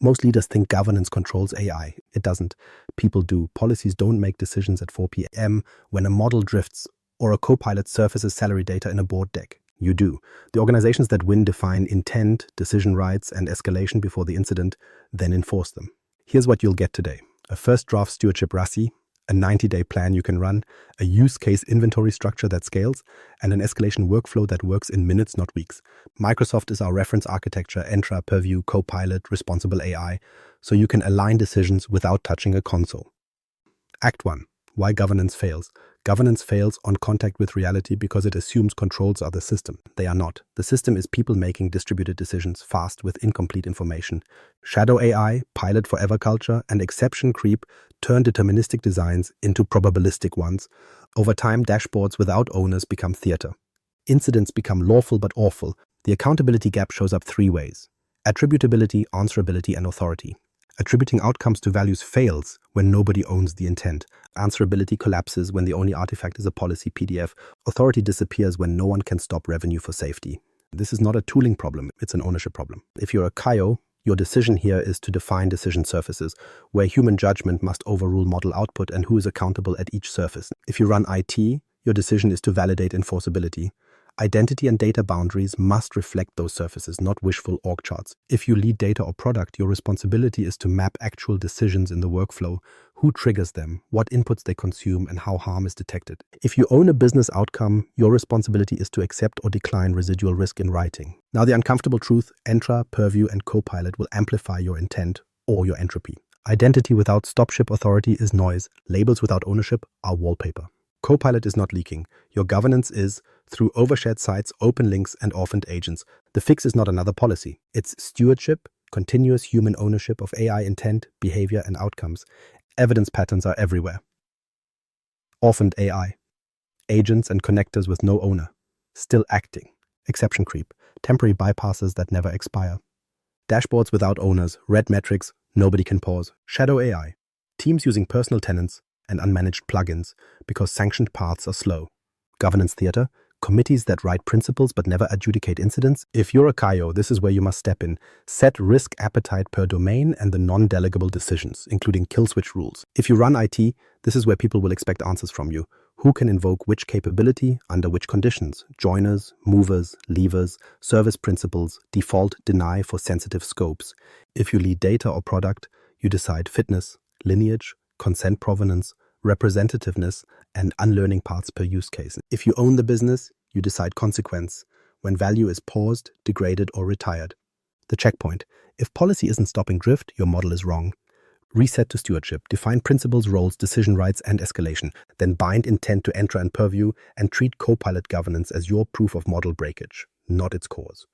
Most leaders think governance controls AI. It doesn't. People do. Policies don't make decisions at 4 p.m. when a model drifts or a Copilot surfaces salary data in a board deck. You do. The organizations that win define intent, decision rights, and escalation before the incident, then enforce them. Here's what you'll get today. A first draft stewardship RACI, a 90-day plan you can run, a use case inventory structure that scales, and an escalation workflow that works in minutes, not weeks. Microsoft is our reference architecture, Entra, Purview, Copilot, responsible AI, so you can align decisions without touching a console. Act 1. Why governance fails. Governance fails on contact with reality because it assumes controls are the system. They are not. The system is people making distributed decisions fast with incomplete information. Shadow AI, pilot forever culture, and exception creep turn deterministic designs into probabilistic ones. Over time, dashboards without owners become theater. Incidents become lawful but awful. The accountability gap shows up 3 ways: attributability, answerability, and authority. Attributing outcomes to values fails when nobody owns the intent. Answerability collapses when the only artifact is a policy PDF. Authority disappears when no one can stop revenue for safety. This is not a tooling problem, it's an ownership problem. If you're a CAIO, your decision here is to define decision surfaces, where human judgment must overrule model output and who is accountable at each surface. If you run IT, your decision is to validate enforceability. Identity and data boundaries must reflect those surfaces, not wishful org charts. If you lead data or product, your responsibility is to map actual decisions in the workflow, who triggers them, what inputs they consume, and how harm is detected. If you own a business outcome, your responsibility is to accept or decline residual risk in writing. Now, the uncomfortable truth: Entra, Purview, and Copilot will amplify your intent or your entropy. Identity without stop-ship authority is noise. Labels without ownership are wallpaper. Copilot is not leaking. Your governance is through overshared sites, open links, and orphaned agents. The fix is not another policy. It's stewardship, continuous human ownership of AI intent, behavior, and outcomes. Evidence patterns are everywhere. Orphaned AI. Agents and connectors with no owner. Still acting. Exception creep. Temporary bypasses that never expire. Dashboards without owners. Red metrics. Nobody can pause. Shadow AI. Teams using personal tenants and unmanaged plugins because sanctioned paths are slow. Governance theater, committees that write principles but never adjudicate incidents. If you're a CAIO, this is where you must step in. Set risk appetite per domain and the non-delegable decisions, including kill switch rules. If you run IT, this is where people will expect answers from you. Who can invoke which capability, under which conditions? Joiners, movers, leavers, service principles, default, deny for sensitive scopes. If you lead data or product, you decide fitness, lineage, consent provenance, representativeness, and unlearning paths per use case. If you own the business, you decide consequence, when value is paused, degraded, or retired. The checkpoint: if policy isn't stopping drift, your model is wrong. Reset to stewardship, define principles, roles, decision rights, and escalation, then bind intent to Entra and Purview, and treat Copilot governance as your proof of model breakage, not its cause.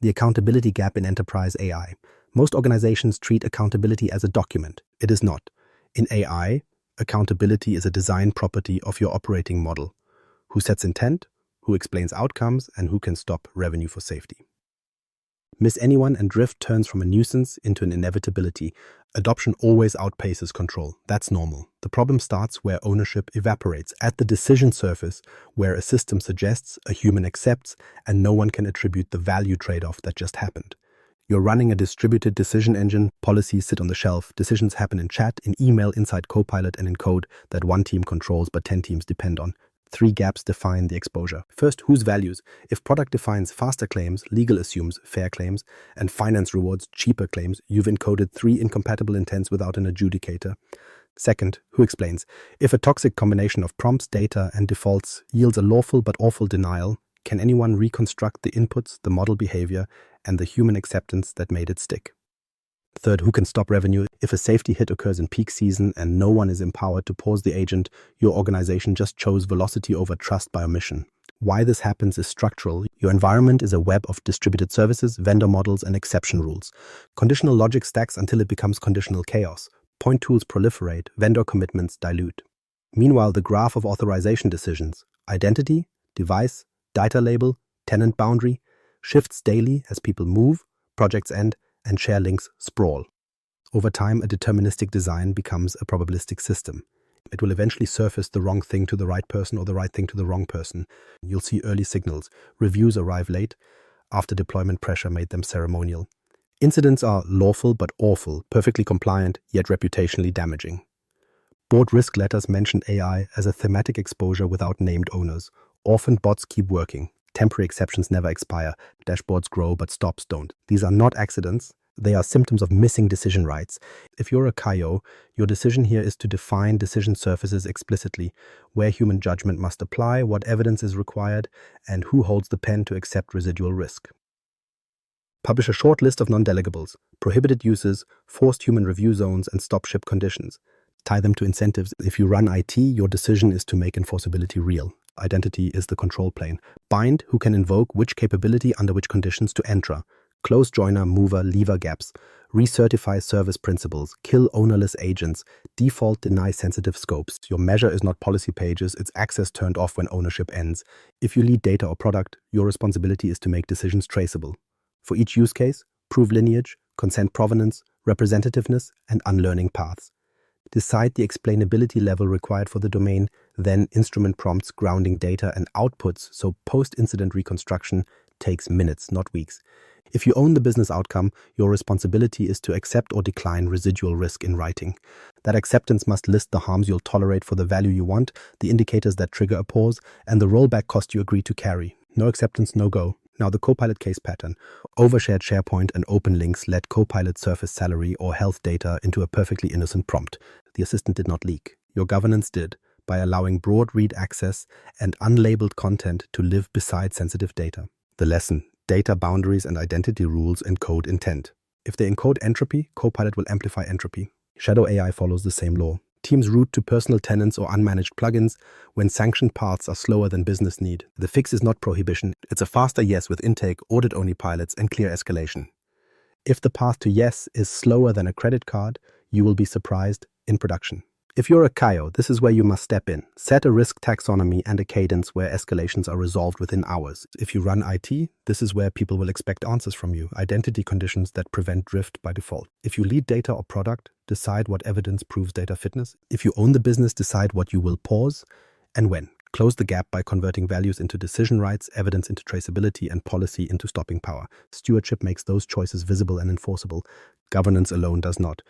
The accountability gap in enterprise AI. Most organizations treat accountability as a document. It is not. In AI, accountability is a design property of your operating model. Who sets intent, who explains outcomes, and who can stop revenue for safety. Miss anyone and drift turns from a nuisance into an inevitability. Adoption always outpaces control. That's normal. The problem starts where ownership evaporates, at the decision surface, where a system suggests, a human accepts, and no one can attribute the value trade-off that just happened. You're running a distributed decision engine, policies sit on the shelf, decisions happen in chat, in email, inside Copilot, and in code that one team controls but 10 teams depend on. 3 gaps define the exposure. First, whose values? If product defines faster claims, legal assumes fair claims, and finance rewards cheaper claims, you've encoded 3 incompatible intents without an adjudicator. Second, who explains? If a toxic combination of prompts, data, and defaults yields a lawful but awful denial, can anyone reconstruct the inputs, the model behavior, and the human acceptance that made it stick? Third, who can stop revenue? If a safety hit occurs in peak season and no one is empowered to pause the agent, your organization just chose velocity over trust by omission. Why this happens is structural. Your environment is a web of distributed services, vendor models, and exception rules. Conditional logic stacks until it becomes conditional chaos. Point tools proliferate, vendor commitments dilute. Meanwhile, the graph of authorization decisions, identity, device, data label, tenant boundary, shifts daily as people move, projects end, and share links sprawl. Over time, a deterministic design becomes a probabilistic system. It will eventually surface the wrong thing to the right person or the right thing to the wrong person. You'll see early signals. Reviews arrive late, after deployment pressure made them ceremonial. Incidents are lawful but awful, perfectly compliant, yet reputationally damaging. Board risk letters mentioned AI as a thematic exposure without named owners. Orphan bots keep working. Temporary exceptions never expire. Dashboards grow but stops don't. These are not accidents. They are symptoms of missing decision rights. If you're a CAIO, your decision here is to define decision surfaces explicitly, where human judgment must apply, what evidence is required, and who holds the pen to accept residual risk. Publish a short list of non-delegables, prohibited uses, forced human review zones, and stop-ship conditions. Tie them to incentives. If you run IT, your decision is to make enforceability real. Identity is the control plane. Bind who can invoke which capability under which conditions to Entra. Close joiner, mover, lever gaps. Recertify service principles. Kill ownerless agents. Default deny sensitive scopes. Your measure is not policy pages, it's access turned off when ownership ends. If you lead data or product, your responsibility is to make decisions traceable. For each use case, prove lineage, consent provenance, representativeness, and unlearning paths. Decide the explainability level required for the domain, then instrument prompts grounding data and outputs so post-incident reconstruction takes minutes, not weeks. If you own the business outcome, your responsibility is to accept or decline residual risk in writing. That acceptance must list the harms you'll tolerate for the value you want, the indicators that trigger a pause, and the rollback cost you agree to carry. No acceptance, no go. Now the Copilot case pattern. Overshared SharePoint and open links let Copilot surface salary or health data into a perfectly innocent prompt. The assistant did not leak. Your governance did, by allowing broad read access and unlabeled content to live beside sensitive data. The lesson: data boundaries and identity rules encode intent. If they encode entropy, Copilot will amplify entropy. Shadow AI follows the same law. Teams route to personal tenants or unmanaged plugins when sanctioned paths are slower than business need. The fix is not prohibition, it's a faster yes with intake, audit-only pilots, and clear escalation. If the path to yes is slower than a credit card, you will be surprised in production. If you're a CAIO, this is where you must step in. Set a risk taxonomy and a cadence where escalations are resolved within hours. If you run IT, this is where people will expect answers from you, identity conditions that prevent drift by default. If you lead data or product, decide what evidence proves data fitness. If you own the business, decide what you will pause and when. Close the gap by converting values into decision rights, evidence into traceability, and policy into stopping power. Stewardship makes those choices visible and enforceable. Governance alone does not.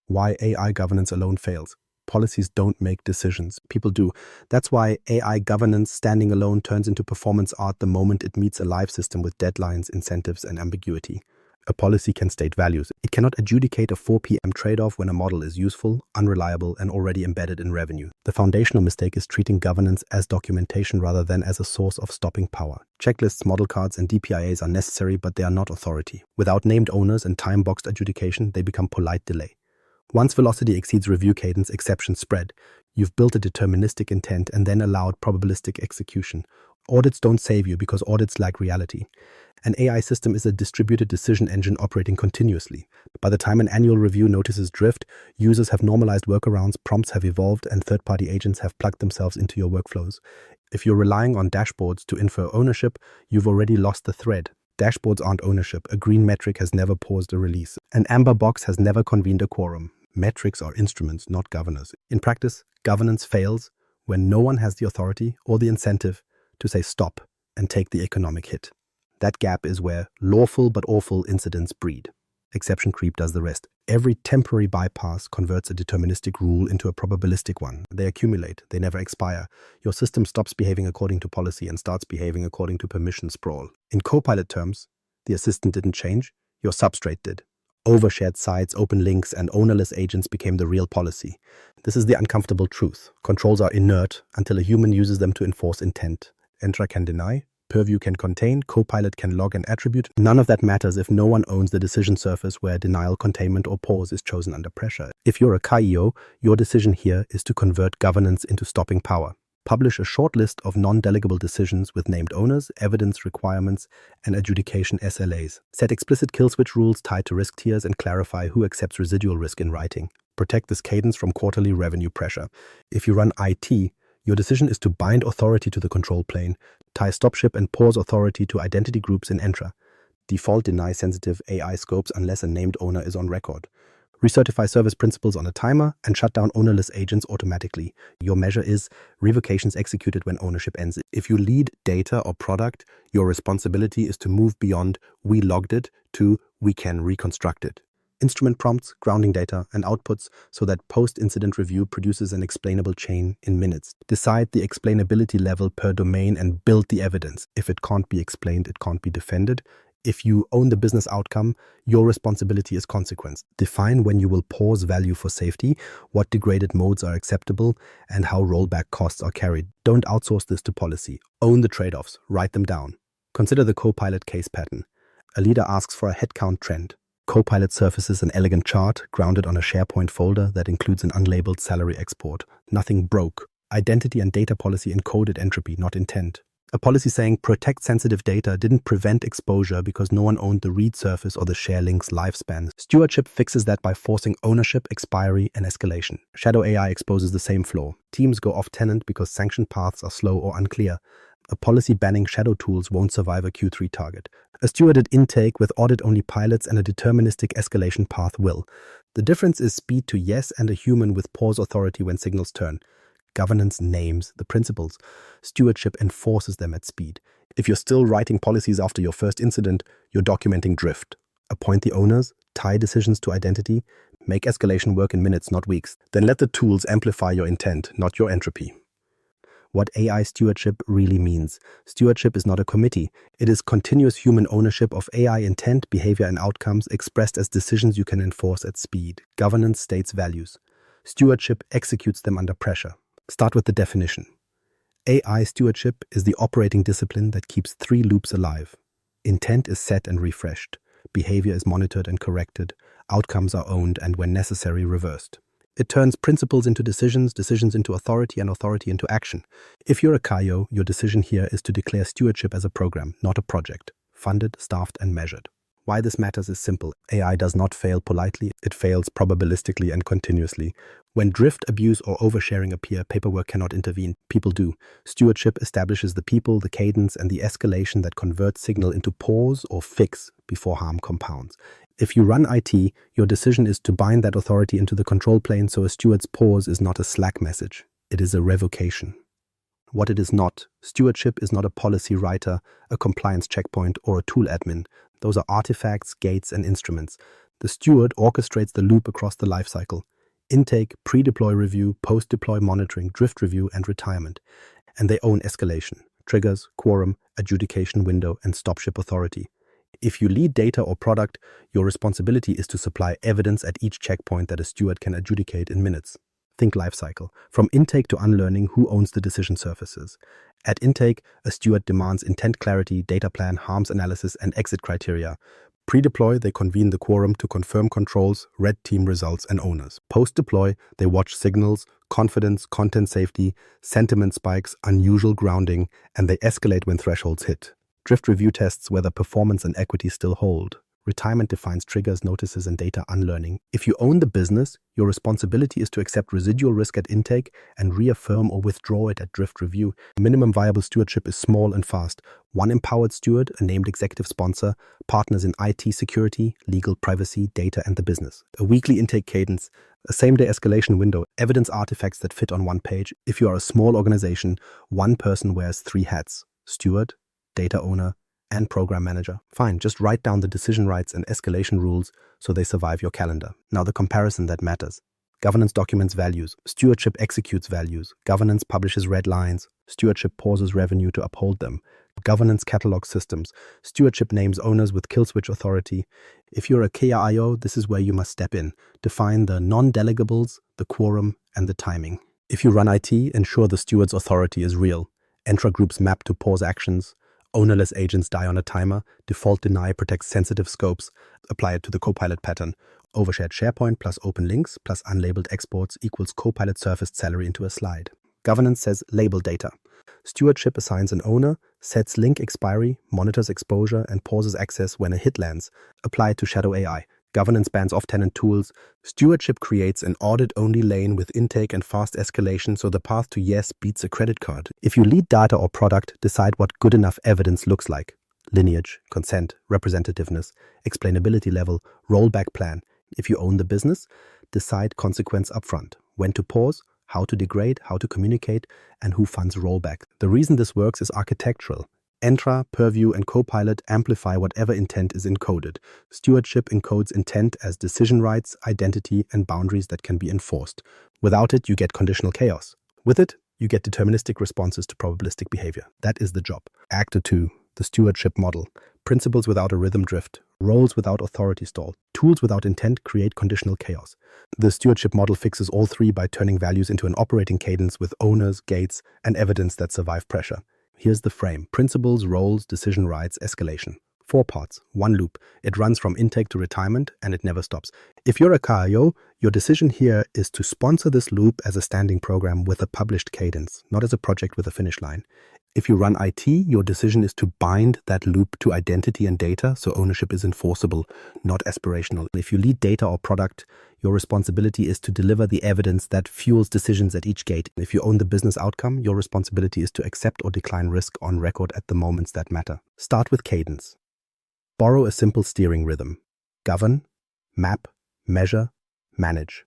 Why AI governance alone fails? Policies don't make decisions. People do. That's why AI governance standing alone turns into performance art the moment it meets a live system with deadlines, incentives, and ambiguity. A policy can state values. It cannot adjudicate a 4 p.m. trade-off when a model is useful, unreliable, and already embedded in revenue. The foundational mistake is treating governance as documentation rather than as a source of stopping power. Checklists, model cards, and DPIAs are necessary, but they are not authority. Without named owners and time-boxed adjudication, they become polite delay. Once velocity exceeds review cadence, exceptions spread. You've built a deterministic intent and then allowed probabilistic execution. Audits don't save you because audits lack reality. An AI system is a distributed decision engine operating continuously. By the time an annual review notices drift, users have normalized workarounds, prompts have evolved, and third-party agents have plugged themselves into your workflows. If you're relying on dashboards to infer ownership, you've already lost the thread. Dashboards aren't ownership. A green metric has never paused a release. An amber box has never convened a quorum. Metrics are instruments, not governors. In practice, governance fails when no one has the authority or the incentive to say stop and take the economic hit. That gap is where lawful but awful incidents breed. Exception creep does the rest. Every temporary bypass converts a deterministic rule into a probabilistic one. They accumulate, they never expire. Your system stops behaving according to policy and starts behaving according to permission sprawl. In Copilot terms, the assistant didn't change, your substrate did. Overshared sites, open links, and ownerless agents became the real policy. This is the uncomfortable truth. Controls are inert until a human uses them to enforce intent. Entra can deny, Purview can contain, Copilot can log an attribute. None of that matters if no one owns the decision surface where denial, containment, or pause is chosen under pressure. If you're a CAIO, your decision here is to convert governance into stopping power. Publish a short list of non-delegable decisions with named owners, evidence requirements, and adjudication SLAs. Set explicit kill switch rules tied to risk tiers and clarify who accepts residual risk in writing. Protect this cadence from quarterly revenue pressure. If you run IT, your decision is to bind authority to the control plane, tie stop-ship and pause authority to identity groups in Entra. Default deny sensitive AI scopes unless a named owner is on record. Recertify service principles on a timer and shut down ownerless agents automatically. Your measure is revocations executed when ownership ends. If you lead data or product, your responsibility is to move beyond "we logged it" to we can reconstruct it. Instrument prompts, grounding data, and outputs so that post-incident review produces an explainable chain in minutes. Decide the explainability level per domain and build the evidence. If it can't be explained, it can't be defended. If you own the business outcome, your responsibility is consequence. Define when you will pause value for safety, what degraded modes are acceptable, and how rollback costs are carried. Don't outsource this to policy. Own the trade-offs. Write them down. Consider the Copilot case pattern. A leader asks for a headcount trend. Copilot surfaces an elegant chart grounded on a SharePoint folder that includes an unlabeled salary export. Nothing broke. Identity and data policy encoded entropy, not intent. A policy saying protect sensitive data didn't prevent exposure because no one owned the read surface or the share link's lifespan. Stewardship fixes that by forcing ownership, expiry, and escalation. Shadow AI exposes the same flaw. Teams go off-tenant because sanctioned paths are slow or unclear. A policy banning shadow tools won't survive a Q3 target. A stewarded intake with audit-only pilots and a deterministic escalation path will. The difference is speed to yes and a human with pause authority when signals turn. Governance names the principles. Stewardship enforces them at speed. If you're still writing policies after your first incident, you're documenting drift. Appoint the owners, tie decisions to identity, make escalation work in minutes, not weeks. Then let the tools amplify your intent, not your entropy. What AI stewardship really means. Stewardship is not a committee. It is continuous human ownership of AI intent, behavior, and outcomes expressed as decisions you can enforce at speed. Governance states values. Stewardship executes them under pressure. Start with the definition. AI stewardship is the operating discipline that keeps three loops alive. Intent is set and refreshed. Behavior is monitored and corrected. Outcomes are owned and, when necessary, reversed. It turns principles into decisions, decisions into authority, and authority into action. If you're a CAIO, your decision here is to declare stewardship as a program, not a project, funded, staffed, and measured. Why this matters is simple. AI does not fail politely, it fails probabilistically and continuously. When drift, abuse, or oversharing appear, paperwork cannot intervene. People do. Stewardship establishes the people, the cadence, and the escalation that converts signal into pause or fix before harm compounds. If you run IT, your decision is to bind that authority into the control plane so a steward's pause is not a Slack message. It is a revocation. What it is not. Stewardship is not a policy writer, a compliance checkpoint, or a tool admin. Those are artifacts, gates, and instruments. The steward orchestrates the loop across the lifecycle. Intake, pre-deploy review, post-deploy monitoring, drift review, and retirement. And they own escalation, triggers, quorum, adjudication window, and stop-ship authority. If you lead data or product, your responsibility is to supply evidence at each checkpoint that a steward can adjudicate in minutes. Think lifecycle. From intake to unlearning, who owns the decision surfaces? At intake, a steward demands intent clarity, data plan, harms analysis, and exit criteria. Pre-deploy, they convene the quorum to confirm controls, red team results, and owners. Post-deploy, they watch signals, confidence, content safety, sentiment spikes, unusual grounding, and they escalate when thresholds hit. Drift review tests whether performance and equity still hold. Retirement defines triggers, notices, and data unlearning. If you own the business, your responsibility is to accept residual risk at intake and reaffirm or withdraw it at drift review. Minimum viable stewardship is small and fast. One empowered steward, a named executive sponsor, partners in IT security, legal privacy, data, and the business. A weekly intake cadence, a same-day escalation window, evidence artifacts that fit on one page. If you are a small organization, one person wears three hats: steward, data owner, and program manager. Fine, just write down the decision rights and escalation rules so they survive your calendar. Now the comparison that matters. Governance documents values. Stewardship executes values. Governance publishes red lines. Stewardship pauses revenue to uphold them. Governance catalogs systems. Stewardship names owners with kill switch authority. If you're a CAIO, this is where you must step in. Define the non-delegables, the quorum, and the timing. If you run IT, ensure the steward's authority is real. Entra groups map to pause actions. Ownerless agents die on a timer. Default deny protects sensitive scopes. Apply it to the Copilot pattern. Overshared SharePoint plus open links plus unlabeled exports equals Copilot surfaced salary into a slide. Governance says label data. Stewardship assigns an owner, sets link expiry, monitors exposure, and pauses access when a hit lands. Apply it to Shadow AI. Governance bans off-tenant tools. Stewardship creates an audit-only lane with intake and fast escalation so the path to yes beats a credit card. If you lead data or product, decide what good enough evidence looks like. Lineage, consent, representativeness, explainability level, rollback plan. If you own the business, decide consequence upfront. When to pause, how to degrade, how to communicate, and who funds rollback. The reason this works is architectural. Entra, Purview, and Copilot amplify whatever intent is encoded. Stewardship encodes intent as decision rights, identity, and boundaries that can be enforced. Without it, you get conditional chaos. With it, you get deterministic responses to probabilistic behavior. That is the job. Act 2, the Stewardship Model. Principles without a rhythm drift. Roles without authority stall. Tools without intent create conditional chaos. The Stewardship Model fixes all three by turning values into an operating cadence with owners, gates, and evidence that survive pressure. Here's the frame. Principles, roles, decision rights, escalation. 4 parts, 1 loop. It runs from intake to retirement, and it never stops. If you're a CAIO, your decision here is to sponsor this loop as a standing program with a published cadence, not as a project with a finish line. If you run IT, your decision is to bind that loop to identity and data, so ownership is enforceable, not aspirational. If you lead data or product, your responsibility is to deliver the evidence that fuels decisions at each gate. If you own the business outcome, your responsibility is to accept or decline risk on record at the moments that matter. Start with cadence. Borrow a simple steering rhythm. Govern, map, measure, manage.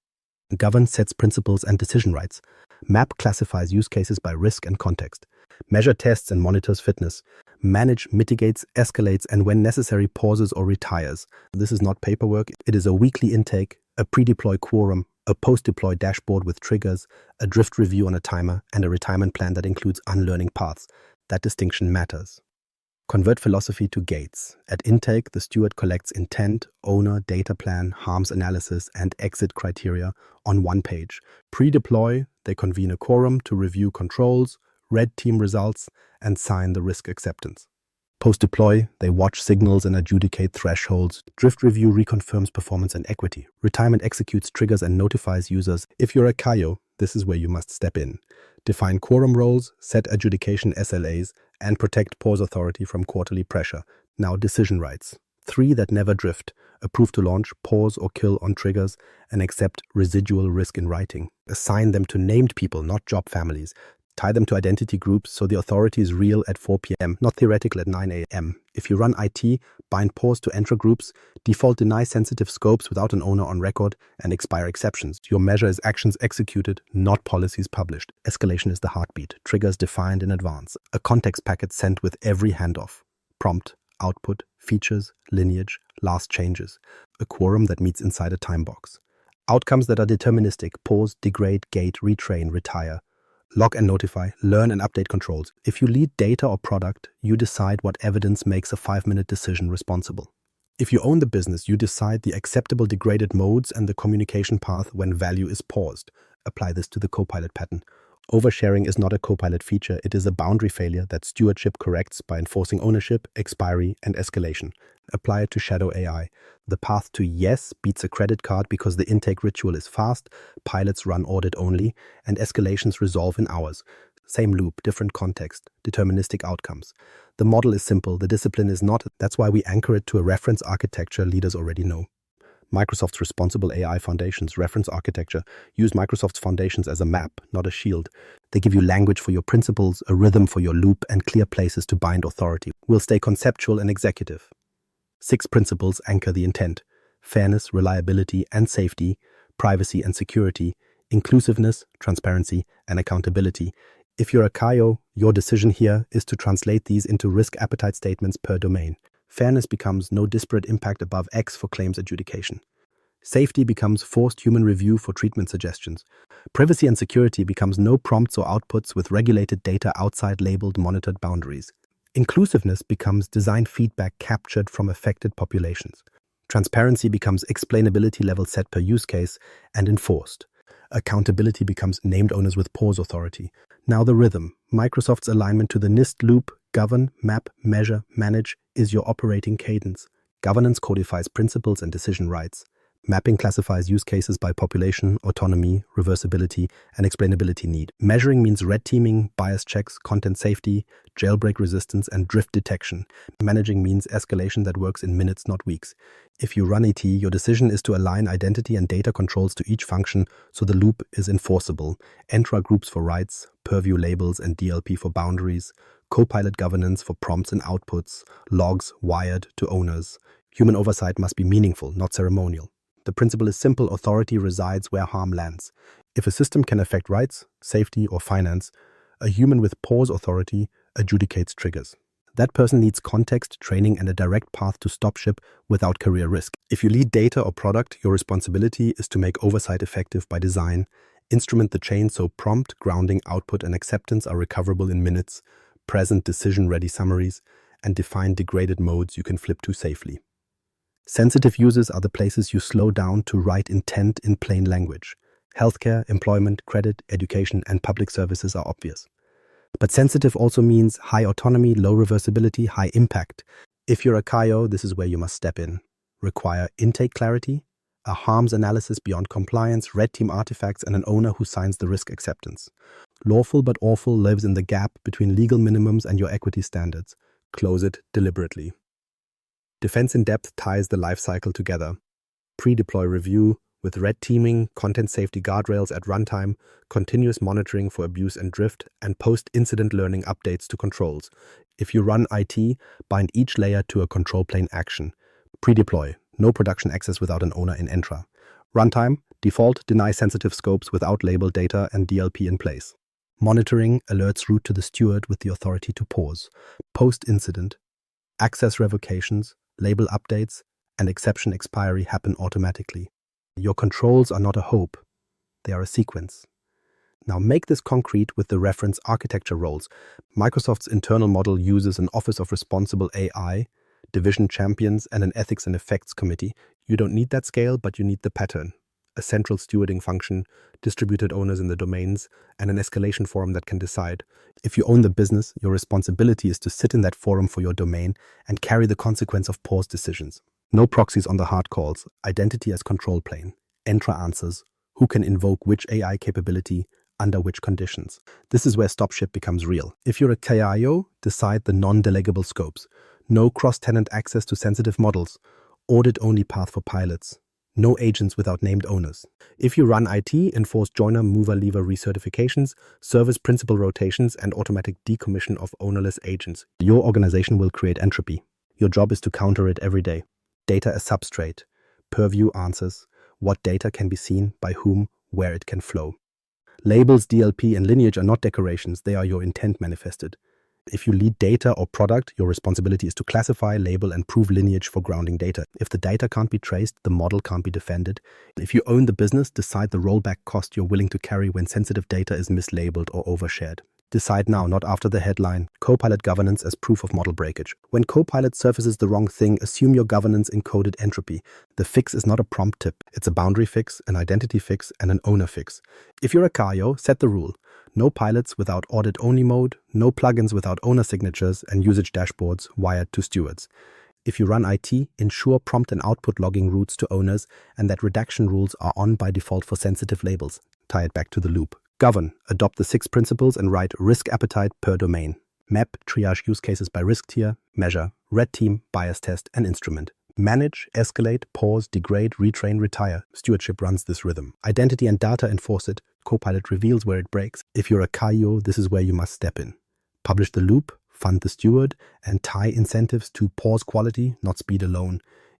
Govern sets principles and decision rights. Map classifies use cases by risk and context. Measure tests and monitors fitness. Manage mitigates, escalates, and when necessary pauses or retires. This is not paperwork. It is a weekly intake, a pre-deploy quorum, a post-deploy dashboard with triggers, a drift review on a timer, and a retirement plan that includes unlearning paths. That distinction matters. Convert philosophy to gates. At intake, the steward collects intent, owner, data plan, harms analysis, and exit criteria on one page. Pre-deploy, they convene a quorum to review controls, red team results, and sign the risk acceptance. Post-deploy, they watch signals and adjudicate thresholds. Drift review reconfirms performance and equity. Retirement executes triggers and notifies users. If you're a CAIO, this is where you must step in. Define quorum roles, set adjudication SLAs, and protect pause authority from quarterly pressure. Now decision rights. 3 that never drift. Approve to launch, pause or kill on triggers, and accept residual risk in writing. Assign them to named people, not job families. Tie them to identity groups so the authority is real at 4 p.m., not theoretical at 9 a.m. If you run IT, bind pause to Entra groups, default deny sensitive scopes without an owner on record, and expire exceptions. Your measure is actions executed, not policies published. Escalation is the heartbeat, triggers defined in advance. A context packet sent with every handoff. Prompt, output, features, lineage, last changes. A quorum that meets inside a time box. Outcomes that are deterministic, pause, degrade, gate, retrain, retire. Log and notify, learn and update controls. If you lead data or product, you decide what evidence makes a 5-minute decision responsible. If you own the business, you decide the acceptable degraded modes and the communication path when value is paused. Apply this to the Copilot pattern. Oversharing is not a Copilot feature, it is a boundary failure that stewardship corrects by enforcing ownership, expiry, and escalation. Apply it to Shadow AI. The path to yes beats a credit card because the intake ritual is fast, pilots run audit only, and escalations resolve in hours. Same loop, different context, deterministic outcomes. The model is simple, the discipline is not. That's why we anchor it to a reference architecture leaders already know. Microsoft's Responsible AI Foundations reference architecture use Microsoft's foundations as a map, not a shield. They give you language for your principles, a rhythm for your loop, and clear places to bind authority. We'll stay conceptual and executive. 6 principles anchor the intent: fairness, reliability, and safety, privacy and security, inclusiveness, transparency, and accountability. If you're a CAIO, your decision here is to translate these into risk appetite statements per domain. Fairness becomes no disparate impact above X for claims adjudication. Safety becomes forced human review for treatment suggestions. Privacy and security becomes no prompts or outputs with regulated data outside labeled monitored boundaries. Inclusiveness becomes design feedback captured from affected populations. Transparency becomes explainability level set per use case and enforced. Accountability becomes named owners with pause authority. Now the rhythm. Microsoft's alignment to the NIST loop, govern, map, measure, manage, is your operating cadence. Governance codifies principles and decision rights. Mapping classifies use cases by population, autonomy, reversibility, and explainability need. Measuring means red teaming, bias checks, content safety, jailbreak resistance, and drift detection. Managing means escalation that works in minutes, not weeks. If you run IT, your decision is to align identity and data controls to each function so the loop is enforceable. Entra groups for rights, Purview labels and DLP for boundaries, Copilot governance for prompts and outputs, logs wired to owners. Human oversight must be meaningful, not ceremonial. The principle is simple: authority resides where harm lands. If a system can affect rights, safety, or finance, a human with pause authority adjudicates triggers. That person needs context, training, and a direct path to stop ship without career risk. If you lead data or product, your responsibility is to make oversight effective by design, instrument the chain so prompt, grounding, output, and acceptance are recoverable in minutes, present decision-ready summaries, and define degraded modes you can flip to safely. Sensitive uses are the places you slow down to write intent in plain language. Healthcare, employment, credit, education, and public services are obvious. But sensitive also means high autonomy, low reversibility, high impact. If you're a CAIO, this is where you must step in. Require intake clarity, a harms analysis beyond compliance, red team artifacts, and an owner who signs the risk acceptance. Lawful but awful lives in the gap between legal minimums and your equity standards. Close it deliberately. Defense in depth ties the life cycle together. Pre-deploy review, with red teaming, content safety guardrails at runtime, continuous monitoring for abuse and drift, and post-incident learning updates to controls. If you run IT, bind each layer to a control plane action. Pre-deploy, no production access without an owner in Entra. Runtime, default, deny sensitive scopes without labeled data and DLP in place. Monitoring, alerts route to the steward with the authority to pause. Post-incident, access revocations, label updates, and exception expiry happen automatically. Your controls are not a hope, they are a sequence. Now make this concrete with the reference architecture roles. Microsoft's internal model uses an Office of Responsible AI, division champions, and an ethics and effects committee. You don't need that scale, but you need the pattern. A central stewarding function, distributed owners in the domains, and an escalation forum that can decide. If you own the business, your responsibility is to sit in that forum for your domain and carry the consequence of pause decisions. No proxies on the hard calls, identity as control plane, Entra answers, who can invoke which AI capability, under which conditions. This is where stop ship becomes real. If you're a CAIO, decide the non-delegable scopes. No cross-tenant access to sensitive models, audit-only path for pilots, no agents without named owners. If you run IT, enforce joiner, mover, leaver recertifications, service principal rotations, and automatic decommission of ownerless agents. Your organization will create entropy. Your job is to counter it every day. Data as substrate. Purview answers what data can be seen, by whom, where it can flow. Labels, DLP, and lineage are not decorations, they are your intent manifested. If you lead data or product, your responsibility is to classify, label, and prove lineage for grounding data. If the data can't be traced, the model can't be defended. If you own the business, decide the rollback cost you're willing to carry when sensitive data is mislabeled or overshared. Decide now, not after the headline. Copilot governance as proof of model breakage. When Copilot surfaces the wrong thing, assume your governance encoded entropy. The fix is not a prompt tip. It's a boundary fix, an identity fix, and an owner fix. If you're a CAIO, set the rule. No pilots without audit-only mode, no plugins without owner signatures, and usage dashboards wired to stewards. If you run IT, ensure prompt and output logging routes to owners and that redaction rules are on by default for sensitive labels. Tie it back to the loop. Govern, adopt the 6 principles and write risk appetite per domain. Map, triage use cases by risk tier, measure, red team, bias test, and instrument. Manage, escalate, pause, degrade, retrain, retire. Stewardship runs this rhythm. Identity and data enforce it. Copilot reveals where it breaks. If you're a CAIO, this is where you must step in. Publish the loop, fund the steward, and tie incentives to pause quality, not speed alone.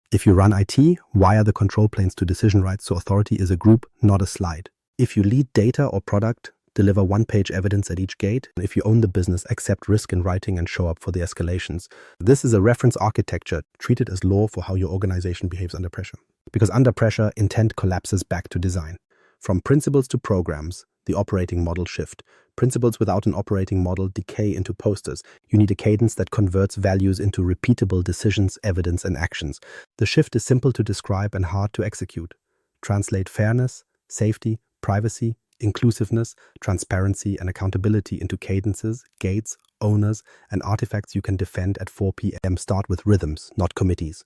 If you run IT, wire the control planes to decision rights so authority is a group, not a slide. If you lead data or product, deliver one-page evidence at each gate. If you own the business, accept risk in writing and show up for the escalations. This is a reference architecture. Treat it as law for how your organization behaves under pressure. Because under pressure, intent collapses back to design. From principles to programs, the operating model shift. Principles without an operating model decay into posters. You need a cadence that converts values into repeatable decisions, evidence, and actions. The shift is simple to describe and hard to execute. Translate fairness, safety, privacy, inclusiveness, transparency, and accountability into cadences, gates, owners, and artifacts you can defend at 4 p.m. Start with rhythms, not committees.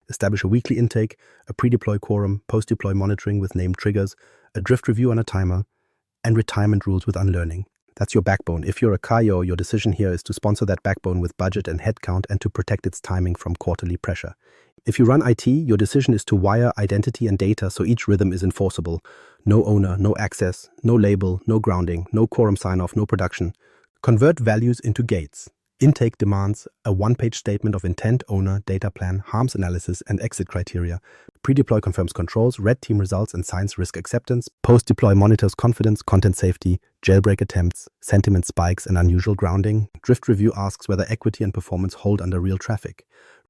Establish a weekly intake, a pre-deploy quorum, post-deploy monitoring with named triggers, a drift review on a timer, and retirement rules with Unlearning. That's your backbone. If you're a CAIO, your decision here is to sponsor that backbone with budget and headcount and to protect its timing from quarterly pressure. If you run IT, your decision is to wire identity and data so each rhythm is enforceable. No owner, no access, no label, no grounding, no quorum sign-off, no production. Convert values into gates. Intake demands a one-page statement of intent, owner, data plan, harms analysis, and exit criteria. Pre-deploy confirms controls, red team results, and signs risk acceptance. Post-deploy monitors confidence, content safety, jailbreak attempts, sentiment spikes, and unusual grounding. Drift review asks whether equity and performance hold under real traffic.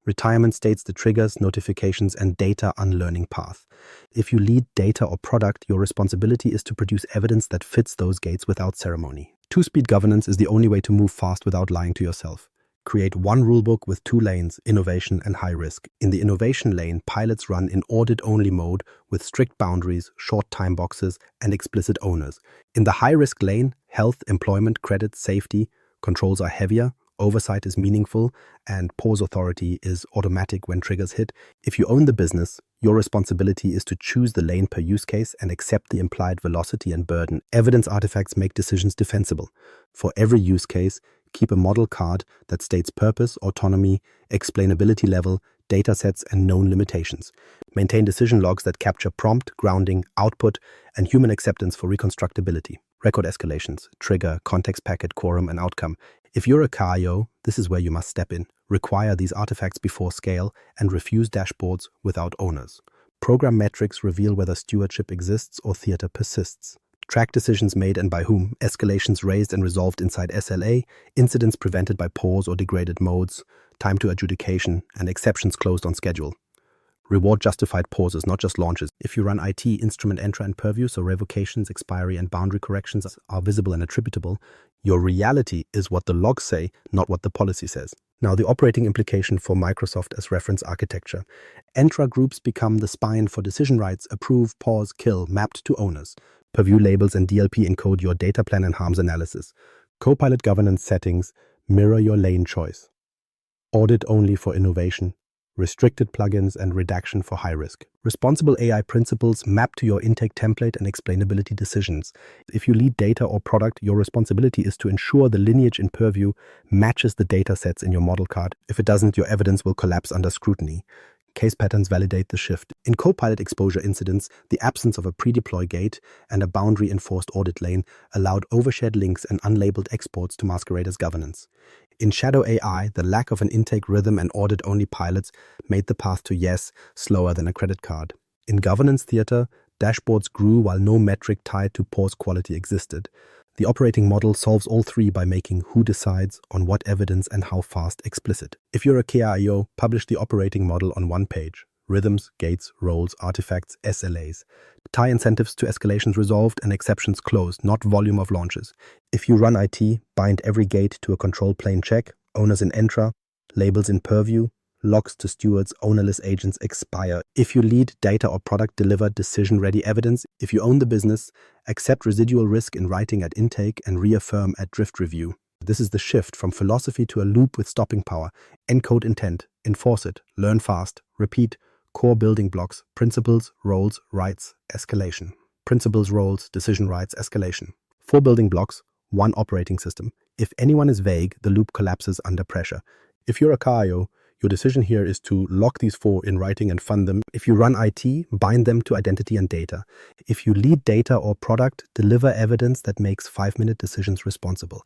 Retirement states the triggers, notifications, and data unlearning path. If you lead data or product, your responsibility is to produce evidence that fits those gates without ceremony. Two-speed governance is the only way to move fast without lying to yourself. Create one rulebook with 2 lanes, innovation and high risk. In the innovation lane, pilots run in audit-only mode with strict boundaries, short time boxes, and explicit owners. In the high-risk lane, health, employment, credit, safety, controls are heavier, oversight is meaningful, and pause authority is automatic when triggers hit. If you own the business, your responsibility is to choose the lane per use case and accept the implied velocity and burden. Evidence artifacts make decisions defensible. For every use case, keep a model card that states purpose, autonomy, explainability level, datasets, and known limitations. Maintain decision logs that capture prompt, grounding, output, and human acceptance for reconstructability. Record escalations, trigger, context packet, quorum, and outcome. If you're a CAIO, this is where you must step in. Require these artifacts before scale and refuse dashboards without owners. Program metrics reveal whether stewardship exists or theater persists. Track decisions made and by whom, escalations raised and resolved inside SLA, incidents prevented by pause or degraded modes, time to adjudication, and exceptions closed on schedule. Reward justified pauses, not just launches. If you run IT, instrument Entra and Purview, so revocations, expiry, and boundary corrections are visible and attributable, your reality is what the logs say, not what the policy says. Now, the operating implication for Microsoft as reference architecture. Entra groups become the spine for decision rights, approve, pause, kill, mapped to owners. Purview labels and DLP encode your data plan and harms analysis. Copilot governance settings mirror your lane choice. Audit only for innovation. Restricted plugins and redaction for high risk. Responsible AI principles map to your intake template and explainability decisions. If you lead data or product, your responsibility is to ensure the lineage in Purview matches the data sets in your model card. If it doesn't, your evidence will collapse under scrutiny. Case patterns validate the shift. In Copilot exposure incidents, the absence of a pre-deploy gate and a boundary-enforced audit lane allowed overshared links and unlabeled exports to masquerade as governance. In Shadow AI, the lack of an intake rhythm and audit-only pilots made the path to yes slower than a credit card. In governance theater, dashboards grew while no metric tied to pause quality existed. The operating model solves all three by making who decides, on what evidence, and how fast explicit. If you're a CAIO, publish the operating model on one page. Rhythms, gates, roles, artifacts, SLAs. Tie incentives to escalations resolved and exceptions closed, not volume of launches. If you run IT, bind every gate to a control plane check, owners in Entra, labels in Purview, logs to stewards, ownerless agents expire. If you lead data or product, deliver decision-ready evidence. If you own the business, accept residual risk in writing at intake and reaffirm at drift review. This is the shift from philosophy to a loop with stopping power. Encode intent, enforce it, learn fast, repeat, core building blocks, principles, roles, rights, escalation. Principles, roles, decision rights, escalation. 4 building blocks, 1 operating system. If anyone is vague, the loop collapses under pressure. If you're a CAIO, your decision here is to lock these 4 in writing and fund them. If you run IT, bind them to identity and data. If you lead data or product, deliver evidence that makes 5-minute decisions responsible.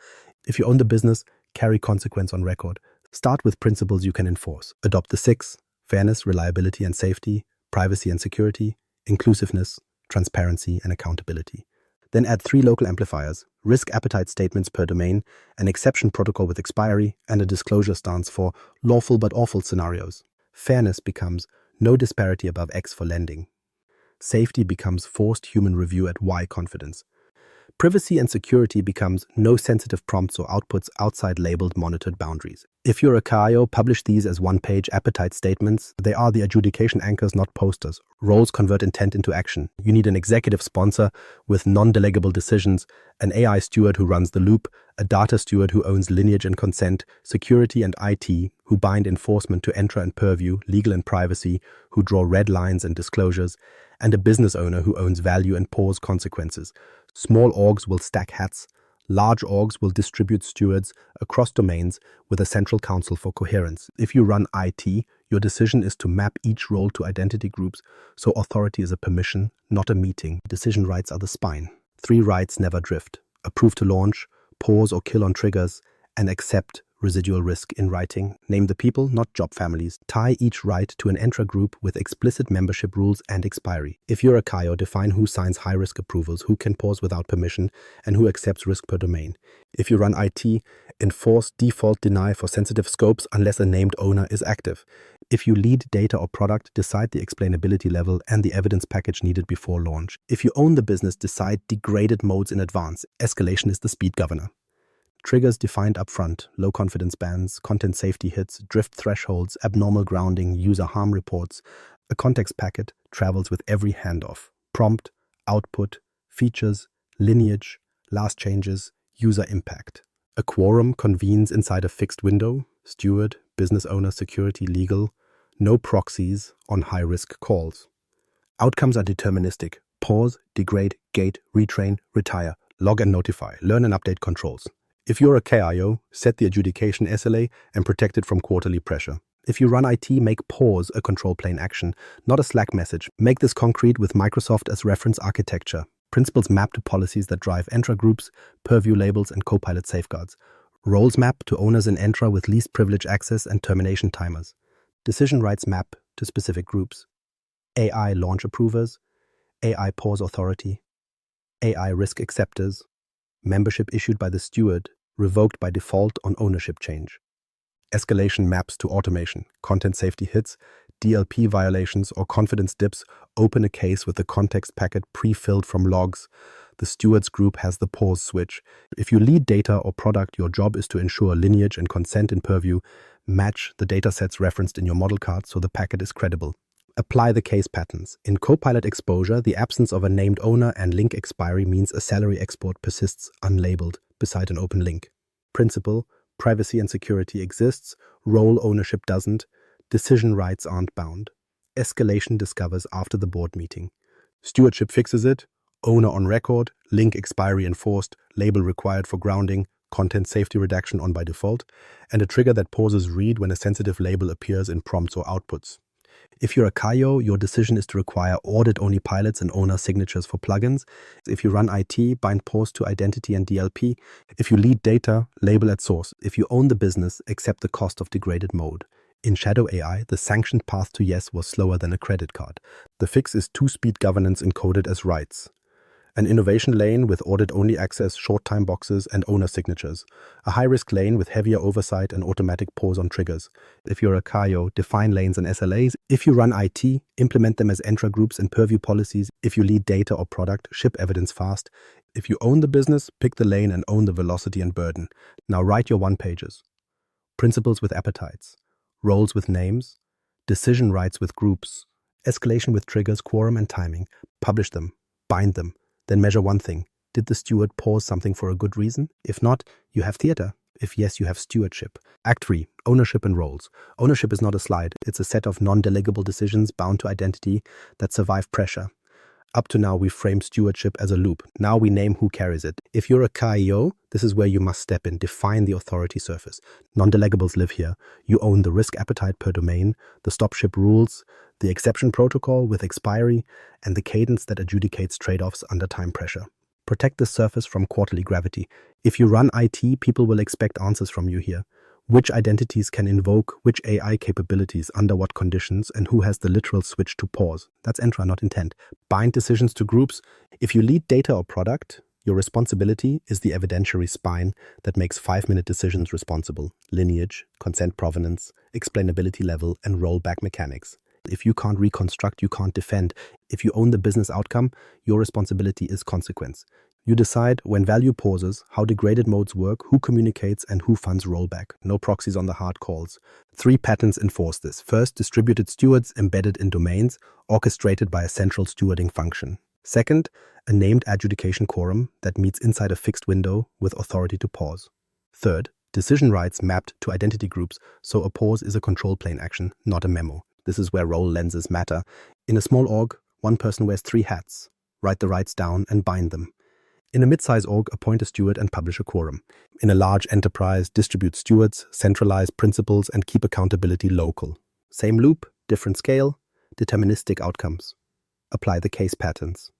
If you own the business, carry consequence on record. Start with principles you can enforce. Adopt the 6: fairness, reliability and safety, privacy and security, inclusiveness, transparency and accountability. Then add 3 local amplifiers: risk appetite statements per domain, an exception protocol with expiry, and a disclosure stance for lawful but awful scenarios. Fairness becomes no disparity above X for lending. Safety becomes forced human review at Y confidence. Privacy and security becomes no sensitive prompts or outputs outside labeled monitored boundaries. If you're a CAIO, publish these as one-page appetite statements. They are the adjudication anchors, not posters. Roles convert intent into action. You need an executive sponsor with non-delegable decisions, an AI steward who runs the loop, a data steward who owns lineage and consent, security and IT who bind enforcement to Entra and Purview, legal and privacy who draw red lines and disclosures, and a business owner who owns value and pause consequences. Small orgs will stack hats. Large orgs will distribute stewards across domains with a central council for coherence. If you run IT, your decision is to map each role to identity groups, so authority is a permission, not a meeting. Decision rights are the spine. 3 rights never drift: approve to launch, pause or kill on triggers, and accept residual risk in writing. Name the people, not job families. Tie each right to an Entra group with explicit membership rules and expiry. If you're a CAIO, define who signs high-risk approvals, who can pause without permission, and who accepts risk per domain. If you run IT, enforce default deny for sensitive scopes unless a named owner is active. If you lead data or product, decide the explainability level and the evidence package needed before launch. If you own the business, decide degraded modes in advance. Escalation is the speed governor. Triggers defined upfront, low confidence bands, content safety hits, drift thresholds, abnormal grounding, user harm reports. A context packet travels with every handoff. Prompt, output, features, lineage, last changes, user impact. A quorum convenes inside a fixed window, steward, business owner, security, legal. No proxies on high-risk calls. Outcomes are deterministic. Pause, degrade, gate, retrain, retire, log and notify, learn and update controls. If you're a CAIO, set the adjudication SLA and protect it from quarterly pressure. If you run IT, make pause a control plane action, not a Slack message. Make this concrete with Microsoft as reference architecture. Principles map to policies that drive Entra groups, Purview labels, and Copilot safeguards. Roles map to owners in Entra with least privilege access and termination timers. Decision rights map to specific groups. AI launch approvers, AI pause authority, AI risk acceptors, membership issued by the steward, revoked by default on ownership change. Escalation maps to automation, content safety hits, DLP violations or confidence dips. Open a case with the context packet pre-filled from logs. The stewards group has the pause switch. If you lead data or product, your job is to ensure lineage and consent in Purview. Match the datasets referenced in your model card so the packet is credible. Apply the case patterns. In Copilot exposure, the absence of a named owner and link expiry means a salary export persists unlabeled beside an open link. Principle, privacy and security exists, role ownership doesn't, decision rights aren't bound. Escalation discovers after the board meeting. Stewardship fixes it, owner on record, link expiry enforced, label required for grounding, content safety redaction on by default, and a trigger that pauses read when a sensitive label appears in prompts or outputs. If you're a CAIO, your decision is to require audit-only pilots and owner signatures for plugins. If you run IT, bind pause to identity and DLP. If you lead data, label at source. If you own the business, accept the cost of degraded mode. In Shadow AI, the sanctioned path to yes was slower than a credit card. The fix is two-speed governance encoded as rights. An innovation lane with audit-only access, short-time boxes, and owner signatures. A high-risk lane with heavier oversight and automatic pause on triggers. If you're a CAIO, define lanes and SLAs. If you run IT, implement them as Entra groups and Purview policies. If you lead data or product, ship evidence fast. If you own the business, pick the lane and own the velocity and burden. Now write your one-pagers. Principles with appetites. Roles with names. Decision rights with groups. Escalation with triggers, quorum, and timing. Publish them. Bind them. Then measure one thing. Did the steward pause something for a good reason? If not, you have theater. If yes, you have stewardship. Act 3. Ownership and roles. Ownership is not a slide. It's a set of non-delegable decisions bound to identity that survive pressure. Up to now, we've framed stewardship as a loop. Now we name who carries it. If you're a CAIO, this is where you must step in. Define the authority surface. Non-delegables live here. You own the risk appetite per domain, the stop-ship rules, the exception protocol with expiry, and the cadence that adjudicates trade-offs under time pressure. Protect the surface from quarterly gravity. If you run IT, people will expect answers from you here. Which identities can invoke which AI capabilities under what conditions, and who has the literal switch to pause. That's Entra, not intent. Bind decisions to groups. If you lead data or product, your responsibility is the evidentiary spine that makes 5-minute decisions responsible. Lineage, consent provenance, explainability level, and rollback mechanics. If you can't reconstruct, you can't defend. If you own the business outcome, your responsibility is consequence. You decide when value pauses, how degraded modes work, who communicates, and who funds rollback. No proxies on the hard calls. 3 patterns enforce this. First, distributed stewards embedded in domains, orchestrated by a central stewarding function. Second, a named adjudication quorum that meets inside a fixed window with authority to pause. Third, decision rights mapped to identity groups, so a pause is a control plane action, not a memo. This is where role lenses matter. In a small org, one person wears 3 hats. Write the rights down and bind them. In a mid-size org, appoint a steward and publish a quorum. In a large enterprise, distribute stewards, centralize principles, and keep accountability local. Same loop, different scale, deterministic outcomes. Apply the case patterns.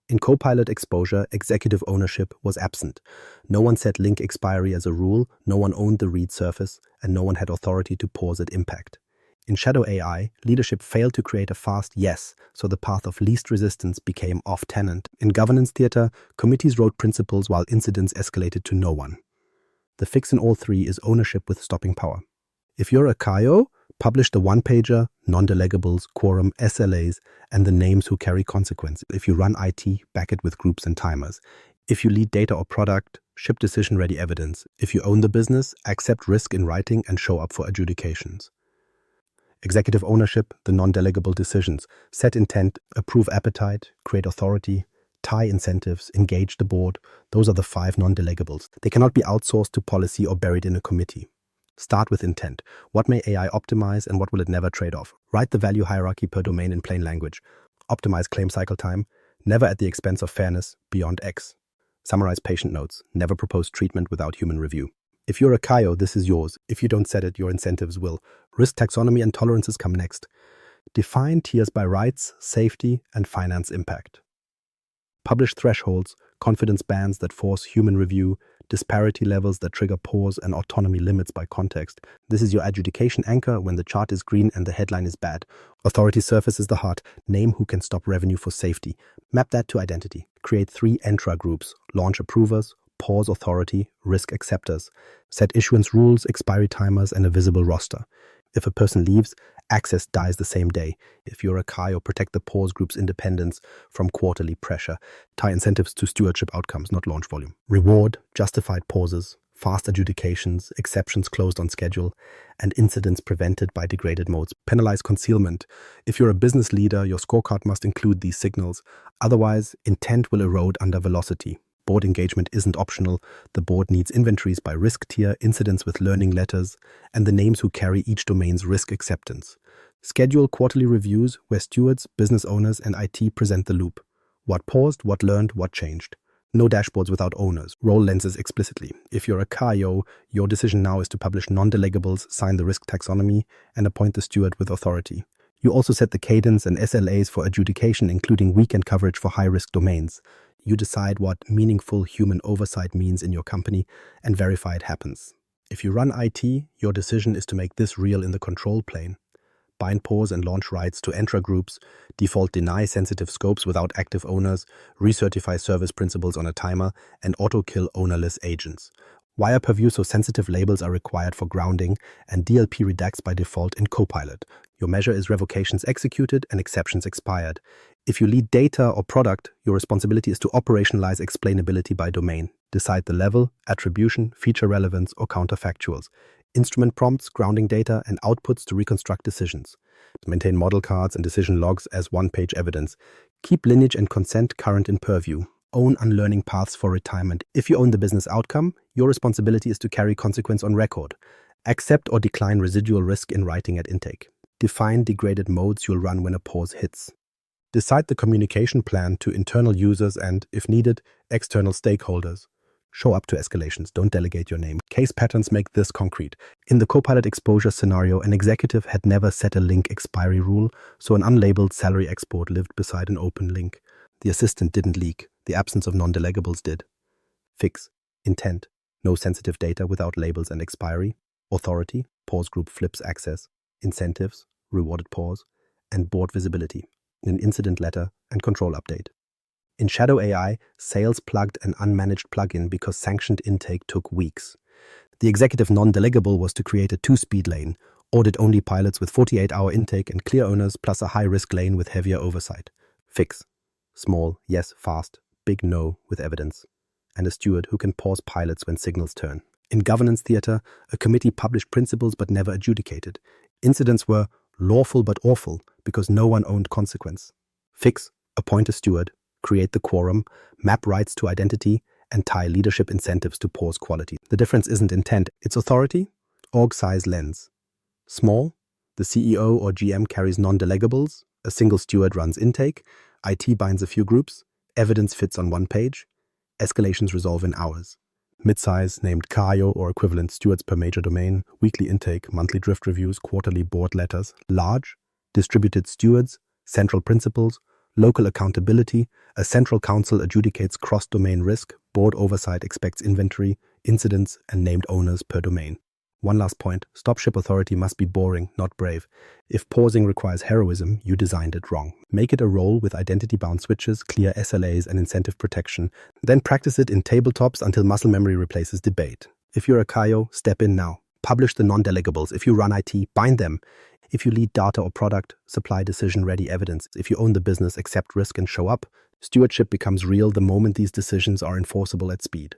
In Copilot exposure, executive ownership was absent. No one set link expiry as a rule, no one owned the read surface, and no one had authority to pause at impact. In Shadow AI, leadership failed to create a fast yes, so the path of least resistance became off-tenant. In governance theater, committees wrote principles while incidents escalated to no one. The fix in all three is ownership with stopping power. If you're a CAIO, publish the one-pager, non-delegables, quorum, SLAs, and the names who carry consequence. If you run IT, back it with groups and timers. If you lead data or product, ship decision-ready evidence. If you own the business, accept risk in writing and show up for adjudications. Executive ownership, the non-delegable decisions. Set intent, approve appetite, create authority, tie incentives, engage the board. Those are the 5 non-delegables. They cannot be outsourced to policy or buried in a committee. Start with intent. What may AI optimize and what will it never trade off? Write the value hierarchy per domain in plain language. Optimize claim cycle time, never at the expense of fairness, beyond X. Summarize patient notes, never propose treatment without human review. If you're a CAIO, this is yours. If you don't set it, your incentives will. Risk taxonomy and tolerances come next. Define tiers by rights, safety, and finance impact. Publish thresholds, confidence bands that force human review, disparity levels that trigger pause, and autonomy limits by context. This is your adjudication anchor when the chart is green and the headline is bad. Authority surface is the heart. Name who can stop revenue for safety. Map that to identity. Create 3 Entra groups. Launch approvers, pause authority, risk acceptors. Set issuance rules, expiry timers, and a visible roster. If a person leaves, access dies the same day. If you're a CAIO, protect the pause group's independence from quarterly pressure. Tie incentives to stewardship outcomes, not launch volume. Reward justified pauses, fast adjudications, exceptions closed on schedule, and incidents prevented by degraded modes. Penalize concealment. If you're a business leader, your scorecard must include these signals. Otherwise, intent will erode under velocity. Board engagement isn't optional. The board needs inventories by risk tier, incidents with learning letters, and the names who carry each domain's risk acceptance. Schedule quarterly reviews where stewards, business owners, and IT present the loop. What paused, what learned, what changed. No dashboards without owners. Role lenses explicitly. If you're a CAIO, your decision now is to publish non-delegables, sign the risk taxonomy, and appoint the steward with authority. You also set the cadence and SLAs for adjudication, including weekend coverage for high-risk domains. You decide what meaningful human oversight means in your company and verify it happens. If you run IT, your decision is to make this real in the control plane. Bind pause and launch rights to Entra groups, default deny sensitive scopes without active owners, recertify service principles on a timer, and auto-kill ownerless agents. Wire Purview so sensitive labels are required for grounding, and DLP redacts by default in Copilot. Your measure is revocations executed and exceptions expired. If you lead data or product, your responsibility is to operationalize explainability by domain. Decide the level, attribution, feature relevance, or counterfactuals. Instrument prompts, grounding data, and outputs to reconstruct decisions. Maintain model cards and decision logs as one-page evidence. Keep lineage and consent current in Purview. Own unlearning paths for retirement. If you own the business outcome, your responsibility is to carry consequence on record. Accept or decline residual risk in writing at intake. Define degraded modes you'll run when a pause hits. Decide the communication plan to internal users and, if needed, external stakeholders. Show up to escalations, don't delegate your name. Case patterns make this concrete. In the Copilot exposure scenario, an executive had never set a link expiry rule, so an unlabeled salary export lived beside an open link. The assistant didn't leak. The absence of non-delegables did. Fix. Intent. No sensitive data without labels and expiry. Authority. Pause group flips access. Incentives. Rewarded pause. And board visibility. An incident letter and control update. In Shadow AI, sales plugged an unmanaged plugin because sanctioned intake took weeks. The executive non-delegable was to create a 2-speed lane, audit-only pilots with 48-hour intake and clear owners plus a high-risk lane with heavier oversight. Fix. Small, yes, fast. Big no, with evidence. And a steward who can pause pilots when signals turn. In governance theater, a committee published principles but never adjudicated. Incidents were lawful but awful because no one owned consequence. Fix. Appoint a steward. Create the quorum, map rights to identity, and tie leadership incentives to pause quality. The difference isn't intent, it's authority. Org size lens. Small, the CEO or GM carries non-delegables, a single steward runs intake, IT binds a few groups, evidence fits on one page, escalations resolve in hours. Mid-size, named CAIO or equivalent stewards per major domain, weekly intake, monthly drift reviews, quarterly board letters. Large, distributed stewards, central principles, Local accountability, a central council adjudicates cross-domain risk, board oversight expects inventory, incidents, and named owners per domain. One last point, stop-ship authority must be boring, not brave. If pausing requires heroism, you designed it wrong. Make it a role with identity-bound switches, clear SLAs, and incentive protection. Then practice it in tabletops until muscle memory replaces debate. If you're a CAIO, step in now. Publish the non-delegables. If you run IT, bind them. If you lead data or product, supply decision-ready evidence. If you own the business, accept risk and show up. Stewardship becomes real the moment these decisions are enforceable at speed.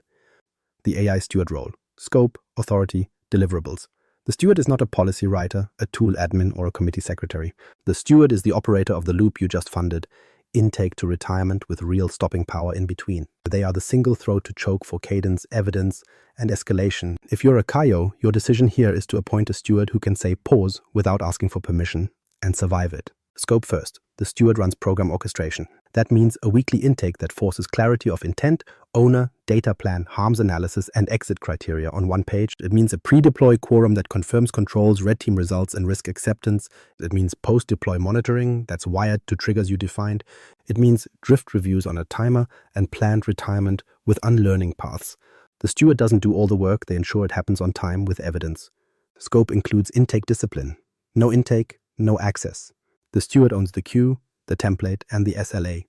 The AI steward role. Scope, authority, deliverables. The steward is not a policy writer, a tool admin, or a committee secretary. The steward is the operator of the loop you just funded, intake to retirement with real stopping power in between. They are the single throat to choke for cadence, evidence, and escalation. If you're a CAIO, your decision here is to appoint a steward who can say pause without asking for permission and survive it. Scope first. The steward runs program orchestration. That means a weekly intake that forces clarity of intent, owner, data plan, harms analysis, and exit criteria on one page. It means a pre-deploy quorum that confirms controls, red team results, and risk acceptance. It means post-deploy monitoring that's wired to triggers you defined. It means drift reviews on a timer and planned retirement with unlearning paths. The steward doesn't do all the work, they ensure it happens on time with evidence. Scope includes intake discipline. No intake, no access. The steward owns the queue, the template, and the SLA.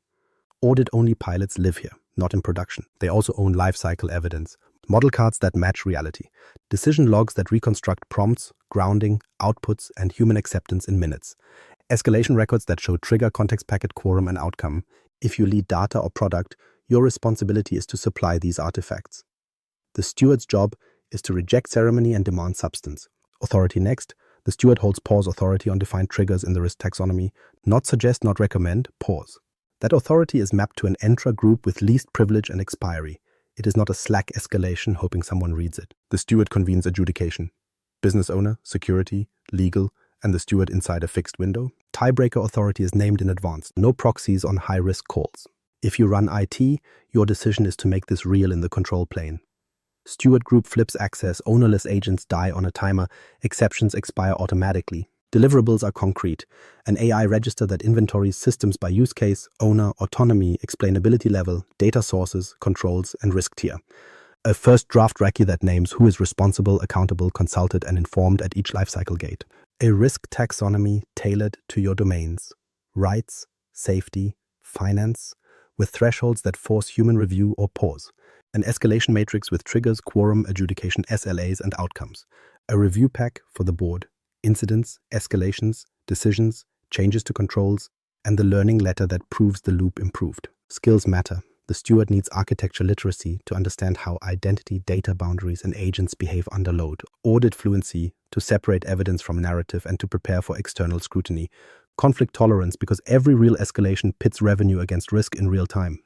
Audit-only pilots live here, not in production. They also own lifecycle evidence, model cards that match reality, decision logs that reconstruct prompts, grounding, outputs, and human acceptance in minutes, escalation records that show trigger, context packet, quorum, and outcome. If you lead data or product, your responsibility is to supply these artifacts. The steward's job is to reject ceremony and demand substance. Authority next. The steward holds pause authority on defined triggers in the risk taxonomy. Not suggest, not recommend, pause. That authority is mapped to an Entra group with least privilege and expiry. It is not a Slack escalation hoping someone reads it. The steward convenes adjudication. Business owner, security, legal, and the steward inside a fixed window. Tiebreaker authority is named in advance. No proxies on high-risk calls. If you run IT, your decision is to make this real in the control plane. Steward group flips access, ownerless agents die on a timer, exceptions expire automatically. Deliverables are concrete. An AI register that inventories systems by use case, owner, autonomy, explainability level, data sources, controls, and risk tier. A first draft RACI that names who is responsible, accountable, consulted, and informed at each lifecycle gate. A risk taxonomy tailored to your domains. Rights, safety, finance, with thresholds that force human review or pause. An escalation matrix with triggers, quorum, adjudication, SLAs, and outcomes. A review pack for the board. Incidents, escalations, decisions, changes to controls, and the learning letter that proves the loop improved. Skills matter. The steward needs architecture literacy to understand how identity, data boundaries, and agents behave under load. Audit fluency to separate evidence from narrative and to prepare for external scrutiny. Conflict tolerance because every real escalation pits revenue against risk in real time.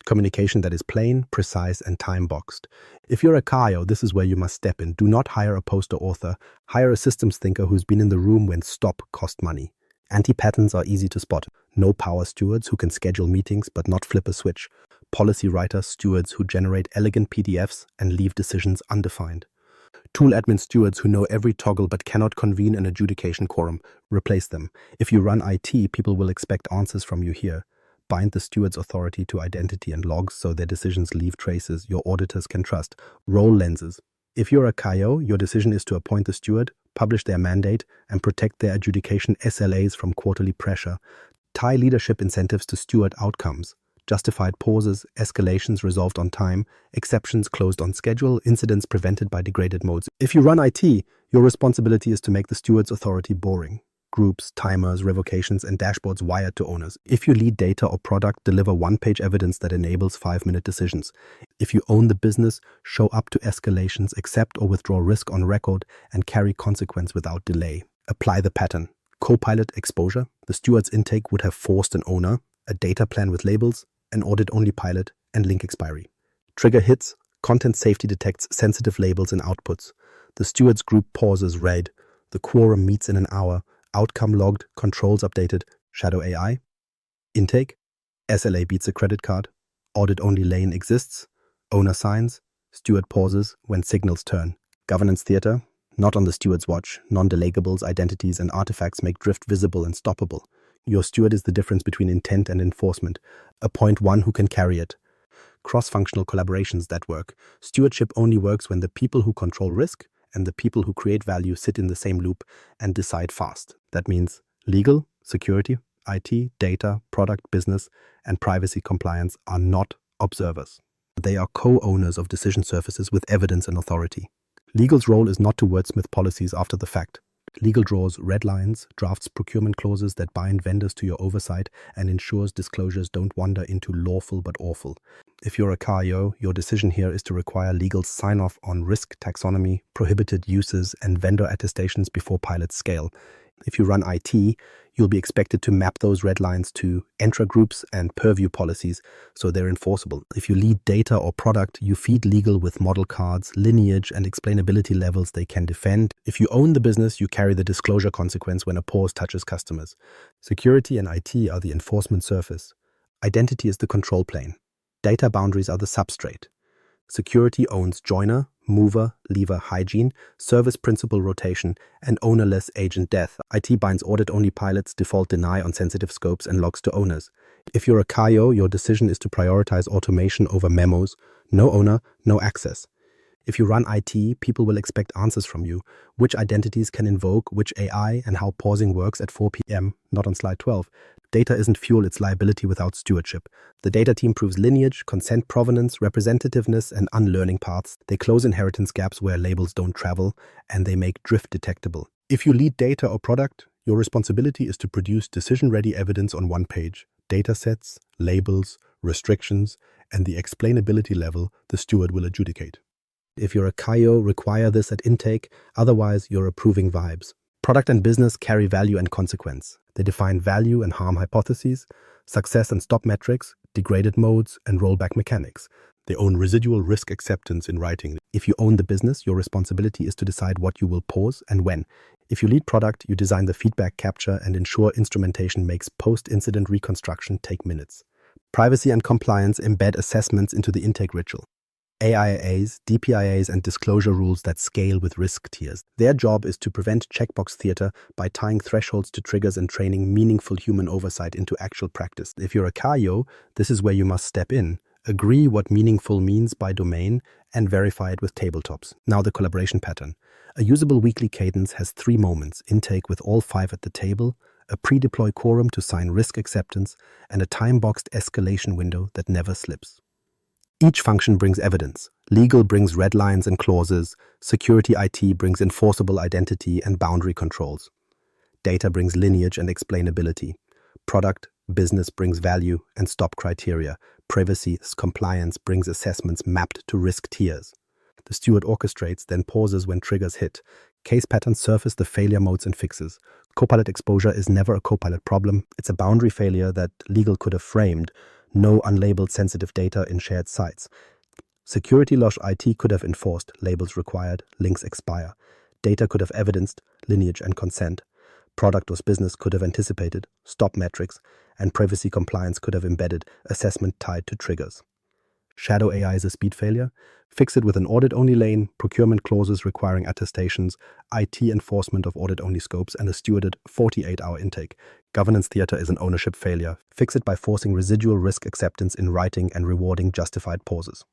Communication that is plain, precise, and time-boxed. If you're a CAIO, this is where you must step in. Do not hire a poster author. Hire a systems thinker who's been in the room when stop cost money. Anti-patterns are easy to spot. No power stewards who can schedule meetings but not flip a switch. Policy writer stewards who generate elegant PDFs and leave decisions undefined. Tool admin stewards who know every toggle but cannot convene an adjudication quorum. Replace them. If you run IT, people will expect answers from you here. Bind the steward's authority to identity and logs so their decisions leave traces your auditors can trust. Role lenses. If you're a CAIO, your decision is to appoint the steward, publish their mandate, and protect their adjudication SLAs from quarterly pressure. Tie leadership incentives to steward outcomes. Justified pauses, escalations resolved on time, exceptions closed on schedule, incidents prevented by degraded modes. If you run IT, your responsibility is to make the steward's authority boring. Groups, timers, revocations, and dashboards wired to owners. If you lead data or product, deliver one-page evidence that enables 5-minute decisions. If you own the business, show up to escalations, accept or withdraw risk on record, and carry consequence without delay. Apply the pattern. Copilot exposure. The steward's intake would have forced an owner, a data plan with labels, an audit-only pilot, and link expiry. Trigger hits. Content safety detects sensitive labels and outputs. The steward's group pauses read. The quorum meets in an hour. Outcome logged, controls updated, shadow AI. Intake. SLA beats a credit card. Audit-only lane exists. Owner signs. Steward pauses when signals turn. Governance theater. Not on the steward's watch. Non-delegables, identities, and artifacts make drift visible and stoppable. Your steward is the difference between intent and enforcement. Appoint one who can carry it. Cross-functional collaborations that work. Stewardship only works when the people who control risk and the people who create value sit in the same loop and decide fast. That means legal, security, IT, data, product, business, and privacy compliance are not observers. They are co-owners of decision surfaces with evidence and authority. Legal's role is not to wordsmith policies after the fact. Legal draws red lines, drafts procurement clauses that bind vendors to your oversight, and ensures disclosures don't wander into lawful but awful. If you're a CAIO, your decision here is to require legal sign-off on risk taxonomy, prohibited uses, and vendor attestations before pilots scale. If you run IT, you'll be expected to map those red lines to Entra groups and Purview policies so they're enforceable. If you lead data or product, you feed legal with model cards, lineage, and explainability levels they can defend. If you own the business, you carry the disclosure consequence when a pause touches customers. Security and IT are the enforcement surface. Identity is the control plane. Data boundaries are the substrate. Security owns joiner, mover, lever hygiene, service principal rotation, and ownerless agent death. IT binds audit-only pilots, default deny on sensitive scopes, and logs to owners. If you're a CAIO, your decision is to prioritize automation over memos. No owner, no access. If you run IT, people will expect answers from you. Which identities can invoke, which AI, and how pausing works at 4 p.m., not on slide 12. Data isn't fuel, it's liability without stewardship. The data team proves lineage, consent provenance, representativeness, and unlearning paths. They close inheritance gaps where labels don't travel, and they make drift detectable. If you lead data or product, your responsibility is to produce decision-ready evidence on one page. Data sets, labels, restrictions, and the explainability level the steward will adjudicate. If you're a CAIO, require this at intake, otherwise you're approving vibes. Product and business carry value and consequence. They define value and harm hypotheses, success and stop metrics, degraded modes, and rollback mechanics. They own residual risk acceptance in writing. If you own the business, your responsibility is to decide what you will pause and when. If you lead product, you design the feedback capture and ensure instrumentation makes post-incident reconstruction take minutes. Privacy and compliance embed assessments into the intake ritual. AIAs, DPIAs, and disclosure rules that scale with risk tiers. Their job is to prevent checkbox theater by tying thresholds to triggers and training meaningful human oversight into actual practice. If you're a CAIO, this is where you must step in, agree what meaningful means by domain, and verify it with tabletops. Now the collaboration pattern. A usable weekly cadence has 3 moments: intake with all 5 at the table, a pre-deploy quorum to sign risk acceptance, and a time-boxed escalation window that never slips. Each function brings evidence. Legal brings red lines and clauses. Security IT brings enforceable identity and boundary controls. Data brings lineage and explainability. Product, business brings value and stop criteria. Privacy, compliance brings assessments mapped to risk tiers. The steward orchestrates, then pauses when triggers hit. Case patterns surface the failure modes and fixes. Copilot exposure is never a Copilot problem. It's a boundary failure that legal could have framed. No unlabeled sensitive data in shared sites. Security loss IT could have enforced, labels required, links expire. Data could have evidenced, lineage and consent. Product or business could have anticipated, stop metrics, and privacy compliance could have embedded, assessment tied to triggers. Shadow AI is a speed failure. Fix it with an audit-only lane, procurement clauses requiring attestations, IT enforcement of audit-only scopes, and a stewarded 48-hour intake. Governance theater is an ownership failure. Fix it by forcing residual risk acceptance in writing and rewarding justified pauses.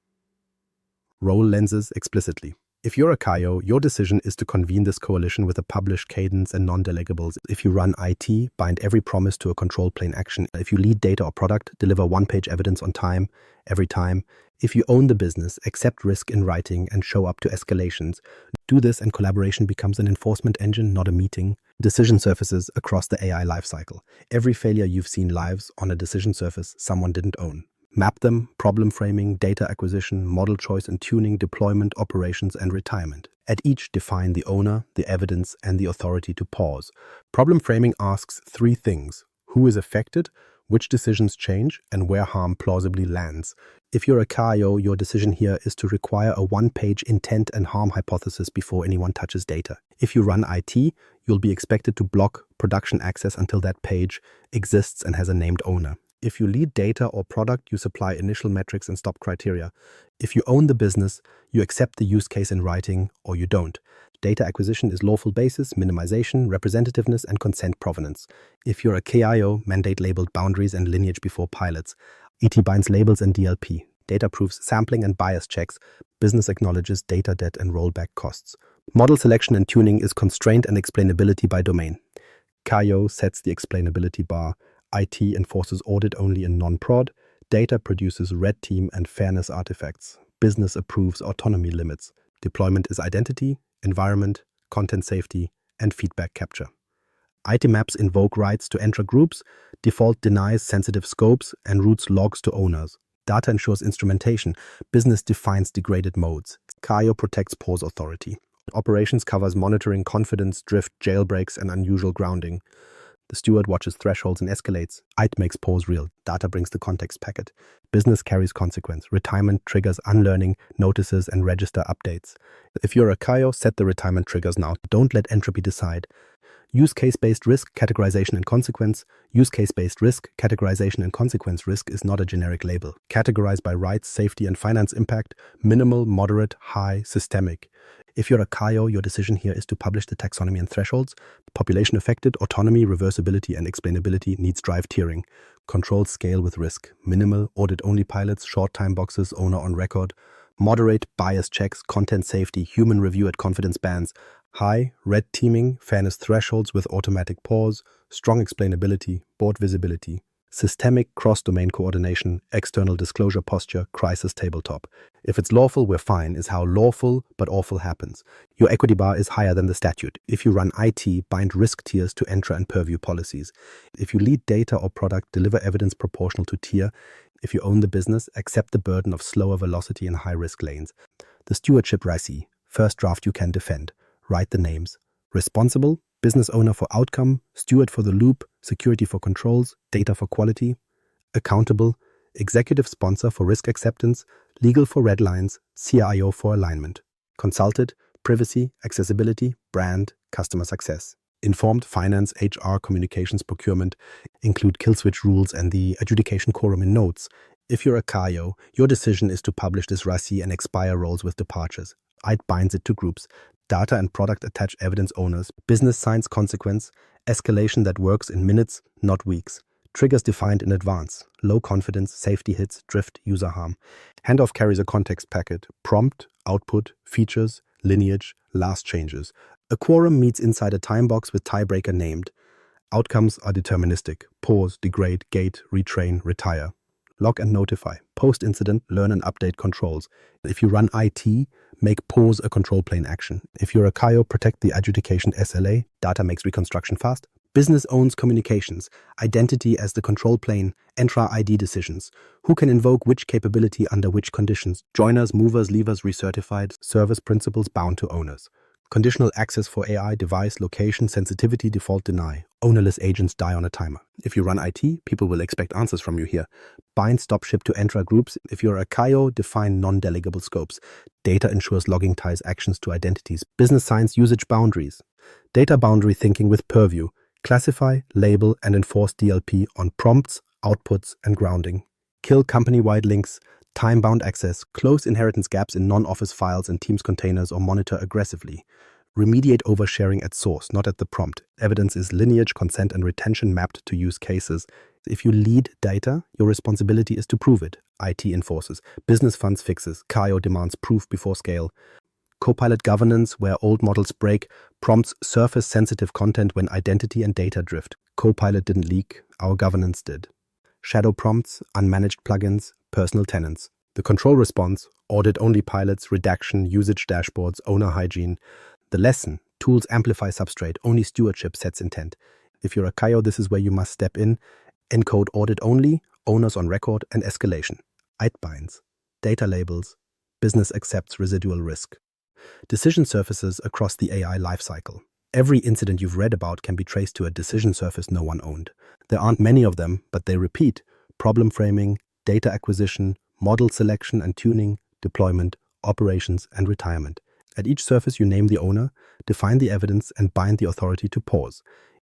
Role lenses explicitly. If you're a CAIO, your decision is to convene this coalition with a published cadence and non-delegables. If you run IT, bind every promise to a control plane action. If you lead data or product, deliver one-page evidence on time, every time. If you own the business, accept risk in writing and show up to escalations. Do this and collaboration becomes an enforcement engine, not a meeting. Decision surfaces across the AI lifecycle. Every failure you've seen lives on a decision surface someone didn't own. Map them: problem framing, data acquisition, model choice and tuning, deployment, operations, and retirement. At each, define the owner, the evidence, and the authority to pause. Problem framing asks 3 things: who is affected, which decisions change, and where harm plausibly lands. If you're a CAIO, your decision here is to require a 1-page intent and harm hypothesis before anyone touches data. If you run IT, you'll be expected to block production access until that page exists and has a named owner. If you lead data or product, you supply initial metrics and stop criteria. If you own the business, you accept the use case in writing or you don't. Data acquisition is lawful basis, minimization, representativeness, and consent provenance. If you're a CAIO, mandate labeled boundaries and lineage before pilots. ET binds labels and DLP. Data proves sampling and bias checks. Business acknowledges data debt and rollback costs. Model selection and tuning is constraint and explainability by domain. CAIO sets the explainability bar. IT enforces audit only in non-prod. Data produces red team and fairness artifacts. Business approves autonomy limits. Deployment is identity, environment, content safety, and feedback capture. IT maps invoke rights to Entra groups, default denies sensitive scopes, and routes logs to owners. Data ensures instrumentation. Business defines degraded modes. CAIO protects pause authority. Operations covers monitoring confidence, drift, jailbreaks, and unusual grounding. The steward watches thresholds and escalates. IT makes pause real. Data brings the context packet. Business carries consequence. Retirement triggers unlearning, notices, and register updates. If you're a CAIO, set the retirement triggers now. Don't let entropy decide. Use case-based risk, categorization, and consequence. Use case-based risk, categorization, and consequence. Risk is not a generic label. Categorized by rights, safety, and finance impact. Minimal, moderate, high, systemic. If you're a CAIO, your decision here is to publish the taxonomy and thresholds. Population affected, autonomy, reversibility, and explainability needs drive tiering. Controls scale with risk. Minimal, audit-only pilots, short time boxes, owner on record. Moderate, bias checks, content safety, human review at confidence bands. High, red teaming, fairness thresholds with automatic pause, strong explainability, board visibility. Systemic, cross-domain coordination, external disclosure posture, crisis tabletop. If it's lawful, we're fine, is how lawful but awful happens. Your equity bar is higher than the statute. If you run IT, bind risk tiers to Entra and Purview policies. If you lead data or product, deliver evidence proportional to tier. If you own the business, accept the burden of slower velocity in high-risk lanes. The stewardship RACI, first draft you can defend. Write the names. Responsible, business owner for outcome, steward for the loop, security for controls, data for quality. Accountable, executive sponsor for risk acceptance, legal for red lines, CAIO for alignment. Consulted, privacy, accessibility, brand, customer success. Informed, finance, HR, communications, procurement, include kill switch rules and the adjudication quorum in notes. If you're a CAIO, your decision is to publish this RACI and expire roles with departures. IT binds it to groups. Data and product attach evidence owners. Business signs consequence. Escalation that works in minutes, not weeks. Triggers defined in advance. Low confidence, safety hits, drift, user harm. Handoff carries a context packet. Prompt, output, features, lineage, last changes. A quorum meets inside a time box with tiebreaker named. Outcomes are deterministic. Pause, degrade, gate, retrain, retire. Log and notify. Post-incident, learn and update controls. If you run IT, make pause a control plane action. If you're a CAIO, protect the adjudication SLA. Data makes reconstruction fast. Business owns communications. Identity as the control plane. Entra ID decisions. Who can invoke which capability under which conditions? Joiners, movers, leavers, recertified. Service principles bound to owners. Conditional access for AI, device, location, sensitivity, default deny. Ownerless agents die on a timer. If you run IT, people will expect answers from you here. Bind stop ship to Entra groups. If you're a CAIO, define non-delegable scopes. Data ensures logging ties actions to identities. Business science usage boundaries. Data boundary thinking with Purview. Classify, label, and enforce DLP on prompts, outputs, and grounding. Kill company-wide links. Time-bound access, close inheritance gaps in non-office files and Teams containers or monitor aggressively. Remediate oversharing at source, not at the prompt. Evidence is lineage, consent, and retention mapped to use cases. If you lead data, your responsibility is to prove it. IT enforces. Business funds fixes. CAIO demands proof before scale. Copilot governance, where old models break, prompts surface sensitive content when identity and data drift. Copilot didn't leak, our governance did. Shadow prompts, unmanaged plugins, personal tenants. The control response, audit-only pilots, redaction, usage dashboards, owner hygiene. The lesson, tools amplify substrate, only stewardship sets intent. If you're a CAIO, this is where you must step in. Encode audit-only, owners on record, and escalation. IT binds. Data labels. Business accepts residual risk. Decision surfaces across the AI lifecycle. Every incident you've read about can be traced to a decision surface no one owned. There aren't many of them, but they repeat. Problem framing, data acquisition, model selection and tuning, deployment, operations, and retirement. At each surface, you name the owner, define the evidence, and bind the authority to pause.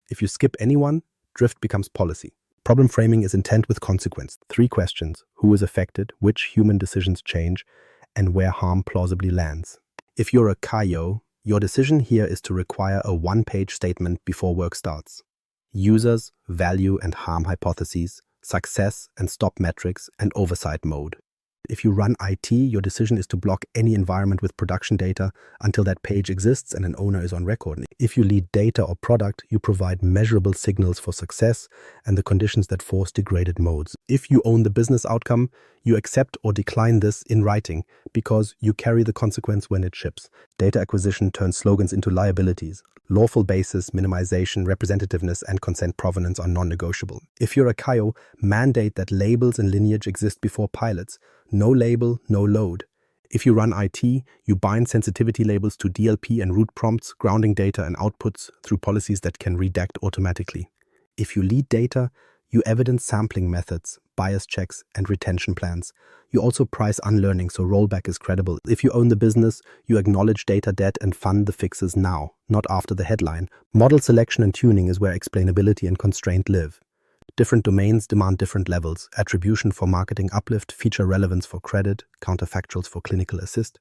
If you skip anyone, drift becomes policy. Problem framing is intent with consequence. 3 questions: who is affected, which human decisions change, and where harm plausibly lands. If you're a CAIO, your decision here is to require a 1-page statement before work starts. Users, value and harm hypotheses, success and stop metrics, and oversight mode. If you run IT, your decision is to block any environment with production data until that page exists and an owner is on record. If you lead data or product, you provide measurable signals for success and the conditions that force degraded modes. If you own the business outcome, you accept or decline this in writing because you carry the consequence when it ships. Data acquisition turns slogans into liabilities. Lawful basis, minimization, representativeness, and consent provenance are non-negotiable. If you're a CAIO, mandate that labels and lineage exist before pilots. No label, no load. If you run IT, you bind sensitivity labels to DLP and root prompts, grounding data and outputs through policies that can redact automatically. If you lead data, you evidence sampling methods, bias checks, and retention plans. You also price unlearning so rollback is credible. If you own the business, you acknowledge data debt and fund the fixes now, not after the headline. Model selection and tuning is where explainability and constraint live. Different domains demand different levels: attribution for marketing uplift, feature relevance for credit, counterfactuals for clinical assist.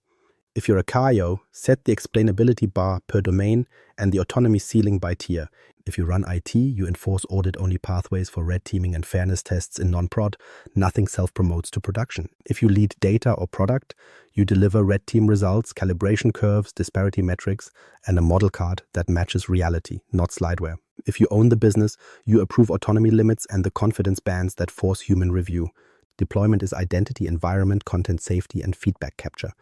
If you're a CAIO, set the explainability bar per domain and the autonomy ceiling by tier. If you run IT, you enforce audit-only pathways for red teaming and fairness tests in non-prod. Nothing self-promotes to production. If you lead data or product, you deliver red team results, calibration curves, disparity metrics, and a model card that matches reality, not slideware. If you own the business, you approve autonomy limits and the confidence bands that force human review. Deployment is identity, environment, content safety, and feedback capture.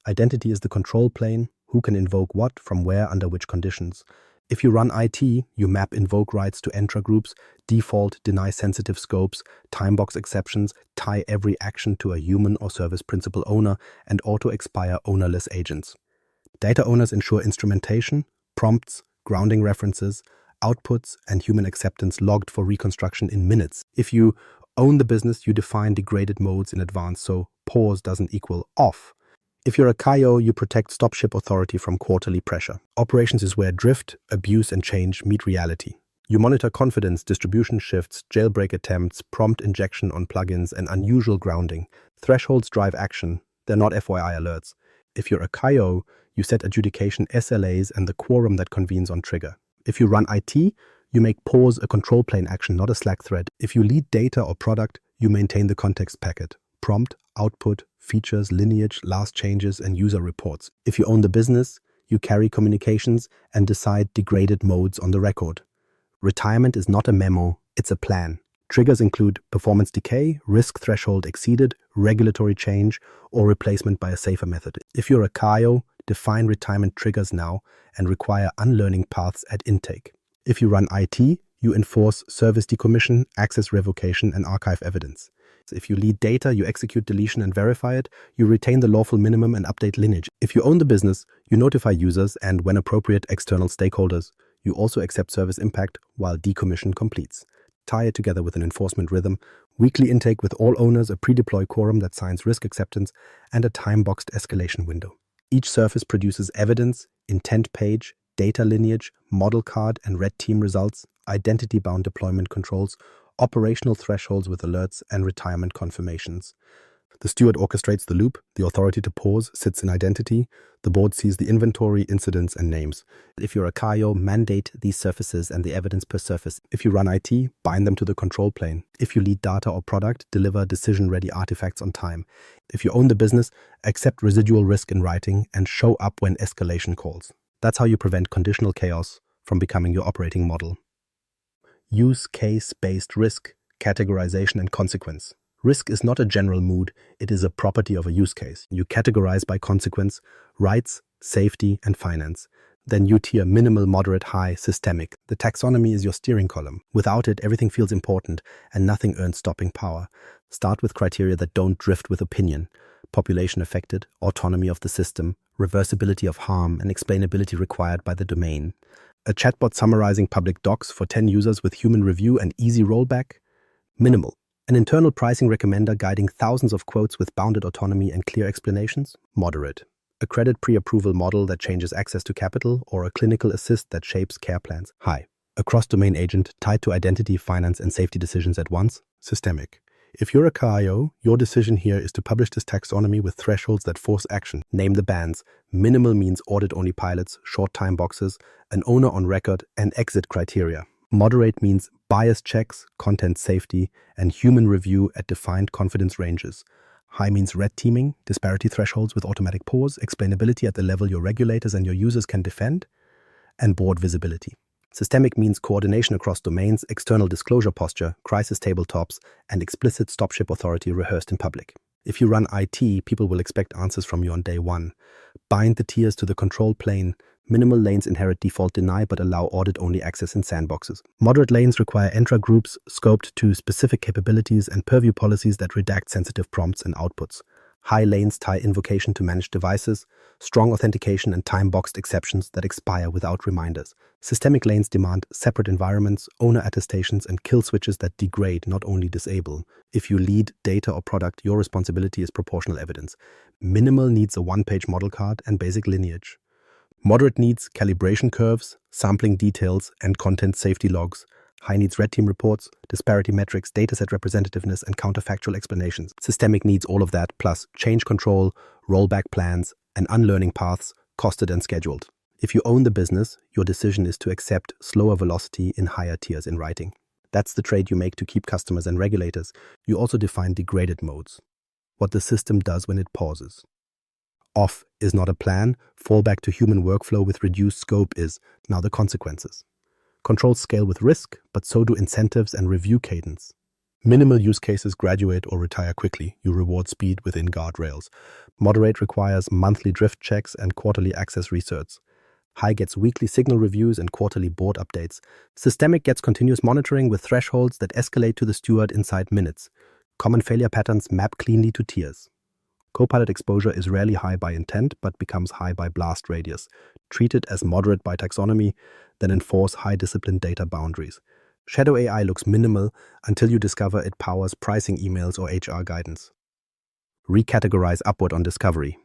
Identity is the control plane: who can invoke what, from where, under which conditions. If you run IT, you map invoke rights to Entra groups, default, deny sensitive scopes, timebox exceptions, tie every action to a human or service principal owner, and auto-expire ownerless agents. Data owners ensure instrumentation, prompts, grounding references, outputs, and human acceptance logged for reconstruction in minutes. If you own the business, you define degraded modes in advance, so pause doesn't equal off. If you're a CAIO, you protect stop-ship authority from quarterly pressure. Operations is where drift, abuse, and change meet reality. You monitor confidence, distribution shifts, jailbreak attempts, prompt injection on plugins, and unusual grounding. Thresholds drive action. They're not FYI alerts. If you're a CAIO, you set adjudication SLAs and the quorum that convenes on trigger. If you run IT, you make pause a control plane action, not a Slack thread. If you lead data or product, you maintain the context packet: prompt, output, features, lineage, last changes, and user reports. If you own the business, you carry communications and decide degraded modes on the record. Retirement is not a memo, it's a plan. Triggers include performance decay, risk threshold exceeded, regulatory change, or replacement by a safer method. If you're a CAIO, define retirement triggers now and require unlearning paths at intake. If you run IT, you enforce service decommission, access revocation, and archive evidence. If you lead data, you execute deletion and verify it. You retain the lawful minimum and update lineage. If you own the business, you notify users and, when appropriate, external stakeholders. You also accept service impact while decommission completes. Tie it together with an enforcement rhythm: weekly intake with all owners, a pre-deploy quorum that signs risk acceptance, and a time-boxed escalation window. Each surface produces evidence, intent page, data lineage, model card and red team results, identity-bound deployment controls, operational thresholds with alerts, and retirement confirmations. The steward orchestrates the loop. The authority to pause sits in identity. The board sees the inventory, incidents, and names. If you're a CAIO, mandate these surfaces and the evidence per surface. If you run IT, bind them to the control plane. If you lead data or product, deliver decision-ready artifacts on time. If you own the business, accept residual risk in writing and show up when escalation calls. That's how you prevent conditional chaos from becoming your operating model. Use case-based risk, categorization, and consequence. Risk is not a general mood, it is a property of a use case. You categorize by consequence: rights, safety, and finance. Then you tier minimal, moderate, high, systemic. The taxonomy is your steering column. Without it, everything feels important and nothing earns stopping power. Start with criteria that don't drift with opinion: population affected, autonomy of the system, reversibility of harm, and explainability required by the domain. A chatbot summarizing public docs for 10 users with human review and easy rollback? Minimal. An internal pricing recommender guiding thousands of quotes with bounded autonomy and clear explanations? Moderate. A credit pre-approval model that changes access to capital, or a clinical assist that shapes care plans? High. A cross-domain agent tied to identity, finance, and safety decisions at once. Systemic. If you're a CAIO, your decision here is to publish this taxonomy with thresholds that force action. Name the bans. Minimal means audit-only pilots, short time boxes, an owner on record, and exit criteria. Moderate means bias checks, content safety, and human review at defined confidence ranges. High means red teaming, disparity thresholds with automatic pause, explainability at the level your regulators and your users can defend, and board visibility. Systemic means coordination across domains, external disclosure posture, crisis tabletops, and explicit stop-ship authority rehearsed in public. If you run IT, people will expect answers from you on day one. Bind the tiers to the control plane. Minimal lanes inherit default deny but allow audit-only access in sandboxes. Moderate lanes require Entra groups scoped to specific capabilities and Purview policies that redact sensitive prompts and outputs. High lanes tie invocation to managed devices, strong authentication and time-boxed exceptions that expire without reminders. Systemic lanes demand separate environments, owner attestations, and kill switches that degrade, not only disable. If you lead data or product, your responsibility is proportional evidence. Minimal needs a one-page model card and basic lineage. Moderate needs calibration curves, sampling details, and content safety logs. High needs red team reports, disparity metrics, dataset representativeness, and counterfactual explanations. Systemic needs all of that, plus change control, rollback plans, and unlearning paths, costed and scheduled. If you own the business, your decision is to accept slower velocity in higher tiers in writing. That's the trade you make to keep customers and regulators. You also define degraded modes, what the system does when it pauses. Off is not a plan, fallback to human workflow with reduced scope is. Now the consequences. Controls scale with risk, but so do incentives and review cadence. Minimal use cases graduate or retire quickly. You reward speed within guardrails. Moderate requires monthly drift checks and quarterly access research. High gets weekly signal reviews and quarterly board updates. Systemic gets continuous monitoring with thresholds that escalate to the steward inside minutes. Common failure patterns map cleanly to tiers. Copilot exposure is rarely high by intent, but becomes high by blast radius. Treat it as moderate by taxonomy, then enforce high discipline data boundaries. Shadow AI looks minimal until you discover it powers pricing emails or HR guidance. Recategorize upward on discovery.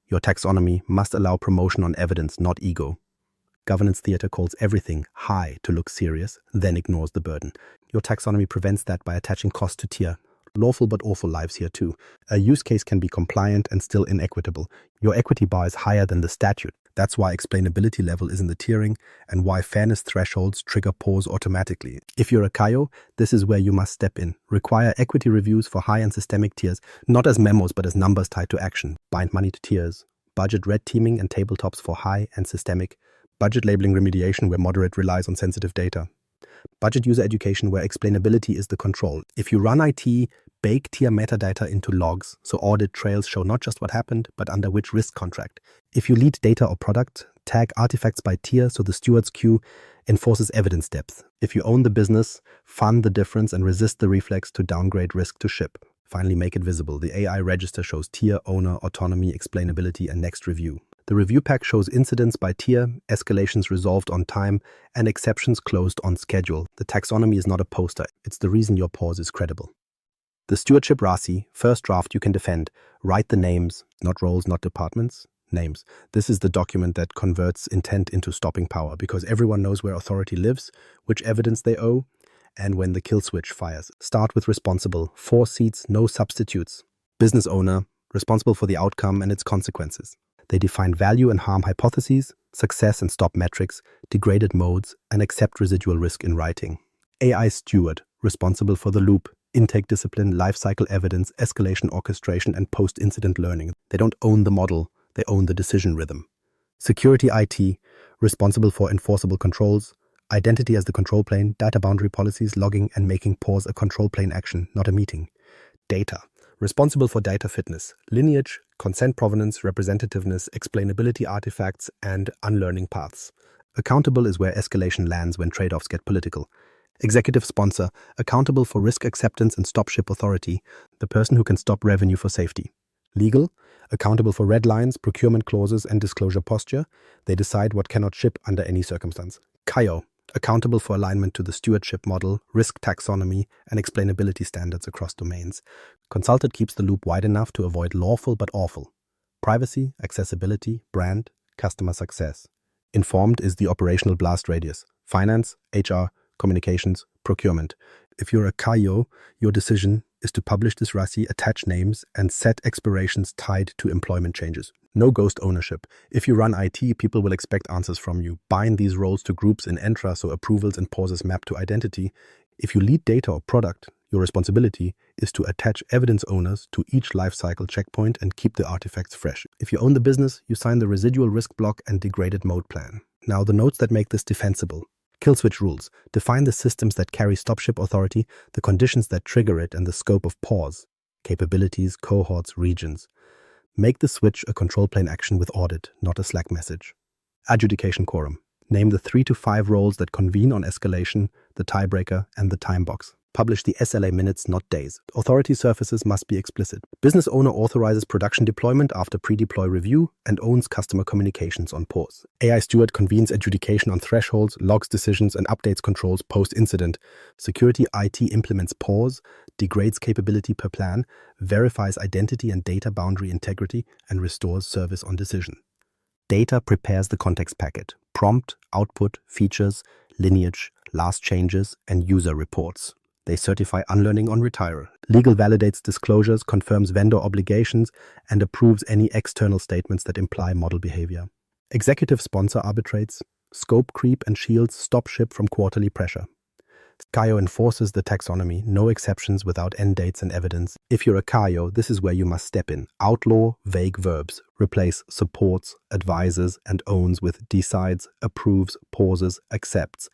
Your taxonomy must allow promotion on evidence, not ego. Governance theater calls everything high to look serious, then ignores the burden. Your taxonomy prevents that by attaching cost to tier. Lawful but awful lives here too. A use case can be compliant and still inequitable. Your equity bar is higher than the statute. That's why explainability level is in the tiering and why fairness thresholds trigger pause automatically. If you're a CAIO, this is where you must step in. Require equity reviews for high and systemic tiers, not as memos but as numbers tied to action. Bind money to tiers. Budget red teaming and tabletops for high and systemic. Budget labeling remediation where moderate relies on sensitive data. Budget user education where explainability is the control. If you run IT, bake tier metadata into logs so audit trails show not just what happened, but under which risk contract. If you lead data or product, tag artifacts by tier so the steward's queue enforces evidence depth. If you own the business, fund the difference and resist the reflex to downgrade risk to ship. Finally, make it visible. The AI register shows tier, owner, autonomy, explainability, and next review. The review pack shows incidents by tier, escalations resolved on time, and exceptions closed on schedule. The taxonomy is not a poster. It's the reason your pause is credible. The Stewardship RACI, first draft you can defend. Write the names, not roles, not departments, names. This is the document that converts intent into stopping power because everyone knows where authority lives, which evidence they owe, and when the kill switch fires. Start with responsible. 4 seats, no substitutes. Business owner, responsible for the outcome and its consequences. They define value and harm hypotheses, success and stop metrics, degraded modes, and accept residual risk in writing. AI steward, responsible for the loop, intake discipline, lifecycle evidence, escalation orchestration, and post-incident learning. They don't own the model, they own the decision rhythm. Security IT, responsible for enforceable controls, identity as the control plane, data boundary policies, logging, and making pause a control plane action, not a meeting. Data, responsible for data fitness, lineage, consent provenance, representativeness, explainability artifacts, and unlearning paths. Accountable is where escalation lands when trade-offs get political. Executive sponsor, accountable for risk acceptance and stop-ship authority, the person who can stop revenue for safety. Legal, accountable for red lines, procurement clauses, and disclosure posture. They decide what cannot ship under any circumstance. CAIO, accountable for alignment to the stewardship model, risk taxonomy, and explainability standards across domains. Consulted keeps the loop wide enough to avoid lawful but awful. Privacy, accessibility, brand, customer success. Informed is the operational blast radius. finance, HR, communications, procurement. If you're a CAIO, your decision is to publish this RACI, attach names, and set expirations tied to employment changes. No ghost ownership. If you run IT, people will expect answers from you. Bind these roles to groups in Entra so approvals and pauses map to identity. If you lead data or product, your responsibility is to attach evidence owners to each lifecycle checkpoint and keep the artifacts fresh. If you own the business, you sign the residual risk block and degraded mode plan. Now, the notes that make this defensible. Kill switch rules. Define the systems that carry stop-ship authority, the conditions that trigger it, and the scope of pause. Capabilities, cohorts, regions. Make the switch a control plane action with audit, not a Slack message. Adjudication quorum. Name the 3 to 5 roles that convene on escalation, the tiebreaker, and the time box. Publish the SLA minutes, not days. Authority surfaces must be explicit. Business owner authorizes production deployment after pre-deploy review and owns customer communications on pause. AI steward convenes adjudication on thresholds, logs decisions, and updates controls post-incident. Security IT implements pause, degrades capability per plan, verifies identity and data boundary integrity, and restores service on decision. Data prepares the context packet. Prompt, output, features, lineage, last changes, and user reports. They certify unlearning on retire. Legal validates disclosures, confirms vendor obligations, and approves any external statements that imply model behavior. Executive sponsor arbitrates. Scope creep and shields stop ship from quarterly pressure. CAIO enforces the taxonomy, no exceptions without end dates and evidence. If you're a CAIO, this is where you must step in. Outlaw vague verbs. Replace supports, advises, and owns with decides, approves, pauses, accepts.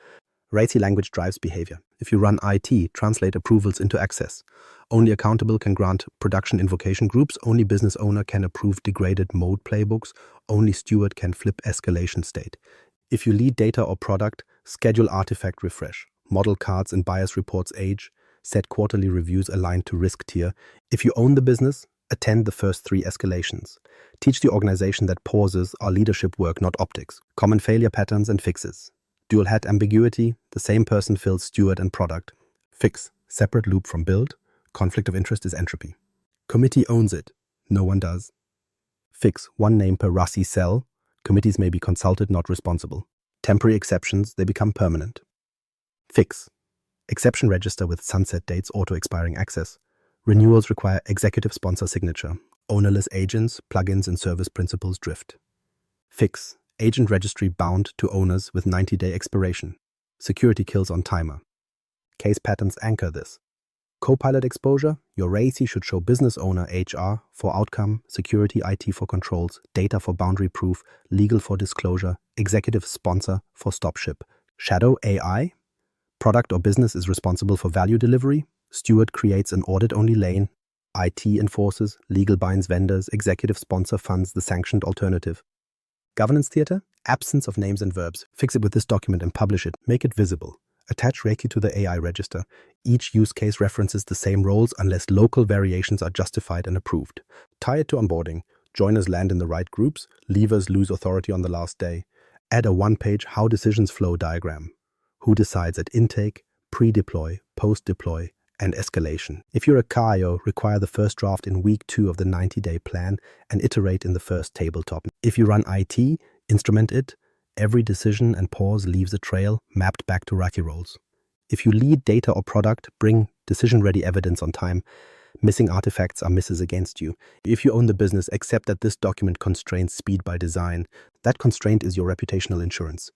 RACI language drives behavior. If you run IT, translate approvals into access. Only accountable can grant production invocation groups. Only business owner can approve degraded mode playbooks. Only steward can flip escalation state. If you lead data or product, schedule artifact refresh. Model cards and bias reports age. Set quarterly reviews aligned to risk tier. If you own the business, attend the first 3 escalations. Teach the organization that pauses are leadership work, not optics. Common failure patterns and fixes. Dual hat ambiguity, the same person fills steward and product. Fix, separate loop from build. Conflict of interest is entropy. Committee owns it. No one does. Fix, one name per RACI cell. Committees may be consulted, not responsible. Temporary exceptions, they become permanent. Fix, exception register with sunset dates, auto-expiring access. Renewals require executive sponsor signature. Ownerless agents, plugins, and service principals drift. Fix, agent registry bound to owners with 90-day expiration. Security kills on timer. Case patterns anchor this. Copilot exposure, your RACI should show business owner HR for outcome, security IT for controls, data for boundary proof, legal for disclosure, executive sponsor for stop ship. Shadow AI, product or business is responsible for value delivery. Steward creates an audit-only lane. IT enforces, legal binds vendors, executive sponsor funds the sanctioned alternative. Governance theater, absence of names and verbs. Fix it with this document and publish it. Make it visible. Attach RACI to the AI register. Each use case references the same roles unless local variations are justified and approved. Tie it to onboarding. Joiners land in the right groups. Leavers lose authority on the last day. Add a one-page how decisions flow diagram. Who decides at intake, pre-deploy, post-deploy, and escalation. If you're a CAIO, require the first draft in week 2 of the 90-day plan and iterate in the first tabletop. If you run IT, instrument it. Every decision and pause leaves a trail mapped back to RACI roles. If you lead data or product, bring decision-ready evidence on time. Missing artifacts are misses against you. If you own the business, accept that this document constrains speed by design. That constraint is your reputational insurance.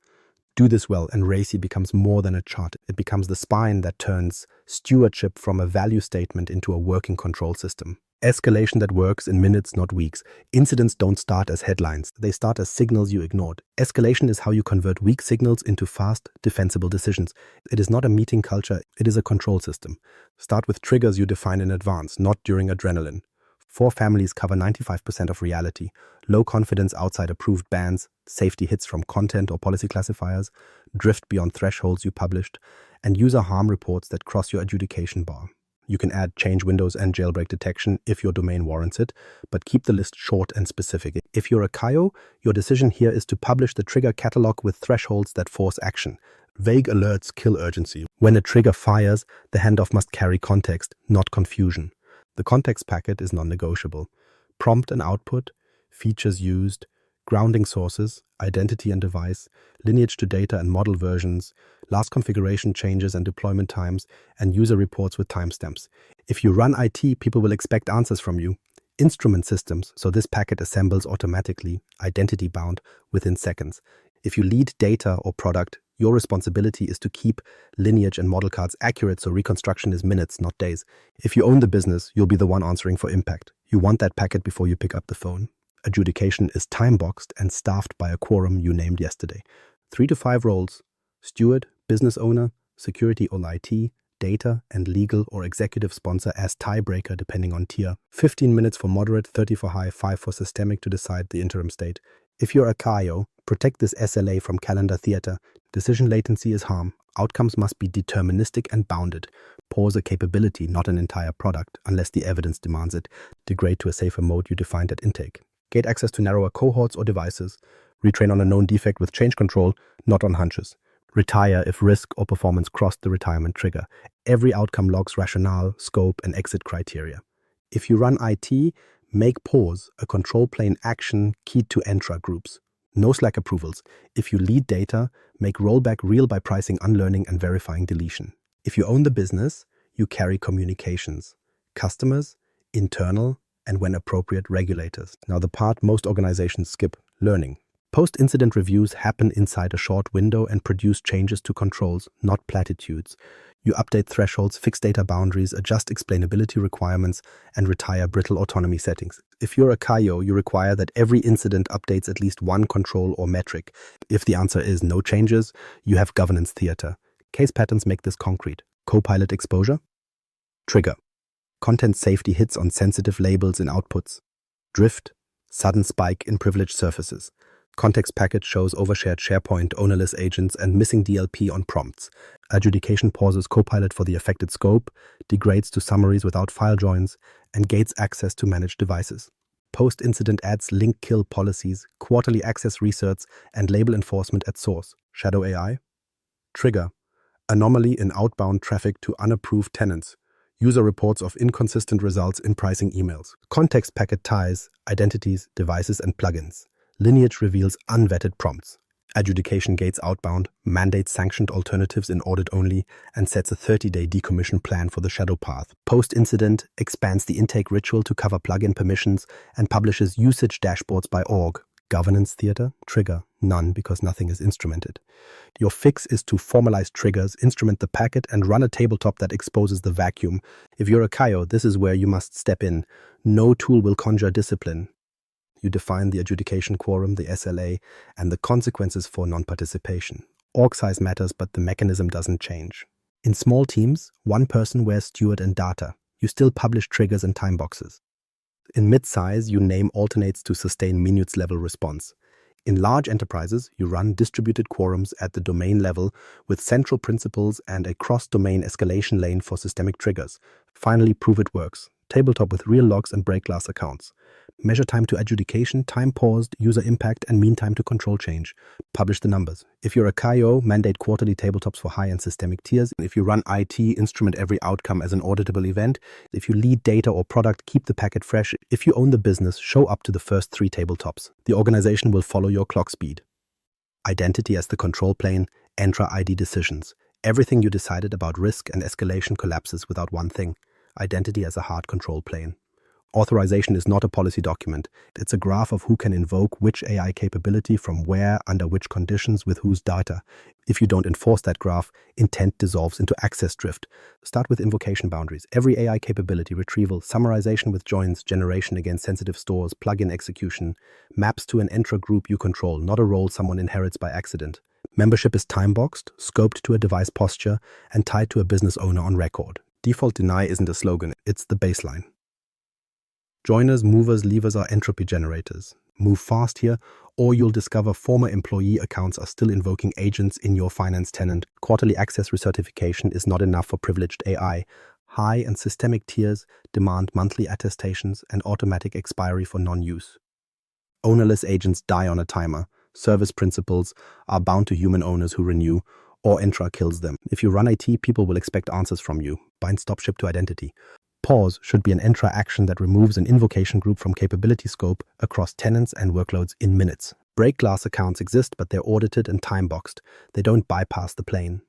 Do this well, and RACI becomes more than a chart. It becomes the spine that turns stewardship from a value statement into a working control system. Escalation that works in minutes, not weeks. Incidents don't start as headlines. They start as signals you ignored. Escalation is how you convert weak signals into fast, defensible decisions. It is not a meeting culture. It is a control system. Start with triggers you define in advance, not during adrenaline. 4 families cover 95% of reality. Low confidence outside approved bans, safety hits from content or policy classifiers, drift beyond thresholds you published, and user harm reports that cross your adjudication bar. You can add change windows and jailbreak detection if your domain warrants it, but keep the list short and specific. If you're a CAIO, your decision here is to publish the trigger catalog with thresholds that force action. Vague alerts kill urgency. When a trigger fires, the handoff must carry context, not confusion. The context packet is non-negotiable. Prompt and output, features used, grounding sources, identity and device, lineage to data and model versions, last configuration changes and deployment times, and user reports with timestamps. If you run IT, people will expect answers from you. Instrument systems, so this packet assembles automatically, identity bound, within seconds. If you lead data or product, your responsibility is to keep lineage and model cards accurate so reconstruction is minutes, not days. If you own the business, you'll be the one answering for impact. You want that packet before you pick up the phone. Adjudication is time-boxed and staffed by a quorum you named yesterday. 3 to 5 roles: steward, business owner, security or IT, data, and legal or executive sponsor as tiebreaker depending on tier. 15 minutes for moderate, 30 for high, 5 for systemic to decide the interim state. If you're a CAIO, protect this SLA from calendar theater. Decision latency is harm. Outcomes must be deterministic and bounded. Pause a capability, not an entire product, unless the evidence demands it. Degrade to a safer mode you defined at intake. Gate access to narrower cohorts or devices. Retrain on a known defect with change control, not on hunches. Retire if risk or performance crossed the retirement trigger. Every outcome logs rationale, scope, and exit criteria. If you run IT, make pause a control plane action keyed to Entra groups. No Slack approvals. If you lead data, make rollback real by pricing unlearning and verifying deletion. If you own the business, you carry communications, customers, internal, and when appropriate, regulators. Now the part most organizations skip: learning. Post-incident reviews happen inside a short window and produce changes to controls, not platitudes. You update thresholds, fix data boundaries, adjust explainability requirements, and retire brittle autonomy settings. If you're a CAIO, you require that every incident updates at least one control or metric. If the answer is no changes, you have governance theater. Case patterns make this concrete. Copilot exposure. Trigger. Content safety hits on sensitive labels in outputs. Drift. Sudden spike in privileged surfaces. Context package shows overshared SharePoint, ownerless agents, and missing DLP on prompts. Adjudication pauses Copilot for the affected scope, degrades to summaries without file joins, and gates access to managed devices. Post-incident adds link kill policies, quarterly access research, and label enforcement at source. Shadow AI. Trigger. Anomaly in outbound traffic to unapproved tenants. User reports of inconsistent results in pricing emails. Context packet ties, identities, devices, and plugins. Lineage reveals unvetted prompts. Adjudication gates outbound, mandates sanctioned alternatives in audit only, and sets a 30-day decommission plan for the shadow path. Post-incident expands the intake ritual to cover plugin permissions and publishes usage dashboards by org. Governance theater. Trigger. None, because nothing is instrumented. Your fix is to formalize triggers, instrument the packet, and run a tabletop that exposes the vacuum. If you're a CAIO, this is where you must step in. No tool will conjure discipline. You define the adjudication quorum, the SLA, and the consequences for non-participation. Org size matters, but the mechanism doesn't change. In small teams, one person wears steward and data. You still publish triggers and time boxes. In mid-size, you name alternates to sustain minutes-level response. In large enterprises, you run distributed quorums at the domain level with central principles and a cross-domain escalation lane for systemic triggers. Finally, prove it works. Tabletop with real logs and break glass accounts. Measure time to adjudication, time paused, user impact, and mean time to control change. Publish the numbers. If you're a CAIO, mandate quarterly tabletops for high and systemic tiers. If you run IT, instrument every outcome as an auditable event. If you lead data or product, keep the packet fresh. If you own the business, show up to the first 3 tabletops. The organization will follow your clock speed. Identity as the control plane, Entra ID decisions. Everything you decided about risk and escalation collapses without one thing: identity as a hard control plane. Authorization is not a policy document. It's a graph of who can invoke which AI capability from where, under which conditions, with whose data. If you don't enforce that graph, intent dissolves into access drift. Start with invocation boundaries. Every AI capability, retrieval, summarization with joins, generation against sensitive stores, plugin execution, maps to an Entra group you control, not a role someone inherits by accident. Membership is time-boxed, scoped to a device posture, and tied to a business owner on record. Default deny isn't a slogan, it's the baseline. Joiners, movers, leavers are entropy generators. Move fast here, or you'll discover former employee accounts are still invoking agents in your finance tenant. Quarterly access recertification is not enough for privileged AI. High and systemic tiers demand monthly attestations and automatic expiry for non-use. Ownerless agents die on a timer. Service principles are bound to human owners who renew, or Entra kills them. If you run IT, people will expect answers from you. Bind stop ship to identity. Pause should be an Entra action that removes an invocation group from capability scope across tenants and workloads in minutes. Break glass accounts exist, but they're audited and time-boxed. They don't bypass the plane.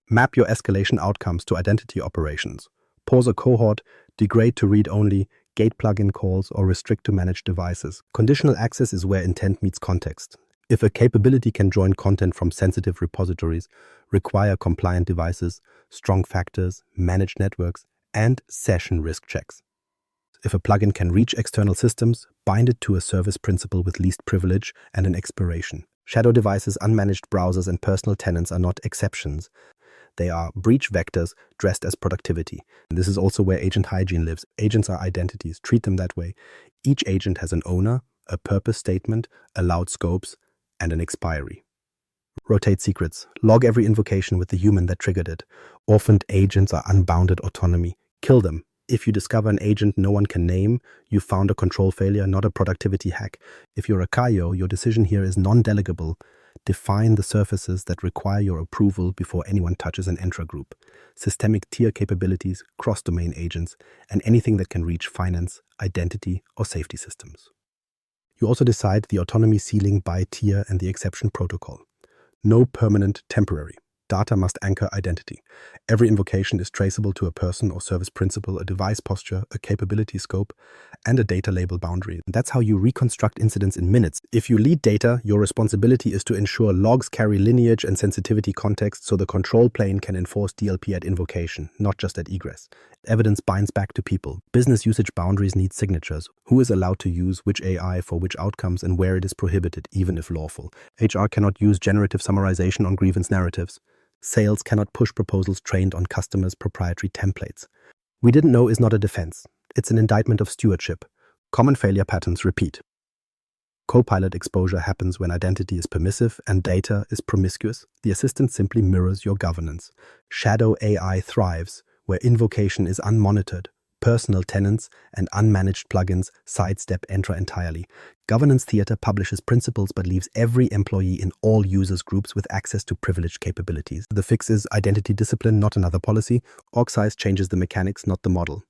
Map your escalation outcomes to identity operations. Pause a cohort, degrade to read-only, gate plugin calls, or restrict to managed devices. Conditional access is where intent meets context. If a capability can join content from sensitive repositories, require compliant devices, strong factors, managed networks, and session risk checks. If a plugin can reach external systems, bind it to a service principal with least privilege and an expiration. Shadow devices, unmanaged browsers, and personal tenants are not exceptions. They are breach vectors dressed as productivity. And this is also where agent hygiene lives. Agents are identities. Treat them that way. Each agent has an owner, a purpose statement, allowed scopes, and an expiry. Rotate secrets. Log every invocation with the human that triggered it. Orphaned agents are unbounded autonomy. Kill them. If you discover an agent no one can name, you found a control failure, not a productivity hack. If you're a CAIO, your decision here is non-delegable. Define the surfaces that require your approval before anyone touches an Entra group. Systemic tier capabilities, cross-domain agents, and anything that can reach finance, identity, or safety systems. You also decide the autonomy ceiling by tier and the exception protocol. No permanent temporary. Data must anchor identity. Every invocation is traceable to a person or service principal, a device posture, a capability scope, and a data label boundary. That's how you reconstruct incidents in minutes. If you lead data, your responsibility is to ensure logs carry lineage and sensitivity context so the control plane can enforce DLP at invocation, not just at egress. Evidence binds back to people. Business usage boundaries need signatures. Who is allowed to use which AI for which outcomes and where it is prohibited, even if lawful. HR cannot use generative summarization on grievance narratives. Sales cannot push proposals trained on customers' proprietary templates. We didn't know is not a defense. It's an indictment of stewardship. Common failure patterns repeat. Copilot exposure happens when identity is permissive and data is promiscuous. The assistant simply mirrors your governance. Shadow AI thrives where invocation is unmonitored. Personal tenants and unmanaged plugins sidestep Entra entirely. Governance theater publishes principles but leaves every employee in all users groups with access to privileged capabilities. The fix is identity discipline, not another policy. Org size changes the mechanics, not the model.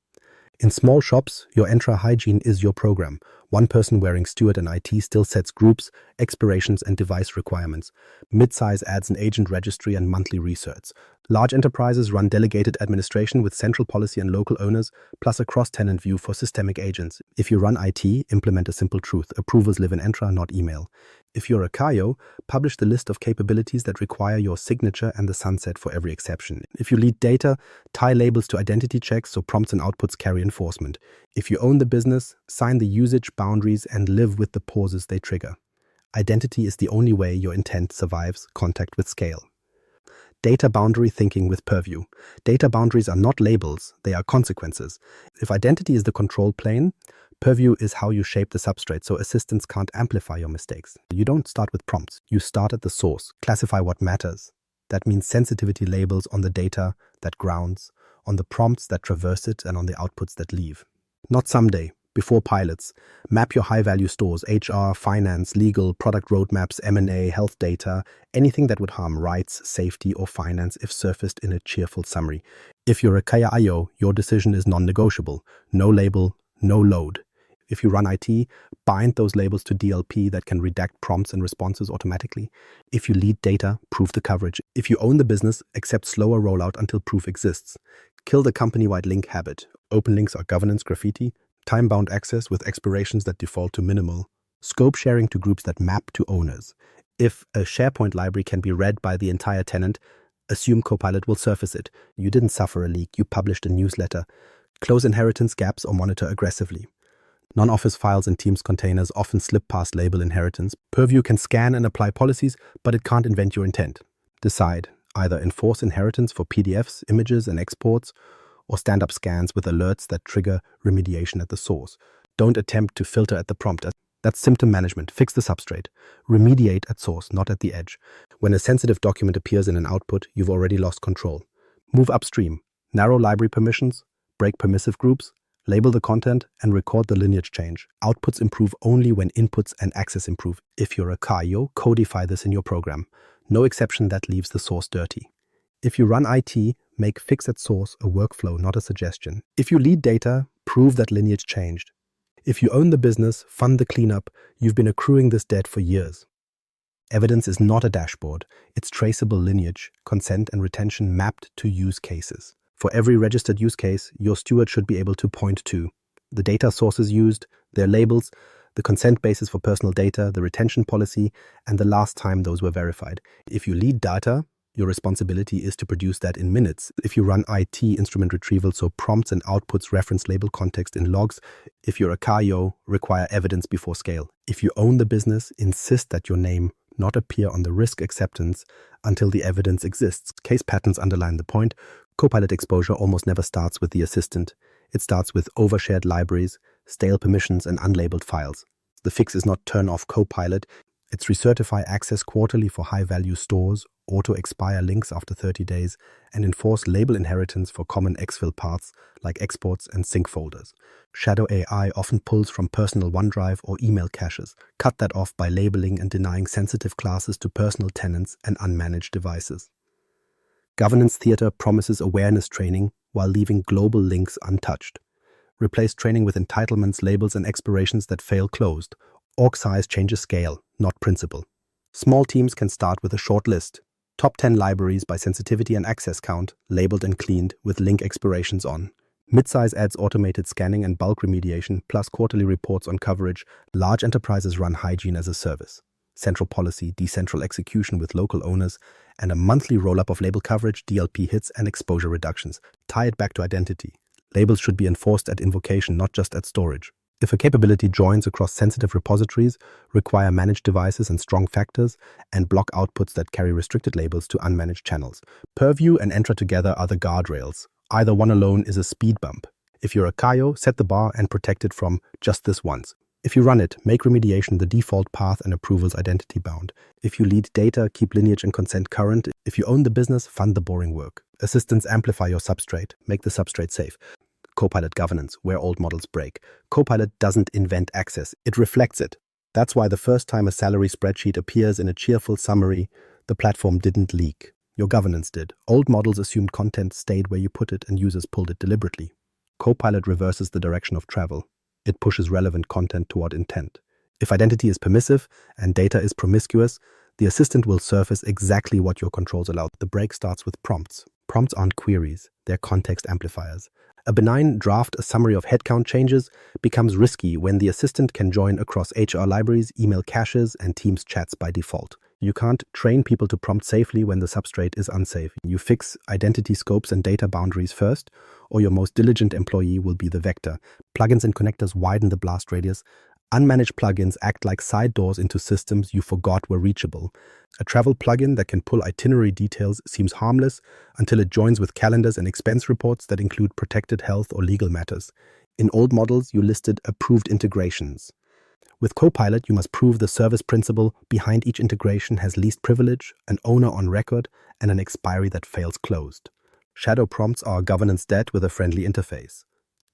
In small shops, your Entra hygiene is your program. One person wearing steward and IT still sets groups, expirations, and device requirements. Mid-size adds an agent registry and monthly research. Large enterprises run delegated administration with central policy and local owners, plus a cross-tenant view for systemic agents. If you run IT, implement a simple truth. Approvals live in Entra, not email. If you're a CAIO, publish the list of capabilities that require your signature and the sunset for every exception. If you lead data, tie labels to identity checks so prompts and outputs carry enforcement. If you own the business, sign the usage boundaries and live with the pauses they trigger. Identity is the only way your intent survives contact with scale. Data boundary thinking with Purview. Data boundaries are not labels, they are consequences. If identity is the control plane, Purview is how you shape the substrate so assistants can't amplify your mistakes. You don't start with prompts, you start at the source. Classify what matters. That means sensitivity labels on the data that grounds, on the prompts that traverse it, and on the outputs that leave. Not someday. Before pilots, map your high-value stores, HR, finance, legal, product roadmaps, M&A, health data, anything that would harm rights, safety, or finance if surfaced in a cheerful summary. If you're a CAIO, your decision is non-negotiable. No label, no load. If you run IT, bind those labels to DLP that can redact prompts and responses automatically. If you lead data, prove the coverage. If you own the business, accept slower rollout until proof exists. Kill the company-wide link habit. Open links are governance graffiti. Time-bound access with expirations that default to minimal. Scope sharing to groups that map to owners. If a SharePoint library can be read by the entire tenant, assume Copilot will surface it. You didn't suffer a leak, you published a newsletter. Close inheritance gaps or monitor aggressively. Non-Office files and Teams containers often slip past label inheritance. Purview can scan and apply policies, but it can't invent your intent. Decide. Either enforce inheritance for PDFs, images, and exports, or stand-up scans with alerts that trigger remediation at the source. Don't attempt to filter at the prompt. That's symptom management. Fix the substrate. Remediate at source, not at the edge. When a sensitive document appears in an output, you've already lost control. Move upstream. Narrow library permissions, break permissive groups, label the content, and record the lineage change. Outputs improve only when inputs and access improve. If you're a CAIO, codify this in your program. No exception that leaves the source dirty. If you run IT, make fix at source a workflow, not a suggestion. If you lead data, prove that lineage changed. If you own the business, fund the cleanup. You've been accruing this debt for years. Evidence is not a dashboard. It's traceable lineage, consent, and retention mapped to use cases. For every registered use case, your steward should be able to point to the data sources used, their labels, the consent basis for personal data, the retention policy, and the last time those were verified. If you lead data, your responsibility is to produce that in minutes. If you run IT instrument retrieval, so prompts and outputs reference label context in logs. If you're a CAIO, require evidence before scale. If you own the business, insist that your name not appear on the risk acceptance until the evidence exists. Case patterns underline the point. Copilot exposure almost never starts with the assistant. It starts with overshared libraries, stale permissions, and unlabeled files. The fix is not turn off Copilot. It's recertify access quarterly for high-value stores, auto-expire links after 30 days, and enforce label inheritance for common exfil paths like exports and sync folders. Shadow AI often pulls from personal OneDrive or email caches. Cut that off by labeling and denying sensitive classes to personal tenants and unmanaged devices. Governance theater promises awareness training while leaving global links untouched. Replace training with entitlements, labels, and expirations that fail closed. Org size changes scale, not principle. Small teams can start with a short list. Top 10 libraries by sensitivity and access count, labeled and cleaned with link expirations on. Midsize adds automated scanning and bulk remediation, plus quarterly reports on coverage. Large enterprises run hygiene as a service. Central policy, decentral execution with local owners, and a monthly roll-up of label coverage, DLP hits, and exposure reductions. Tie it back to identity. Labels should be enforced at invocation, not just at storage. If a capability joins across sensitive repositories, require managed devices and strong factors, and block outputs that carry restricted labels to unmanaged channels. Purview and Entra together are the guardrails. Either one alone is a speed bump. If you're a CAIO, set the bar and protect it from just this once. If you run it, make remediation the default path and approvals identity bound. If you lead data, keep lineage and consent current. If you own the business, fund the boring work. Assistants amplify your substrate. Make the substrate safe. Copilot governance, where old models break. Copilot doesn't invent access, it reflects it. That's why the first time a salary spreadsheet appears in a cheerful summary, the platform didn't leak. Your governance did. Old models assumed content stayed where you put it and users pulled it deliberately. Copilot reverses the direction of travel. It pushes relevant content toward intent. If identity is permissive and data is promiscuous, the assistant will surface exactly what your controls allow. The break starts with prompts. Prompts aren't queries, they're context amplifiers. A benign draft, a summary of headcount changes, becomes risky when the assistant can join across HR libraries, email caches, and Teams chats by default. You can't train people to prompt safely when the substrate is unsafe. You fix identity scopes and data boundaries first, or your most diligent employee will be the vector. Plugins and connectors widen the blast radius. Unmanaged plugins act like side doors into systems you forgot were reachable. A travel plugin that can pull itinerary details seems harmless until it joins with calendars and expense reports that include protected health or legal matters. In old models, you listed approved integrations. With Copilot, you must prove the service principle behind each integration has least privilege, an owner on record, and an expiry that fails closed. Shadow prompts are governance debt with a friendly interface.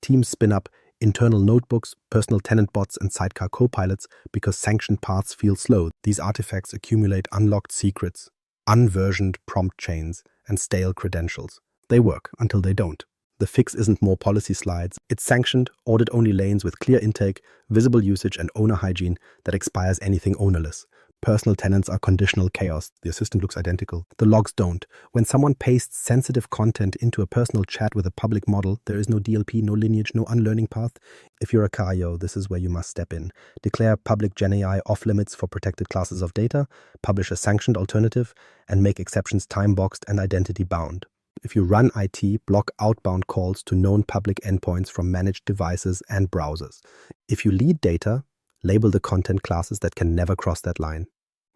Teams spin up internal notebooks, personal tenant bots, and sidecar copilots because sanctioned paths feel slow. These artifacts accumulate unlocked secrets, unversioned prompt chains, and stale credentials. They work until they don't. The fix isn't more policy slides. It's sanctioned, audit-only lanes with clear intake, visible usage, and owner hygiene that expires anything ownerless. Personal tenants are conditional chaos. The assistant looks identical. The logs don't. When someone pastes sensitive content into a personal chat with a public model, there is no DLP, no lineage, no unlearning path. If you're a CAIO, this is where you must step in. Declare public GenAI off-limits for protected classes of data, publish a sanctioned alternative, and make exceptions time-boxed and identity-bound. If you run IT, block outbound calls to known public endpoints from managed devices and browsers. If you lead data, label the content classes that can never cross that line.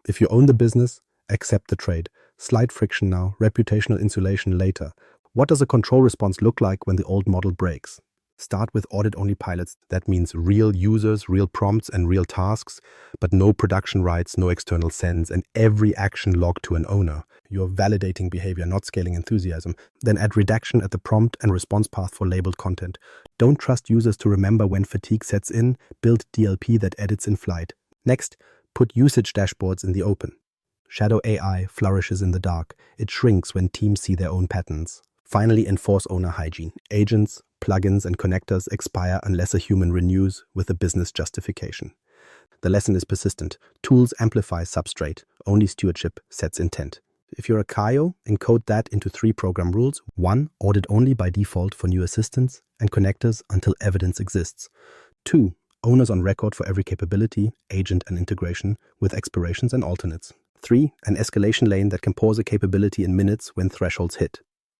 If you own the business, accept the trade. Slight friction now, reputational insulation later. What does a control response look like when the old model breaks? Start with audit-only pilots. That means real users, real prompts, and real tasks, but no production rights, no external sends, and every action logged to an owner. You're validating behavior, not scaling enthusiasm. Then add redaction at the prompt and response path for labeled content. Don't trust users to remember when fatigue sets in. Build DLP that edits in flight. Next, put usage dashboards in the open. Shadow AI flourishes in the dark. It shrinks when teams see their own patterns. Finally, enforce owner hygiene. Agents, plugins, and connectors expire unless a human renews with a business justification. The lesson is persistent. Tools amplify substrate. Only stewardship sets intent. If you're a CAIO, encode that into 3 program rules. 1. Audit only by default for new assistants and connectors until evidence exists. 2. Owners on record for every capability, agent, and integration with expirations and alternates. 3. An escalation lane that can pause a capability in minutes when thresholds hit.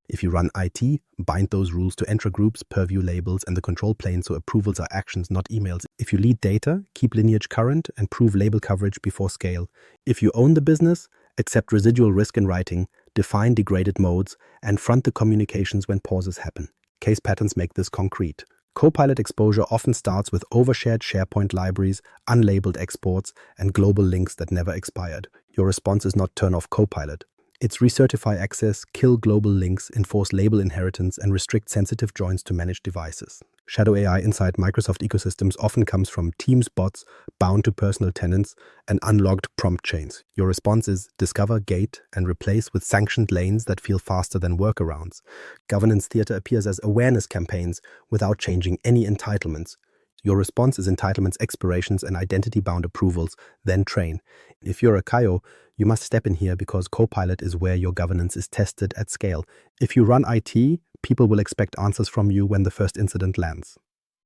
If you run IT, bind those rules to Entra groups, Purview labels, and the control plane so approvals are actions, not emails. If you lead data, keep lineage current and prove label coverage before scale. If you own the business, accept residual risk in writing, define degraded modes, and front the communications when pauses happen. Case patterns make this concrete. Copilot exposure often starts with overshared SharePoint libraries, unlabeled exports, and global links that never expired. Your response is not turn off Copilot. It's recertify access, kill global links, enforce label inheritance, and restrict sensitive joins to managed devices. Shadow AI inside Microsoft ecosystems often comes from Teams bots bound to personal tenants and unlogged prompt chains. Your response is discover, gate, and replace with sanctioned lanes that feel faster than workarounds. Governance theater appears as awareness campaigns without changing any entitlements. Your response is entitlements, expirations, and identity-bound approvals, then train. If you're a CAIO, you must step in here because Copilot is where your governance is tested at scale. If you run IT, people will expect answers from you when the first incident lands.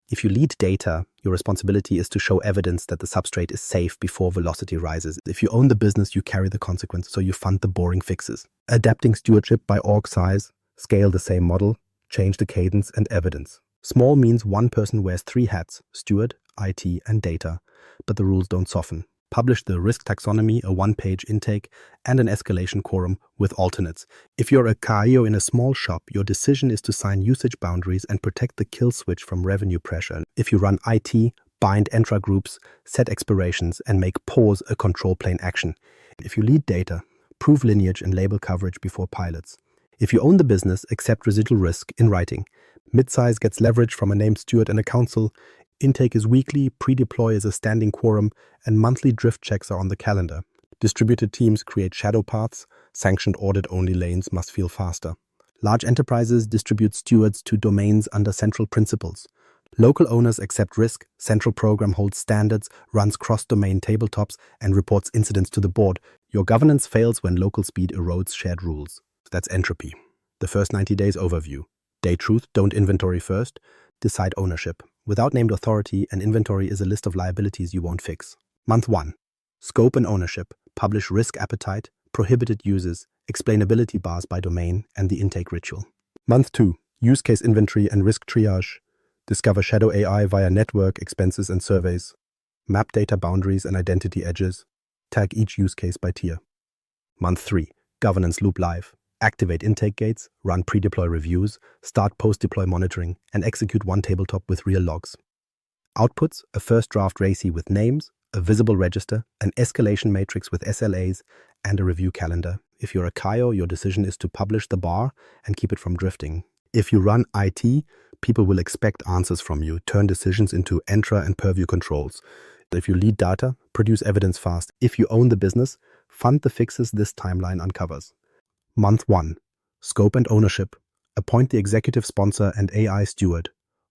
If you lead data, your responsibility is to show evidence that the substrate is safe before velocity rises. If you own the business, you carry the consequence, so you fund the boring fixes. Adapting stewardship by org size, scale the same model, change the cadence and evidence. Small means one person wears 3 hats, steward, IT, and data, but the rules don't soften. Publish the risk taxonomy, a 1-page intake, and an escalation quorum with alternates. If you're a CAIO in a small shop, your decision is to sign usage boundaries and protect the kill switch from revenue pressure. If you run IT, bind Entra groups, set expirations, and make pause a control plane action. If you lead data, prove lineage and label coverage before pilots. If you own the business, accept residual risk in writing. Midsize gets leverage from a named steward and a council. Intake is weekly, pre-deploy is a standing quorum, and monthly drift checks are on the calendar. Distributed teams create shadow paths. Sanctioned audit-only lanes must feel faster. Large enterprises distribute stewards to domains under central principles. Local owners accept risk. Central program holds standards, runs cross-domain tabletops, and reports incidents to the board. Your governance fails when local speed erodes shared rules. That's entropy. The first 90 days overview. Day truth, don't inventory first. Decide ownership. Without named authority, an inventory is a list of liabilities you won't fix. Month 1. Scope and ownership. Publish risk appetite, prohibited uses, explainability bars by domain, and the intake ritual. Month 2. Use case inventory and risk triage. Discover shadow AI via network, expenses, and surveys. Map data boundaries and identity edges. Tag each use case by tier. Month 3. Governance loop live. Activate intake gates, run pre-deploy reviews, start post-deploy monitoring, and execute one tabletop with real logs. Outputs, a first draft RACI with names, a visible register, an escalation matrix with SLAs, and a review calendar. If you're a CAIO, your decision is to publish the bar and keep it from drifting. If you run IT, people will expect answers from you. Turn decisions into Entra and Purview controls. If you lead data, produce evidence fast. If you own the business, fund the fixes this timeline uncovers. Month 1. Scope and ownership. Appoint the executive sponsor and AI steward.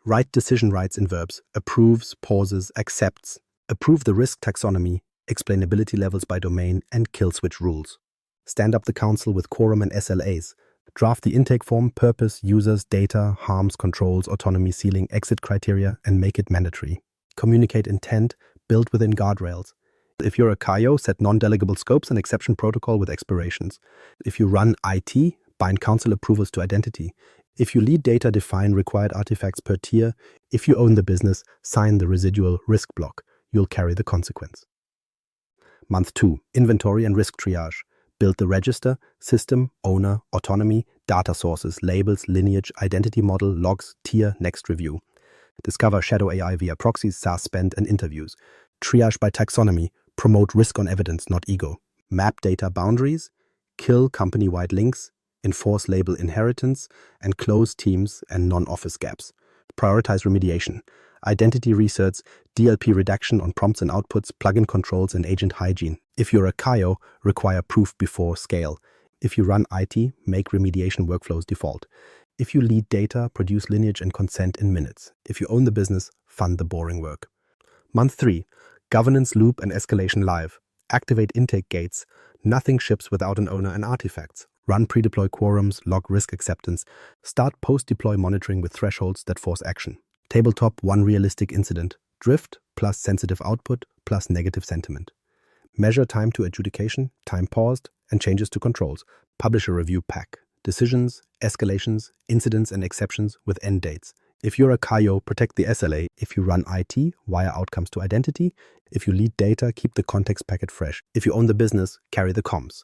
Write decision rights in verbs. Approves, pauses, accepts. Approve the risk taxonomy, explainability levels by domain, and kill switch rules. Stand up the council with quorum and SLAs. Draft the intake form, purpose, users, data, harms, controls, autonomy, ceiling, exit criteria, and make it mandatory. Communicate intent, build within guardrails. If you're a CAIO, set non-delegable scopes and exception protocol with expirations. If you run IT, bind council approvals to identity. If you lead data, define required artifacts per tier. If you own the business, sign the residual risk block. You'll carry the consequence. Month 2. Inventory and risk triage. Build the register, system, owner, autonomy, data sources, labels, lineage, identity model, logs, tier, next review. Discover shadow AI via proxies, SaaS spend, and interviews. Triage by taxonomy. Promote risk on evidence, not ego. Map data boundaries. Kill company-wide links. Enforce label inheritance. And close teams and non-office gaps. Prioritize remediation. Identity research, DLP redaction on prompts and outputs, plugin controls, and agent hygiene. If you're a CAIO, require proof before scale. If you run IT, make remediation workflows default. If you lead data, produce lineage and consent in minutes. If you own the business, fund the boring work. Month 3. Governance loop and escalation live. Activate intake gates. Nothing ships without an owner and artifacts. Run pre-deploy quorums, log risk acceptance. Start post-deploy monitoring with thresholds that force action. Tabletop, one realistic incident. Drift plus sensitive output plus negative sentiment. Measure time to adjudication, time paused, and changes to controls. Publish a review pack. Decisions, escalations, incidents, and exceptions with end dates. If you're a CAIO, protect the SLA. If you run IT, wire outcomes to identity. If you lead data, keep the context packet fresh. If you own the business, carry the comms.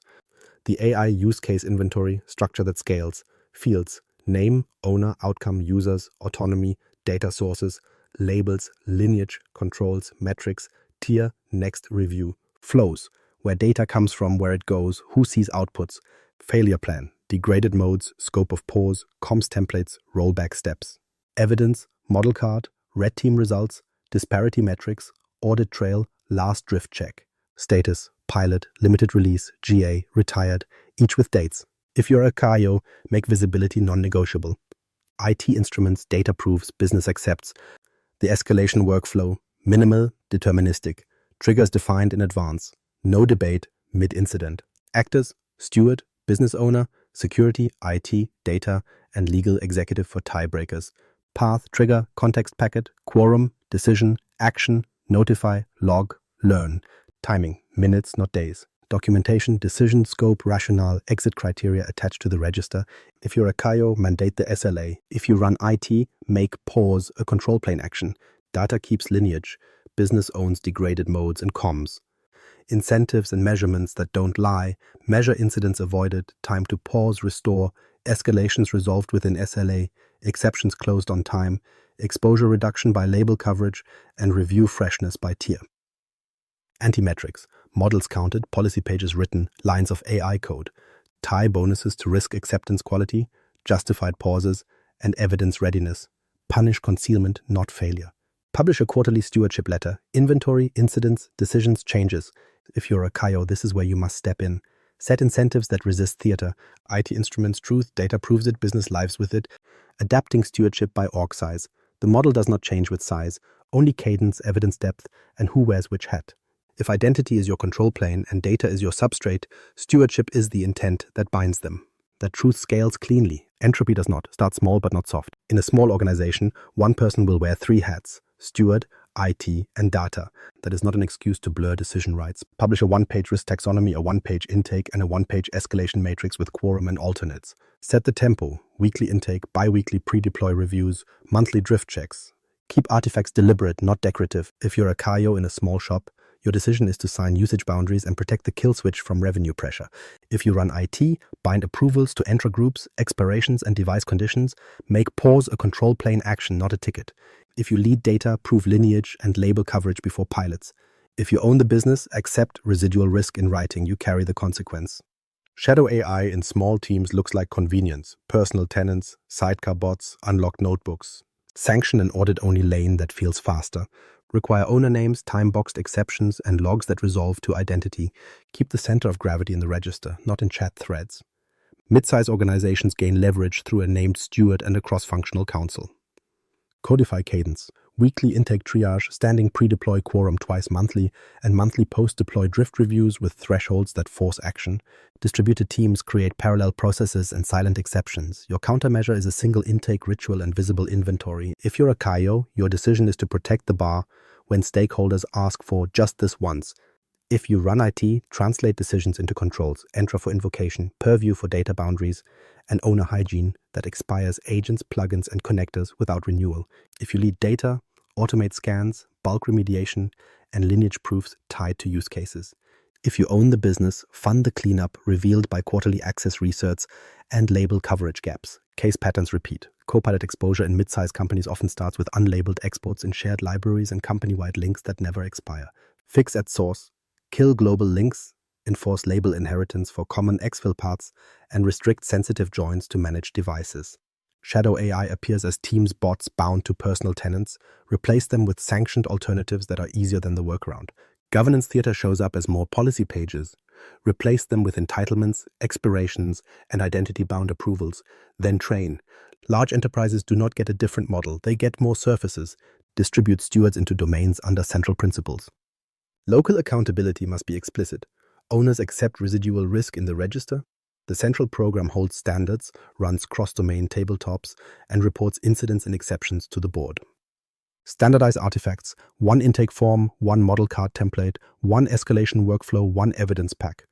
The AI use case inventory, structure that scales. Fields, name, owner, outcome, users, autonomy, data sources, labels, lineage, controls, metrics, tier, next, review. Flows, where data comes from, where it goes, who sees outputs. Failure plan, degraded modes, scope of pause, comms templates, rollback steps. Evidence, model card, red team results, disparity metrics, audit trail, last drift check. Status, pilot, limited release, GA, retired, each with dates. If you're a CAIO, make visibility non-negotiable. IT instruments, data proofs, business accepts. The escalation workflow, minimal, deterministic. Triggers defined in advance. No debate, mid-incident. Actors, steward, business owner, security, IT, data, and legal executive for tiebreakers. Path, trigger, context packet, quorum, decision, action, notify, log, learn. Timing, minutes, not days. Documentation, decision, scope, rationale, exit criteria attached to the register. If you're a CAIO, mandate the SLA. If you run IT, make pause a control plane action. Data keeps lineage. Business owns degraded modes and comms. Incentives and measurements that don't lie. Measure incidents avoided. Time to pause, restore. Escalations resolved within SLA. Exceptions closed on time. Exposure reduction by label coverage. And review freshness by tier. Antimetrics. Models counted, policy pages written, lines of AI code. Tie bonuses to risk acceptance quality, justified pauses, and evidence readiness. Punish concealment, not failure. Publish a quarterly stewardship letter. Inventory, incidents, decisions, changes. If you're a CAIO, this is where you must step in. Set incentives that resist theater. IT instruments truth, data proves it, business lives with it. Adapting stewardship by org size. The model does not change with size, only cadence, evidence depth, and who wears which hat. If identity is your control plane and data is your substrate, stewardship is the intent that binds them. That truth scales cleanly. Entropy does not. Start small but not soft. In a small organization, one person will wear 3 hats. Steward, IT, and data. That is not an excuse to blur decision rights. Publish a 1-page risk taxonomy, a 1-page intake, and a 1-page escalation matrix with quorum and alternates. Set the tempo. Weekly intake, bi-weekly pre-deploy reviews, monthly drift checks. Keep artifacts deliberate, not decorative. If you're a CAIO in a small shop, your decision is to sign usage boundaries and protect the kill switch from revenue pressure. If you run IT, bind approvals to Entra groups, expirations, and device conditions. Make pause a control plane action, not a ticket. If you lead data, prove lineage and label coverage before pilots. If you own the business, accept residual risk in writing. You carry the consequence. Shadow AI in small teams looks like convenience. Personal tenants, sidecar bots, unlocked notebooks. Sanction an audit-only lane that feels faster. Require owner names, time-boxed exceptions, and logs that resolve to identity. Keep the center of gravity in the register, not in chat threads. Mid-size organizations gain leverage through a named steward and a cross-functional council. Codify cadence. Weekly intake triage, standing pre-deploy quorum twice monthly, and monthly post-deploy drift reviews with thresholds that force action. Distributed teams create parallel processes and silent exceptions. Your countermeasure is a single intake ritual and visible inventory. If you're a CAIO, your decision is to protect the bar when stakeholders ask for just this once. If you run IT, translate decisions into controls, Entra for invocation, Purview for data boundaries, and owner hygiene that expires agents, plugins, and connectors without renewal. If you lead data, automate scans, bulk remediation, and lineage proofs tied to use cases. If you own the business, fund the cleanup revealed by quarterly access research and label coverage gaps. Case patterns repeat. Copilot exposure in mid-sized companies often starts with unlabeled exports in shared libraries and company-wide links that never expire. Fix at source. Kill global links, enforce label inheritance for common exfil paths, and restrict sensitive joins to managed devices. Shadow AI appears as Teams bots bound to personal tenants. Replace them with sanctioned alternatives that are easier than the workaround. Governance theater shows up as more policy pages. Replace them with entitlements, expirations, and identity-bound approvals. Then train. Large enterprises do not get a different model. They get more surfaces. Distribute stewards into domains under central principles. Local accountability must be explicit. Owners accept residual risk in the register. The central program holds standards, runs cross-domain tabletops, and reports incidents and exceptions to the board. Standardize artifacts, one intake form, one model card template, one escalation workflow, one evidence pack.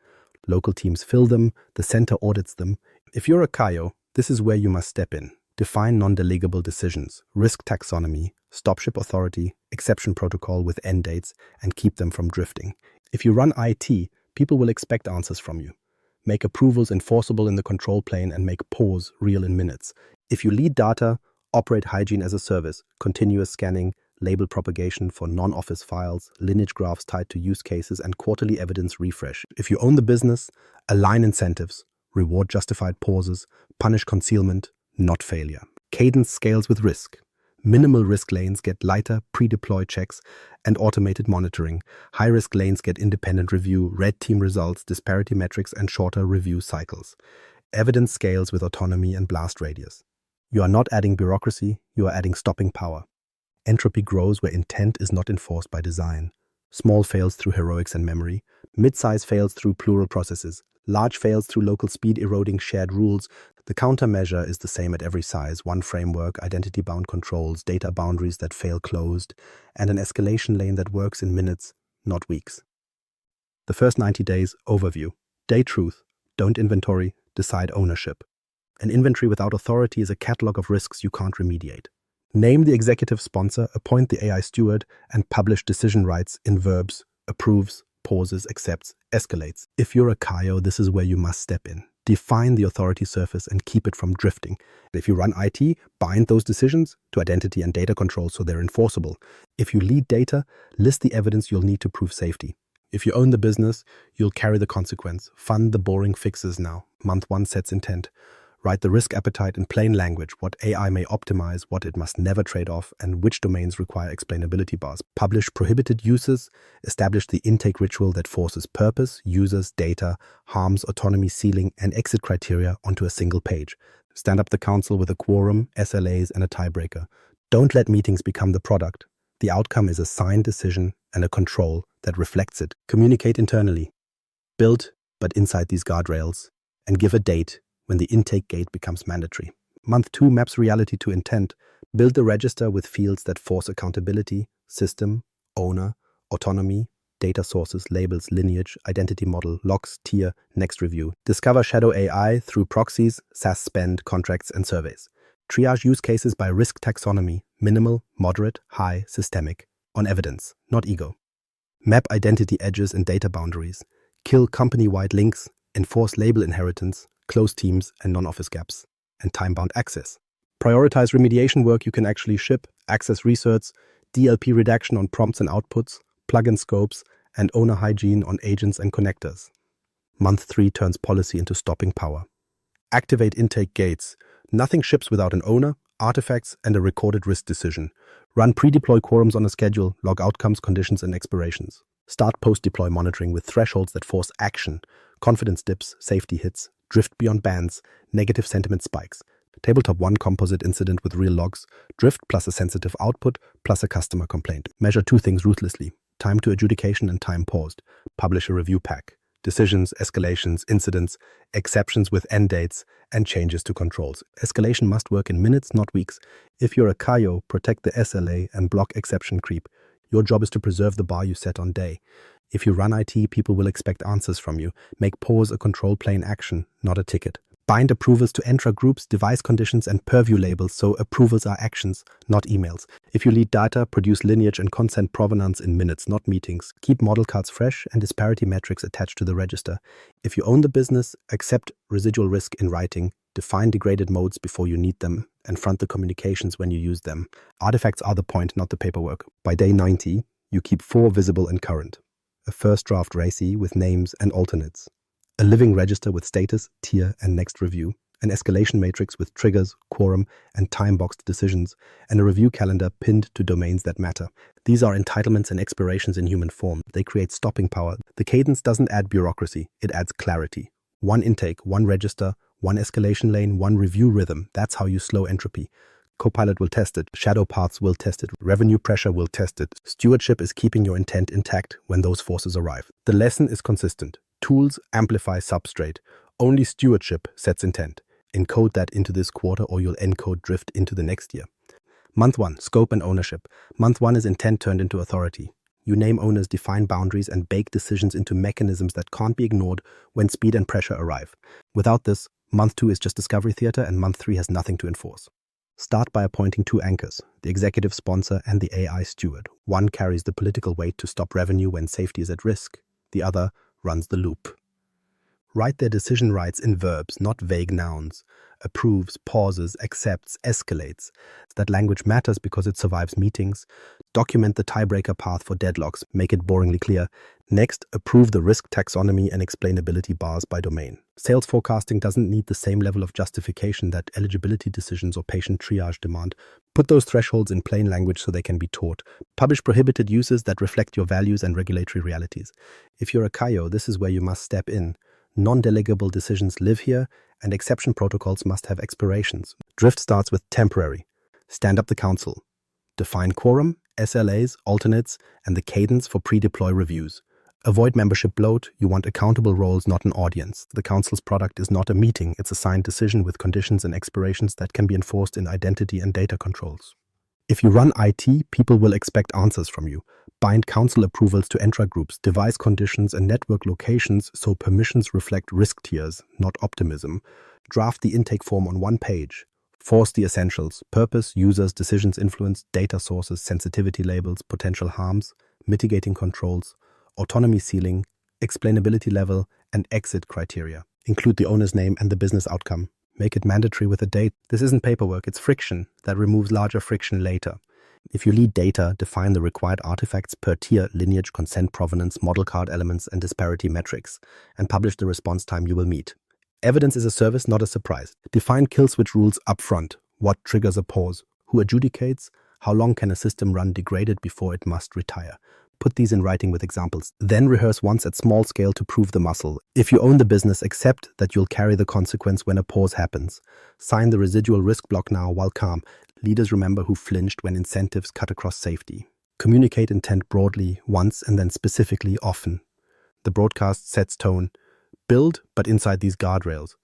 Local teams fill them, the center audits them. If you're a CAIO, this is where you must step in. Define non-delegable decisions, risk taxonomy, stop-ship authority, exception protocol with end dates, and keep them from drifting. If you run IT, people will expect answers from you. Make approvals enforceable in the control plane and make pause real in minutes. If you lead data, operate hygiene as a service, continuous scanning, label propagation for non-office files, lineage graphs tied to use cases, and quarterly evidence refresh. If you own the business, align incentives, reward justified pauses, punish concealment, not failure. Cadence scales with risk. Minimal risk lanes get lighter pre-deploy checks and automated monitoring. High-risk lanes get independent review, red team results, disparity metrics, and shorter review cycles. Evidence scales with autonomy and blast radius. You are not adding bureaucracy, you are adding stopping power. Entropy grows where intent is not enforced by design. Small fails through heroics and memory. Mid-size fails through plural processes. Large fails through local speed eroding shared rules. The countermeasure is the same at every size. One framework, identity-bound controls, data boundaries that fail closed, and an escalation lane that works in minutes, not weeks. The first 90 days, overview. Day truth. Don't inventory, decide ownership. An inventory without authority is a catalog of risks you can't remediate. Name the executive sponsor, appoint the AI steward, and publish decision rights in verbs, approves, pauses, accepts, escalates. If you're a CAIO, this is where you must step in. Define the authority surface and keep it from drifting. If you run IT, bind those decisions to identity and data control so they're enforceable. If you lead data, list the evidence you'll need to prove safety. If you own the business, you'll carry the consequence. Fund the boring fixes now. Month 1 sets intent. Write the risk appetite in plain language, what AI may optimize, what it must never trade off, and which domains require explainability bars. Publish prohibited uses, establish the intake ritual that forces purpose, users, data, harms, autonomy ceiling, and exit criteria onto a single page. Stand up the council with a quorum, SLAs, and a tiebreaker. Don't let meetings become the product. The outcome is a signed decision and a control that reflects it. Communicate internally. Build, but inside these guardrails, and give a date when the intake gate becomes mandatory. Month 2 maps reality to intent. Build the register with fields that force accountability, system, owner, autonomy, data sources, labels, lineage, identity model, logs, tier, next review. Discover shadow AI through proxies, SaaS spend, contracts, and surveys. Triage use cases by risk taxonomy, minimal, moderate, high, systemic, on evidence, not ego. Map identity edges and data boundaries. Kill company-wide links, enforce label inheritance, close teams and non-office gaps, and time-bound access. Prioritize remediation work you can actually ship, access research, DLP redaction on prompts and outputs, plugin scopes, and owner hygiene on agents and connectors. Month 3 turns policy into stopping power. Activate intake gates. Nothing ships without an owner, artifacts, and a recorded risk decision. Run pre-deploy quorums on a schedule, log outcomes, conditions, and expirations. Start post-deploy monitoring with thresholds that force action, confidence dips, safety hits, drift beyond bands, negative sentiment spikes. Tabletop 1 composite incident with real logs, drift plus a sensitive output plus a customer complaint. Measure 2 things ruthlessly, time to adjudication and time paused. Publish a review pack. Decisions, escalations, incidents, exceptions with end dates, and changes to controls. Escalation must work in minutes, not weeks. If you're a CAIO, protect the SLA and block exception creep. Your job is to preserve the bar you set on day. If you run IT, people will expect answers from you. Make pause a control plane action, not a ticket. Bind approvals to Entra groups, device conditions, and Purview labels so approvals are actions, not emails. If you lead data, produce lineage and consent provenance in minutes, not meetings. Keep model cards fresh and disparity metrics attached to the register. If you own the business, accept residual risk in writing, define degraded modes before you need them, and front the communications when you use them. Artifacts are the point, not the paperwork. By day 90, you keep 4 visible and current. A first draft RACI with names and alternates. A living register with status, tier, and next review. an escalation matrix with triggers, quorum, and time-boxed decisions, and a review calendar pinned to domains that matter. These are entitlements and expirations in human form. They create stopping power. The cadence doesn't add bureaucracy, it adds clarity. One intake, one register, one escalation lane, one review rhythm. That's how you slow entropy. Copilot will test it. Shadow paths will test it. Revenue pressure will test it. Stewardship is keeping your intent intact when those forces arrive. The lesson is consistent. Tools amplify substrate. Only stewardship sets intent. Encode that into this quarter or you'll encode drift into the next year. Month 1, scope and ownership. Month 1 is intent turned into authority. You name owners, define boundaries, and bake decisions into mechanisms that can't be ignored when speed and pressure arrive. Without this, month 2 is just discovery theater and month 3 has nothing to enforce. Start by appointing 2 anchors, the executive sponsor and the AI steward. One carries the political weight to stop revenue when safety is at risk. The other runs the loop. Write their decision rights in verbs, not vague nouns. Approves, pauses, accepts, escalates. That language matters because it survives meetings. Document the tiebreaker path for deadlocks. Make it boringly clear. Next, approve the risk taxonomy and explainability bars by domain. Sales forecasting doesn't need the same level of justification that eligibility decisions or patient triage demand. Put those thresholds in plain language so they can be taught. Publish prohibited uses that reflect your values and regulatory realities. If you're a CAIO, this is where you must step in. Non-delegable decisions live here, and exception protocols must have expirations. Drift starts with temporary. Stand up the council. Define quorum, SLAs, alternates, and the cadence for pre-deploy reviews. Avoid membership bloat. You want accountable roles, not an audience. The council's product is not a meeting. It's a signed decision with conditions and expirations that can be enforced in identity and data controls. If you run IT, people will expect answers from you. Bind council approvals to Entra groups, device conditions and network locations so permissions reflect risk tiers, not optimism. Draft the intake form on one page. Force the essentials: purpose, users, decisions, influence, data sources, sensitivity labels, potential harms, mitigating controls, autonomy ceiling, explainability level, and exit criteria. Include the owner's name and the business outcome. Make it mandatory with a date. This isn't paperwork, it's friction that removes larger friction later. If you lead data, define the required artifacts per tier, lineage, consent provenance, model card elements, and disparity metrics, and publish the response time you will meet. Evidence is a service, not a surprise. Define kill switch rules upfront. What triggers a pause? Who adjudicates? How long can a system run degraded before it must retire? Put these in writing with examples. Then rehearse once at small scale to prove the muscle. If you own the business, accept that you'll carry the consequence when a pause happens. Sign the residual risk block now while calm. Leaders remember who flinched when incentives cut across safety. Communicate intent broadly, once, and then specifically, often. The broadcast sets tone. Build, but inside these guardrails.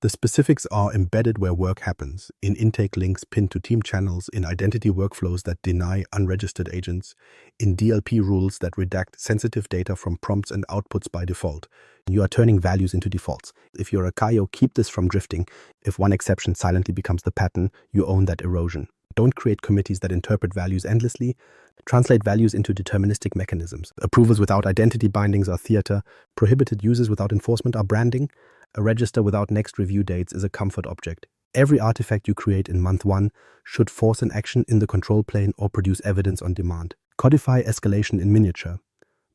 The specifics are embedded where work happens, in intake links pinned to team channels, in identity workflows that deny unregistered agents, in DLP rules that redact sensitive data from prompts and outputs by default. You are turning values into defaults. If you're a CAIO, keep this from drifting. If one exception silently becomes the pattern, you own that erosion. Don't create committees that interpret values endlessly. Translate values into deterministic mechanisms. Approvals without identity bindings are theater. Prohibited uses without enforcement are branding. A register without next review dates is a comfort object. Every artifact you create in month 1 should force an action in the control plane or produce evidence on demand. Codify escalation in miniature.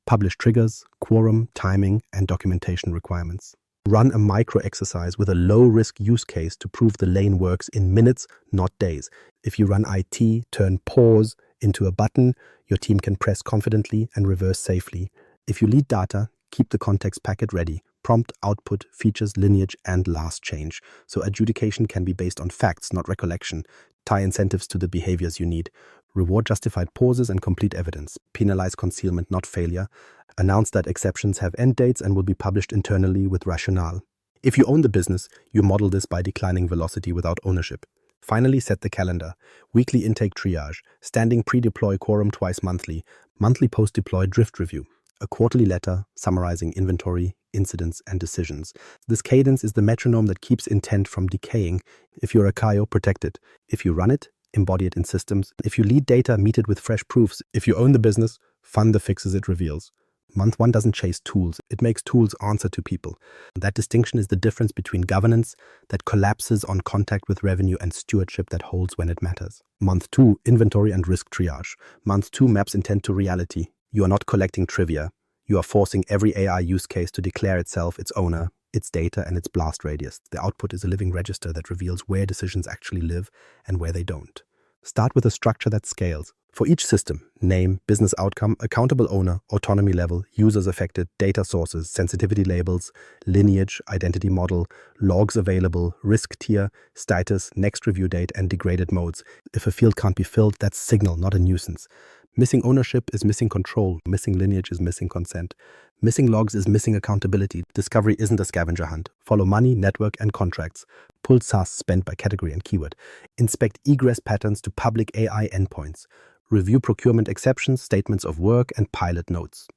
Publish triggers, quorum, timing, and documentation requirements. Run a micro exercise with a low-risk use case to prove the lane works in minutes, not days. If you run IT, turn pause into a button, your team can press confidently and reverse safely. If you lead data, keep the context packet ready. Prompt, output, features, lineage, and last change. So adjudication can be based on facts, not recollection. Tie incentives to the behaviors you need. Reward justified pauses and complete evidence. Penalize concealment, not failure. Announce that exceptions have end dates and will be published internally with rationale. If you own the business, you model this by declining velocity without ownership. Finally, set the calendar. Weekly intake triage. Standing pre-deploy quorum twice monthly. Monthly post-deploy drift review. A quarterly letter summarizing inventory, incidents, and decisions. This cadence is the metronome that keeps intent from decaying. If you're a CAIO, protect it. If you run it, embody it in systems. If you lead data, meet it with fresh proofs. If you own the business, fund the fixes it reveals. Month 1 doesn't chase tools. It makes tools answer to people. That distinction is the difference between governance that collapses on contact with revenue and stewardship that holds when it matters. Month 2, inventory and risk triage. Month 2 maps intent to reality. You are not collecting trivia. You are forcing every AI use case to declare itself its owner. its data, and its blast radius. The output is a living register that reveals where decisions actually live and where they don't. Start with a structure that scales. For each system, name, business outcome, accountable owner, autonomy level, users affected, data sources, sensitivity labels, lineage, identity model, logs available, risk tier, status, next review date, and degraded modes. If a field can't be filled, that's signal, not a nuisance. Missing ownership is missing control. Missing lineage is missing consent. Missing logs is missing accountability. Discovery isn't a scavenger hunt. Follow money, network, and contracts. Pull SaaS spent by category and keyword. Inspect egress patterns to public AI endpoints. Review procurement exceptions, statements of work, and pilot notes.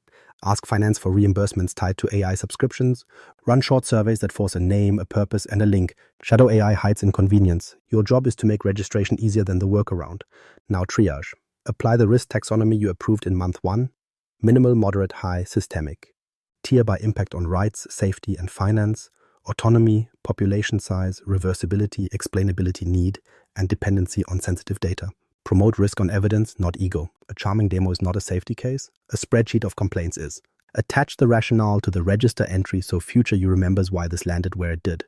Ask finance for reimbursements tied to AI subscriptions. Run short surveys that force a name, a purpose, and a link. Shadow AI hides inconvenience. Your job is to make registration easier than the workaround. Now triage. Apply the risk taxonomy you approved in month 1. Minimal, moderate, high, systemic. Tier by impact on rights, safety, and finance. Autonomy, population size, reversibility, explainability need, and dependency on sensitive data. Promote risk on evidence, not ego. A charming demo is not a safety case. A spreadsheet of complaints is. Attach the rationale to the register entry so future you remembers why this landed where it did.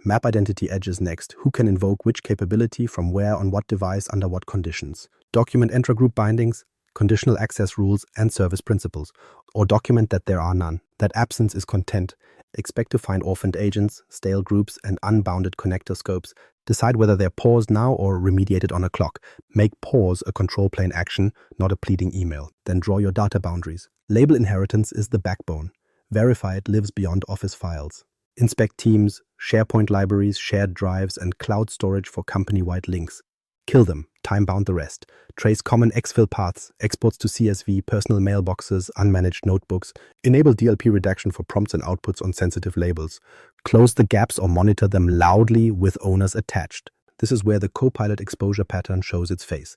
Map identity edges next. Who can invoke which capability, from where, on what device, under what conditions. Document Entra group bindings, conditional access rules, and service principles. Or document that there are none. That absence is content. Expect to find orphaned agents, stale groups, and unbounded connector scopes. Decide whether they're paused now or remediated on a clock. Make pause a control plane action, not a pleading email. Then draw your data boundaries. Label inheritance is the backbone. Verify it lives beyond Office files. Inspect teams, SharePoint libraries, shared drives, and cloud storage for company-wide links. Kill them, time-bound the rest. Trace common exfil paths, exports to CSV, personal mailboxes, unmanaged notebooks. Enable DLP redaction for prompts and outputs on sensitive labels. Close the gaps or monitor them loudly with owners attached. This is where the Copilot exposure pattern shows its face.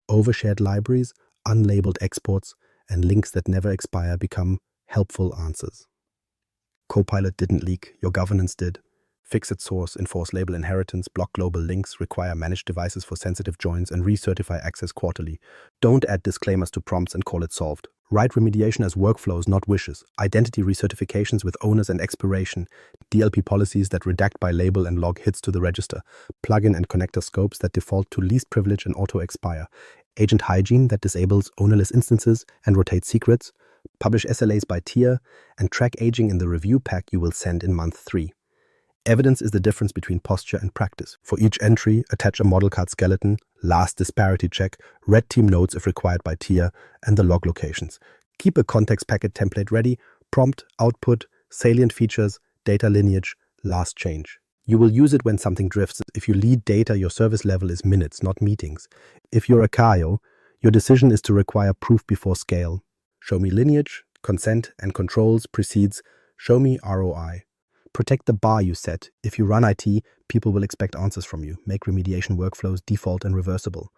Overshared libraries, unlabeled exports, and links that never expire become helpful answers. Copilot didn't leak, your governance did. Fix at source, enforce label inheritance, block global links, require managed devices for sensitive joins, and recertify access quarterly. Don't add disclaimers to prompts and call it solved. Write remediation as workflows, not wishes. Identity recertifications with owners and expiration. DLP policies that redact by label and log hits to the register. Plugin and connector scopes that default to least privilege and auto-expire. Agent hygiene that disables ownerless instances and rotates secrets. Publish SLAs by tier, and track aging in the review pack you will send in month 3. Evidence is the difference between posture and practice. For each entry, attach a model card skeleton, last disparity check, red team notes if required by tier, and the log locations. Keep a context packet template ready, prompt, output, salient features, data lineage, last change. You will use it when something drifts. If you lead data, your service level is minutes, not meetings. If you're a CAIO, your decision is to require proof before scale. Show me lineage, consent, and controls precedes show me ROI. Protect the bar you set. If you run IT, people will expect answers from you. Make remediation workflows default and reversible.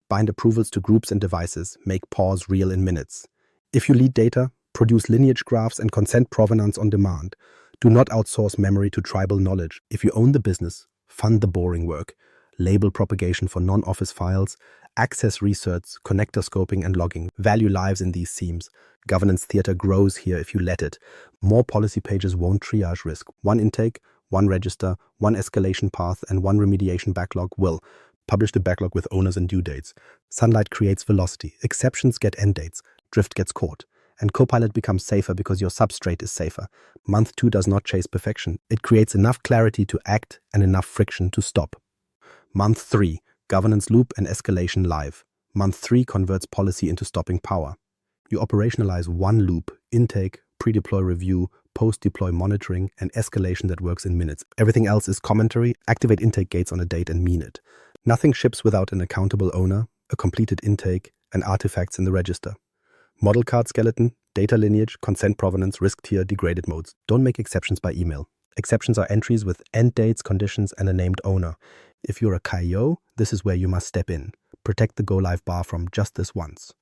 Bind approvals to groups and devices. Make pause real in minutes. If you lead data, produce lineage graphs and consent provenance on demand. Do not outsource memory to tribal knowledge. If you own the business, fund the boring work. Label propagation for non-Office files. Access research, connector scoping, and logging. Value lives in these seams. Governance theater grows here if you let it. More policy pages won't triage risk. One intake, one register, one escalation path, and one remediation backlog will. Publish the backlog with owners and due dates. Sunlight creates velocity. Exceptions get end dates. Drift gets caught. And Copilot becomes safer because your substrate is safer. Month 2 does not chase perfection. It creates enough clarity to act and enough friction to stop. Month 3, governance loop and escalation live. Month 3 converts policy into stopping power. You operationalize one loop, intake, pre-deploy review, post-deploy monitoring, and escalation that works in minutes. Everything else is commentary. Activate intake gates on a date and mean it. Nothing ships without an accountable owner, a completed intake, and artifacts in the register. Model card skeleton, data lineage, consent provenance, risk tier, degraded modes. Don't make exceptions by email. Exceptions are entries with end dates, conditions, and a named owner. If you're a CAIO, this is where you must step in. Protect the go-live bar from just this once.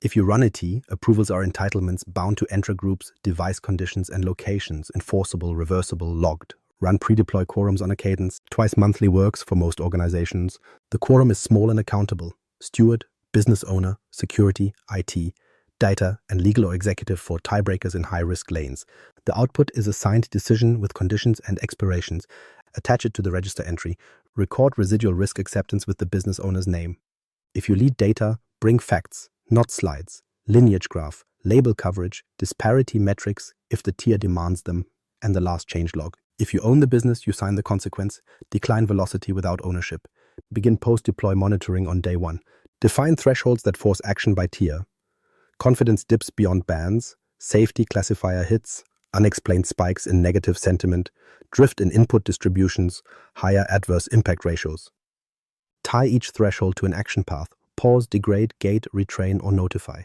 If you run IT, approvals are entitlements bound to Entra groups, device conditions, and locations, enforceable, reversible, logged. Run pre-deploy quorums on a cadence. Twice monthly works for most organizations. The quorum is small and accountable. Steward, business owner, security, IT, data, and legal or executive for tiebreakers in high-risk lanes. The output is a signed decision with conditions and expirations. Attach it to the register entry. Record residual risk acceptance with the business owner's name. If you lead data, bring facts, not slides. Lineage graph, label coverage, disparity metrics if the tier demands them, and the last change log. If you own the business, you sign the consequence. Decline velocity without ownership. Begin post-deploy monitoring on day one. Define thresholds that force action by tier. Confidence dips beyond bands. Safety classifier hits. Unexplained spikes in negative sentiment. Drift in input distributions. Higher adverse impact ratios. Tie each threshold to an action path. Pause, degrade, gate, retrain, or notify.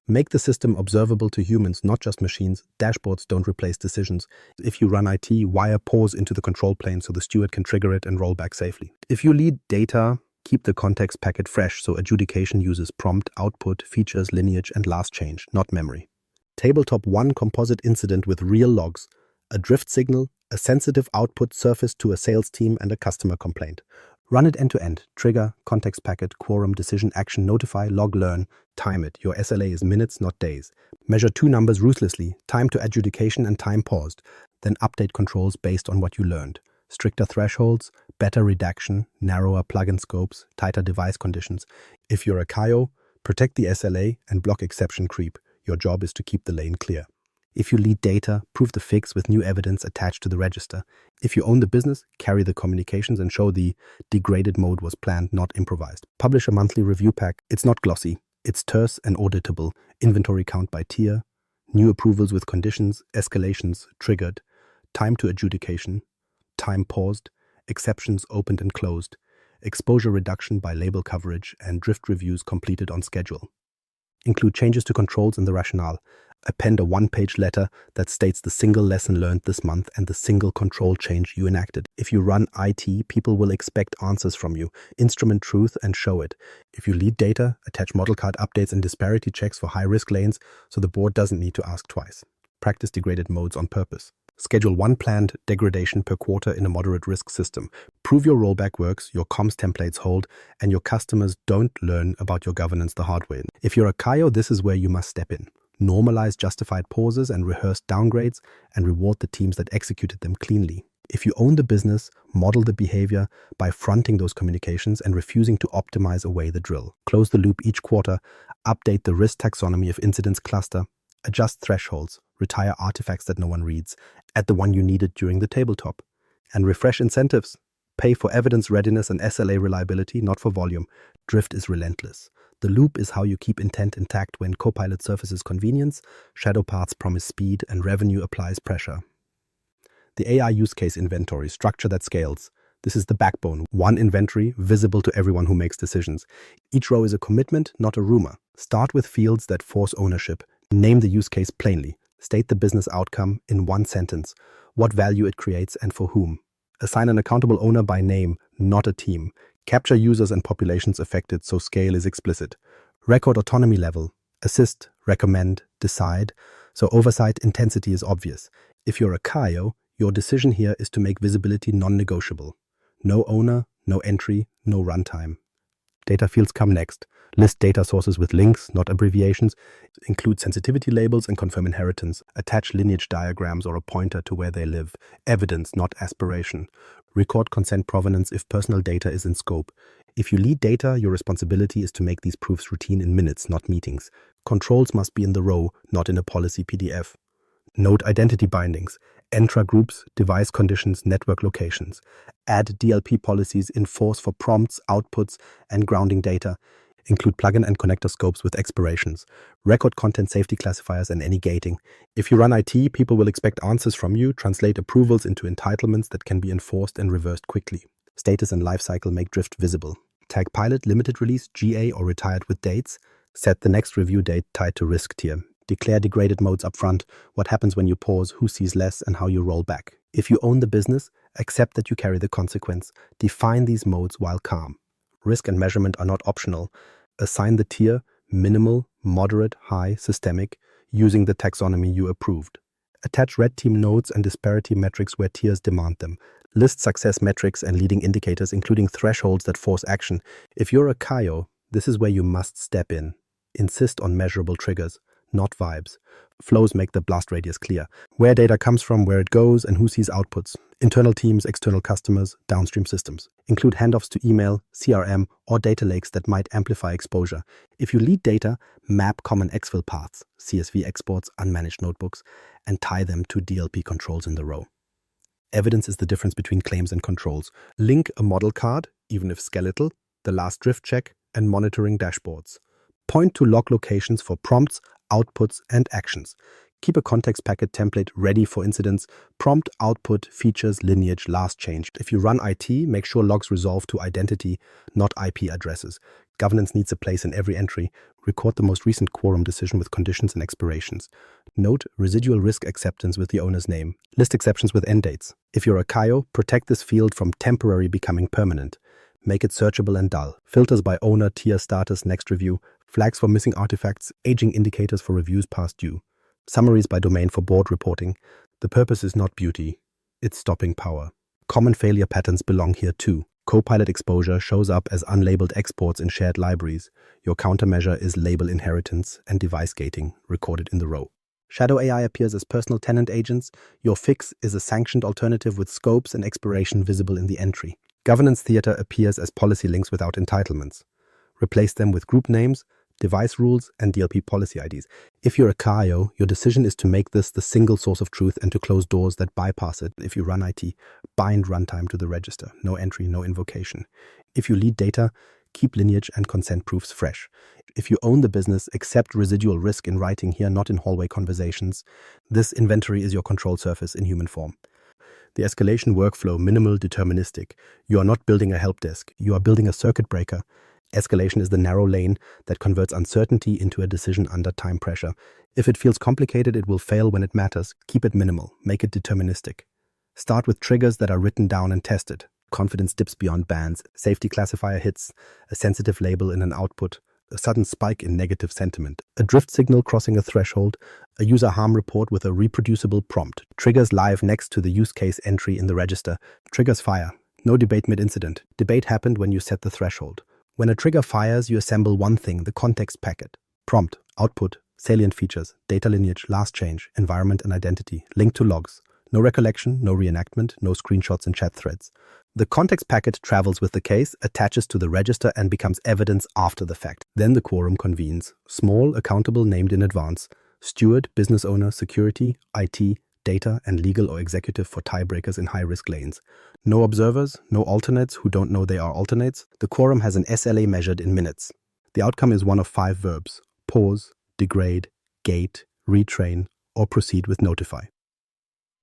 Make the system observable to humans, not just machines. Dashboards don't replace decisions. If you run IT, wire pause into the control plane so the steward can trigger it and roll back safely. If you lead data, keep the context packet fresh so adjudication uses prompt, output, features, lineage, and last change, not memory. Tabletop 1 composite incident with real logs, a drift signal, a sensitive output surfaced to a sales team, and a customer complaint. Run it end-to-end. Trigger, context packet, quorum, decision, action, notify, log, learn. Time it. Your SLA is minutes, not days. Measure two numbers ruthlessly, time to adjudication and time paused. Then update controls based on what you learned. Stricter thresholds, better redaction, narrower plugin scopes, tighter device conditions. If you're a CAIO, protect the SLA and block exception creep. Your job is to keep the lane clear. If you lead data, prove the fix with new evidence attached to the register. If you own the business, carry the communications and show the degraded mode was planned, not improvised. Publish a monthly review pack. It's not glossy. It's terse and auditable. Inventory count by tier. New approvals with conditions. Escalations triggered. Time to adjudication. Time paused. Exceptions opened and closed. Exposure reduction by label coverage and drift reviews completed on schedule. Include changes to controls and the rationale. Append a one-page letter that states the single lesson learned this month and the single control change you enacted. If you run IT, people will expect answers from you. Instrument truth and show it. If you lead data, attach model card updates and disparity checks for high-risk lanes so the board doesn't need to ask twice. Practice degraded modes on purpose. Schedule one planned degradation per quarter in a moderate risk system. Prove your rollback works, your comms templates hold, and your customers don't learn about your governance the hard way. If you're a CAIO, this is where you must step in. Normalize justified pauses and rehearse downgrades, and reward the teams that executed them cleanly. If you own the business, model the behavior by fronting those communications and refusing to optimize away the drill. Close the loop each quarter, update the risk taxonomy of incidents cluster, adjust thresholds, retire artifacts that no one reads, add the one you needed during the tabletop, and refresh incentives. Pay for evidence readiness and SLA reliability, not for volume. Drift is relentless. The loop is how you keep intent intact when Copilot surfaces convenience, shadow paths promise speed, and revenue applies pressure. The AI use case inventory, structure that scales. This is the backbone. One inventory, visible to everyone who makes decisions. Each row is a commitment, not a rumor. Start with fields that force ownership. Name the use case plainly. State the business outcome in one sentence. What value it creates and for whom. Assign an accountable owner by name, not a team. Capture users and populations affected so scale is explicit. Record autonomy level. Assist, recommend, decide. So oversight intensity is obvious. If you're a CAIO, your decision here is to make visibility non-negotiable. No owner, no entry, no runtime. Data fields come next. List data sources with links, not abbreviations. Include sensitivity labels and confirm inheritance. Attach lineage diagrams or a pointer to where they live. Evidence, not aspiration. Record consent provenance if personal data is in scope. If you lead data, your responsibility is to make these proofs routine in minutes, not meetings. Controls must be in the row, not in a policy PDF. Note identity bindings. Entra groups, device conditions, network locations. Add DLP policies in force for prompts, outputs, and grounding data. Include plugin and connector scopes with expirations. Record content safety classifiers and any gating. If you run IT, people will expect answers from you. Translate approvals into entitlements that can be enforced and reversed quickly. Status and lifecycle make drift visible. Tag pilot, limited release, GA, or retired with dates. Set the next review date tied to risk tier. Declare degraded modes upfront. What happens when you pause, who sees less, and how you roll back. If you own the business, accept that you carry the consequence. Define these modes while calm. Risk and measurement are not optional. Assign the tier, minimal, moderate, high, systemic, using the taxonomy you approved. Attach red team nodes and disparity metrics where tiers demand them. List success metrics and leading indicators, including thresholds that force action. If you're a CAIO, this is where you must step in. Insist on measurable triggers, not vibes. Flows make the blast radius clear. Where data comes from, where it goes, and who sees outputs. Internal teams, external customers, downstream systems. Include handoffs to email, CRM, or data lakes that might amplify exposure. If you lead data, map common exfil paths, CSV exports, unmanaged notebooks, and tie them to DLP controls in the row. Evidence is the difference between claims and controls. Link a model card, even if skeletal, the last drift check, and monitoring dashboards. Point to log locations for prompts, outputs, and actions. Keep a context packet template ready for incidents. Prompt, output, features, lineage, last change. If you run IT, make sure logs resolve to identity, not IP addresses. Governance needs a place in every entry. Record the most recent quorum decision with conditions and expirations. Note residual risk acceptance with the owner's name. List exceptions with end dates. If you're a CAIO, protect this field from temporary becoming permanent. Make it searchable and dull. Filters by owner, tier status, next review. Flags for missing artifacts, aging indicators for reviews past due. Summaries by domain for board reporting. The purpose is not beauty, it's stopping power. Common failure patterns belong here too. Copilot exposure shows up as unlabeled exports in shared libraries. Your countermeasure is label inheritance and device gating, recorded in the row. Shadow AI appears as personal tenant agents. Your fix is a sanctioned alternative with scopes and expiration visible in the entry. Governance theater appears as policy links without entitlements. Replace them with group names, device rules, and DLP policy IDs. If you're a CAIO, your decision is to make this the single source of truth and to close doors that bypass it. If you run IT, bind runtime to the register. No entry, no invocation. If you lead data, keep lineage and consent proofs fresh. If you own the business, accept residual risk in writing here, not in hallway conversations. This inventory is your control surface in human form. The escalation workflow, minimal, deterministic. You are not building a help desk. You are building a circuit breaker. Escalation is the narrow lane that converts uncertainty into a decision under time pressure. If it feels complicated, it will fail when it matters. Keep it minimal. Make it deterministic. Start with triggers that are written down and tested. Confidence dips beyond bands. Safety classifier hits. A sensitive label in an output. A sudden spike in negative sentiment. A drift signal crossing a threshold. A user harm report with a reproducible prompt. Triggers live next to the use case entry in the register. Triggers fire. No debate mid-incident. Debate happened when you set the threshold. When a trigger fires, you assemble one thing, the context packet. Prompt, output, salient features, data lineage, last change, environment and identity, link to logs. No recollection, no reenactment, no screenshots and chat threads. The context packet travels with the case, attaches to the register and becomes evidence after the fact. Then the quorum convenes. Small, accountable, named in advance. Steward, business owner, security, IT, data, and legal or executive for tiebreakers in high-risk lanes. No observers, no alternates who don't know they are alternates. The quorum has an SLA measured in minutes. The outcome is one of 5 verbs: pause, degrade, gate, retrain, or proceed with notify.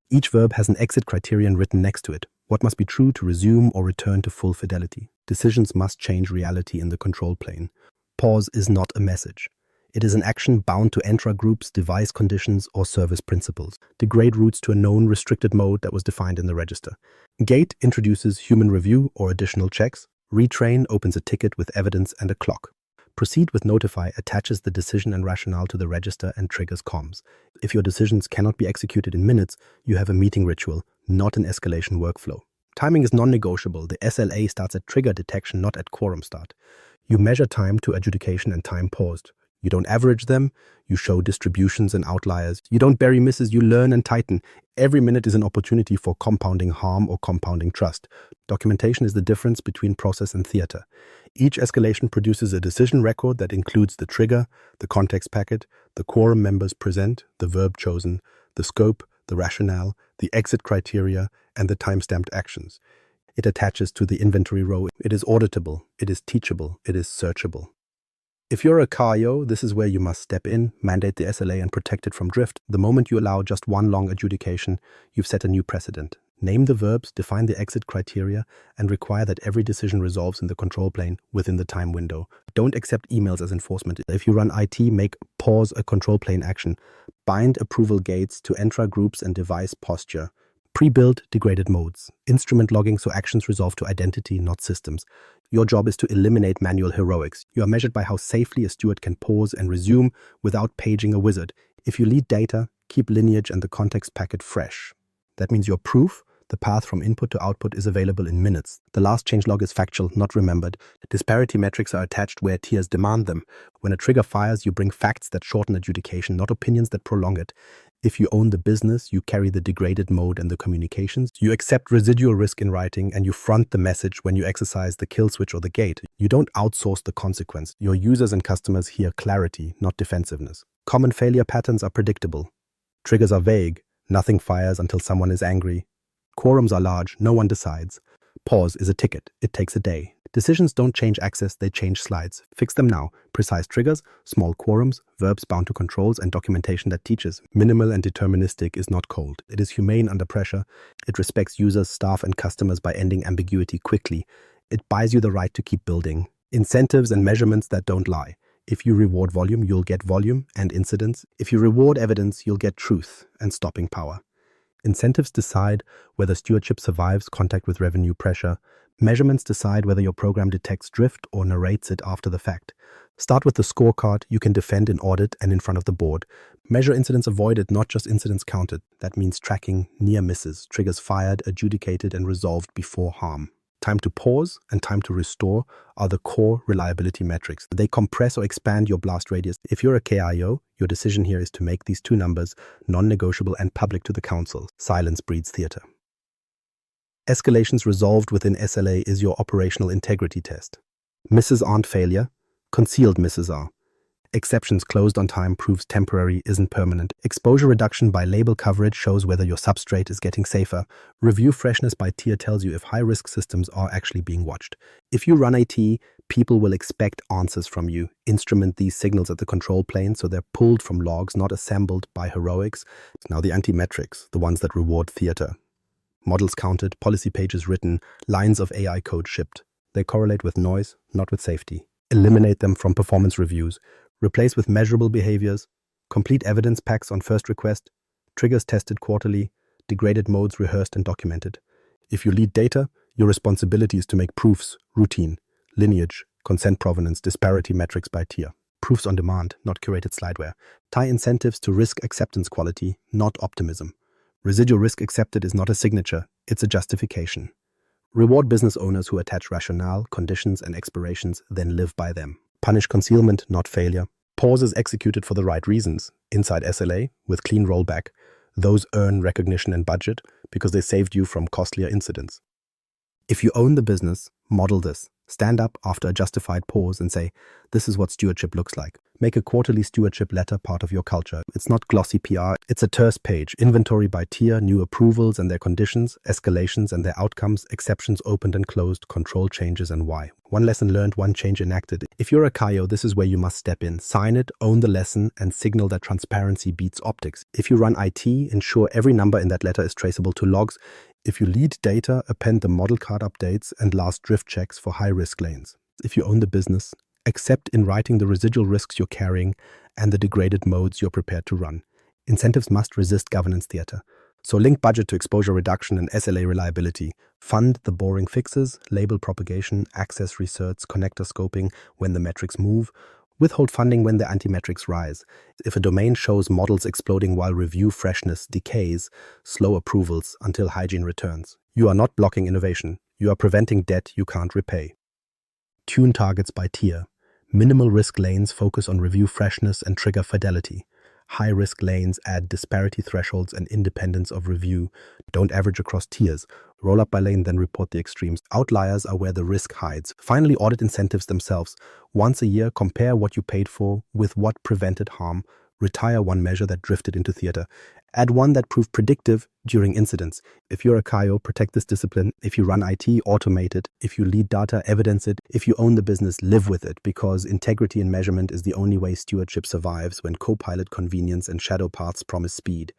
Each verb has an exit criterion written next to it. What must be true to resume or return to full fidelity? Decisions must change reality in the control plane. Pause is not a message. It is an action bound to Entra groups, device conditions, or service principles. Degrade routes to a known restricted mode that was defined in the register. Gate introduces human review or additional checks. Retrain opens a ticket with evidence and a clock. Proceed with notify attaches the decision and rationale to the register and triggers comms. If your decisions cannot be executed in minutes, you have a meeting ritual, not an escalation workflow. Timing is non-negotiable. The SLA starts at trigger detection, not at quorum start. You measure time to adjudication and time paused. You don't average them, you show distributions and outliers. You don't bury misses, you learn and tighten. Every minute is an opportunity for compounding harm or compounding trust. Documentation is the difference between process and theater. Each escalation produces a decision record that includes the trigger, the context packet, the quorum members present, the verb chosen, the scope, the rationale, the exit criteria, and the timestamped actions. It attaches to the inventory row. It is auditable, it is teachable, it is searchable. If you're a CAIO, this is where you must step in, mandate the SLA and protect it from drift. The moment you allow just one long adjudication, you've set a new precedent. Name the verbs, define the exit criteria, and require that every decision resolves in the control plane within the time window. Don't accept emails as enforcement. If you run IT, make pause a control plane action. Bind approval gates to Entra groups and device posture. Pre-built degraded modes. Instrument logging so actions resolve to identity, not systems. Your job is to eliminate manual heroics. You are measured by how safely a steward can pause and resume without paging a wizard. If you lead data, keep lineage and the context packet fresh. That means your proof, The path from input to output is available in minutes. The last changelog is factual, not remembered. Disparity metrics are attached where tiers demand them. When a trigger fires, you bring facts that shorten adjudication, not opinions that prolong it. If you own the business, you carry the degraded mode and the communications. You accept residual risk in writing, and you front the message when you exercise the kill switch or the gate. You don't outsource the consequence. Your users and customers hear clarity, not defensiveness. Common failure patterns are predictable. Triggers are vague. Nothing fires until someone is angry. Quorums are large. No one decides. Pause is a ticket. It takes a day. Decisions don't change access, they change slides. Fix them now. Precise triggers, small quorums, verbs bound to controls, and documentation that teaches. Minimal and deterministic is not cold. It is humane under pressure. It respects users, staff, and customers by ending ambiguity quickly. It buys you the right to keep building. Incentives and measurements that don't lie. If you reward volume, you'll get volume and incidents. If you reward evidence, you'll get truth and stopping power. Incentives decide whether stewardship survives contact with revenue pressure. Measurements decide whether your program detects drift or narrates it after the fact. Start with the scorecard you can defend in audit and in front of the board. Measure incidents avoided, not just incidents counted. That means tracking near misses, triggers fired, adjudicated, and resolved before harm. Time to pause and time to restore are the core reliability metrics. They compress or expand your blast radius. If you're a CAIO, your decision here is to make these two numbers non-negotiable and public to the council. Silence breeds theater. Escalations resolved within SLA is your operational integrity test. Misses aren't failure. Concealed misses are. Exceptions closed on time proves temporary isn't permanent. Exposure reduction by label coverage shows whether your substrate is getting safer. Review freshness by tier tells you if high-risk systems are actually being watched. If you run AT, people will expect answers from you. Instrument these signals at the control plane so they're pulled from logs, not assembled by heroics. Now the anti-metrics, the ones that reward theater. Models counted, policy pages written, lines of AI code shipped. They correlate with noise, not with safety. Eliminate them from performance reviews. Replace with measurable behaviors. Complete evidence packs on first request. Triggers tested quarterly. Degraded modes rehearsed and documented. If you lead data, your responsibility is to make proofs routine, lineage, consent provenance, disparity metrics by tier. Proofs on demand, not curated slideware. Tie incentives to risk acceptance quality, not optimism. Residual risk accepted is not a signature, it's a justification. Reward business owners who attach rationale, conditions, and expirations, then live by them. Punish concealment, not failure. Pauses executed for the right reasons. Inside SLA, with clean rollback, those earn recognition and budget because they saved you from costlier incidents. If you own the business, model this. Stand up after a justified pause and say, this is what stewardship looks like. Make a quarterly stewardship letter part of your culture. It's not glossy PR, it's a terse page. Inventory by tier, new approvals and their conditions, escalations and their outcomes, exceptions opened and closed, control changes and why. One lesson learned, one change enacted. If you're a CAIO, this is where you must step in. Sign it, own the lesson, and signal that transparency beats optics. If you run IT, ensure every number in that letter is traceable to logs. If you lead data, append the model card updates and last drift checks for high-risk lanes. If you own the business, accept in writing the residual risks you're carrying and the degraded modes you're prepared to run. Incentives must resist governance theater. So link budget to exposure reduction and SLA reliability. Fund the boring fixes, label propagation, access research, connector scoping when the metrics move. Withhold funding when the anti-metrics rise. If a domain shows models exploding while review freshness decays, slow approvals until hygiene returns. You are not blocking innovation. You are preventing debt you can't repay. Tune targets by tier. Minimal risk lanes focus on review freshness and trigger fidelity. High-risk lanes add disparity thresholds and independence of review. Don't average across tiers. Roll up by lane, then report the extremes. Outliers are where the risk hides. Finally, audit incentives themselves. Once a year, compare what you paid for with what prevented harm. Retire one measure that drifted into theater. Add one that proved predictive during incidents. If you're a CAIO, protect this discipline. If you run IT, automate it. If you lead data, evidence it. If you own the business, live with it, because integrity in measurement is the only way stewardship survives when Copilot convenience and shadow paths promise speed.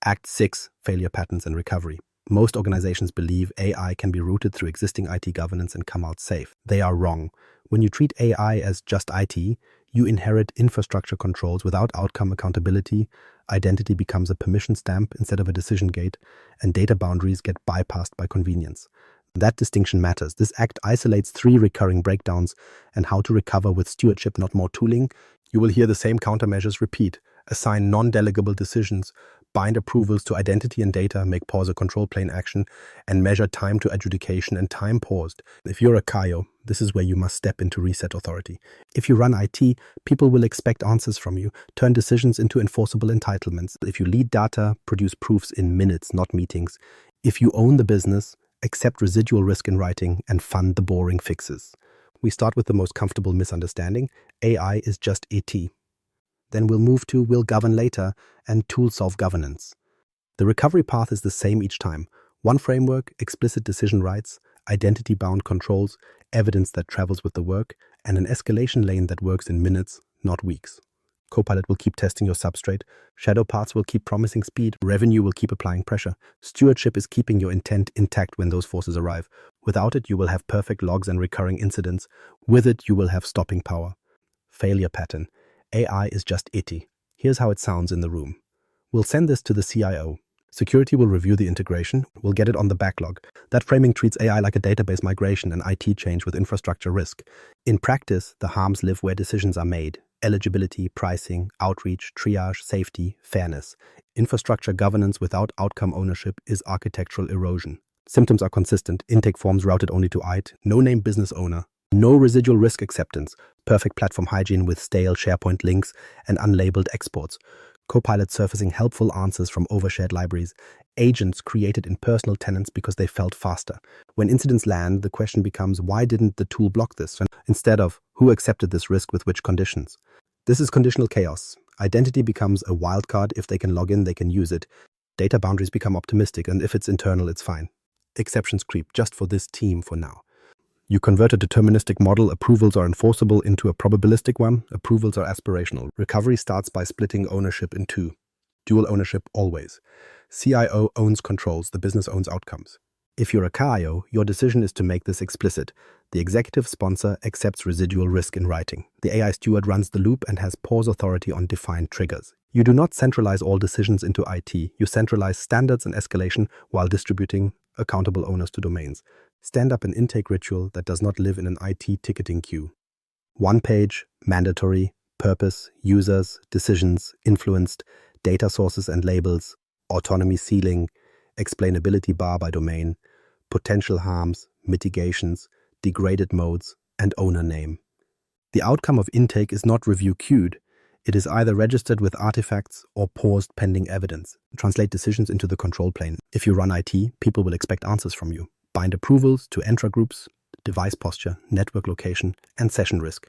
Act 6, Failure Patterns and Recovery. Most organizations believe AI can be routed through existing IT governance and come out safe. They are wrong. When you treat AI as just IT, you inherit infrastructure controls without outcome accountability, identity becomes a permission stamp instead of a decision gate, and data boundaries get bypassed by convenience. That distinction matters. This act isolates 3 recurring breakdowns and how to recover with stewardship, not more tooling. You will hear the same countermeasures repeat. Assign non-delegable decisions, bind approvals to identity and data, make pause a control plane action, and measure time to adjudication and time paused. If you're a CAIO, this is where you must step into reset authority. If you run IT, people will expect answers from you. Turn decisions into enforceable entitlements. If you lead data, produce proofs in minutes, not meetings. If you own the business, accept residual risk in writing and fund the boring fixes. We start with the most comfortable misunderstanding. AI is just ET. Then we'll move to will govern later and tool solve governance. The recovery path is the same each time. One framework, explicit decision rights, identity-bound controls, evidence that travels with the work, and an escalation lane that works in minutes, not weeks. Copilot will keep testing your substrate. Shadow parts will keep promising speed. Revenue will keep applying pressure. Stewardship is keeping your intent intact when those forces arrive. Without it, you will have perfect logs and recurring incidents. With it, you will have stopping power. Failure pattern. AI is just itty. Here's how it sounds in the room. We'll send this to the CIO. Security will review the integration. We'll get it on the backlog. That framing treats AI like a database migration and IT change with infrastructure risk. In practice, the harms live where decisions are made. Eligibility, pricing, outreach, triage, safety, fairness. Infrastructure governance without outcome ownership is architectural erosion. Symptoms are consistent. Intake forms routed only to IT. No name business owner. No residual risk acceptance. Perfect platform hygiene with stale SharePoint links and unlabeled exports. Copilot surfacing helpful answers from overshared libraries. Agents created in personal tenants because they felt faster. When incidents land, the question becomes, why didn't the tool block this? Instead of, who accepted this risk with which conditions? This is conditional chaos. Identity becomes a wildcard. If they can log in, they can use it. Data boundaries become optimistic, and if it's internal, it's fine. Exceptions creep just for this team for now. You convert a deterministic model, approvals are enforceable, into a probabilistic one, approvals are aspirational. Recovery starts by splitting ownership in two. Dual ownership always. CIO owns controls, the business owns outcomes. If you're a CAIO, your decision is to make this explicit. The executive sponsor accepts residual risk in writing. The AI steward runs the loop and has pause authority on defined triggers. You do not centralize all decisions into IT. You centralize standards and escalation while distributing accountable owners to domains. Stand up an intake ritual that does not live in an IT ticketing queue. One page, mandatory, purpose, users, decisions, influenced, data sources and labels, autonomy ceiling, explainability bar by domain, potential harms, mitigations, degraded modes, and owner name. The outcome of intake is not review queued. It is either registered with artifacts or paused pending evidence. Translate decisions into the control plane. If you run IT, people will expect answers from you. Bind approvals to Entra groups, device posture, network location, and session risk.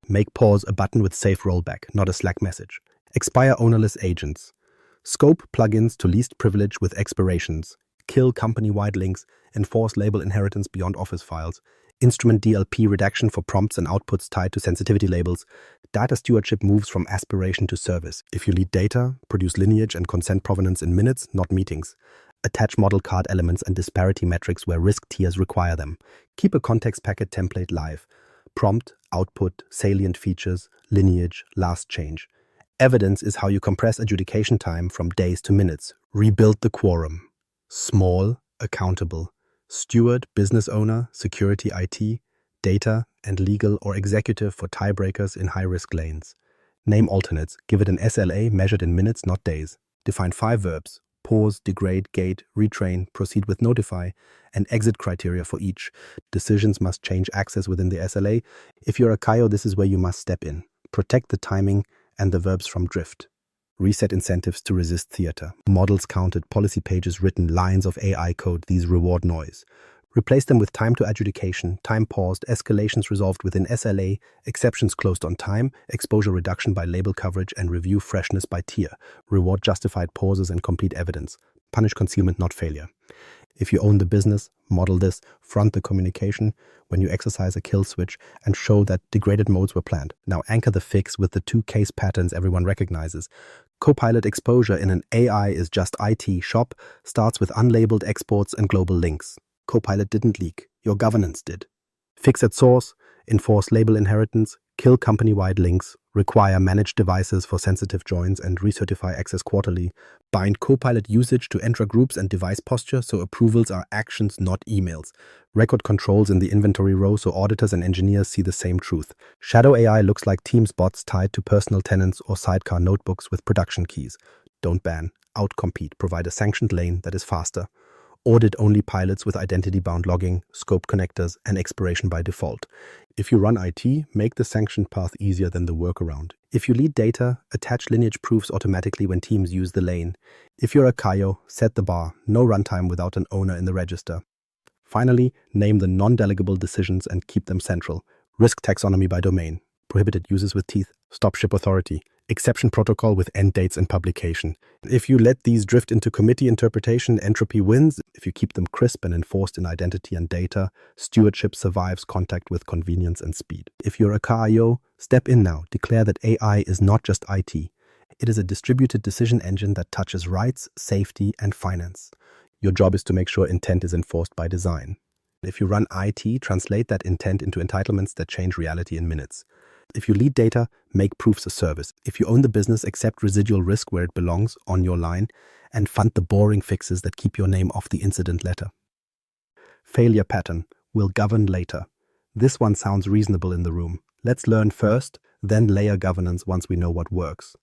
Make pause a button with safe rollback, not a Slack message. Expire ownerless agents. Scope plugins to least privilege with expirations. Kill company-wide links. Enforce label inheritance beyond Office files. Instrument DLP redaction for prompts and outputs tied to sensitivity labels. Data stewardship moves from aspiration to service. If you lead data, produce lineage and consent provenance in minutes, not meetings. Attach model card elements and disparity metrics where risk tiers require them. Keep a context packet template live. Prompt, output, salient features, lineage, last change. Evidence is how you compress adjudication time from days to minutes. Rebuild the quorum. Small, accountable. Steward, business owner, security IT, data, and legal or executive for tiebreakers in high-risk lanes. Name alternates. Give it an SLA measured in minutes, not days. Define 5 verbs. Pause, degrade, gate, retrain, proceed with notify, and exit criteria for each. Decisions must change access within the SLA. If you're a CAIO, this is where you must step in. Protect the timing and the verbs from drift. Reset incentives to resist theater. Models counted, policy pages written, lines of AI code, these reward noise. Replace them with time to adjudication, time paused, escalations resolved within SLA, exceptions closed on time, exposure reduction by label coverage, and review freshness by tier. Reward justified pauses and complete evidence. Punish concealment, not failure. If you own the business, model this, front the communication when you exercise a kill switch, and show that degraded modes were planned. Now anchor the fix with the 2 case patterns everyone recognizes. Copilot exposure in an AI is just IT shop starts with unlabeled exports and global links. Copilot didn't leak, your governance did. Fix at source, enforce label inheritance, kill company-wide links, require managed devices for sensitive joins, and recertify access quarterly. Bind Copilot usage to Entra groups and device posture so approvals are actions, not emails. Record controls in the inventory row so auditors and engineers see the same truth. Shadow AI looks like Teams bots tied to personal tenants or sidecar notebooks with production keys. Don't ban, outcompete, provide a sanctioned lane that is faster. Audit only pilots with identity-bound logging, scope connectors, and expiration by default. If you run IT, make the sanctioned path easier than the workaround. If you lead data, attach lineage proofs automatically when teams use the lane. If you're a CAIO, set the bar, no runtime without an owner in the register. Finally, name the non-delegable decisions and keep them central. Risk taxonomy by domain. Prohibited uses with teeth. Stop ship authority. Exception protocol with end dates and publication. If you let these drift into committee interpretation, entropy wins. If you keep them crisp and enforced in identity and data, stewardship survives contact with convenience and speed. If you're a CAIO, step in now. Declare that AI is not just IT. It is a distributed decision engine that touches rights, safety, and finance. Your job is to make sure intent is enforced by design. If you run IT, translate that intent into entitlements that change reality in minutes. If you lead data, make proofs a service. If you own the business, accept residual risk where it belongs, on your line, and fund the boring fixes that keep your name off the incident letter. Failure pattern will govern later. This one sounds reasonable in the room. Let's learn first, then layer governance once we know what works.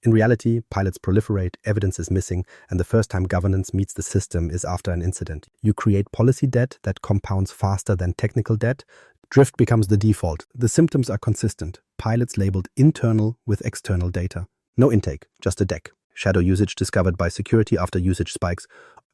In reality, pilots proliferate, evidence is missing, and the first time governance meets the system is after an incident. You create policy debt that compounds faster than technical debt. Drift becomes the default. The symptoms are consistent. Pilots labeled internal with external data. No intake, just a deck. Shadow usage discovered by security after usage spikes.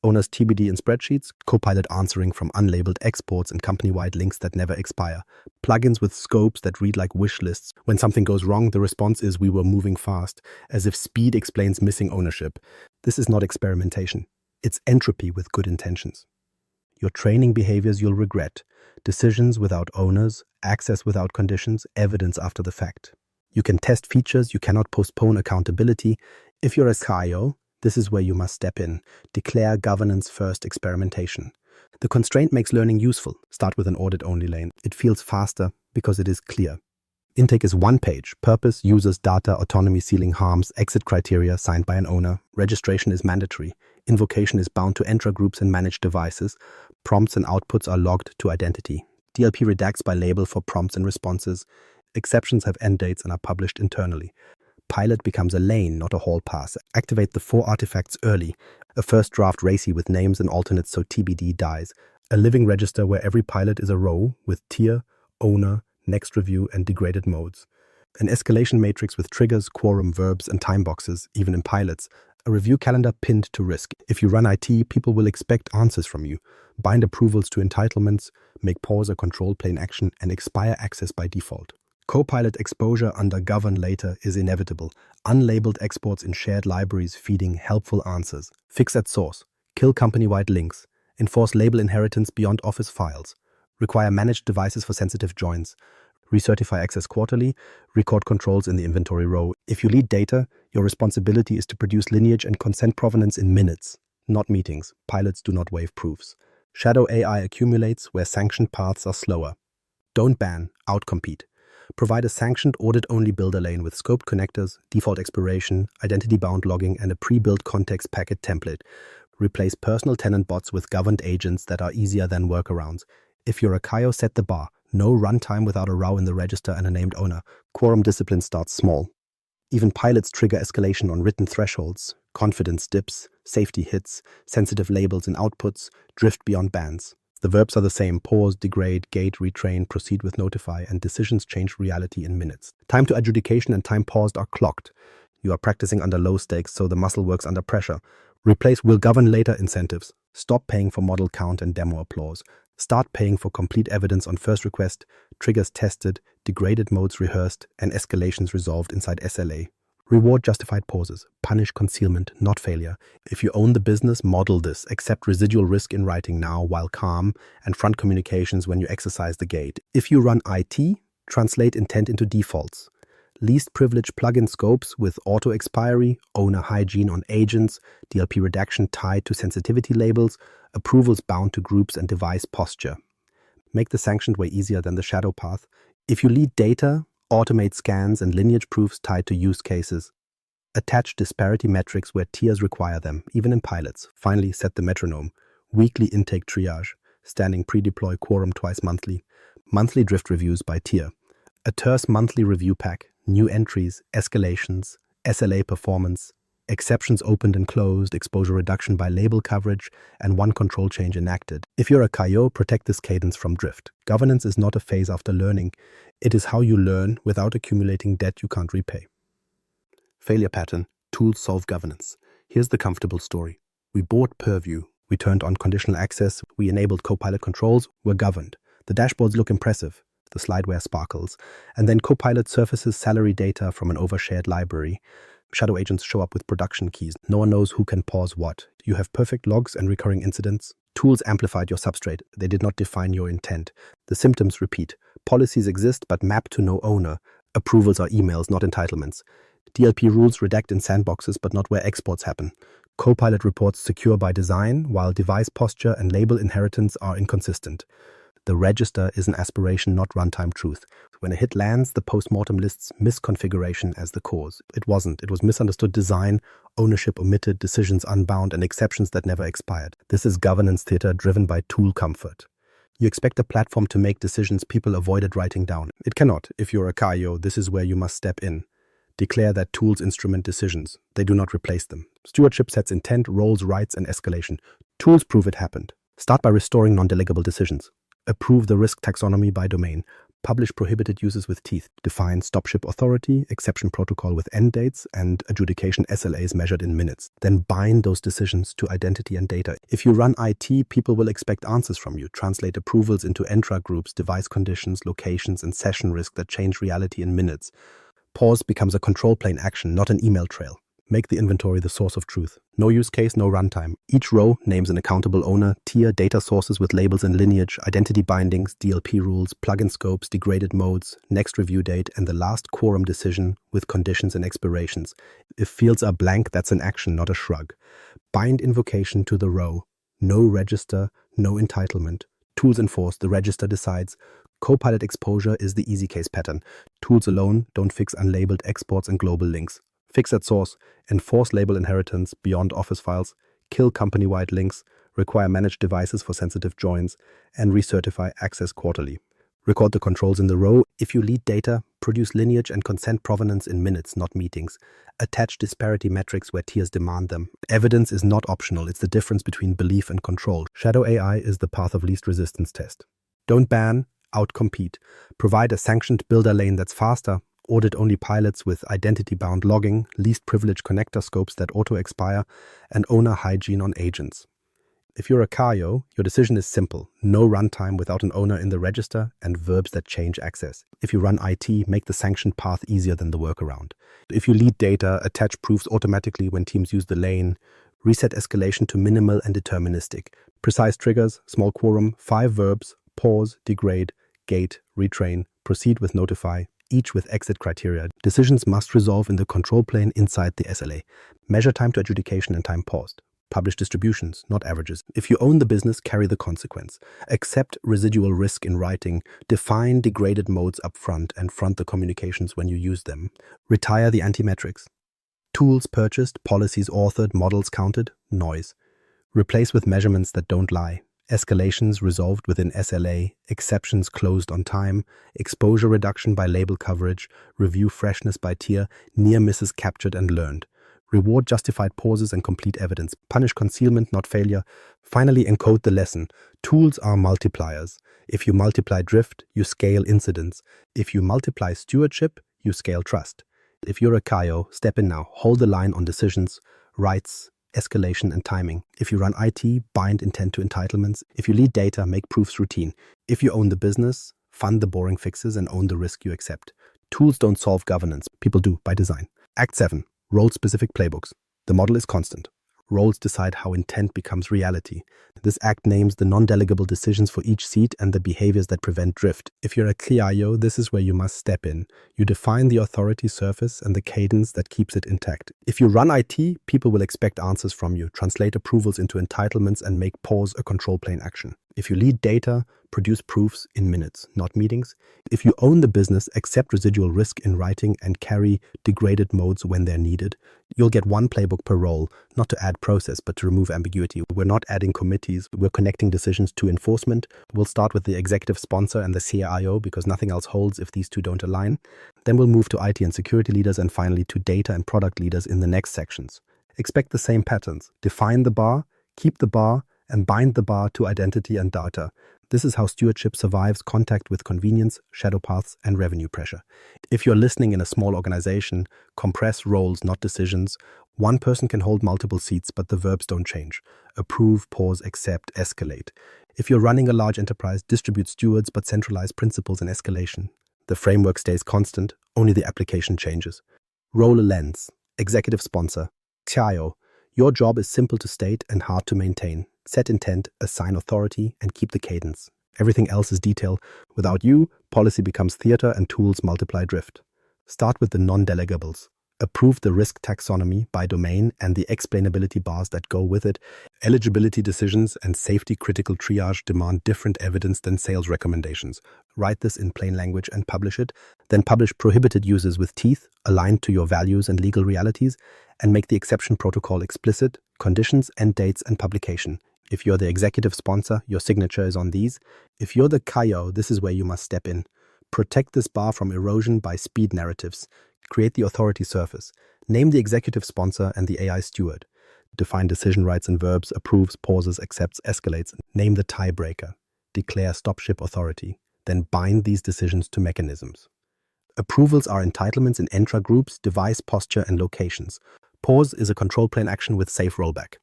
Owners TBD in spreadsheets. Copilot answering from unlabeled exports and company-wide links that never expire. Plugins with scopes that read like wish lists. When something goes wrong, the response is we were moving fast, as if speed explains missing ownership. This is not experimentation. It's entropy with good intentions. Your training behaviors you'll regret. Decisions without owners, access without conditions, evidence after the fact. You can test features, you cannot postpone accountability. If you're a CAIO, this is where you must step in. Declare governance first experimentation. The constraint makes learning useful. Start with an audit-only lane. It feels faster because it is clear. Intake is one page. Purpose, users, data, autonomy, ceiling, harms, exit criteria signed by an owner. Registration is mandatory. Invocation is bound to Entra groups and managed devices. Prompts and outputs are logged to identity. DLP redacts by label for prompts and responses. Exceptions have end dates and are published internally. Pilot becomes a lane, not a hall pass. Activate the 4 artifacts early. A first draft RACI with names and alternates so TBD dies. A living register where every pilot is a row with tier, owner, next review, and degraded modes. An escalation matrix with triggers, quorum, verbs, and time boxes, even in pilots. A review calendar pinned to risk. If you run IT, people will expect answers from you. Bind approvals to entitlements, make pause a control plane action, and expire access by default. Copilot exposure under govern later is inevitable. Unlabeled exports in shared libraries feeding helpful answers. Fix at source. Kill company-wide links. Enforce label inheritance beyond Office files. Require managed devices for sensitive joins. Recertify access quarterly. Record controls in the inventory row. If you lead data, your responsibility is to produce lineage and consent provenance in minutes, not meetings. Pilots do not waive proofs. Shadow AI accumulates where sanctioned paths are slower. Don't ban, outcompete. Provide a sanctioned audit-only builder lane with scoped connectors, default expiration, identity-bound logging, and a pre-built context packet template. Replace personal tenant bots with governed agents that are easier than workarounds. If you're a CAIO, set the bar. No runtime without a row in the register and a named owner. Quorum discipline starts small. Even pilots trigger escalation on written thresholds. Confidence dips, safety hits, sensitive labels and outputs, drift beyond bans. The verbs are the same: pause, degrade, gate, retrain, proceed with notify, and decisions change reality in minutes. Time to adjudication and time paused are clocked. You are practicing under low stakes, so the muscle works under pressure. Replace will govern later incentives. Stop paying for model count and demo applause. Start paying for complete evidence on first request, triggers tested, degraded modes rehearsed, and escalations resolved inside SLA. Reward justified pauses. Punish concealment, not failure. If you own the business, model this. Accept residual risk in writing now while calm, and front communications when you exercise the gate. If you run IT, translate intent into defaults. Least privilege plugin scopes with auto expiry, owner hygiene on agents, DLP redaction tied to sensitivity labels, approvals bound to groups and device posture. Make the sanctioned way easier than the shadow path. If you lead data, automate scans and lineage proofs tied to use cases. Attach disparity metrics where tiers require them, even in pilots. Finally, set the metronome. Weekly intake triage, standing pre-deploy quorum twice monthly. Monthly drift reviews by tier. A terse monthly review pack, new entries, escalations, SLA performance, exceptions opened and closed, exposure reduction by label coverage, and one control change enacted. If you're a CAIO, protect this cadence from drift. Governance is not a phase after learning. It is how you learn without accumulating debt you can't repay. Failure pattern. Tools solve governance. Here's the comfortable story. We bought Purview. We turned on conditional access. We enabled Copilot controls. We're governed. The dashboards look impressive. The slideware sparkles. And then Copilot surfaces salary data from an overshared library. Shadow agents show up with production keys. No one knows who can pause what. You have perfect logs and recurring incidents. Tools amplified your substrate. They did not define your intent. The symptoms repeat. Policies exist but map to no owner. Approvals are emails, not entitlements. DLP rules redact in sandboxes but not where exports happen. Copilot reports secure by design, while device posture and label inheritance are inconsistent. The register is an aspiration, not runtime truth. When a hit lands, the postmortem lists misconfiguration as the cause. It wasn't. It was misunderstood design, ownership omitted, decisions unbound, and exceptions that never expired. This is governance theater driven by tool comfort. You expect a platform to make decisions people avoided writing down. It cannot. If you're a CAIO, this is where you must step in. Declare that tools instrument decisions. They do not replace them. Stewardship sets intent, roles, rights, and escalation. Tools prove it happened. Start by restoring non-delegable decisions. Approve the risk taxonomy by domain. Publish prohibited uses with teeth. Define stop-ship authority, exception protocol with end dates, and adjudication SLAs measured in minutes. Then bind those decisions to identity and data. If you run IT, people will expect answers from you. Translate approvals into Entra groups, device conditions, locations, and session risk that change reality in minutes. Pause becomes a control plane action, not an email trail. Make the inventory the source of truth. No use case, no runtime. Each row names an accountable owner, tier, data sources with labels and lineage, identity bindings, DLP rules, plugin scopes, degraded modes, next review date, and the last quorum decision with conditions and expirations. If fields are blank, that's an action, not a shrug. Bind invocation to the row. No register, no entitlement. Tools enforce, the register decides. Copilot exposure is the easy case pattern. Tools alone don't fix unlabeled exports and global links. Fix at source, enforce label inheritance beyond Office files, kill company-wide links, require managed devices for sensitive joins, and recertify access quarterly. Record the controls in the row. If you lead data, produce lineage and consent provenance in minutes, not meetings. Attach disparity metrics where tiers demand them. Evidence is not optional. It's the difference between belief and control. Shadow AI is the path of least resistance test. Don't ban, outcompete. Provide a sanctioned builder lane that's faster. Audit only pilots with identity-bound logging, least privilege connector scopes that auto-expire, and owner hygiene on agents. If you're a CAIO, your decision is simple. No runtime without an owner in the register and verbs that change access. If you run IT, make the sanctioned path easier than the workaround. If you lead data, attach proofs automatically when teams use the lane. Reset escalation to minimal and deterministic. Precise triggers, small quorum, 5 verbs, pause, degrade, gate, retrain, proceed with notify, each with exit criteria. Decisions must resolve in the control plane inside the SLA. Measure time to adjudication and time paused. Publish distributions, not averages. If you own the business, carry the consequence. Accept residual risk in writing. Define degraded modes up front and front the communications when you use them. Retire the anti-metrics. Tools purchased, policies authored, models counted, noise. Replace with measurements that don't lie. Escalations resolved within SLA, exceptions closed on time, exposure reduction by label coverage, review freshness by tier, near misses captured and learned. Reward justified pauses and complete evidence. Punish concealment, not failure. Finally, encode the lesson. Tools are multipliers. If you multiply drift, you scale incidents. If you multiply stewardship, you scale trust. If you're a CAIO, step in now. Hold the line on decisions, rights, escalation, and timing. If you run IT, bind intent to entitlements. If you lead data, make proofs routine. If you own the business, fund the boring fixes and own the risk you accept. Tools don't solve governance. People do by design. Act 7. Role-specific playbooks. The model is constant. Roles decide how intent becomes reality. This act names the non-delegable decisions for each seat and the behaviors that prevent drift. If you're a CAIO, this is where you must step in. You define the authority surface and the cadence that keeps it intact. If you run IT, people will expect answers from you, translate approvals into entitlements, and make pause a control plane action. If you lead data, produce proofs in minutes, not meetings. If you own the business, accept residual risk in writing and carry degraded modes when they're needed. You'll get one playbook per role, not to add process, but to remove ambiguity. We're not adding committees. We're connecting decisions to enforcement. We'll start with the executive sponsor and the CAIO because nothing else holds if these two don't align. Then we'll move to IT and security leaders and finally to data and product leaders in the next sections. Expect the same patterns. Define the bar, keep the bar, and bind the bar to identity and data. This is how stewardship survives contact with convenience, shadow paths, and revenue pressure. If you're listening in a small organization, compress roles, not decisions. One person can hold multiple seats, but the verbs don't change. Approve, pause, accept, escalate. If you're running a large enterprise, distribute stewards, but centralize principles and escalation. The framework stays constant, only the application changes. Role a lens. Executive sponsor. CAIO. Your job is simple to state and hard to maintain. Set intent, assign authority, and keep the cadence. Everything else is detail. Without you, policy becomes theater and tools multiply drift. Start with the non-delegables. Approve the risk taxonomy by domain and the explainability bars that go with it. Eligibility decisions and safety critical triage demand different evidence than sales recommendations. Write this in plain language and publish it. Then publish prohibited uses with teeth, aligned to your values and legal realities, and make the exception protocol explicit, conditions, end dates, and publication. If you're the executive sponsor, your signature is on these. If you're the CAIO, this is where you must step in. Protect this bar from erosion by speed narratives. Create the authority surface. Name the executive sponsor and the AI steward. Define decision rights and verbs, approves, pauses, accepts, escalates. Name the tiebreaker. Declare stop-ship authority. Then bind these decisions to mechanisms. Approvals are entitlements in Entra groups, device, posture, and locations. Pause is a control plane action with safe rollback.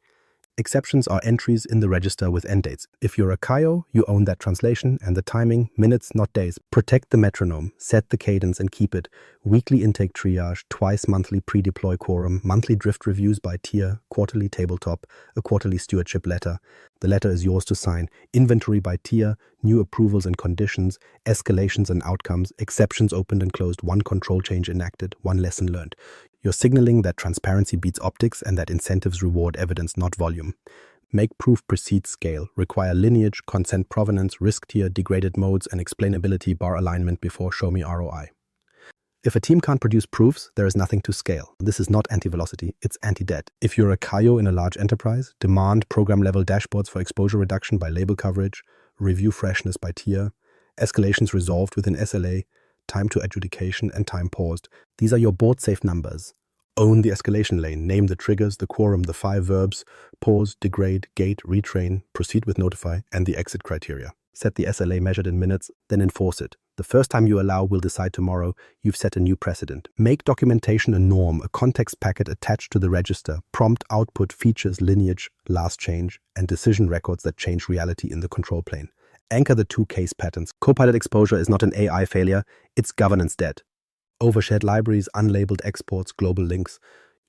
Exceptions are entries in the register with end dates. If you're a CAIO, you own that translation and the timing, minutes, not days. Protect the metronome, set the cadence and keep it. Weekly intake triage, twice monthly pre-deploy quorum, monthly drift reviews by tier, quarterly tabletop, a quarterly stewardship letter. The letter is yours to sign. Inventory by tier, new approvals and conditions, escalations and outcomes, exceptions opened and closed, one control change enacted, one lesson learned. You're signaling that transparency beats optics and that incentives reward evidence, not volume. Make proof precede scale. Require lineage, consent provenance, risk tier, degraded modes, and explainability bar alignment before show me ROI. If a team can't produce proofs, there is nothing to scale. This is not anti-velocity, it's anti-debt. If you're a CAIO in a large enterprise, demand program-level dashboards for exposure reduction by label coverage, review freshness by tier, escalations resolved within SLA, time to adjudication, and time paused. These are your board-safe numbers. Own the escalation lane, name the triggers, the quorum, the 5 verbs, pause, degrade, gate, retrain, proceed with notify, and the exit criteria. Set the SLA measured in minutes, then enforce it. The first time you allow will decide tomorrow. You've set a new precedent. Make documentation a norm, a context packet attached to the register, prompt output features, lineage, last change, and decision records that change reality in the control plane. Anchor the 2 case patterns. Copilot exposure is not an AI failure, it's governance debt. Overshared libraries, unlabeled exports, global links.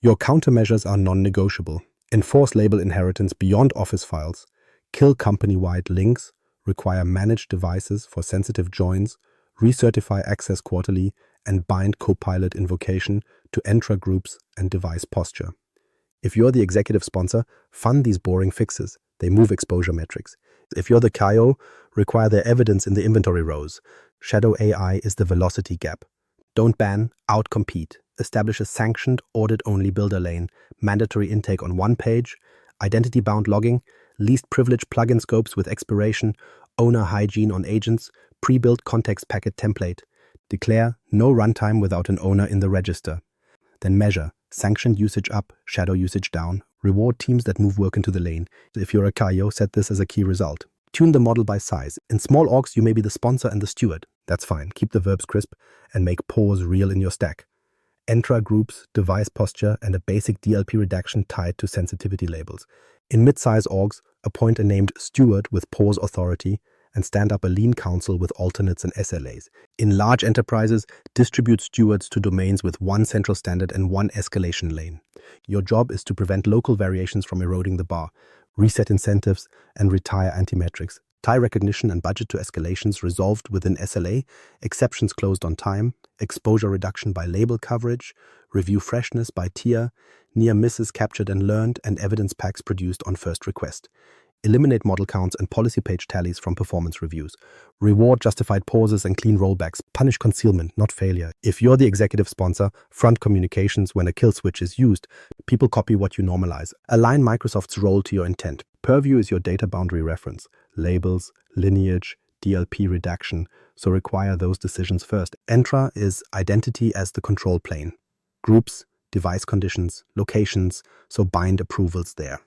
Your countermeasures are non-negotiable. Enforce label inheritance beyond Office files. Kill company-wide links. Require managed devices for sensitive joins. Recertify access quarterly. And bind Copilot invocation to Entra groups and device posture. If you're the executive sponsor, fund these boring fixes. They move exposure metrics. If you're the CAIO, require their evidence in the inventory rows. Shadow AI is the velocity gap. Don't ban, outcompete. Establish a sanctioned, audit-only builder lane, mandatory intake on one page, identity-bound logging, least privilege plugin scopes with expiration, owner hygiene on agents, pre-built context packet template. Declare no runtime without an owner in the register. Then measure, sanctioned usage up, shadow usage down. Reward teams that move work into the lane. If you're a CAIO, set this as a key result. Tune the model by size. In small orgs, you may be the sponsor and the steward. That's fine. Keep the verbs crisp and make pause real in your stack. Entra groups, device posture, and a basic DLP redaction tied to sensitivity labels. In mid-size orgs, appoint a named steward with pause authority and stand up a lean council with alternates and SLAs. In large enterprises, distribute stewards to domains with one central standard and one escalation lane. Your job is to prevent local variations from eroding the bar, reset incentives, and retire anti-metrics. Tie recognition and budget to escalations resolved within SLA, exceptions closed on time, exposure reduction by label coverage, review freshness by tier, near misses captured and learned, and evidence packs produced on first request. Eliminate model counts and policy page tallies from performance reviews. Reward justified pauses and clean rollbacks. Punish concealment, not failure. If you're the executive sponsor, front communications when a kill switch is used. People copy what you normalize. Align Microsoft's role to your intent. Purview is your data boundary reference. Labels, lineage, DLP redaction, so require those decisions first. Entra is identity as the control plane. Groups, device conditions, locations, so bind approvals there.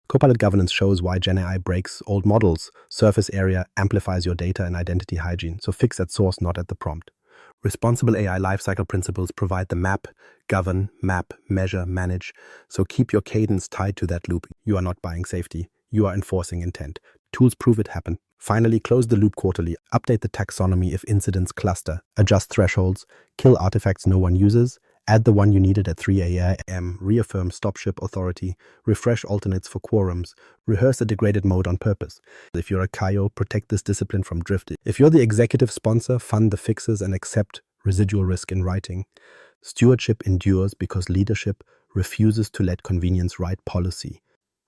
Copilot governance shows why GenAI breaks old models. Surface area amplifies your data and identity hygiene, so fix at source, not at the prompt. Responsible AI lifecycle principles provide the map, govern, map, measure, manage, so keep your cadence tied to that loop. You are not buying safety, you are enforcing intent. Tools prove it happen. Finally, close the loop quarterly, update the taxonomy if incidents cluster, adjust thresholds, kill artifacts no one uses, add the one you needed at 3 a.m., reaffirm stop-ship authority, refresh alternates for quorums, rehearse a degraded mode on purpose. If you're a CAIO, protect this discipline from drift. If you're the executive sponsor, fund the fixes and accept residual risk in writing. Stewardship endures because leadership refuses to let convenience write policy.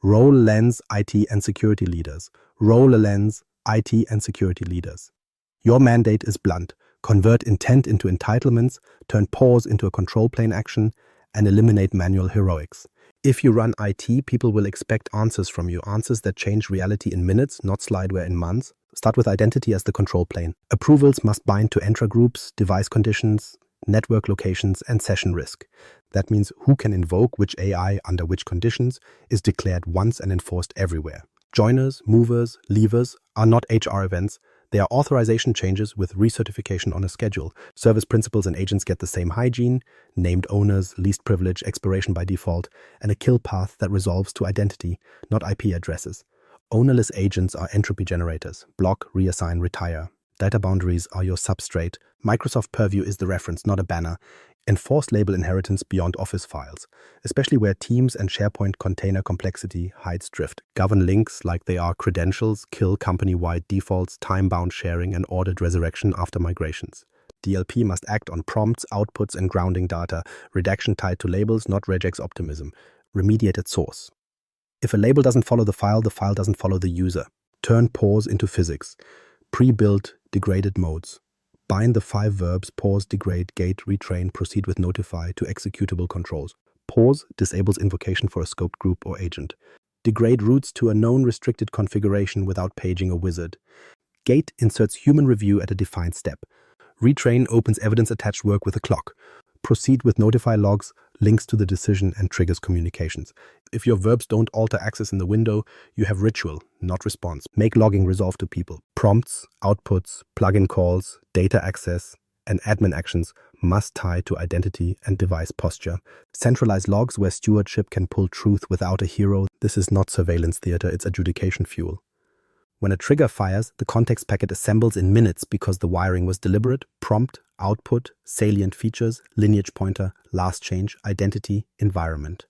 Roll lens IT and security leaders. Roll a lens IT and security leaders. Your mandate is blunt. Convert intent into entitlements, turn pause into a control plane action, and eliminate manual heroics. If you run IT, people will expect answers from you, answers that change reality in minutes, not slideware in months. Start with identity as the control plane. Approvals must bind to Entra groups, device conditions, network locations, and session risk. That means who can invoke which AI under which conditions is declared once and enforced everywhere. Joiners, movers, leavers are not HR events. They are authorization changes with recertification on a schedule. Service principals and agents get the same hygiene, named owners, least privilege, expiration by default, and a kill path that resolves to identity, not IP addresses. Ownerless agents are entropy generators. Block, reassign, retire. Data boundaries are your substrate. Microsoft Purview is the reference, not a banner. Enforce label inheritance beyond Office files, especially where Teams and SharePoint container complexity hides drift. Govern links like they are credentials, kill company-wide defaults, time-bound sharing, and ordered resurrection after migrations. DLP must act on prompts, outputs, and grounding data. Redaction tied to labels, not regex optimism. Remediate at source. If a label doesn't follow the file doesn't follow the user. Turn pause into physics. Pre-built degraded modes. Bind the 5 verbs pause, degrade, gate, retrain, proceed with notify to executable controls. Pause disables invocation for a scoped group or agent. Degrade routes to a known restricted configuration without paging a wizard. Gate inserts human review at a defined step. Retrain opens evidence-attached work with a clock. Proceed with notify logs, links to the decision, and triggers communications. If your verbs don't alter access in the window, you have ritual, not response. Make logging resolve to people. Prompts, outputs, plugin calls, data access, and admin actions must tie to identity and device posture. Centralize logs where stewardship can pull truth without a hero. This is not surveillance theater, it's adjudication fuel. When a trigger fires, the context packet assembles in minutes because the wiring was deliberate. Prompt, output, salient features, lineage pointer, last change, identity, environment.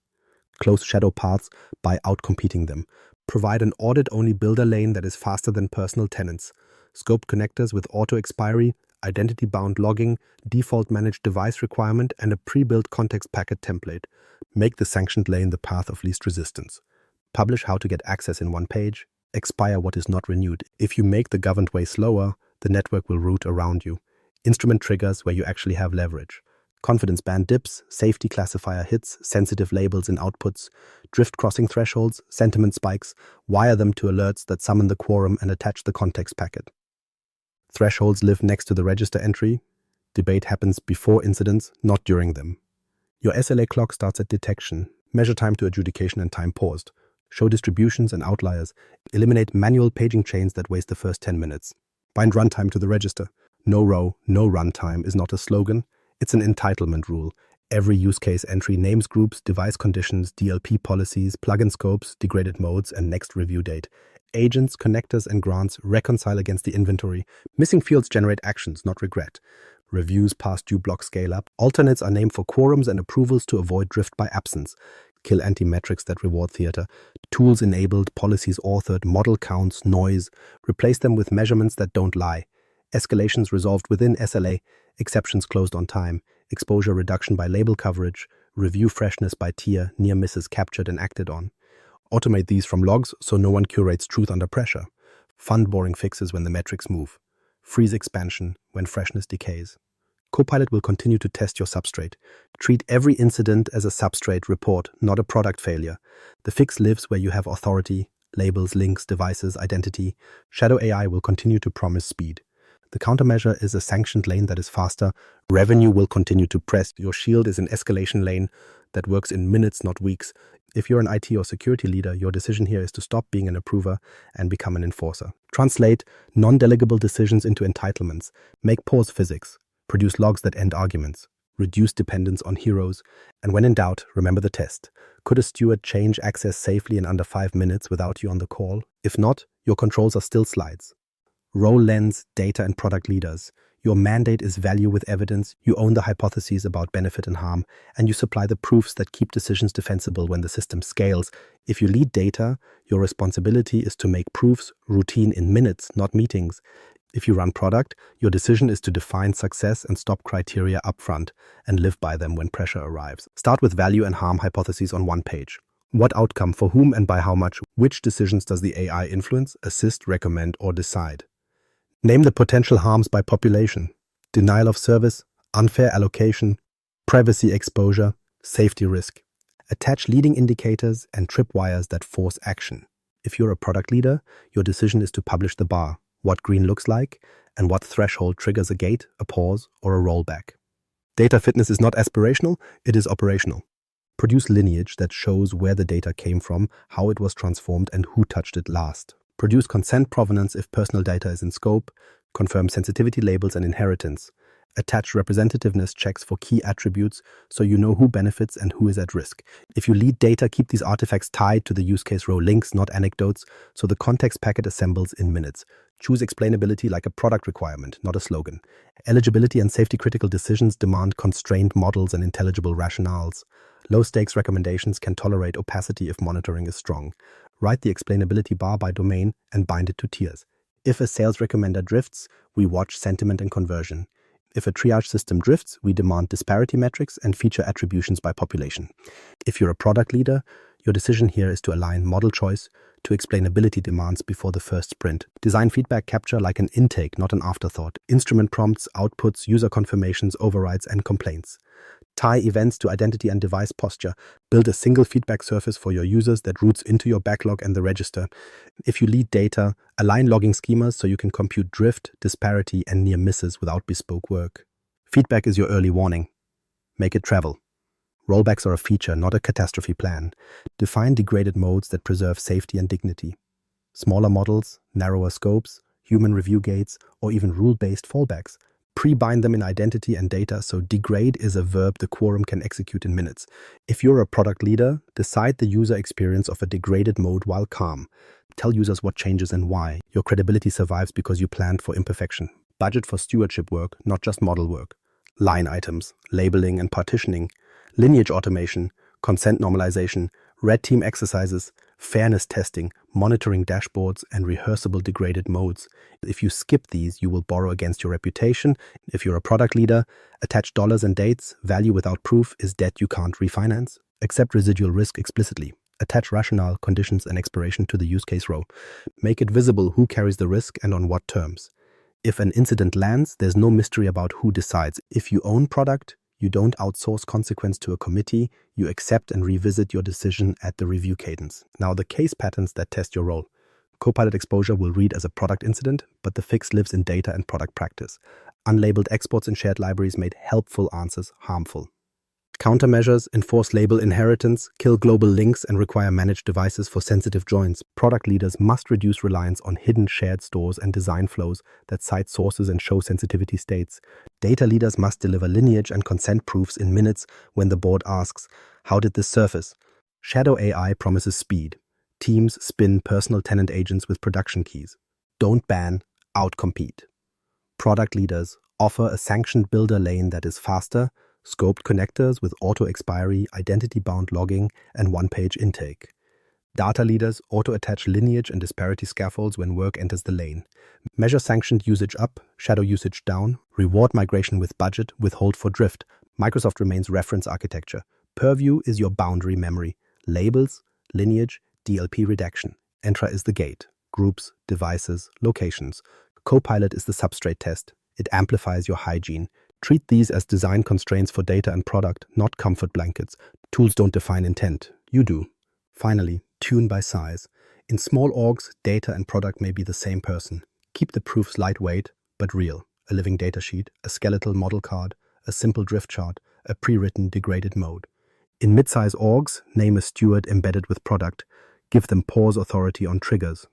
Close shadow paths by outcompeting them. Provide an audit-only builder lane that is faster than personal tenants. Scoped connectors with auto-expiry, identity-bound logging, default managed device requirement, and a pre-built context packet template. Make the sanctioned lane the path of least resistance. Publish how to get access in one page. Expire what is not renewed. If you make the governed way slower, the network will route around you. Instrument triggers where you actually have leverage. Confidence band dips, safety classifier hits, sensitive labels in outputs, drift crossing thresholds, sentiment spikes, wire them to alerts that summon the quorum and attach the context packet. Thresholds live next to the register entry. Debate happens before incidents, not during them. Your SLA clock starts at detection. Measure time to adjudication and time paused. Show distributions and outliers. Eliminate manual paging chains that waste the first 10 minutes. Bind runtime to the register. No row, no runtime is not a slogan. It's an entitlement rule. Every use case entry names groups, device conditions, DLP policies, plugin scopes, degraded modes, and next review date. Agents, connectors, and grants reconcile against the inventory. Missing fields generate actions, not regret. Reviews past due block scale up. Alternates are named for quorums and approvals to avoid drift by absence. Kill anti-metrics that reward theater. Tools enabled, policies authored, model counts, noise. Replace them with measurements that don't lie. Escalations resolved within SLA. Exceptions closed on time. Exposure reduction by label coverage. Review freshness by tier. Near misses captured and acted on. Automate these from logs so no one curates truth under pressure. Fund boring fixes when the metrics move. Freeze expansion when freshness decays. Copilot will continue to test your substrate. Treat every incident as a substrate report, not a product failure. The fix lives where you have authority, labels, links, devices, identity. Shadow AI will continue to promise speed. The countermeasure is a sanctioned lane that is faster. Revenue will continue to press. Your shield is an escalation lane that works in minutes, not weeks. If you're an IT or security leader, your decision here is to stop being an approver and become an enforcer. Translate non-delegable decisions into entitlements. Make pause physics. Produce logs that end arguments. Reduce dependence on heroes. And when in doubt, remember the test. Could a steward change access safely in under 5 minutes without you on the call? If not, your controls are still slides. Role lens, data and product leaders. Your mandate is value with evidence, you own the hypotheses about benefit and harm, and you supply the proofs that keep decisions defensible when the system scales. If you lead data, your responsibility is to make proofs routine in minutes, not meetings. If you run product, your decision is to define success and stop criteria upfront and live by them when pressure arrives. Start with value and harm hypotheses on one page. What outcome, for whom and by how much? Which decisions does the AI influence, assist, recommend, or decide? Name the potential harms by population: denial of service, unfair allocation, privacy exposure, safety risk. Attach leading indicators and tripwires that force action. If you're a product leader, your decision is to publish the bar, what green looks like, and what threshold triggers a gate, a pause, or a rollback. Data fitness is not aspirational, it is operational. Produce lineage that shows where the data came from, how it was transformed, and who touched it last. Produce consent provenance if personal data is in scope. Confirm sensitivity labels and inheritance. Attach representativeness checks for key attributes so you know who benefits and who is at risk. If you lead data, keep these artifacts tied to the use case row links, not anecdotes, so the context packet assembles in minutes. Choose explainability like a product requirement, not a slogan. Eligibility and safety critical decisions demand constrained models and intelligible rationales. Low-stakes recommendations can tolerate opacity if monitoring is strong. Write the explainability bar by domain and bind it to tiers. If a sales recommender drifts, we watch sentiment and conversion. If a triage system drifts, we demand disparity metrics and feature attributions by population. If you're a product leader, your decision here is to align model choice to explainability demands before the first sprint. Design feedback capture like an intake, not an afterthought. Instrument prompts, outputs, user confirmations, overrides, and complaints. Tie events to identity and device posture. Build a single feedback surface for your users that routes into your backlog and the register. If you lead data, align logging schemas so you can compute drift, disparity, and near misses without bespoke work. Feedback is your early warning. Make it travel. Rollbacks are a feature, not a catastrophe plan. Define degraded modes that preserve safety and dignity. Smaller models, narrower scopes, human review gates, or even rule-based fallbacks. Pre-bind them in identity and data, so degrade is a verb the quorum can execute in minutes. If you're a product leader, decide the user experience of a degraded mode while calm. Tell users what changes and why. Your credibility survives because you planned for imperfection. Budget for stewardship work, not just model work. Line items, labeling and partitioning, lineage automation, consent normalization, red team exercises, fairness testing, monitoring dashboards, and rehearsable degraded modes. If you skip these, you will borrow against your reputation. If you're a product leader, attach dollars and dates. Value without proof is debt you can't refinance. Accept residual risk explicitly. Attach rationale, conditions, and expiration to the use case row. Make it visible who carries the risk and on what terms. If an incident lands, there's no mystery about who decides. If you own product, you don't outsource consequence to a committee, you accept and revisit your decision at the review cadence. Now the case patterns that test your role. Copilot exposure will read as a product incident, but the fix lives in data and product practice. Unlabeled exports in shared libraries made helpful answers harmful. Countermeasures enforce label inheritance, kill global links, and require managed devices for sensitive joins. Product leaders must reduce reliance on hidden shared stores and design flows that cite sources and show sensitivity states. Data leaders must deliver lineage and consent proofs in minutes when the board asks, "How did this surface?" Shadow AI promises speed. Teams spin personal tenant agents with production keys. Don't ban, outcompete. Product leaders offer a sanctioned builder lane that is faster, scoped connectors with auto-expiry, identity-bound logging, and one-page intake. Data leaders auto-attach lineage and disparity scaffolds when work enters the lane. Measure sanctioned usage up, shadow usage down, reward migration with budget, withhold for drift. Microsoft remains reference architecture. Purview is your boundary memory. Labels, lineage, DLP redaction. Entra is the gate. Groups, devices, locations. Copilot is the substrate test. It amplifies your hygiene. Treat these as design constraints for data and product, not comfort blankets. Tools don't define intent. You do. Finally, tune by size. In small orgs, data and product may be the same person. Keep the proofs lightweight, but real. A living datasheet, a skeletal model card, a simple drift chart, a pre-written degraded mode. In mid-size orgs, name a steward embedded with product. Give them pause authority on triggers.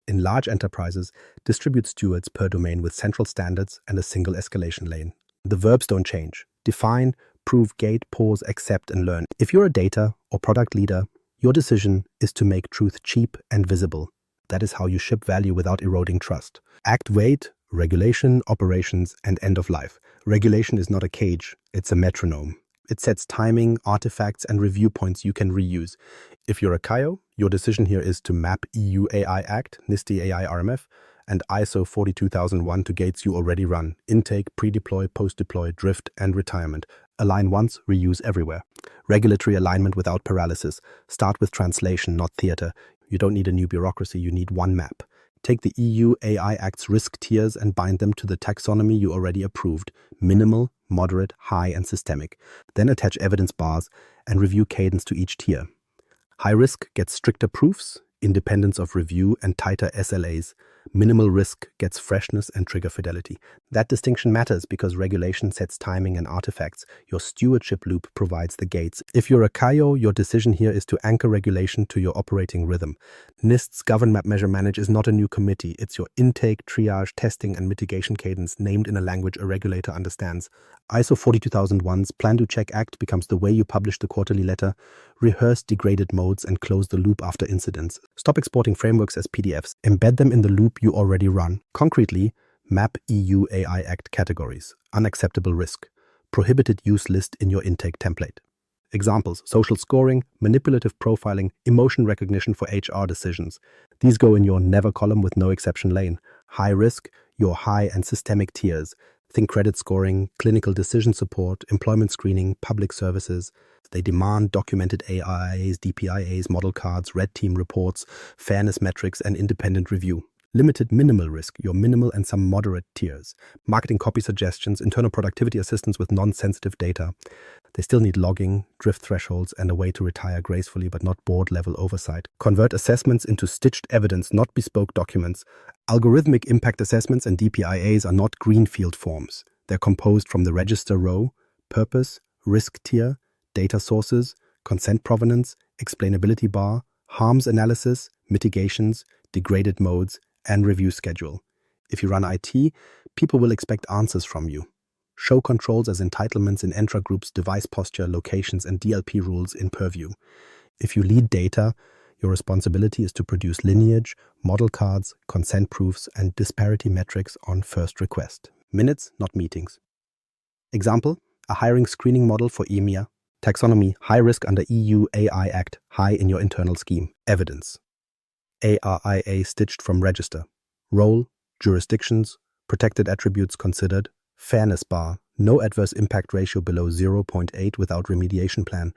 In large enterprises, distribute stewards per domain with central standards and a single escalation lane. The verbs don't change. Define, prove, gate, pause, accept, and learn. If you're a data or product leader, your decision is to make truth cheap and visible. That is how you ship value without eroding trust. Act weight, regulation, operations, and end of life. Regulation is not a cage, it's a metronome. It sets timing, artifacts, and review points you can reuse. If you're a CAIO, your decision here is to map EU AI Act, NIST AI RMF, and ISO 42001 to gates you already run. Intake, pre-deploy, post-deploy, drift, and retirement. Align once, reuse everywhere. Regulatory alignment without paralysis. Start with translation, not theater. You don't need a new bureaucracy, you need one map. Take the EU AI Act's risk tiers and bind them to the taxonomy you already approved. Minimal, moderate, high, and systemic. Then attach evidence bars and review cadence to each tier. High risk gets stricter proofs, independence of review, and tighter SLAs. Minimal risk gets freshness and trigger fidelity. That distinction matters because regulation sets timing and artifacts. Your stewardship loop provides the gates. If you're a CAIO, your decision here is to anchor regulation to your operating rhythm. NIST's Govern, Map, Measure, Manage is not a new committee. It's your intake, triage, testing, and mitigation cadence named in a language a regulator understands. ISO 42001's Plan, Do, Check, Act becomes the way you publish the quarterly letter, rehearse degraded modes, and close the loop after incidents. Stop exporting frameworks as PDFs. Embed them in the loop you already run. Concretely, map EU AI Act categories. Unacceptable risk. Prohibited use list in your intake template. Examples: social scoring, manipulative profiling, emotion recognition for HR decisions. These go in your never column with no exception lane. High risk, your high and systemic tiers. Think credit scoring, clinical decision support, employment screening, public services. They demand documented AIAs, DPIAs, model cards, red team reports, fairness metrics, and independent review. Limited minimal risk, your minimal and some moderate tiers. Marketing copy suggestions, internal productivity assistance with non-sensitive data. They still need logging, drift thresholds, and a way to retire gracefully but not board-level oversight. Convert assessments into stitched evidence, not bespoke documents. Algorithmic impact assessments and DPIAs are not greenfield forms. They're composed from the register row, purpose, risk tier, data sources, consent provenance, explainability bar, harms analysis, mitigations, degraded modes, and review schedule. If you run IT, people will expect answers from you. Show controls as entitlements in Entra groups, device posture, locations, and DLP rules in Purview. If you lead data, your responsibility is to produce lineage, model cards, consent proofs, and disparity metrics on first request. Minutes, not meetings. Example, a hiring screening model for EMEA. Taxonomy, high risk under EU AI Act, high in your internal scheme. Evidence. ARIA stitched from register. Role, jurisdictions, protected attributes considered. Fairness bar, no adverse impact ratio below 0.8 without remediation plan.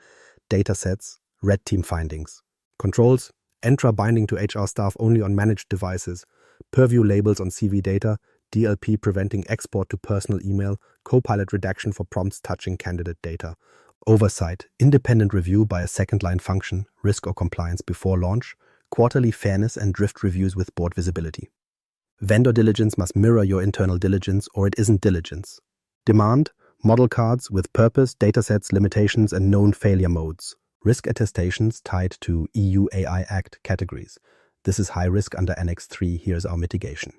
Data sets, red team findings. Controls, Entra binding to HR staff only on managed devices. Purview labels on CV data. DLP preventing export to personal email. Copilot redaction for prompts touching candidate data. Oversight, independent review by a second-line function, risk or compliance before launch. Quarterly fairness and drift reviews with board visibility. Vendor diligence must mirror your internal diligence or it isn't diligence. Demand, model cards with purpose, datasets, limitations, and known failure modes. Risk attestations tied to EU AI Act categories. This is high risk under Annex 3, here's our mitigation.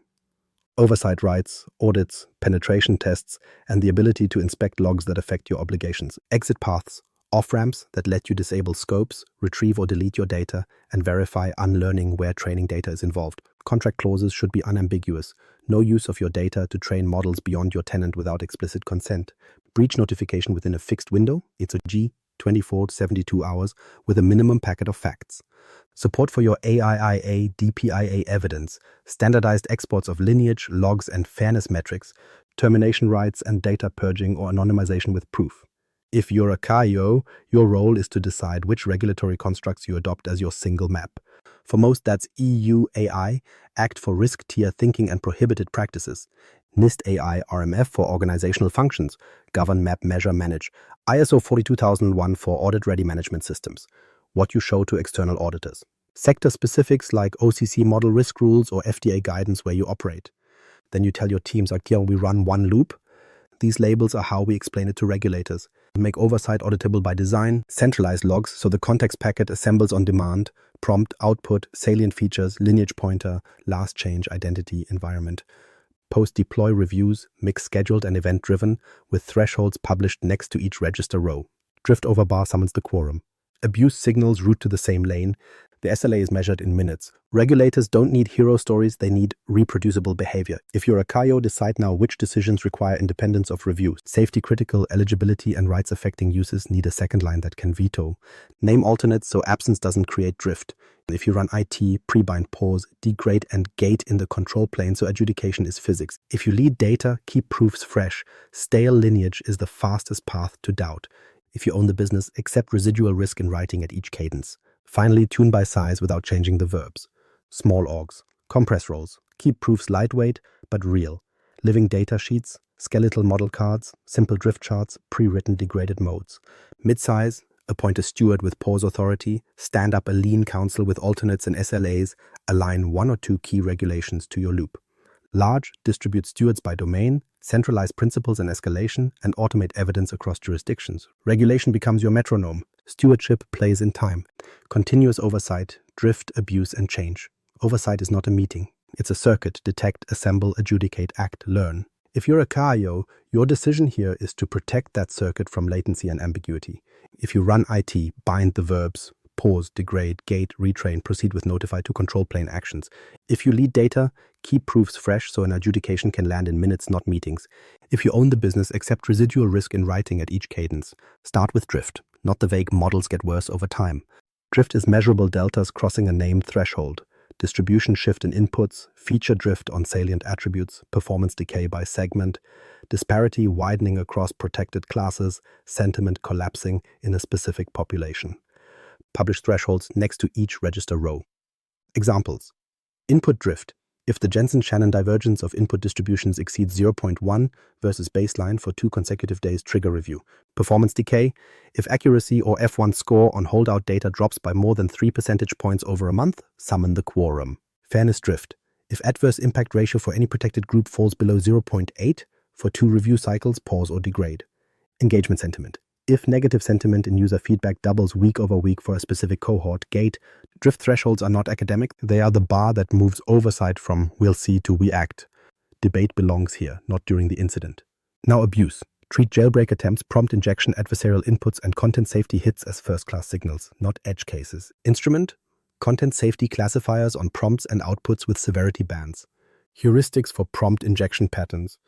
Oversight rights, audits, penetration tests, and the ability to inspect logs that affect your obligations. Exit paths, off-ramps that let you disable scopes, retrieve or delete your data, and verify unlearning where training data is involved. Contract clauses should be unambiguous. No use of your data to train models beyond your tenant without explicit consent. Breach notification within a fixed window, it's a G, 24 to 72 hours, with a minimum packet of facts. Support for your AIIA, DPIA evidence, standardized exports of lineage, logs, and fairness metrics, termination rights, and data purging or anonymization with proof. If you're a CAIO, your role is to decide which regulatory constructs you adopt as your single map. For most, that's EU AI, Act for Risk Tier Thinking and Prohibited Practices, NIST AI RMF for Organizational Functions, Govern, Map, Measure, Manage, ISO 42001 for Audit-Ready Management Systems, what you show to external auditors. Sector specifics like OCC model risk rules or FDA guidance where you operate. Then you tell your teams, we run one loop. These labels are how we explain it to regulators. Make oversight auditable by design, centralize logs so the context packet assembles on demand, prompt, output, salient features, lineage pointer, last change, identity, environment. Post-deploy reviews, mix scheduled and event-driven, with thresholds published next to each register row. Drift over bar summons the quorum. Abuse signals route to the same lane. The SLA is measured in minutes. Regulators don't need hero stories, they need reproducible behavior. If you're a CAIO, decide now which decisions require independence of review. Safety-critical, eligibility, and rights-affecting uses need a second line that can veto. Name alternates so absence doesn't create drift. If you run IT, pre-bind, pause, degrade, and gate in the control plane so adjudication is physics. If you lead data, keep proofs fresh. Stale lineage is the fastest path to doubt. If you own the business, accept residual risk in writing at each cadence. Finally, tune by size without changing the verbs. Small orgs, compress roles, keep proofs lightweight but real. Living data sheets, skeletal model cards, simple drift charts, pre-written degraded modes. Mid-size, appoint a steward with pause authority, stand up a lean council with alternates and SLAs, align one or two key regulations to your loop. Large, distribute stewards by domain, centralize principles and escalation, and automate evidence across jurisdictions. Regulation becomes your metronome. Stewardship plays in time. Continuous oversight, drift, abuse, and change. Oversight is not a meeting. It's a circuit. Detect, assemble, adjudicate, act, learn. If you're a CAIO, your decision here is to protect that circuit from latency and ambiguity. If you run IT, bind the verbs, pause, degrade, gate, retrain, proceed with notify to control plane actions. If you lead data, keep proofs fresh so an adjudication can land in minutes, not meetings. If you own the business, accept residual risk in writing at each cadence. Start with drift, not the vague models get worse over time. Drift is measurable deltas crossing a named threshold. Distribution shift in inputs, feature drift on salient attributes, performance decay by segment, disparity widening across protected classes, sentiment collapsing in a specific population. Publish thresholds next to each register row. Examples. Input drift. If the Jensen-Shannon divergence of input distributions exceeds 0.1 versus baseline for 2 consecutive days, trigger review. Performance decay. If accuracy or F1 score on holdout data drops by more than 3 percentage points over a month, summon the quorum. Fairness drift. If adverse impact ratio for any protected group falls below 0.8 for 2 review cycles, pause or degrade. Engagement sentiment. If negative sentiment in user feedback doubles week over week for a specific cohort, gate. Drift thresholds are not academic. They are the bar that moves oversight from we'll see to we act. Debate belongs here, not during the incident. Now abuse. Treat jailbreak attempts, prompt injection, adversarial inputs, and content safety hits as first-class signals, not edge cases. Instrument. Content safety classifiers on prompts and outputs with severity bands. Heuristics for prompt injection patterns.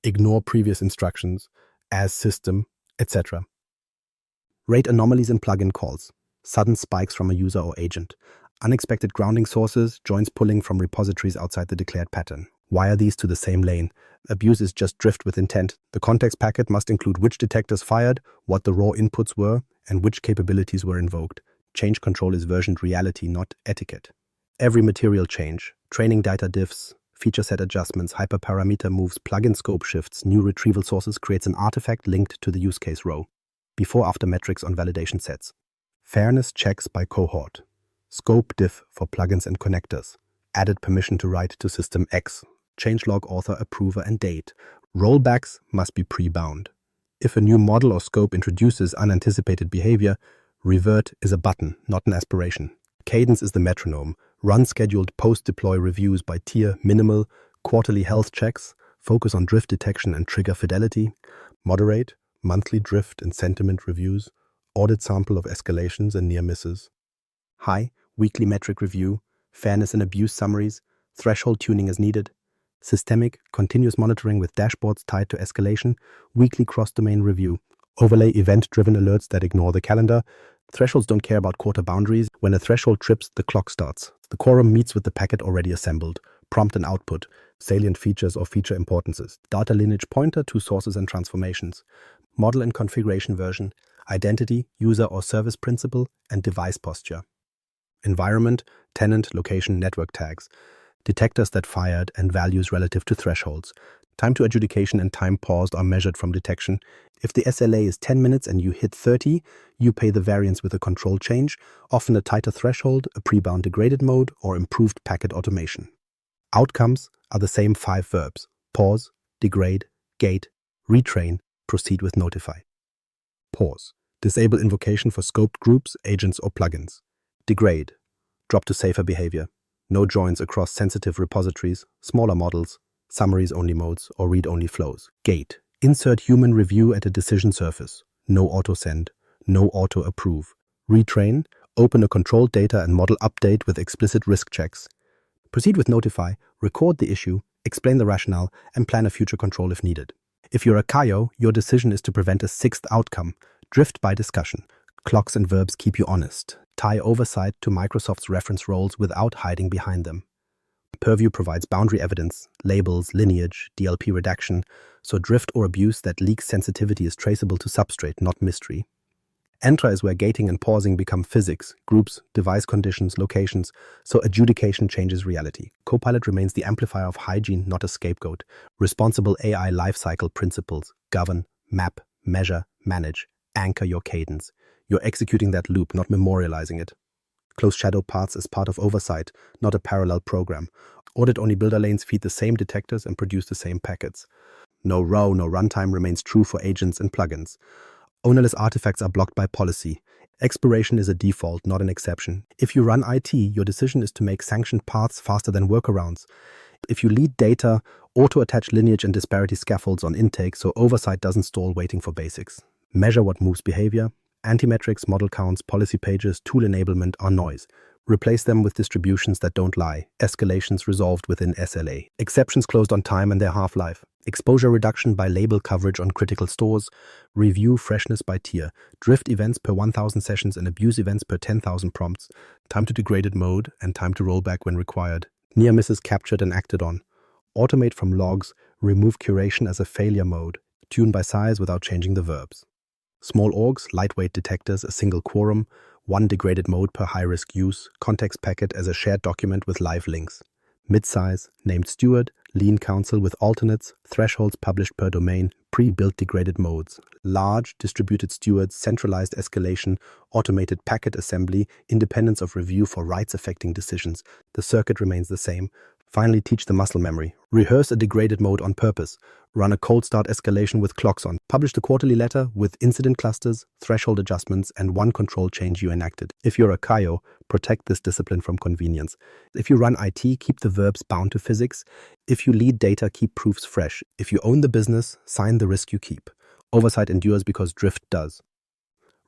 Ignore previous instructions, as system, etc. Rate anomalies in plugin calls, sudden spikes from a user or agent, unexpected grounding sources, joins pulling from repositories outside the declared pattern. Wire these to the same lane. Abuse is just drift with intent. The context packet must include which detectors fired, what the raw inputs were, and which capabilities were invoked. Change control is versioned reality, not etiquette. Every material change, training data diffs, feature set adjustments, hyperparameter moves, plugin scope shifts, new retrieval sources creates an artifact linked to the use case row. Before-after metrics on validation sets. Fairness checks by cohort. Scope diff for plugins and connectors. Added permission to write to system X. Changelog author, approver, and date. Rollbacks must be pre-bound. If a new model or scope introduces unanticipated behavior, revert is a button, not an aspiration. Cadence is the metronome. Run scheduled post-deploy reviews by tier, minimal, quarterly health checks, focus on drift detection and trigger fidelity. Moderate, monthly drift and sentiment reviews, audit sample of escalations and near misses. High, weekly metric review, fairness and abuse summaries, threshold tuning as needed. Systemic, continuous monitoring with dashboards tied to escalation, weekly cross-domain review. Overlay event-driven alerts that ignore the calendar. Thresholds don't care about quarter boundaries. When a threshold trips, the clock starts. The quorum meets with the packet already assembled. Prompt and output, salient features or feature importances. Data lineage pointer to sources and transformations. Model and configuration version, identity, user or service principal, and device posture. Environment, tenant, location, network tags. Detectors that fired and values relative to thresholds. Time to adjudication and time paused are measured from detection. If the SLA is 10 minutes and you hit 30, you pay the variance with a control change, often a tighter threshold, a pre-bound degraded mode, or improved packet automation. Outcomes are the same 5 verbs. Pause, degrade, gate, retrain, proceed with notify. Pause. Disable invocation for scoped groups, agents, or plugins. Degrade. Drop to safer behavior. No joins across sensitive repositories, smaller models, summaries-only modes, or read-only flows. Gate. Insert human review at a decision surface. No auto-send. No auto-approve. Retrain. Open a controlled data and model update with explicit risk checks. Proceed with notify. Record the issue, explain the rationale, and plan a future control if needed. If you're a CAIO, your decision is to prevent a sixth outcome. Drift by discussion. Clocks and verbs keep you honest. Tie oversight to Microsoft's reference roles without hiding behind them. Purview provides boundary evidence, labels, lineage, DLP redaction, so drift or abuse that leaks sensitivity is traceable to substrate, not mystery. Entra is where gating and pausing become physics, groups, device conditions, locations, so adjudication changes reality. Copilot remains the amplifier of hygiene, not a scapegoat. Responsible AI lifecycle principles govern, map, measure, manage, anchor your cadence. You're executing that loop, not memorializing it. Close shadow paths as part of oversight, not a parallel program. Audit-only builder lanes feed the same detectors and produce the same packets. No row, no runtime remains true for agents and plugins. Ownerless artifacts are blocked by policy. Expiration is a default, not an exception. If you run IT, your decision is to make sanctioned paths faster than workarounds. If you lead data, auto-attach lineage and disparity scaffolds on intake so oversight doesn't stall waiting for basics. Measure what moves behavior. Antimetrics, model counts, policy pages, tool enablement are noise. Replace them with distributions that don't lie. Escalations resolved within SLA. Exceptions closed on time and their half-life. Exposure reduction by label coverage on critical stores. Review freshness by tier. Drift events per 1,000 sessions and abuse events per 10,000 prompts. Time to degraded mode and time to roll back when required. Near misses captured and acted on. Automate from logs. Remove curation as a failure mode. Tune by size without changing the verbs. Small orgs, lightweight detectors, a single quorum, one degraded mode per high-risk use, context packet as a shared document with live links. Mid-size, named steward, lean council with alternates, thresholds published per domain, pre-built degraded modes. Large, distributed stewards, centralized escalation, automated packet assembly, independence of review for rights-affecting decisions. The circuit remains the same. Finally, teach the muscle memory. Rehearse a degraded mode on purpose. Run a cold start escalation with clocks on. Publish the quarterly letter with incident clusters, threshold adjustments, and one control change you enacted. If you're a CAIO, protect this discipline from convenience. If you run IT, keep the verbs bound to physics. If you lead data, keep proofs fresh. If you own the business, sign the risk you keep. Oversight endures because drift does.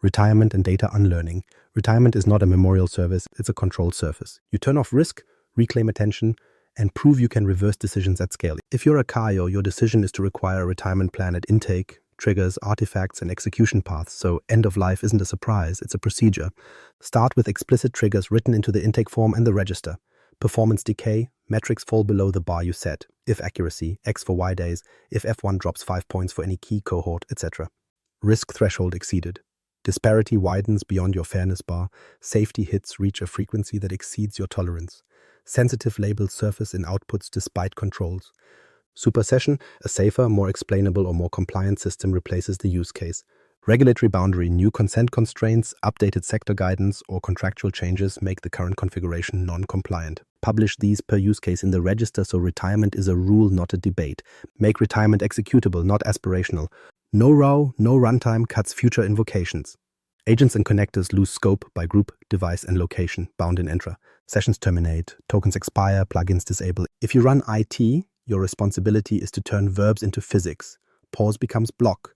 Retirement and data unlearning. Retirement is not a memorial service, it's a controlled surface. You turn off risk, reclaim attention, and prove you can reverse decisions at scale. If you're a CAIO, your decision is to require a retirement plan at intake, triggers, artifacts, and execution paths, so end of life isn't a surprise, it's a procedure. Start with explicit triggers written into the intake form and the register. Performance decay, metrics fall below the bar you set. If accuracy, X for Y days, if F1 drops 5 points for any key cohort, etc. Risk threshold exceeded. Disparity widens beyond your fairness bar. Safety hits reach a frequency that exceeds your tolerance. Sensitive labels surface in outputs despite controls. Supersession, a safer, more explainable or more compliant system replaces the use case. Regulatory boundary, new consent constraints, updated sector guidance, or contractual changes make the current configuration non-compliant. Publish these per use case in the register so retirement is a rule, not a debate. Make retirement executable, not aspirational. No row, no runtime cuts future invocations. Agents and connectors lose scope by group, device, and location, bound in Entra. Sessions terminate, tokens expire, plugins disable. If you run IT, your responsibility is to turn verbs into physics. Pause becomes block.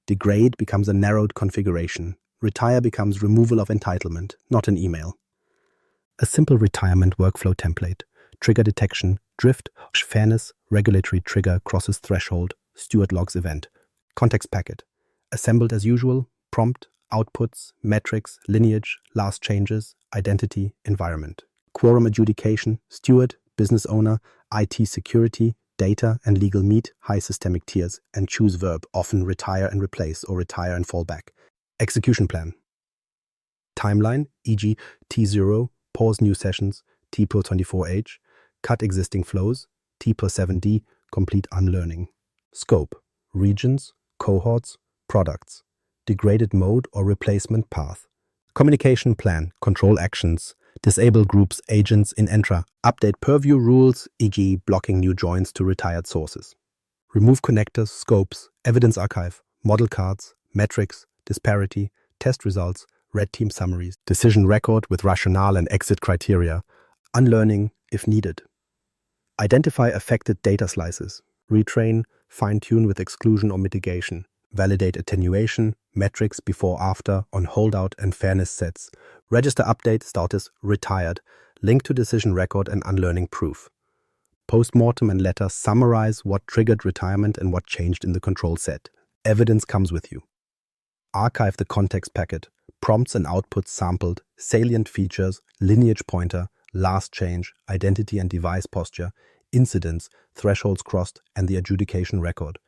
Degrade becomes a narrowed configuration. Retire becomes removal of entitlement, not an email. A simple retirement workflow template. Trigger detection, drift, fairness, regulatory trigger crosses threshold, steward logs event. Context packet. Assembled as usual, prompt, outputs, metrics, lineage, last changes, identity, environment. Quorum adjudication, steward, business owner, IT security, data and legal meet, high systemic tiers, and choose verb, often retire and replace or retire and fall back. Execution plan. Timeline, e.g. T0, pause new sessions, T per 24H, cut existing flows, T per 7D, complete unlearning. Scope, regions, cohorts, products. Degraded mode or replacement path. Communication plan, control actions, disable groups, agents in Entra, update Purview rules, e.g. blocking new joins to retired sources. Remove connectors, scopes, evidence archive, model cards, metrics, disparity, test results, red team summaries, decision record with rationale and exit criteria, unlearning if needed. Identify affected data slices, retrain, fine-tune with exclusion or mitigation, validate attenuation, metrics before-after on holdout and fairness sets, register update status retired, link to decision record and unlearning proof. Post-mortem and letter summarize what triggered retirement and what changed in the control set. Evidence comes with you. Archive the context packet, prompts and outputs sampled, salient features, lineage pointer, last change, identity and device posture, incidents, thresholds crossed, and the adjudication record.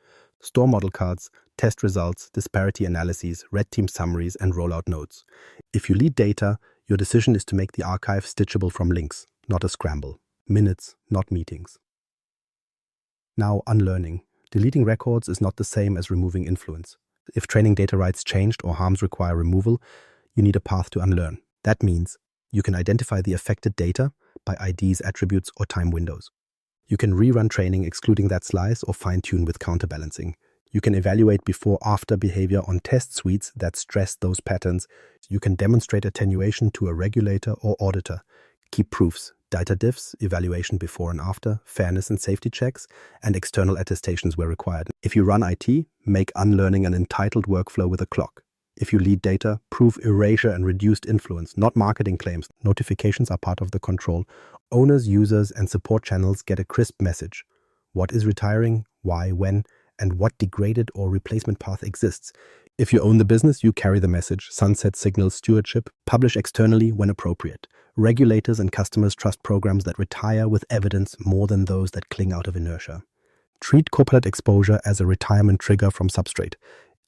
Store model cards, test results, disparity analyses, red team summaries, and rollout notes. If you lead data, your decision is to make the archive stitchable from links, not a scramble. Minutes, not meetings. Now, unlearning. Deleting records is not the same as removing influence. If training data rights changed or harms require removal, you need a path to unlearn. That means you can identify the affected data by IDs, attributes, or time windows. You can rerun training excluding that slice or fine-tune with counterbalancing. You can evaluate before-after behavior on test suites that stress those patterns. You can demonstrate attenuation to a regulator or auditor. Keep proofs, data diffs, evaluation before and after, fairness and safety checks, and external attestations where required. If you run IT, make unlearning an entitled workflow with a clock. If you lead data, prove erasure and reduced influence, not marketing claims. Notifications are part of the control. Owners, users, and support channels get a crisp message. What is retiring, why, when, and what degraded or replacement path exists. If you own the business, you carry the message, sunset signals stewardship, publish externally when appropriate. Regulators and customers trust programs that retire with evidence more than those that cling out of inertia. Treat Copilot exposure as a retirement trigger from Substrate.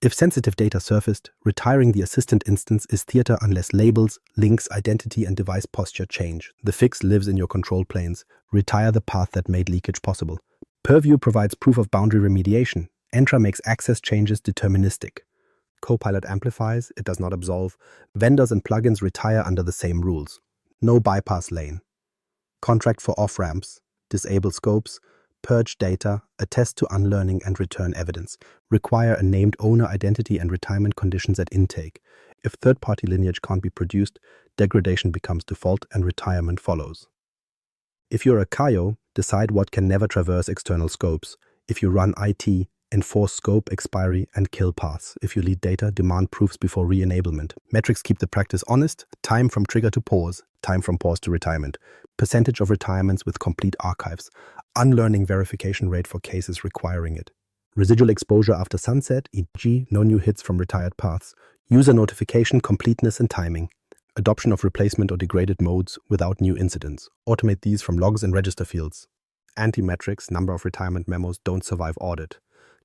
If sensitive data surfaced, retiring the assistant instance is theater unless labels, links, identity, and device posture change. The fix lives in your control planes. Retire the path that made leakage possible. Purview provides proof of boundary remediation. Entra makes access changes deterministic. Copilot amplifies, it does not absolve. Vendors and plugins retire under the same rules. No bypass lane. Contract for off-ramps. Disable scopes. Purge data, attest to unlearning and return evidence, require a named owner identity and retirement conditions at intake. If third-party lineage can't be produced, degradation becomes default and retirement follows. If you're a CAIO, decide what can never traverse external scopes. If you run IT, enforce scope, expiry, and kill paths. If you lead data, demand proofs before re-enablement. Metrics keep the practice honest, time from trigger to pause, time from pause to retirement. Percentage of retirements with complete archives. Unlearning verification rate for cases requiring it. Residual exposure after sunset, e.g. no new hits from retired paths. User notification, completeness and timing. Adoption of replacement or degraded modes without new incidents. Automate these from logs and register fields. Anti-metrics, number of retirement memos don't survive audit.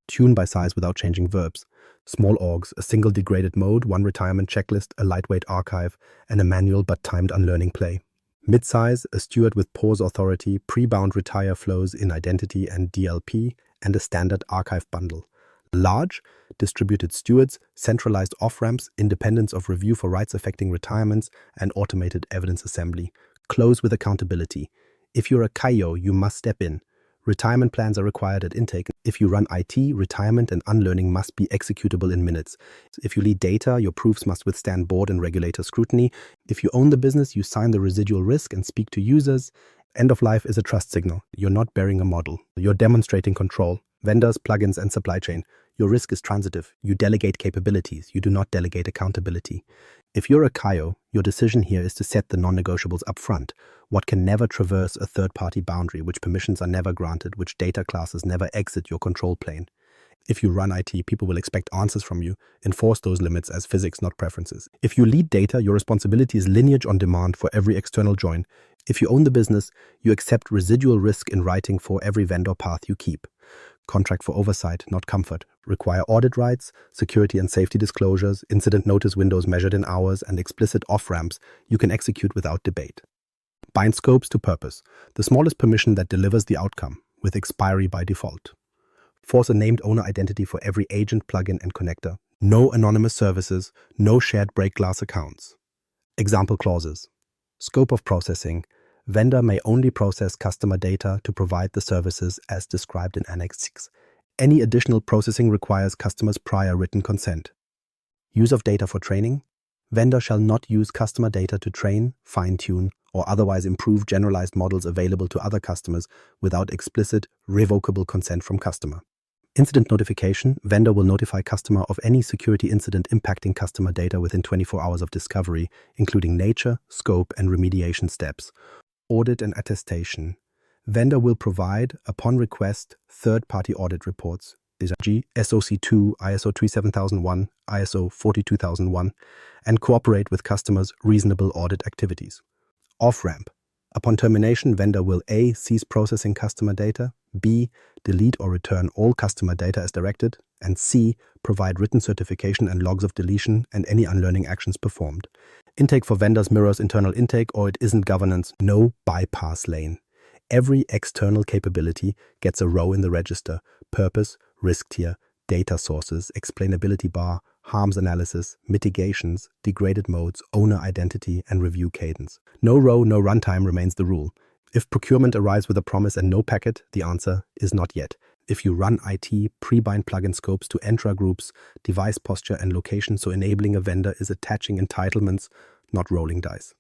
Tune by size without changing verbs. Small orgs, a single degraded mode, one retirement checklist, a lightweight archive, and a manual but timed unlearning play. Mid-size, a steward with pause authority, pre-bound retire flows in identity and DLP, and a standard archive bundle. Large, distributed stewards, centralized off-ramps, independence of review for rights affecting retirements, and automated evidence assembly. Close with accountability. If you're a CAIO, you must step in. Retirement plans are required at intake. If you run IT, retirement and unlearning must be executable in minutes. If you lead data, your proofs must withstand board and regulator scrutiny. If you own the business, you sign the residual risk and speak to users. End of life is a trust signal. You're not burying a model. You're demonstrating control. Vendors, plugins, and supply chain. Your risk is transitive. You delegate capabilities. You do not delegate accountability. If you're a CAIO, your decision here is to set the non-negotiables up front. What can never traverse a third-party boundary, which permissions are never granted, which data classes never exit your control plane. If you run IT, people will expect answers from you. Enforce those limits as physics, not preferences. If you lead data, your responsibility is lineage on demand for every external join. If you own the business, you accept residual risk in writing for every vendor path you keep. Contract for oversight, not comfort. Require audit rights, security and safety disclosures, incident notice windows measured in hours, and explicit off-ramps you can execute without debate. Bind scopes to purpose, the smallest permission that delivers the outcome, with expiry by default. Force a named owner identity for every agent, plugin, and connector. No anonymous services, no shared break glass accounts. Example clauses. Scope of processing. Vendor may only process customer data to provide the services as described in Annex 6. Any additional processing requires customers' prior written consent. Use of data for training. Vendor shall not use customer data to train, fine-tune, or otherwise improve generalized models available to other customers without explicit, revocable consent from customer. Incident notification. Vendor will notify customer of any security incident impacting customer data within 24 hours of discovery, including nature, scope, and remediation steps. Audit and attestation. Vendor will provide, upon request, third-party audit reports. These are SOC2, ISO 27001, ISO 42001, and cooperate with customers' reasonable audit activities. Off-ramp. Upon termination, vendor will A. cease processing customer data, B. delete or return all customer data as directed, and C. provide written certification and logs of deletion and any unlearning actions performed. Intake for vendors mirrors internal intake, or it isn't governance. No bypass lane. Every external capability gets a row in the register: purpose, risk tier, data sources, explainability bar, harms analysis, mitigations, degraded modes, owner identity, and review cadence. No row, no runtime remains the rule. If procurement arrives with a promise and no packet, the answer is not yet. If you run IT, pre-bind plugin scopes to Entra groups, device posture, and location, so enabling a vendor is attaching entitlements, not rolling dice.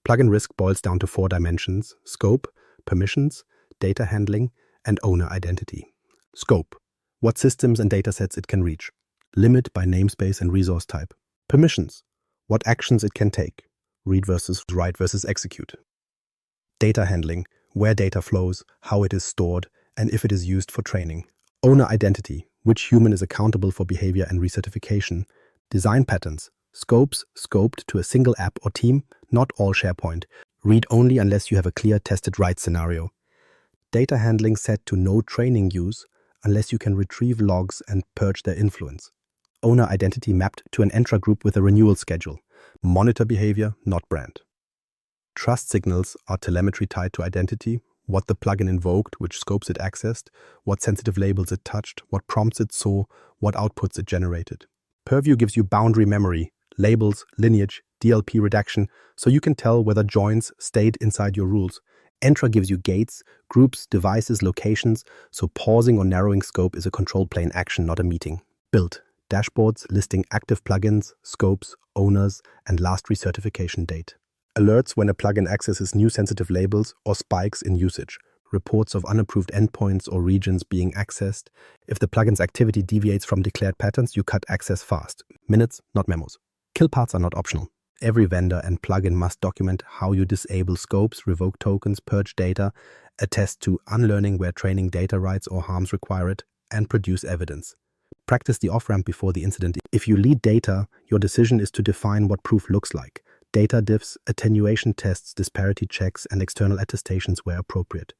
Plugin risk boils down to 4 dimensions: scope, permissions, data handling, and owner identity. Scope: what systems and datasets it can reach. Limit by namespace and resource type. Permissions: what actions it can take. Read versus write versus execute. Data handling: where data flows, how it is stored, and if it is used for training. Owner identity: which human is accountable for behavior and recertification. Design patterns: scopes scoped to a single app or team, not all SharePoint. Read only unless you have a clear tested right scenario. Data handling set to no training use unless you can retrieve logs and purge their influence. Owner identity mapped to an Entra group with a renewal schedule. Monitor behavior, not brand. Trust signals are telemetry tied to identity: what the plugin invoked, which scopes it accessed, what sensitive labels it touched, what prompts it saw, what outputs it generated. Purview gives you boundary memory, labels, lineage, DLP redaction, so you can tell whether joins stayed inside your rules. Entra gives you gates, groups, devices, locations, so pausing or narrowing scope is a control plane action, not a meeting. Build dashboards listing active plugins, scopes, owners, and last recertification date. Alerts when a plugin accesses new sensitive labels or spikes in usage. Reports of unapproved endpoints or regions being accessed. If the plugin's activity deviates from declared patterns, you cut access fast. Minutes, not memos. Kill paths are not optional. Every vendor and plugin must document how you disable scopes, revoke tokens, purge data, attest to unlearning where training data rights or harms require it, and produce evidence. Practice the off-ramp before the incident. If you lead data, your decision is to define what proof looks like. Data diffs, attenuation tests, disparity checks, and external attestations where appropriate.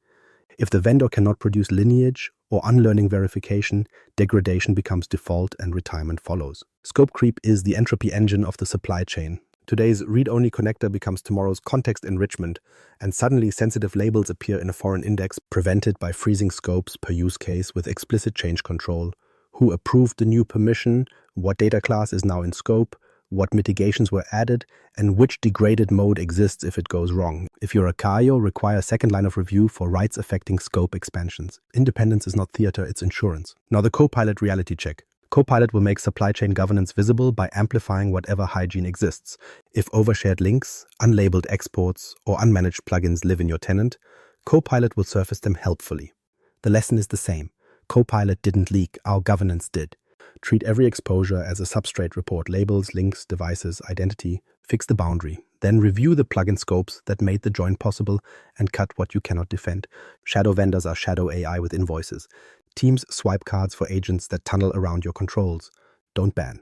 If the vendor cannot produce lineage or unlearning verification, degradation becomes default and retirement follows. Scope creep is the entropy engine of the supply chain. Today's read-only connector becomes tomorrow's context enrichment, and suddenly sensitive labels appear in a foreign index, prevented by freezing scopes per use case with explicit change control. Who approved the new permission, what data class is now in scope, what mitigations were added, and which degraded mode exists if it goes wrong. If you're a CAIO, require second line of review for rights affecting scope expansions. Independence is not theater, it's insurance. Now the Copilot reality check. Copilot will make supply chain governance visible by amplifying whatever hygiene exists. If overshared links, unlabeled exports, or unmanaged plugins live in your tenant, Copilot will surface them helpfully. The lesson is the same. Copilot didn't leak, our governance did. Treat every exposure as a substrate report: labels, links, devices, identity. Fix the boundary. Then review the plugin scopes that made the join possible and cut what you cannot defend. Shadow vendors are shadow AI with invoices. Teams swipe cards for agents that tunnel around your controls. Don't ban.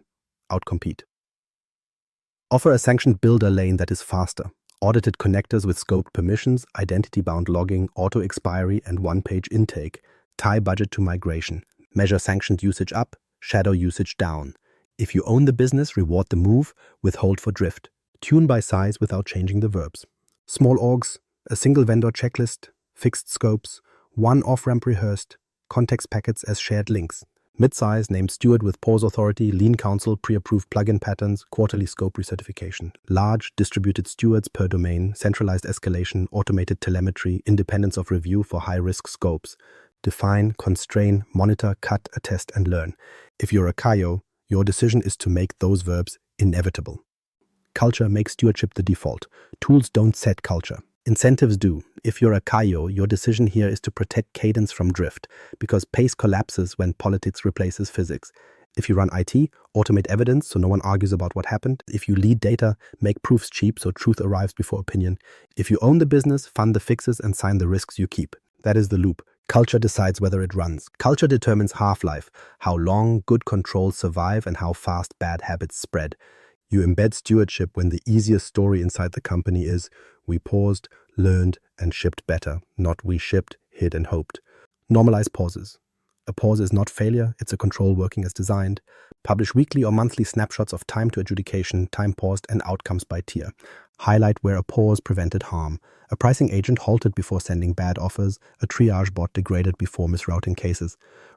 Outcompete. Offer a sanctioned builder lane that is faster. Audited connectors with scoped permissions, identity-bound logging, auto-expiry, and one-page intake. Tie budget to migration. Measure sanctioned usage up, shadow usage down. If you own the business, reward the move, withhold for drift. Tune by size without changing the verbs. Small orgs, a single vendor checklist, fixed scopes, one off-ramp rehearsed, context packets as shared links. Mid-size, named steward with pause authority, lean counsel, pre-approved plugin patterns, quarterly scope recertification. Large, distributed stewards per domain, centralized escalation, automated telemetry, independence of review for high-risk scopes. define, constrain, monitor, cut, attest, and learn. If you're a CAIO, your decision is to make those verbs inevitable. Culture makes stewardship the default. Tools don't set culture. Incentives do. If you're a CAIO, your decision here is to protect cadence from drift, because pace collapses when politics replaces physics. If you run IT, automate evidence so no one argues about what happened. If you lead data, make proofs cheap so truth arrives before opinion. If you own the business, fund the fixes and sign the risks you keep. That is the loop. Culture decides whether it runs. Culture determines half-life, how long good controls survive and how fast bad habits spread. You embed stewardship when the easiest story inside the company is, we paused, learned, and shipped better, not we shipped, hid, and hoped. Normalize pauses. A pause is not failure, it's a control working as designed. Publish weekly or monthly snapshots of time to adjudication, time paused, and outcomes by tier. Highlight where a pause prevented harm. A pricing agent halted before sending bad offers. A triage bot degraded before misrouting cases.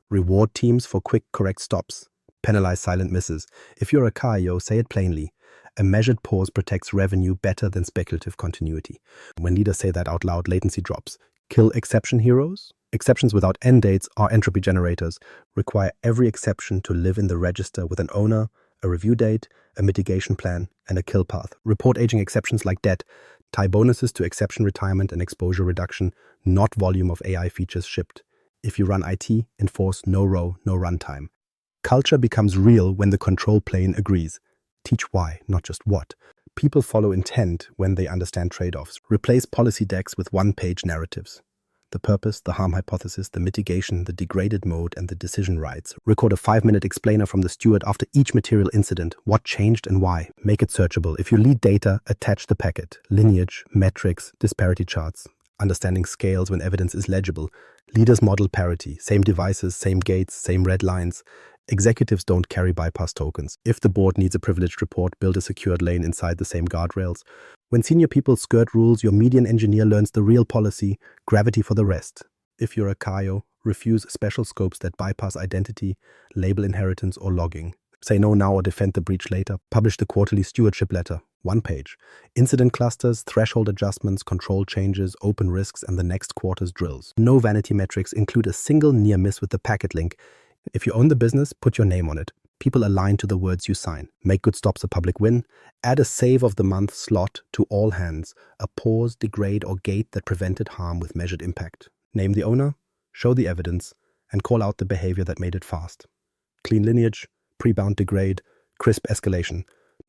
Reward teams for quick, correct stops. Penalize silent misses. If you're a CAIO, say it plainly. A measured pause protects revenue better than speculative continuity. When leaders say that out loud, latency drops. Kill exception heroes? Exceptions without end dates are entropy generators, require every exception to live in the register with an owner, a review date, a mitigation plan, and a kill path. Report aging exceptions like debt, tie bonuses to exception retirement and exposure reduction, not volume of AI features shipped. If you run IT, enforce no row, no runtime. Culture becomes real when the control plane agrees. Teach why, not just what. People follow intent when they understand trade-offs. Replace policy decks with one-page narratives. The purpose, the harm hypothesis, the mitigation, the degraded mode, and the decision rights. Record a 5-minute explainer from the steward after each material incident, what changed and why. Make it searchable. If you lead data, attach the packet. Lineage, metrics, disparity charts. Understanding scales when evidence is legible. Leaders model parity. Same devices, same gates, same red lines. Executives don't carry bypass tokens. If the board needs a privileged report, build a secured lane inside the same guardrails. When senior people skirt rules, your median engineer learns the real policy, gravity for the rest. If you're a CAIO, refuse special scopes that bypass identity, label inheritance, or logging. Say no now or defend the breach later. Publish the quarterly stewardship letter, 1 page. Incident clusters, threshold adjustments, control changes, open risks, and the next quarter's drills. No vanity metrics, include a single near miss with the packet link. If you own the business, put your name on it. People align to the words you sign. Make good stops a public win. Add a save of the month slot to all hands. A pause, degrade, or gate that prevented harm with measured impact. Name the owner, show the evidence, and call out the behavior that made it fast. Clean lineage, pre-bound degrade, crisp escalation.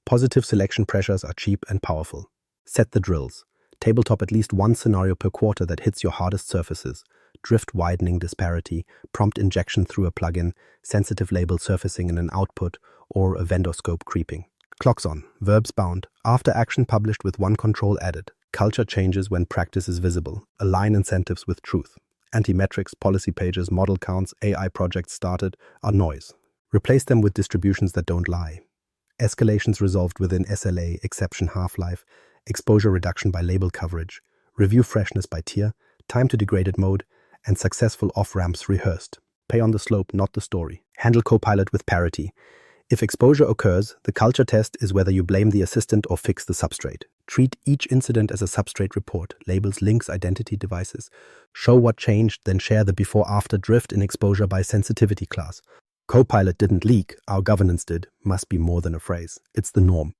Positive selection pressures are cheap and powerful. Set the drills. Tabletop at least one scenario per quarter that hits your hardest surfaces. Drift widening disparity, prompt injection through a plugin, sensitive label surfacing in an output, or a vendor scope creeping. Clocks on, verbs bound, after action published with one control added. Culture changes when practice is visible. Align incentives with truth. Anti-metrics, policy pages, model counts, AI projects started are noise. Replace them with distributions that don't lie. Escalations resolved within SLA, exception half-life, exposure reduction by label coverage, review freshness by tier, time to degraded mode, and successful off-ramps rehearsed. Pay on the slope, not the story. Handle Copilot with parity. If exposure occurs, the culture test is whether you blame the assistant or fix the substrate. Treat each incident as a substrate report, labels, links, identity, devices. Show what changed, then share the before-after drift in exposure by sensitivity class. Copilot didn't leak, our governance did, must be more than a phrase. It's the norm.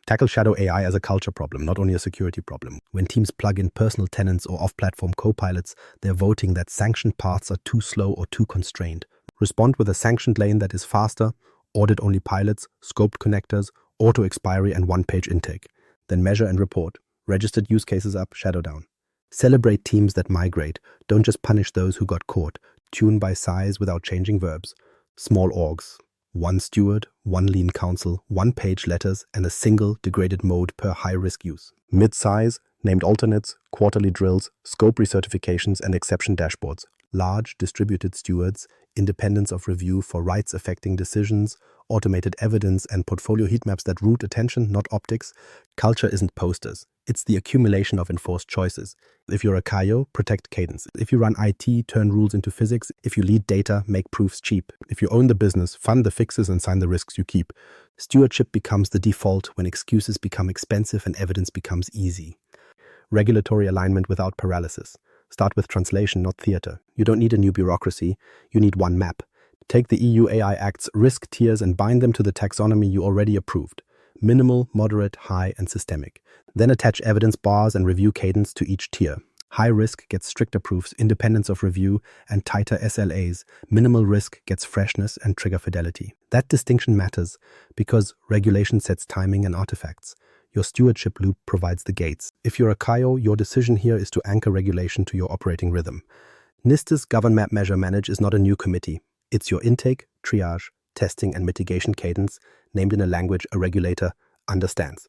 Tackle shadow AI as a culture problem, not only a security problem. When teams plug in personal tenants or off-platform copilots, they're voting that sanctioned paths are too slow or too constrained. Respond with a sanctioned lane that is faster, audit-only pilots, scoped connectors, auto-expiry, and one-page intake. Then measure and report. Registered use cases up, shadow down. Celebrate teams that migrate. Don't just punish those who got caught. Tune by size without changing verbs. Small orgs. 1 steward, 1 lean counsel, 1-page letters, and a single degraded mode per high-risk use. Mid-size, named alternates, quarterly drills, scope recertifications, and exception dashboards. Large, distributed stewards, independence of review for rights-affecting decisions, automated evidence, and portfolio heat maps that root attention, not optics. Culture isn't posters. It's the accumulation of enforced choices. If you're a CAIO, protect cadence. If you run IT, turn rules into physics. If you lead data, make proofs cheap. If you own the business, fund the fixes and sign the risks you keep. Stewardship becomes the default when excuses become expensive and evidence becomes easy. Regulatory alignment without paralysis. Start with translation, not theater. You don't need a new bureaucracy. You need one map. Take the EU AI Act's risk tiers and bind them to the taxonomy you already approved. Minimal, moderate, high, and systemic. Then attach evidence bars and review cadence to each tier. High risk gets stricter proofs, independence of review, and tighter SLAs. Minimal risk gets freshness and trigger fidelity. That distinction matters because regulation sets timing and artifacts. Your stewardship loop provides the gates. If you're a CAIO, your decision here is to anchor regulation to your operating rhythm. NIST's Govern Map Measure Manage is not a new committee. It's your intake, triage, testing, and mitigation cadence, named in a language a regulator understands.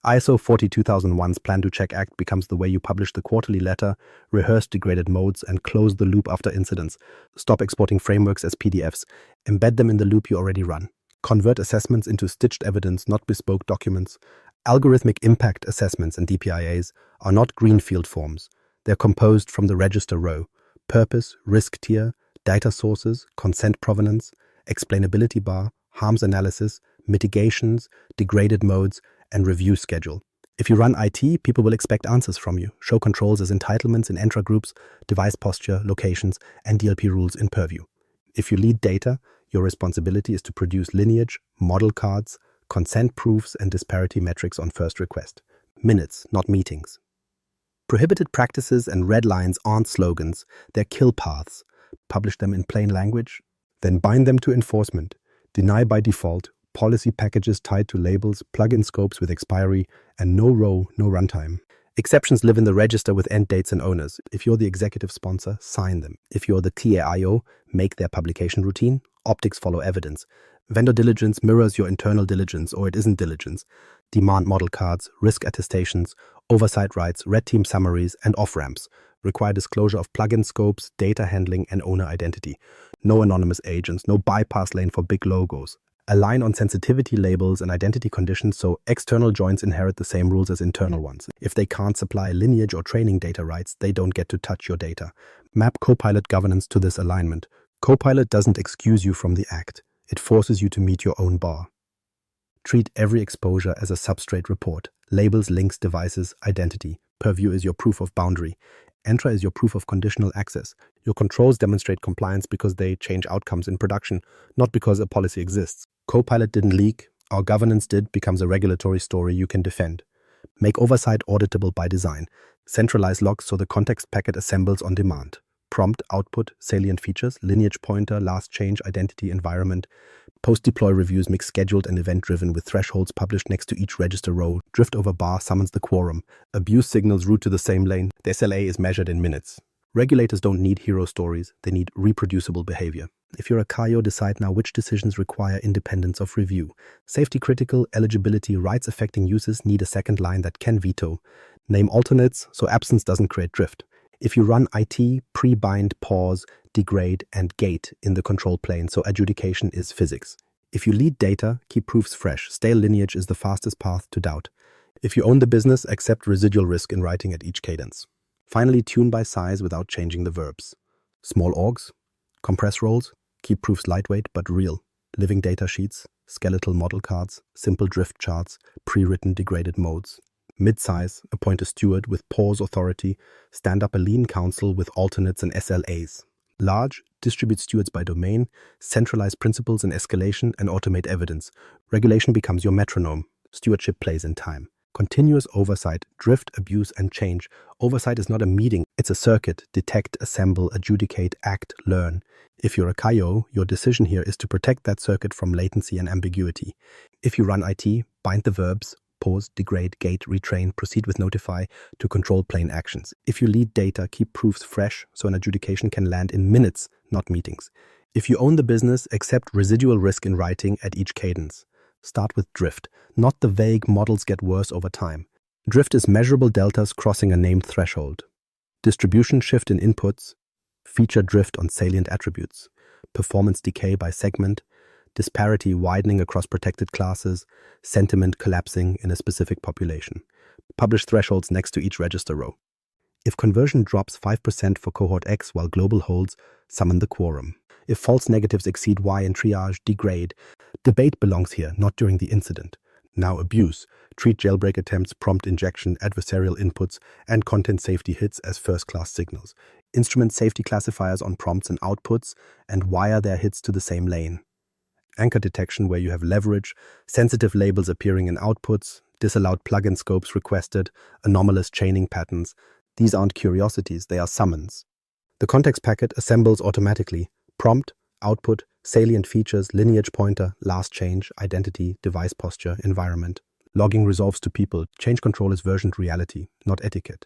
ISO 42001's Plan to Check Act becomes the way you publish the quarterly letter, rehearse degraded modes, and close the loop after incidents. Stop exporting frameworks as PDFs. Embed them in the loop you already run. Convert assessments into stitched evidence, not bespoke documents. Algorithmic impact assessments and DPIAs are not greenfield forms. They're composed from the register row: purpose, risk tier, data sources, consent provenance, explainability bar, harms analysis, mitigations, degraded modes, and review schedule. If you run IT, people will expect answers from you. Show controls as entitlements in Entra groups, device posture, locations, and DLP rules in Purview. If you lead data, your responsibility is to produce lineage, model cards, consent proofs, and disparity metrics on first request. Minutes, not meetings. Prohibited practices and red lines aren't slogans, they're kill paths. Publish them in plain language, then bind them to enforcement. Deny by default, policy packages tied to labels, plug-in scopes with expiry, and no row, no runtime. Exceptions live in the register with end dates and owners. If you're the executive sponsor, sign them. If you're the CAIO, make their publication routine. Optics follow evidence. Vendor diligence mirrors your internal diligence, or it isn't diligence. Demand model cards, risk attestations, oversight rights, red team summaries, and off-ramps. Require disclosure of plugin scopes, data handling, and owner identity. No anonymous agents, no bypass lane for big logos. Align on sensitivity labels and identity conditions so external joins inherit the same rules as internal ones. If they can't supply lineage or training data rights, they don't get to touch your data. Map Copilot governance to this alignment. Copilot doesn't excuse you from the act. It forces you to meet your own bar. Treat every exposure as a substrate report. Labels, links, devices, identity. Purview is your proof of boundary. Entra is your proof of conditional access. Your controls demonstrate compliance because they change outcomes in production, not because a policy exists. Copilot didn't leak. Our governance did becomes a regulatory story you can defend. Make oversight auditable by design. Centralize logs so the context packet assembles on demand. Prompt, output, salient features, lineage pointer, last change, identity, environment. Post-deploy reviews mix scheduled and event-driven with thresholds published next to each register row. Drift over bar summons the quorum. Abuse signals route to the same lane. The SLA is measured in minutes. Regulators don't need hero stories. They need reproducible behavior. If you're a CAIO, decide now which decisions require independence of review. Safety-critical, eligibility, rights-affecting uses need a second line that can veto. Name alternates so absence doesn't create drift. If you run IT, pre-bind, pause, degrade, and gate in the control plane so adjudication is physics. If you lead data, keep proofs fresh. Stale lineage is the fastest path to doubt. If you own the business, accept residual risk in writing at each cadence. Finally, tune by size without changing the verbs. Small orgs, compress roles, keep proofs lightweight but real. Living data sheets, skeletal model cards, simple drift charts, pre-written degraded modes. Mid-size, appoint a steward with pause authority, stand up a lean council with alternates and SLAs. Large, distribute stewards by domain, centralize principles in escalation, and automate evidence. Regulation becomes your metronome. Stewardship plays in time. Continuous oversight, drift, abuse, and change. Oversight is not a meeting, it's a circuit. Detect, assemble, adjudicate, act, learn. If you're a CAIO, your decision here is to protect that circuit from latency and ambiguity. If you run IT, bind the verbs, pause, degrade, gate, retrain, proceed with notify to control plain actions. If you lead data, keep proofs fresh so an adjudication can land in minutes, not meetings. If you own the business, accept residual risk in writing at each cadence. Start with drift, not the vague models get worse over time. Drift is measurable deltas crossing a named threshold. Distribution shift in inputs, feature drift on salient attributes, performance decay by segment, disparity widening across protected classes, sentiment collapsing in a specific population. Publish thresholds next to each register row. If conversion drops 5% for cohort X while global holds, summon the quorum. If false negatives exceed Y in triage, degrade. Debate belongs here, not during the incident. Now abuse. Treat jailbreak attempts, prompt injection, adversarial inputs, and content safety hits as first-class signals. Instrument safety classifiers on prompts and outputs, and wire their hits to the same lane. Anchor detection, where you have leverage, sensitive labels appearing in outputs, disallowed plugin scopes requested, anomalous chaining patterns. These aren't curiosities, they are summons. The context packet assembles automatically. Prompt, output, salient features, lineage pointer, last change, identity, device posture, environment. Logging resolves to people. Change control is versioned reality, not etiquette.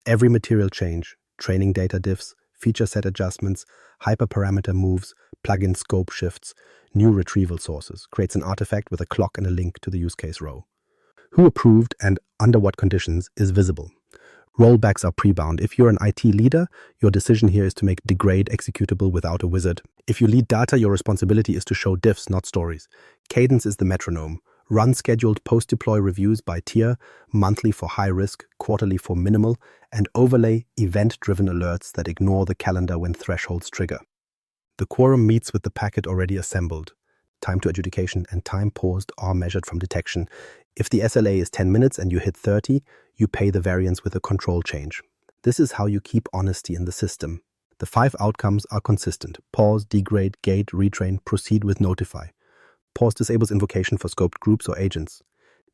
Every material change, training data diffs, feature set adjustments, hyperparameter moves, plugin scope shifts, new retrieval sources, creates an artifact with a clock and a link to the use case row. Who approved and under what conditions is visible. Rollbacks are pre-bound. If you're an IT leader, your decision here is to make degrade executable without a wizard. If you lead data, your responsibility is to show diffs, not stories. Cadence is the metronome. Run scheduled post-deploy reviews by tier, monthly for high risk, quarterly for minimal, and overlay event-driven alerts that ignore the calendar when thresholds trigger. The quorum meets with the packet already assembled. Time to adjudication and time paused are measured from detection. If the SLA is 10 minutes and you hit 30, you pay the variance with a control change. This is how you keep honesty in the system. The 5 outcomes are consistent. Pause, degrade, gate, retrain, proceed with notify. Pause disables invocation for scoped groups or agents.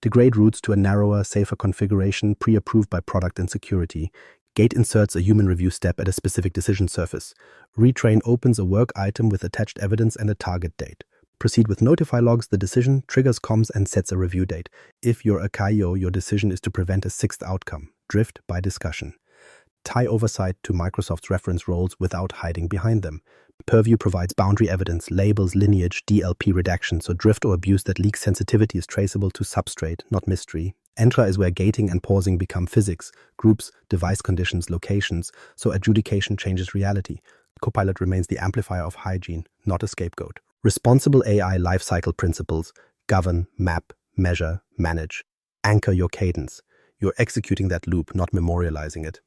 Degrade routes to a narrower, safer configuration pre-approved by product and security. Gate inserts a human review step at a specific decision surface. Retrain opens a work item with attached evidence and a target date. Proceed with notify logs the decision, triggers comms, and sets a review date. If you're a CAIO, your decision is to prevent a 6th outcome, drift by discussion. Tie oversight to Microsoft's reference roles without hiding behind them. Purview provides boundary evidence, labels, lineage, DLP redaction, so drift or abuse that leaks sensitivity is traceable to substrate, not mystery. Entra is where gating and pausing become physics, groups, device conditions, locations, so adjudication changes reality. Copilot remains the amplifier of hygiene, not a scapegoat. Responsible AI lifecycle principles govern, map, measure, manage. Anchor your cadence. You're executing that loop, not memorializing it.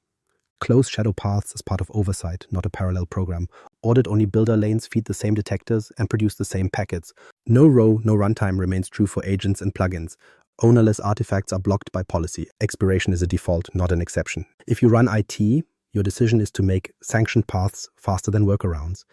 Close shadow paths as part of oversight, not a parallel program. Audit only builder lanes, feed the same detectors, and produce the same packets. No row, no runtime remains true for agents and plugins. Ownerless artifacts are blocked by policy. Expiration is a default, not an exception. If you run IT, your decision is to make sanctioned paths faster than workarounds.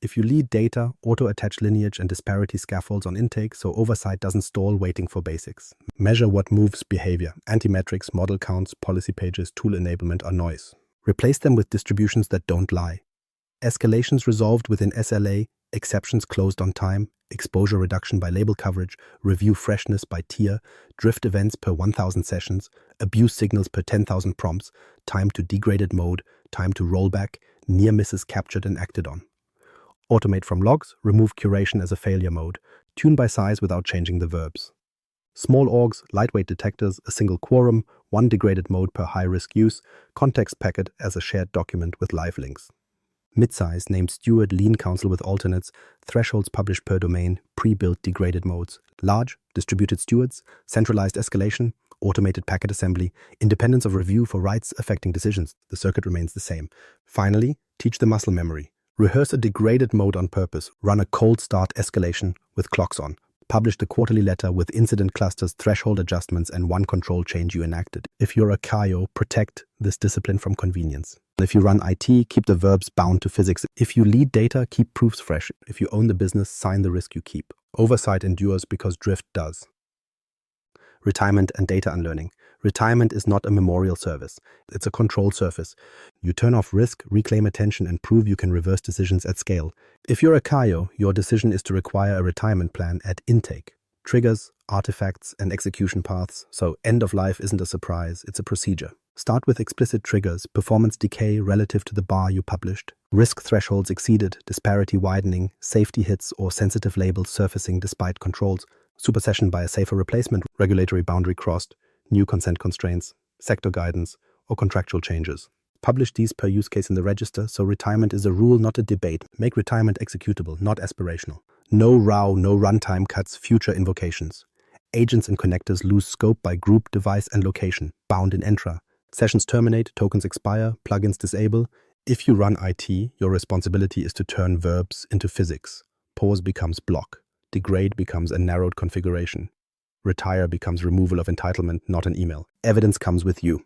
If you lead data, auto-attach lineage and disparity scaffolds on intake so oversight doesn't stall waiting for basics. Measure what moves behavior. Antimetrics, model counts, policy pages, tool enablement are noise. Replace them with distributions that don't lie. Escalations resolved within SLA, exceptions closed on time, exposure reduction by label coverage, review freshness by tier, drift events per 1,000 sessions, abuse signals per 10,000 prompts, time to degraded mode, time to rollback, near misses captured and acted on. Automate from logs, remove curation as a failure mode, tune by size without changing the verbs. Small orgs, lightweight detectors, a single quorum, 1 degraded mode per high-risk use, context packet as a shared document with live links. Midsize, named steward, lean council with alternates, thresholds published per domain, pre-built degraded modes. Large, distributed stewards, centralized escalation, automated packet assembly, independence of review for rights affecting decisions. The circuit remains the same. Finally, teach the muscle memory. Rehearse a degraded mode on purpose. Run a cold start escalation with clocks on. Publish the quarterly letter with incident clusters, threshold adjustments, and 1 control change you enacted. If you're a CAIO, protect this discipline from convenience. If you run IT, keep the verbs bound to physics. If you lead data, keep proofs fresh. If you own the business, sign the risk you keep. Oversight endures because drift does. Retirement and data unlearning. Retirement is not a memorial service. It's a control surface. You turn off risk, reclaim attention, and prove you can reverse decisions at scale. If you're a CAIO, your decision is to require a retirement plan at intake. Triggers, artifacts, and execution paths, so end of life isn't a surprise, it's a procedure. Start with explicit triggers, performance decay relative to the bar you published, risk thresholds exceeded, disparity widening, safety hits, or sensitive labels surfacing despite controls, supersession by a safer replacement, regulatory boundary crossed, new consent constraints, sector guidance, or contractual changes. Publish these per use case in the register, so retirement is a rule, not a debate. Make retirement executable, not aspirational. No row, no runtime cuts, future invocations. Agents and connectors lose scope by group, device, and location, bound in Entra. Sessions terminate, tokens expire, plugins disable. If you run IT, your responsibility is to turn verbs into physics. Pause becomes block. Degrade becomes a narrowed configuration. Retire becomes removal of entitlement, not an email. Evidence comes with you.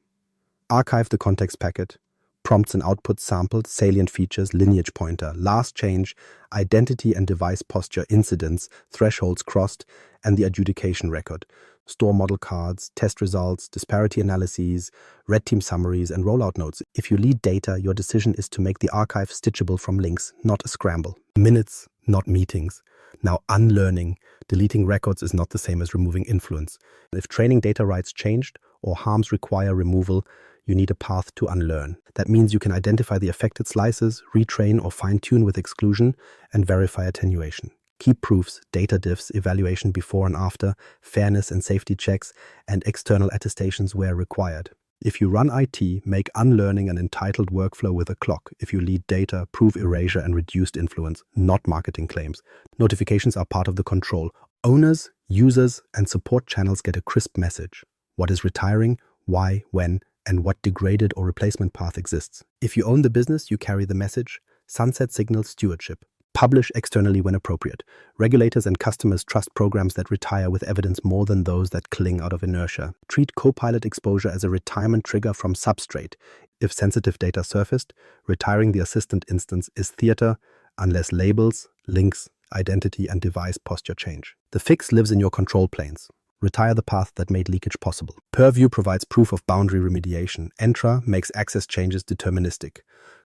Archive the context packet. Prompts and outputs sampled, salient features, lineage pointer, last change, identity and device posture incidents, thresholds crossed, and the adjudication record. Store model cards, test results, disparity analyses, red team summaries, and rollout notes. If you lead data, your decision is to make the archive stitchable from links, not a scramble. Minutes, not meetings. Now, unlearning. Deleting records is not the same as removing influence. If training data rights changed or harms require removal, you need a path to unlearn. That means you can identify the affected slices, retrain or fine-tune with exclusion, and verify attenuation. Keep proofs, data diffs, evaluation before and after, fairness and safety checks, and external attestations where required. If you run IT, make unlearning an entitled workflow with a clock. If you lead data, prove erasure and reduced influence, not marketing claims. Notifications are part of the control. Owners, users, and support channels get a crisp message. What is retiring, why, when, and what degraded or replacement path exists. If you own the business, you carry the message. Sunset signals stewardship. Publish externally when appropriate. Regulators and customers trust programs that retire with evidence more than those that cling out of inertia. Treat Copilot exposure as a retirement trigger from Substrate. If sensitive data surfaced, retiring the assistant instance is theater unless labels, links, identity, and device posture change. The fix lives in your control planes. Retire the path that made leakage possible. Purview provides proof of boundary remediation. Entra makes access changes deterministic.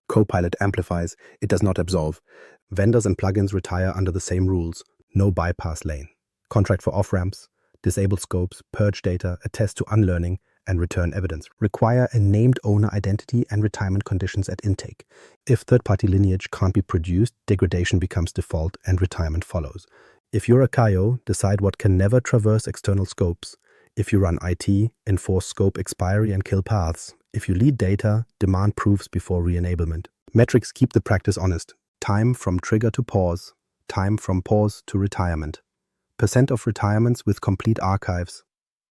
Copilot amplifies, it does not absolve. Vendors and plugins retire under the same rules. No bypass lane. Contract for off-ramps, disable scopes, purge data, attest to unlearning, and return evidence. Require a named owner identity and retirement conditions at intake. If third-party lineage can't be produced, degradation becomes default and retirement follows. If you're a CAIO, decide what can never traverse external scopes. If you run IT, enforce scope expiry and kill paths. If you lead data, demand proofs before re-enablement. Metrics keep the practice honest. Time from trigger to pause. Time from pause to retirement. Percent of retirements with complete archives.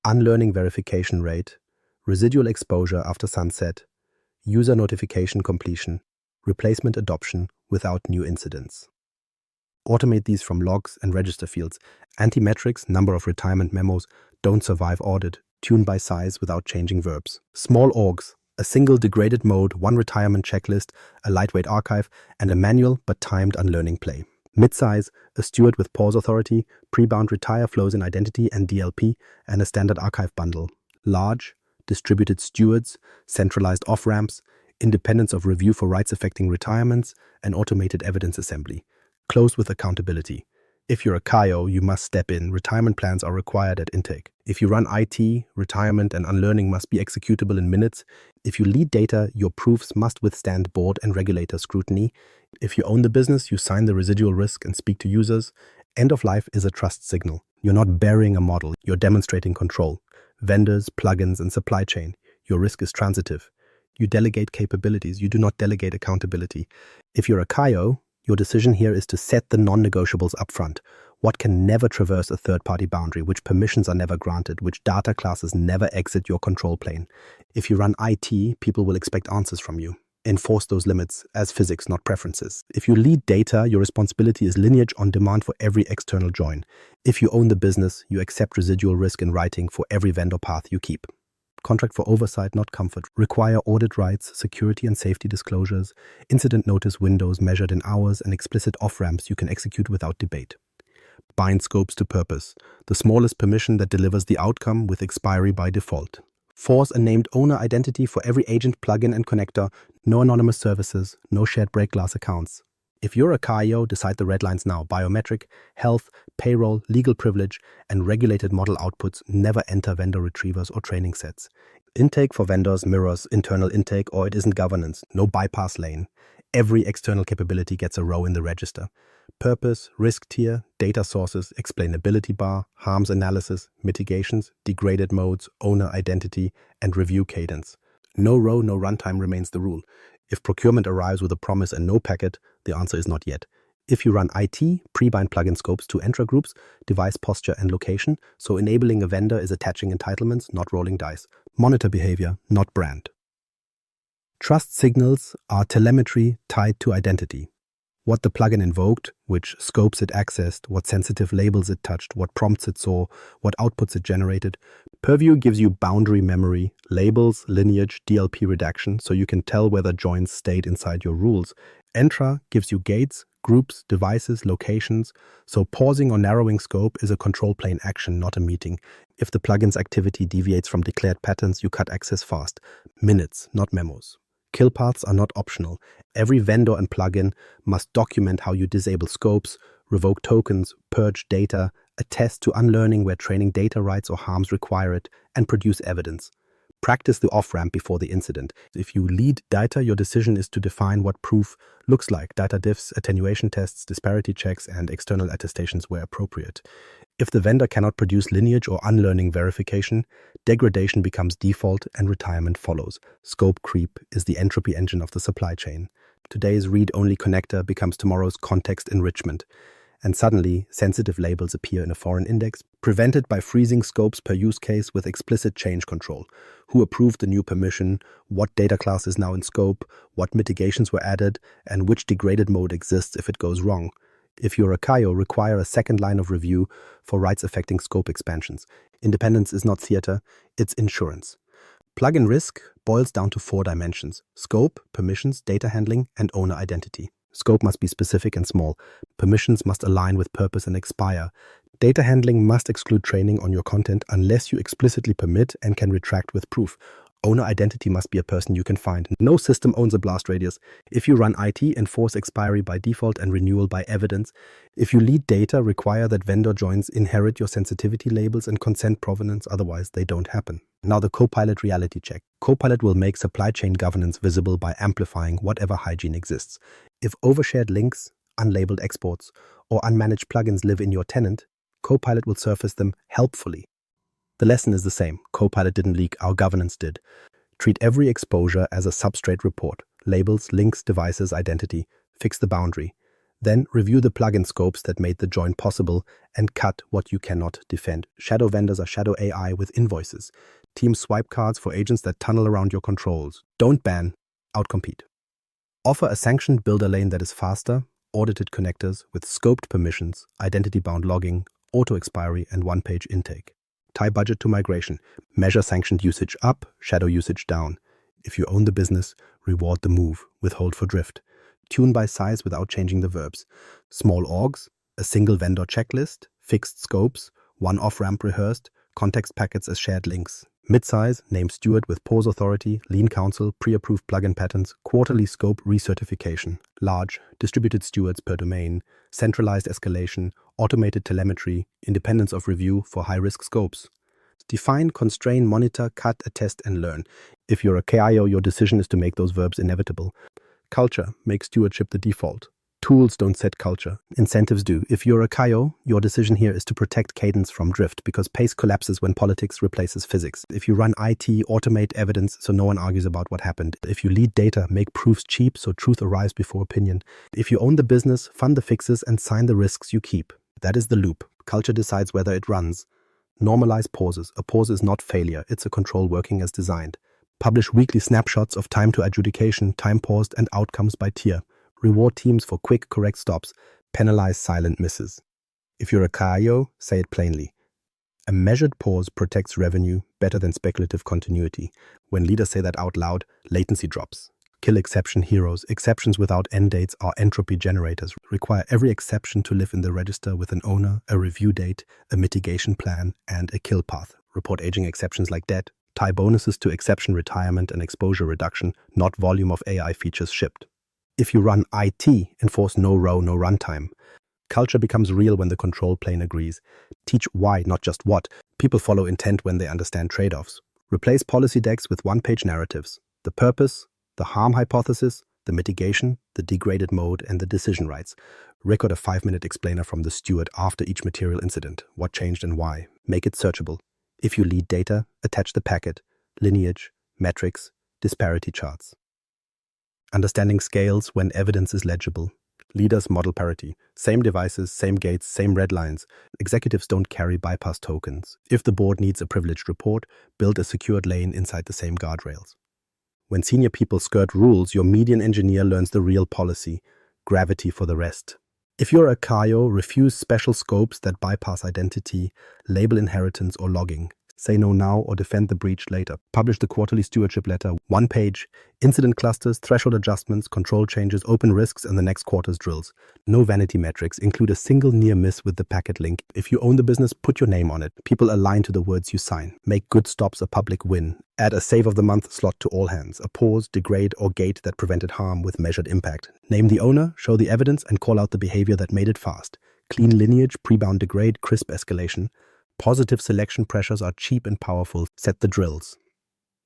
Unlearning verification rate. Residual exposure after sunset. User notification completion. Replacement adoption without new incidents. Automate these from logs and register fields. Anti-metrics, number of retirement memos, don't survive audit. Tune by size without changing verbs. Small orgs, a single degraded mode, one retirement checklist, a lightweight archive, and a manual but timed unlearning play. Mid-size, a steward with pause authority, pre-bound retire flows in identity and DLP, and a standard archive bundle. Large, distributed stewards, centralized off-ramps, independence of review for rights-affecting retirements, and automated evidence assembly. Close with accountability. If you're a CAIO, you must step in. Retirement plans are required at intake. If you run IT, retirement and unlearning must be executable in minutes. If you lead data, your proofs must withstand board and regulator scrutiny. If you own the business, you sign the residual risk and speak to users. End of life is a trust signal. You're not burying a model, you're demonstrating control. Vendors, plugins, and supply chain. Your risk is transitive. You delegate capabilities, you do not delegate accountability. If you're a CAIO, your decision here is to set the non-negotiables upfront. What can never traverse a third-party boundary, which permissions are never granted, which data classes never exit your control plane. If you run IT, people will expect answers from you. Enforce those limits as physics, not preferences. If you lead data, your responsibility is lineage on demand for every external join. If you own the business, you accept residual risk in writing for every vendor path you keep. Contract for oversight, not comfort. Require audit rights, security and safety disclosures, incident notice windows measured in hours, and explicit off-ramps you can execute without debate. Bind scopes to purpose, the smallest permission that delivers the outcome with expiry by default. Force a named owner identity for every agent, plugin, and connector, no anonymous services, no shared break glass accounts. If you're a CAIO, decide the red lines now. Biometric, health, payroll, legal privilege, and regulated model outputs never enter vendor retrievers or training sets. Intake for vendors mirrors internal intake, or it isn't governance. No bypass lane. Every external capability gets a row in the register. Purpose, risk tier, data sources, explainability bar, harms analysis, mitigations, degraded modes, owner identity, and review cadence. No row, no runtime remains the rule. If procurement arrives with a promise and no packet, the answer is not yet. If you run IT, pre-bind plugin scopes to Entra groups, device posture and location, so enabling a vendor is attaching entitlements, not rolling dice. Monitor behavior, not brand. Trust signals are telemetry tied to identity. What the plugin invoked, which scopes it accessed, what sensitive labels it touched, what prompts it saw, what outputs it generated. Purview gives you boundary memory, labels, lineage, DLP redaction, so you can tell whether joins stayed inside your rules. Entra gives you gates, groups, devices, locations, so pausing or narrowing scope is a control plane action, not a meeting. If the plugin's activity deviates from declared patterns, you cut access fast. Minutes, not memos. Kill paths are not optional. Every vendor and plugin must document how you disable scopes, revoke tokens, purge data, attest to unlearning where training data rights or harms require it, and produce evidence. Practice the off-ramp before the incident. If you lead data, your decision is to define what proof looks like: data diffs, attenuation tests, disparity checks, and external attestations where appropriate. If the vendor cannot produce lineage or unlearning verification, degradation becomes default and retirement follows. Scope creep is the entropy engine of the supply chain. Today's read-only connector becomes tomorrow's context enrichment. And suddenly, sensitive labels appear in a foreign index, prevented by freezing scopes per use case with explicit change control. Who approved the new permission, what data class is now in scope, what mitigations were added, and which degraded mode exists if it goes wrong. If you're a CAIO, require a second line of review for rights affecting scope expansions. Independence is not theater, it's insurance. Plugin risk boils down to 4 dimensions: scope, permissions, data handling, and owner identity. Scope must be specific and small. Permissions must align with purpose and expire. Data handling must exclude training on your content unless you explicitly permit and can retract with proof. Owner identity must be a person you can find. No system owns a blast radius. If you run IT, enforce expiry by default and renewal by evidence. If you lead data, require that vendor joins inherit your sensitivity labels and consent provenance, otherwise they don't happen. Now the Copilot reality check. Copilot will make supply chain governance visible by amplifying whatever hygiene exists. If overshared links, unlabeled exports, or unmanaged plugins live in your tenant, Copilot will surface them helpfully. The lesson is the same. Copilot didn't leak, our governance did. Treat every exposure as a substrate report. Labels, links, devices, identity. Fix the boundary. Then review the plugin scopes that made the join possible and cut what you cannot defend. Shadow vendors are shadow AI with invoices. Teams swipe cards for agents that tunnel around your controls. Don't ban, outcompete. Offer a sanctioned builder lane that is faster, audited connectors with scoped permissions, identity-bound logging, auto-expiry, and one-page intake. Tie budget to migration. Measure sanctioned usage up, shadow usage down. If you own the business, reward the move, withhold for drift. Tune by size without changing the verbs. Small orgs, a single vendor checklist, fixed scopes, one off-ramp rehearsed, context packets as shared links. Mid-size, name steward with pause authority, lean counsel, pre-approved plugin patterns, quarterly scope recertification. Large, distributed stewards per domain, centralized escalation, automated telemetry, independence of review for high-risk scopes. Define, constrain, monitor, cut, attest, and learn. If you're a CAIO, your decision is to make those verbs inevitable. Culture, make stewardship the default. Tools don't set culture. Incentives do. If you're a CAIO, your decision here is to protect cadence from drift because pace collapses when politics replaces physics. If you run IT, automate evidence so no one argues about what happened. If you lead data, make proofs cheap so truth arrives before opinion. If you own the business, fund the fixes and sign the risks you keep. That is the loop. Culture decides whether it runs. Normalize pauses. A pause is not failure. It's a control working as designed. Publish weekly snapshots of time to adjudication, time paused, and outcomes by tier. Reward teams for quick, correct stops. Penalize silent misses. If you're a CAIO, say it plainly. A measured pause protects revenue better than speculative continuity. When leaders say that out loud, latency drops. Kill exception heroes. Exceptions without end dates are entropy generators. Require every exception to live in the register with an owner, a review date, a mitigation plan, and a kill path. Report aging exceptions like debt. Tie bonuses to exception retirement and exposure reduction, not volume of AI features shipped. If you run IT, enforce no row, no runtime. Culture becomes real when the control plane agrees. Teach why, not just what. People follow intent when they understand trade-offs. Replace policy decks with one-page narratives. The purpose, the harm hypothesis, the mitigation, the degraded mode, and the decision rights. Record a 5-minute explainer from the steward after each material incident. What changed and why. Make it searchable. If you lead data, attach the packet, lineage, metrics, disparity charts. Understanding scales when evidence is legible. Leaders model parity. Same devices, same gates, same red lines. Executives don't carry bypass tokens. If the board needs a privileged report, build a secured lane inside the same guardrails. When senior people skirt rules, your median engineer learns the real policy. gravity for the rest. If you're a CAIO, refuse special scopes that bypass identity, label inheritance, or logging. Say no now or defend the breach later. Publish the quarterly stewardship letter, 1 page, incident clusters, threshold adjustments, control changes, open risks, and the next quarter's drills. No vanity metrics. Include a single near miss with the packet link. If you own the business, put your name on it. People align to the words you sign. Make good stops a public win. Add a save of the month slot to all hands. A pause, degrade, or gate that prevented harm with measured impact. Name the owner, show the evidence, and call out the behavior that made it fast. Clean lineage, pre-bound degrade, crisp escalation. Positive selection pressures are cheap and powerful. Set the drills.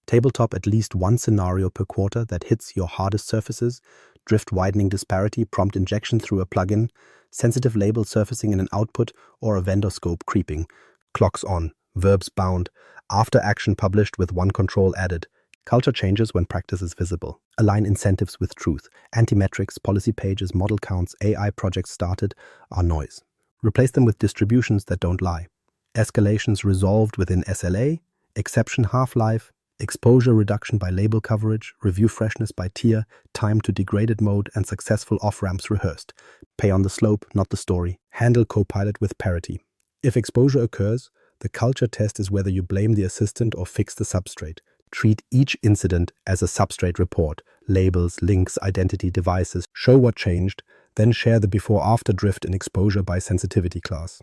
Tabletop at least one scenario per quarter that hits your hardest surfaces. Drift widening disparity, prompt injection through a plugin. Sensitive label surfacing in an output or a vendor scope creeping. Clocks on. Verbs bound. After action published with one control added. Culture changes when practice is visible. Align incentives with truth. Anti-metrics, policy pages, model counts, AI projects started are noise. Replace them with distributions that don't lie. Escalations resolved within SLA, exception half-life, exposure reduction by label coverage, review freshness by tier, time to degraded mode, and successful off-ramps rehearsed. Pay on the slope, not the story. Handle Copilot with parity. If exposure occurs, the culture test is whether you blame the assistant or fix the substrate. Treat each incident as a substrate report. Labels, links, identity, devices. Show what changed, then share the before-after drift in exposure by sensitivity class.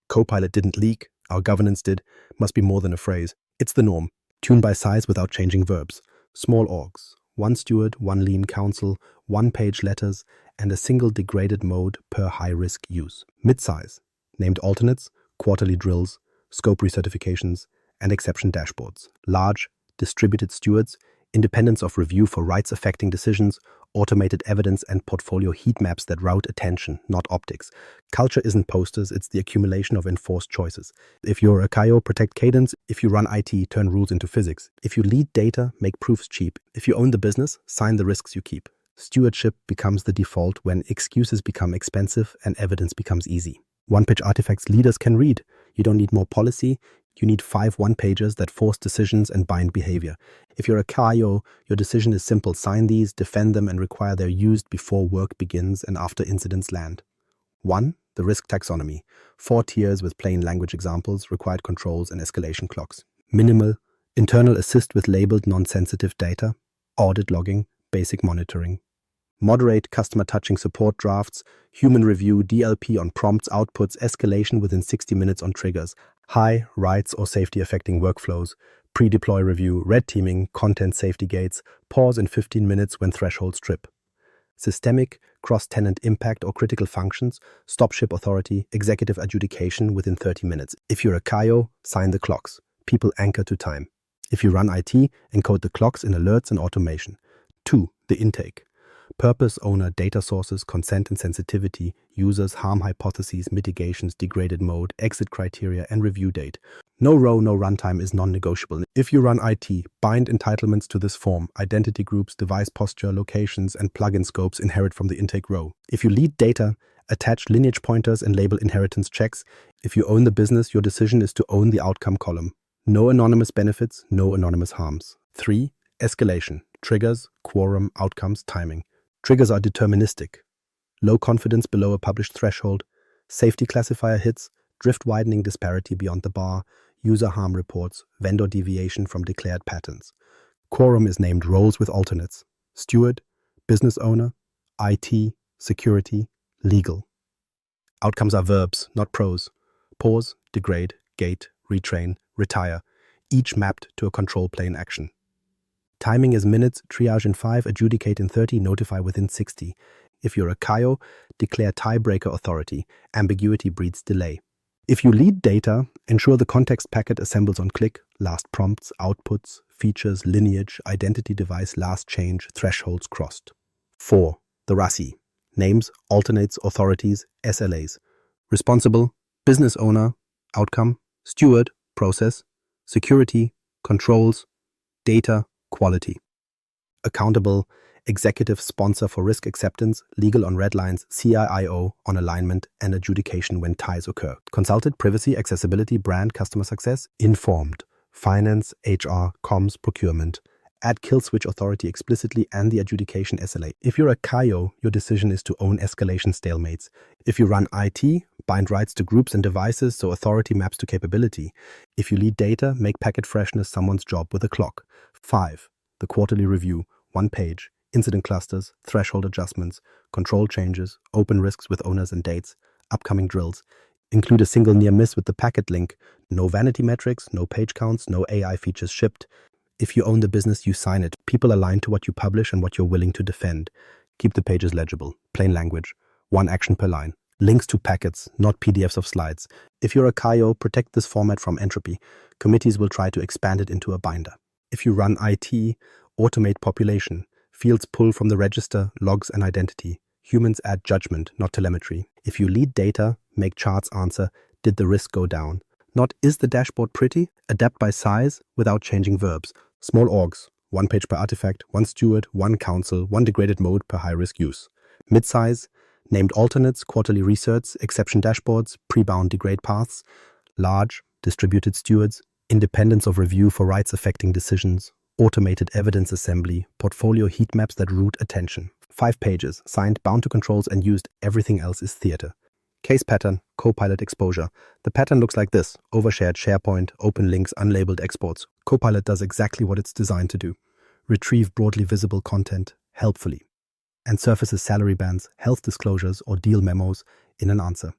Copilot didn't leak, our governance did, must be more than a phrase. It's the norm. Tune by size without changing verbs. Small orgs. 1 steward, 1 lean counsel, 1-page letters, and a single degraded mode per high-risk use. Mid-size. Named alternates, quarterly drills, scope recertifications, and exception dashboards. Large, distributed stewards, independence of review for rights-affecting decisions, automated evidence and portfolio heat maps that route attention, not optics. Culture isn't posters, it's the accumulation of enforced choices. If you're a CAIO, protect cadence. If you run IT, turn rules into physics. If you lead data, make proofs cheap. If you own the business, sign the risks you keep. Stewardship becomes the default when excuses become expensive and evidence becomes easy. One-page artifacts leaders can read. You don't need more policy. You need 5 one-pagers that force decisions and bind behavior. If you're a CAIO, your decision is simple. Sign these, defend them, and require they're used before work begins and after incidents land. 1. The risk taxonomy. 4 tiers with plain language examples, required controls, and escalation clocks. Minimal. Internal assist with labeled non-sensitive data. Audit logging. Basic monitoring. Moderate customer-touching support drafts. Human review, DLP on prompts, outputs, escalation within 60 minutes on triggers. High, rights or safety-affecting workflows, pre-deploy review, red teaming, content safety gates, pause in 15 minutes when thresholds trip. Systemic, cross-tenant impact or critical functions, stop-ship authority, executive adjudication within 30 minutes. If you're a CAIO, sign the clocks. People anchor to time. If you run IT, encode the clocks in alerts and automation. 2. The intake. Purpose, owner, data sources, consent and sensitivity, users, harm hypotheses, mitigations, degraded mode, exit criteria, and review date. No row, no runtime is non-negotiable. If you run IT, bind entitlements to this form. Identity groups, device posture, locations, and plugin scopes inherit from the intake row. If you lead data, attach lineage pointers and label inheritance checks. If you own the business, your decision is to own the outcome column. No anonymous benefits, no anonymous harms. 3. Escalation. Triggers, quorum, outcomes, timing. Triggers are deterministic. Low confidence below a published threshold, safety classifier hits, drift widening disparity beyond the bar, user harm reports, vendor deviation from declared patterns. Quorum is named roles with alternates: steward, business owner, IT, security, legal. Outcomes are verbs, not prose. Pause, degrade, gate, retrain, retire, each mapped to a control plane action. Timing is minutes, triage in 5, adjudicate in 30, notify within 60. If you're a CAIO, declare tiebreaker authority. Ambiguity breeds delay. If you lead data, ensure the context packet assembles on click, last prompts, outputs, features, lineage, identity device, last change, thresholds crossed. 4. The RACI. Names, alternates, authorities, SLAs. Responsible, business owner, outcome, steward, process, security, controls, data, quality. Accountable, executive sponsor for risk acceptance, legal on red lines, CAIO on alignment and adjudication when ties occur. Consulted, privacy, accessibility, brand, customer success, informed, finance, HR, comms, procurement, Add kill switch authority explicitly and the adjudication SLA. If you're a CAIO, your decision is to own escalation stalemates. If you run IT, bind rights to groups and devices so authority maps to capability. If you lead data, make packet freshness someone's job with a clock. 5. The quarterly review, 1 page, incident clusters, threshold adjustments, control changes, open risks with owners and dates, upcoming drills. Include a single near miss with the packet link. No vanity metrics, no page counts, no AI features shipped. If you own the business, you sign it. People align to what you publish and what you're willing to defend. Keep the pages legible, plain language, 1 action per line. Links to packets, not PDFs of slides. If you're a CAIO, protect this format from entropy. Committees will try to expand it into a binder. If you run IT, automate population. Fields pull from the register, logs and identity. Humans add judgment, not telemetry. If you lead data, make charts answer, did the risk go down? Not, is the dashboard pretty? Adapt by size without changing verbs. Small orgs, 1 page per artifact, 1 steward, 1 council, 1 degraded mode per high-risk use. Mid-size, named alternates, quarterly research, exception dashboards, pre-bound degrade paths. Large, distributed stewards, independence of review for rights-affecting decisions. Automated evidence assembly, portfolio heat maps that route attention. 5 pages, signed, bound to controls and used. Everything else is theater. Case pattern, Copilot exposure. The pattern looks like this: overshared SharePoint, open links, unlabeled exports. Copilot does exactly what it's designed to do. Retrieve broadly visible content helpfully and surfaces salary bands, health disclosures, or deal memos in an answer.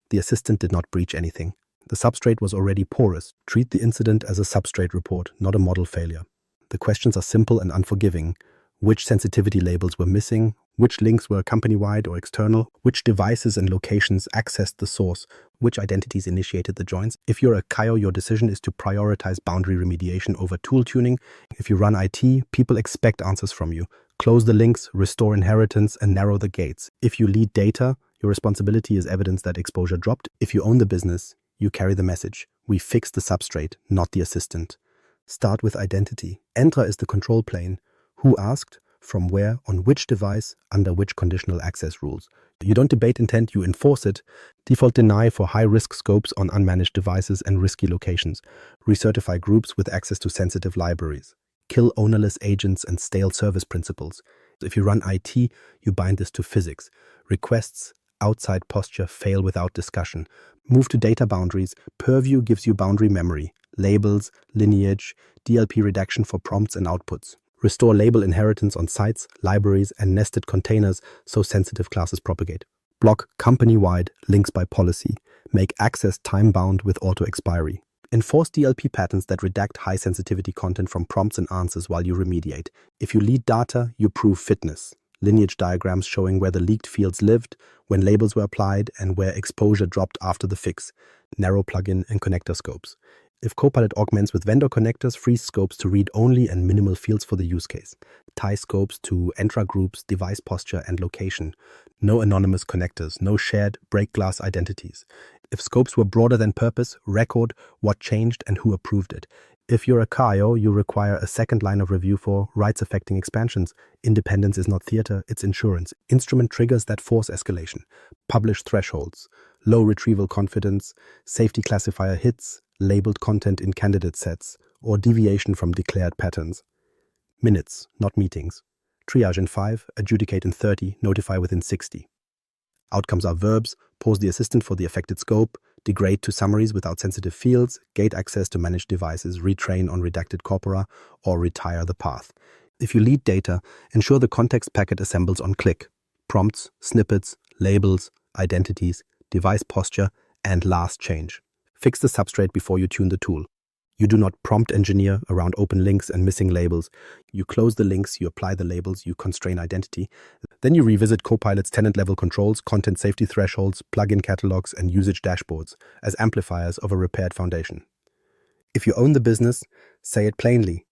The assistant did not breach anything. The substrate was already porous. Treat the incident as a substrate report, not a model failure. The questions are simple and unforgiving. Which sensitivity labels were missing? Which links were company-wide or external? Which devices and locations accessed the source? Which identities initiated the joins? If you're a CAIO, your decision is to prioritize boundary remediation over tool tuning. If you run IT, people expect answers from you. Close the links, restore inheritance, and narrow the gates. If you lead data, your responsibility is evidence that exposure dropped. If you own the business, you carry the message. We fixed the substrate, not the assistant. Start with identity. Entra is the control plane. Who asked? From where? On which device? Under which conditional access rules? You don't debate intent, you enforce it. Default deny for high-risk scopes on unmanaged devices and risky locations. Recertify groups with access to sensitive libraries. Kill ownerless agents and stale service principles. If you run IT, you bind this to physics. Requests, outside posture fail without discussion. Move to data boundaries. Purview gives you boundary memory, labels, lineage, DLP redaction for prompts and outputs. Restore label inheritance on sites, libraries, and nested containers so sensitive classes propagate. Block company-wide links by policy. Make access time-bound with auto-expiry. Enforce DLP patterns that redact high-sensitivity content from prompts and answers while you remediate. If you lead data, you prove fitness. Lineage diagrams showing where the leaked fields lived, when labels were applied, and where exposure dropped after the fix. Narrow plugin and connector scopes. If Copilot augments with vendor connectors, freeze scopes to read only and minimal fields for the use case. Tie scopes to Entra groups, device posture, and location. No anonymous connectors, no shared break glass identities. If scopes were broader than purpose, record what changed and who approved it. If you're a CAIO, you require a second line of review for rights-affecting expansions. Independence is not theater, it's insurance. Instrument triggers that force escalation. Publish thresholds. Low retrieval confidence, safety classifier hits, labeled content in candidate sets, or deviation from declared patterns. Minutes, not meetings. Triage in 5, adjudicate in 30, notify within 60. Outcomes are verbs, pause the assistant for the affected scope, degrade to summaries without sensitive fields, gate access to managed devices, retrain on redacted corpora, or retire the path. If you lead data, ensure the context packet assembles on click. Prompts, snippets, labels, identities, device posture, and last change. Fix the substrate before you tune the tool. You do not prompt engineer around open links and missing labels. You close the links, you apply the labels, you constrain identity. Then you revisit Copilot's tenant-level controls, content safety thresholds, plugin catalogs, and usage dashboards as amplifiers of a repaired foundation. If you own the business, say it plainly.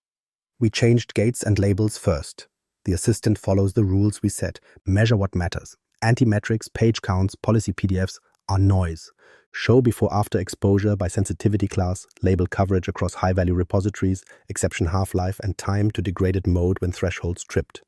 We changed gates and labels first. The assistant follows the rules we set. Measure what matters. Anti-metrics, page counts, policy PDFs are noise. Show before-after exposure by sensitivity class, label coverage across high-value repositories, exception half-life, and time to degraded mode when thresholds tripped.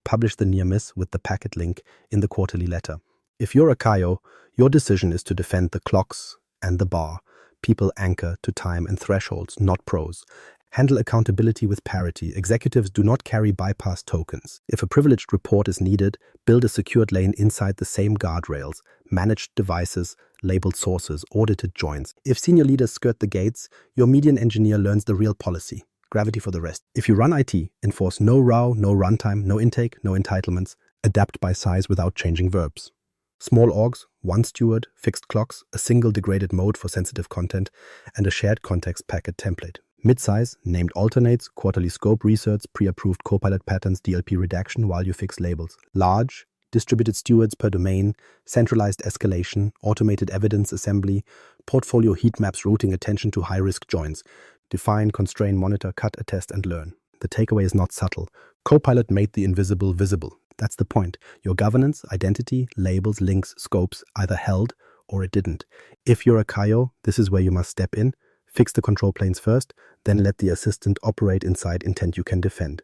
Publish the near-miss with the packet link in the quarterly letter. If you're a CAIO, your decision is to defend the clocks and the bar. People anchor to time and thresholds, not pros. Handle accountability with parity. Executives do not carry bypass tokens. If a privileged report is needed, build a secured lane inside the same guardrails, managed devices, labeled sources, audited joins. If senior leaders skirt the gates, your median engineer learns the real policy. Gravity for the rest. If you run IT, enforce no row, no runtime, no intake, no entitlements. Adapt by size without changing verbs. Small orgs, one steward, fixed clocks, a single degraded mode for sensitive content, and a shared context packet template. Mid-size, named alternates, quarterly scope research, pre-approved Copilot patterns, DLP redaction while you fix labels. Large, distributed stewards per domain, centralized escalation, automated evidence assembly, portfolio heat maps routing attention to high-risk joins. Define, constrain, monitor, cut, attest, and learn. The takeaway is not subtle. Copilot made the invisible visible. That's the point. Your governance, identity, labels, links, scopes either held or it didn't. If you're a CAIO, this is where you must step in. Fix the control planes first, then let the assistant operate inside intent you can defend.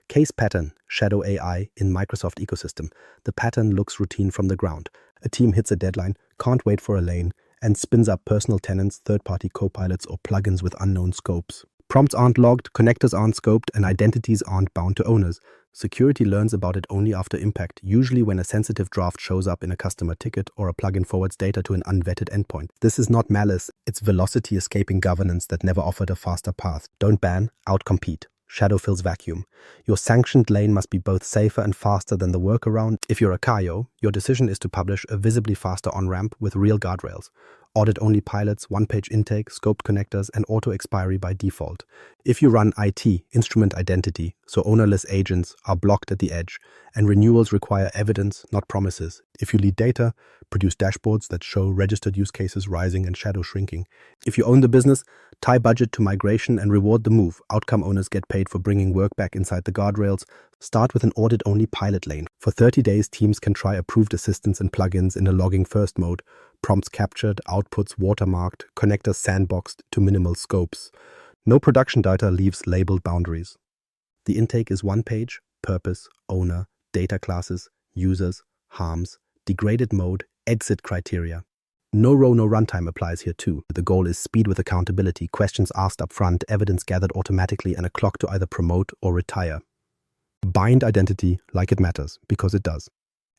Case pattern, shadow AI in Microsoft ecosystem. The pattern looks routine from the ground. A team hits a deadline, can't wait for a lane, and spins up personal tenants, third-party copilots, or plugins with unknown scopes. Prompts aren't logged, connectors aren't scoped, and identities aren't bound to owners. Security learns about it only after impact, usually when a sensitive draft shows up in a customer ticket or a plugin forwards data to an unvetted endpoint. This is not malice, it's velocity escaping governance that never offered a faster path. Don't ban, outcompete. Shadow fills vacuum. Your sanctioned lane must be both safer and faster than the workaround. If you're a CAIO, your decision is to publish a visibly faster on-ramp with real guardrails. Audit-only pilots, one-page intake, scoped connectors, and auto-expiry by default. If you run IT, instrument identity, so ownerless agents are blocked at the edge, and renewals require evidence, not promises. If you lead data, produce dashboards that show registered use cases rising and shadow shrinking. If you own the business, tie budget to migration and reward the move. Outcome owners get paid for bringing work back inside the guardrails. Start with an audit-only pilot lane. For 30 days, teams can try approved assistants and plugins in a logging-first mode. Prompts captured, outputs watermarked, connectors sandboxed to minimal scopes. No production data leaves labeled boundaries. The intake is one page, purpose, owner, data classes, users, harms, degraded mode, exit criteria. No row, no runtime applies here too. The goal is speed with accountability, questions asked up front, evidence gathered automatically, and a clock to either promote or retire. Bind identity like it matters, because it does.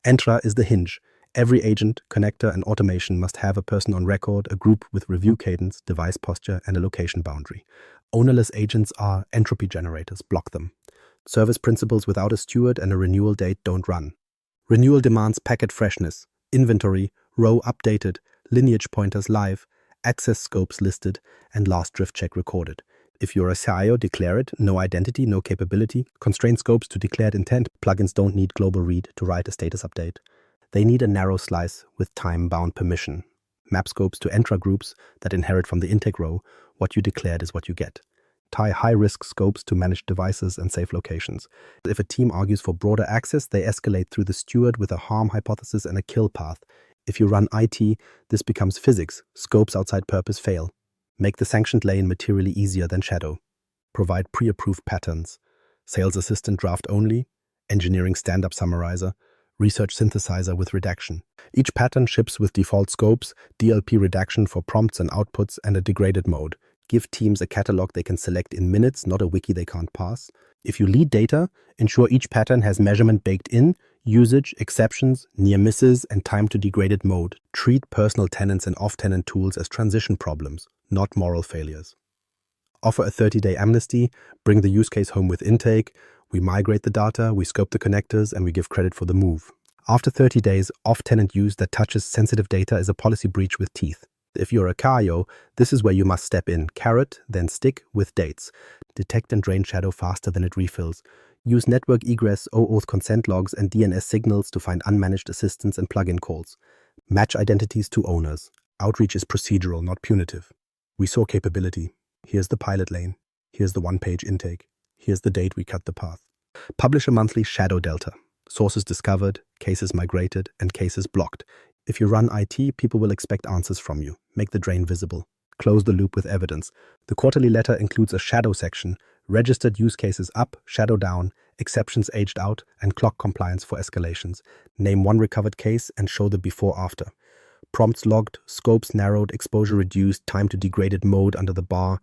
Entra is the hinge. Every agent, connector, and automation must have a person on record, a group with review cadence, device posture, and a location boundary. Ownerless agents are entropy generators, block them. Service principles without a steward and a renewal date don't run. Renewal demands packet freshness, inventory, row updated, lineage pointers live, access scopes listed, and last drift check recorded. If you're a CAIO, declare it, no identity, no capability, constrain scopes to declared intent. Plugins don't need global read to write a status update. They need a narrow slice with time-bound permission. Map scopes to Entra groups that inherit from the intake row. What you declared is what you get. Tie high-risk scopes to managed devices and safe locations. If a team argues for broader access, they escalate through the steward with a harm hypothesis and a kill path. If you run IT, this becomes physics. Scopes outside purpose fail. Make the sanctioned lane materially easier than shadow. Provide pre-approved patterns. Sales assistant draft only. Engineering stand-up summarizer. Research synthesizer with redaction. Each pattern ships with default scopes, DLP redaction for prompts and outputs, and a degraded mode. Give teams a catalog they can select in minutes, not a wiki they can't pass. If you lead data, ensure each pattern has measurement baked in, usage, exceptions, near misses, and time to degraded mode. Treat personal tenants and off-tenant tools as transition problems, not moral failures. Offer a 30-day amnesty, bring the use case home with intake. We migrate the data, we scope the connectors, and we give credit for the move. After 30 days, off-tenant use that touches sensitive data is a policy breach with teeth. If you're a CAIO, this is where you must step in. Carrot, then stick with dates. Detect and drain shadow faster than it refills. Use network egress, OAuth consent logs, and DNS signals to find unmanaged assistants and plugin calls. Match identities to owners. Outreach is procedural, not punitive. We saw capability. Here's the pilot lane. Here's the one-page intake. Here's the date we cut the path. Publish a monthly shadow delta. Sources discovered, cases migrated, and cases blocked. If you run IT, people will expect answers from you. Make the drain visible. Close the loop with evidence. The quarterly letter includes a shadow section, registered use cases up, shadow down, exceptions aged out, and clock compliance for escalations. Name one recovered case and show the before-after. Prompts logged, scopes narrowed, exposure reduced, time to degraded mode under the bar.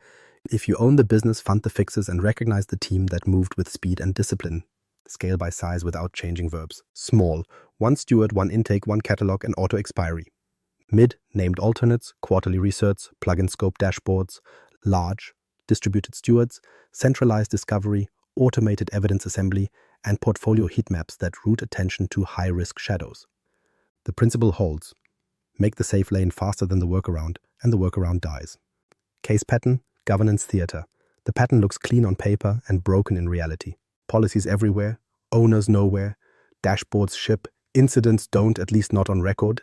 If you own the business, fund the fixes and recognize the team that moved with speed and discipline. Scale by size without changing verbs. Small, 1 steward, 1 intake, 1 catalog, and auto expiry. Mid, named alternates, quarterly research, plug-in scope dashboards. Large, distributed stewards, centralized discovery, automated evidence assembly, and portfolio heat maps that route attention to high-risk shadows. The principle holds. Make the safe lane faster than the workaround, and the workaround dies. Case pattern, governance theater. The pattern looks clean on paper and broken in reality. Policies everywhere, owners nowhere, dashboards ship, incidents don't, at least not on record.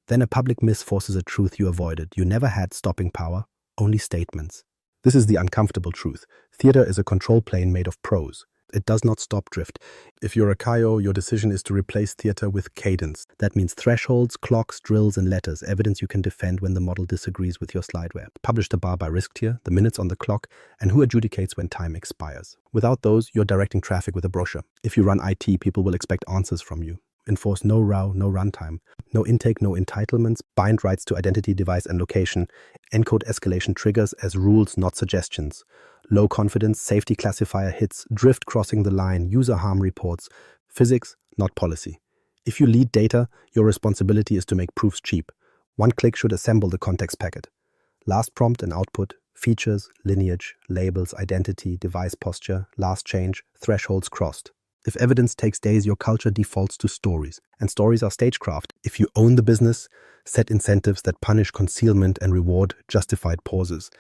Then a public miss forces a truth you avoided. You never had stopping power, only statements. This is the uncomfortable truth. Theater is a control plane made of prose. It does not stop drift. If you're a CAIO, your decision is to replace theater with cadence. That means thresholds, clocks, drills, and letters, evidence you can defend when the model disagrees with your slideware. Publish the bar by risk tier, the minutes on the clock, and who adjudicates when time expires. Without those, you're directing traffic with a brochure. If you run IT, people will expect answers from you. Enforce no row, no runtime, no intake, no entitlements, bind rights to identity, device, and location, encode escalation triggers as rules, not suggestions. Low confidence, safety classifier hits, drift crossing the line, user harm reports, physics, not policy. If you lead data, your responsibility is to make proofs cheap. One click should assemble the context packet. Last prompt and output, features, lineage, labels, identity, device posture, last change, thresholds crossed. If evidence takes days, your culture defaults to stories. And stories are stagecraft. If you own the business, set incentives that punish concealment and reward justified pauses.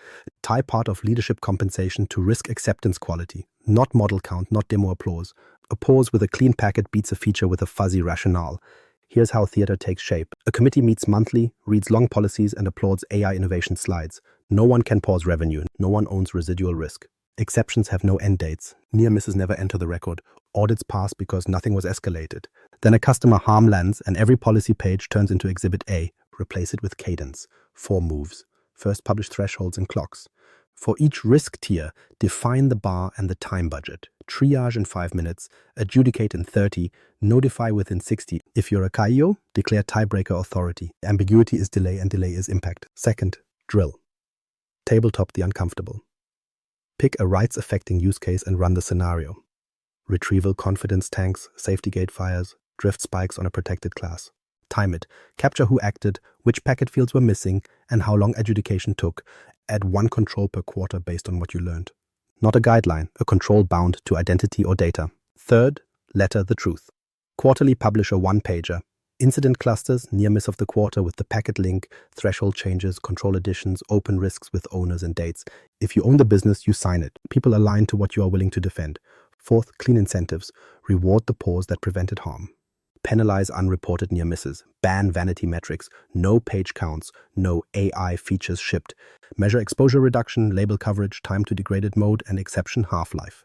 Tie part of leadership compensation to risk acceptance quality, not model count, not demo applause. A pause with a clean packet beats a feature with a fuzzy rationale. Here's how theater takes shape. A committee meets monthly, reads long policies, and applauds AI innovation slides. No one can pause revenue. No one owns residual risk. Exceptions have no end dates. Near misses never enter the record. Audits pass because nothing was escalated. Then a customer harm lands and every policy page turns into Exhibit A. Replace it with cadence. 4 moves. First, publish thresholds and clocks. For each risk tier, define the bar and the time budget. Triage in 5 minutes, adjudicate in 30, notify within 60. If you're a CAIO, declare tiebreaker authority. Ambiguity is delay and delay is impact. Second, drill. Tabletop the uncomfortable. Pick a rights-affecting use case and run the scenario. Retrieval confidence tanks, safety gate fires, drift spikes on a protected class. Time it. Capture who acted, which packet fields were missing, and how long adjudication took. Add 1 control per quarter based on what you learned. Not a guideline, a control bound to identity or data. Third, letter the truth. Quarterly publish a 1-pager. Incident clusters, near miss of the quarter with the packet link, threshold changes, control additions, open risks with owners and dates. If you own the business, you sign it. People align to what you are willing to defend. Fourth, clean incentives. Reward the pause that prevented harm. Penalize unreported near misses. Ban vanity metrics. No page counts. No AI features shipped. Measure exposure reduction, label coverage, time to degraded mode, and exception half-life.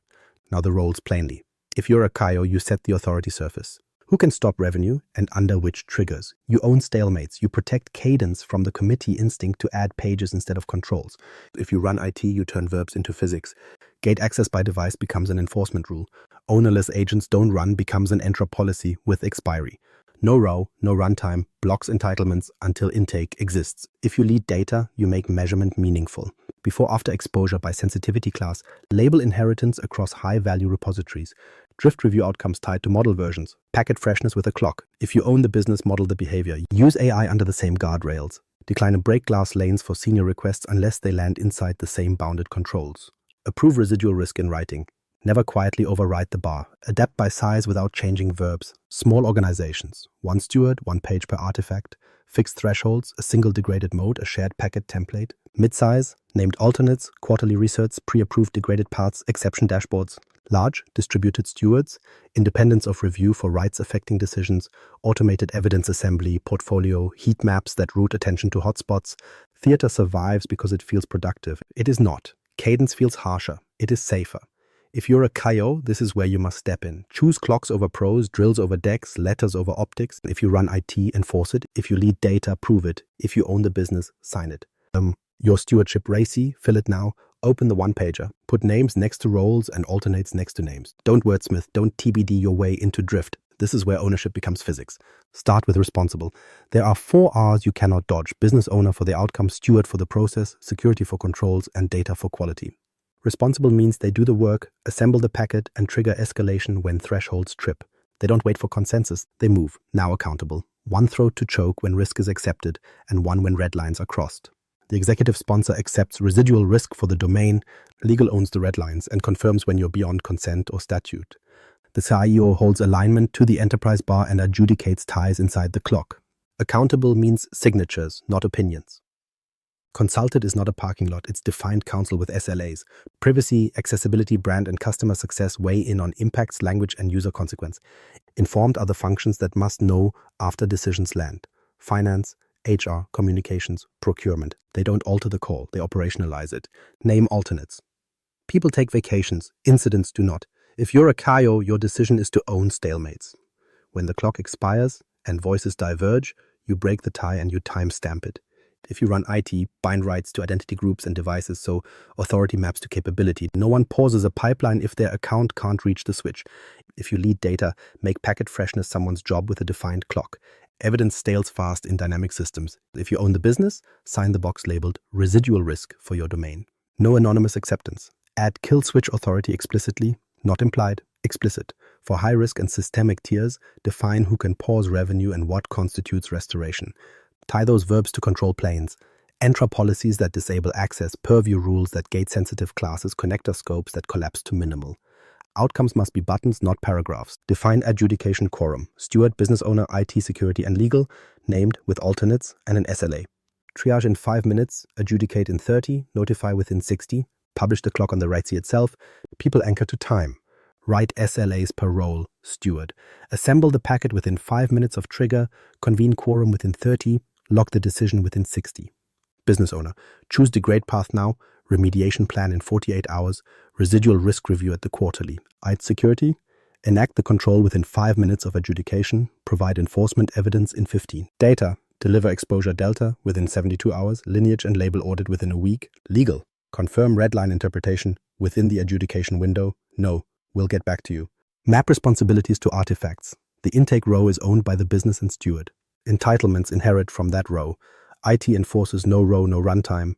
Now the roles plainly. If you're a CAIO, you set the authority surface. Who can stop revenue and under which triggers? You own stalemates. You protect cadence from the committee instinct to add pages instead of controls. If you run IT, you turn verbs into physics. Gate access by device becomes an enforcement rule. Ownerless agents don't run becomes an Entra policy with expiry. No row, no runtime, blocks entitlements until intake exists. If you lead data, you make measurement meaningful. Before-after exposure by sensitivity class, label inheritance across high-value repositories. Drift review outcomes tied to model versions. Packet freshness with a clock. If you own the business, model the behavior. Use AI under the same guardrails. Decline and break glass lanes for senior requests unless they land inside the same bounded controls. Approve residual risk in writing. Never quietly override the bar. Adapt by size without changing verbs. Small organizations. 1 steward, 1 page per artifact. Fixed thresholds, a single degraded mode, a shared packet template. Mid-size, named alternates, quarterly research, pre-approved degraded parts, exception dashboards. Large, distributed stewards, independence of review for rights-affecting decisions, automated evidence assembly, portfolio, heat maps that route attention to hotspots. Theater survives because it feels productive. It is not. Cadence feels harsher. It is safer. If you're a CAIO, this is where you must step in. Choose clocks over pros, drills over decks, letters over optics. If you run IT, enforce it. If you lead data, prove it. If you own the business, sign it. Your stewardship RACI, fill it now. Open the 1-pager. Put names next to roles and alternates next to names. Don't wordsmith. Don't TBD your way into drift. This is where ownership becomes physics. Start with responsible. There are 4 R's you cannot dodge: business owner for the outcome, steward for the process, security for controls, and data for quality. Responsible means they do the work, assemble the packet, and trigger escalation when thresholds trip. They don't wait for consensus, they move, now accountable. One throat to choke when risk is accepted, and one when red lines are crossed. The executive sponsor accepts residual risk for the domain, legal owns the red lines, and confirms when you're beyond consent or statute. The CAIO holds alignment to the enterprise bar and adjudicates ties inside the clock. Accountable means signatures, not opinions. Consulted is not a parking lot, it's defined counsel with SLAs. Privacy, accessibility, brand, and customer success weigh in on impacts, language, and user consequence. Informed are the functions that must know after decisions land. Finance, HR, communications, procurement. They don't alter the call, they operationalize it. Name alternates. People take vacations, incidents do not. If you're a CAIO, your decision is to own stalemates. When the clock expires and voices diverge, you break the tie and you timestamp it. If you run IT, bind rights to identity groups and devices so authority maps to capability. No one pauses a pipeline if their account can't reach the switch. If you lead data, make packet freshness someone's job with a defined clock. Evidence stales fast in dynamic systems. If you own the business, sign the box labeled residual risk for your domain. No anonymous acceptance. Add kill switch authority explicitly, not implied, explicit. For high risk and systemic tiers, define who can pause revenue and what constitutes restoration. Tie those verbs to control planes. Entra policies that disable access, purview rules that gate sensitive classes, connector scopes that collapse to minimal. Outcomes must be buttons, not paragraphs. Define adjudication quorum. Steward, business owner, IT, security, and legal, named with alternates and an SLA. Triage in 5 minutes, adjudicate in 30, notify within 60, publish the clock on the RACI itself, people anchor to time. Write SLAs per role, steward. Assemble the packet within 5 minutes of trigger, convene quorum within 30, lock the decision within 60. Business owner, choose degrade path now, remediation plan in 48 hours, residual risk review at the quarterly. IT security, enact the control within 5 minutes of adjudication, provide enforcement evidence in 15. Data, deliver exposure delta within 72 hours, lineage and label audit within a week. Legal, confirm red line interpretation within the adjudication window. No, we'll get back to you. Map responsibilities to artifacts. The intake row is owned by the business and steward. Entitlements inherit from that row. IT enforces no row, no runtime.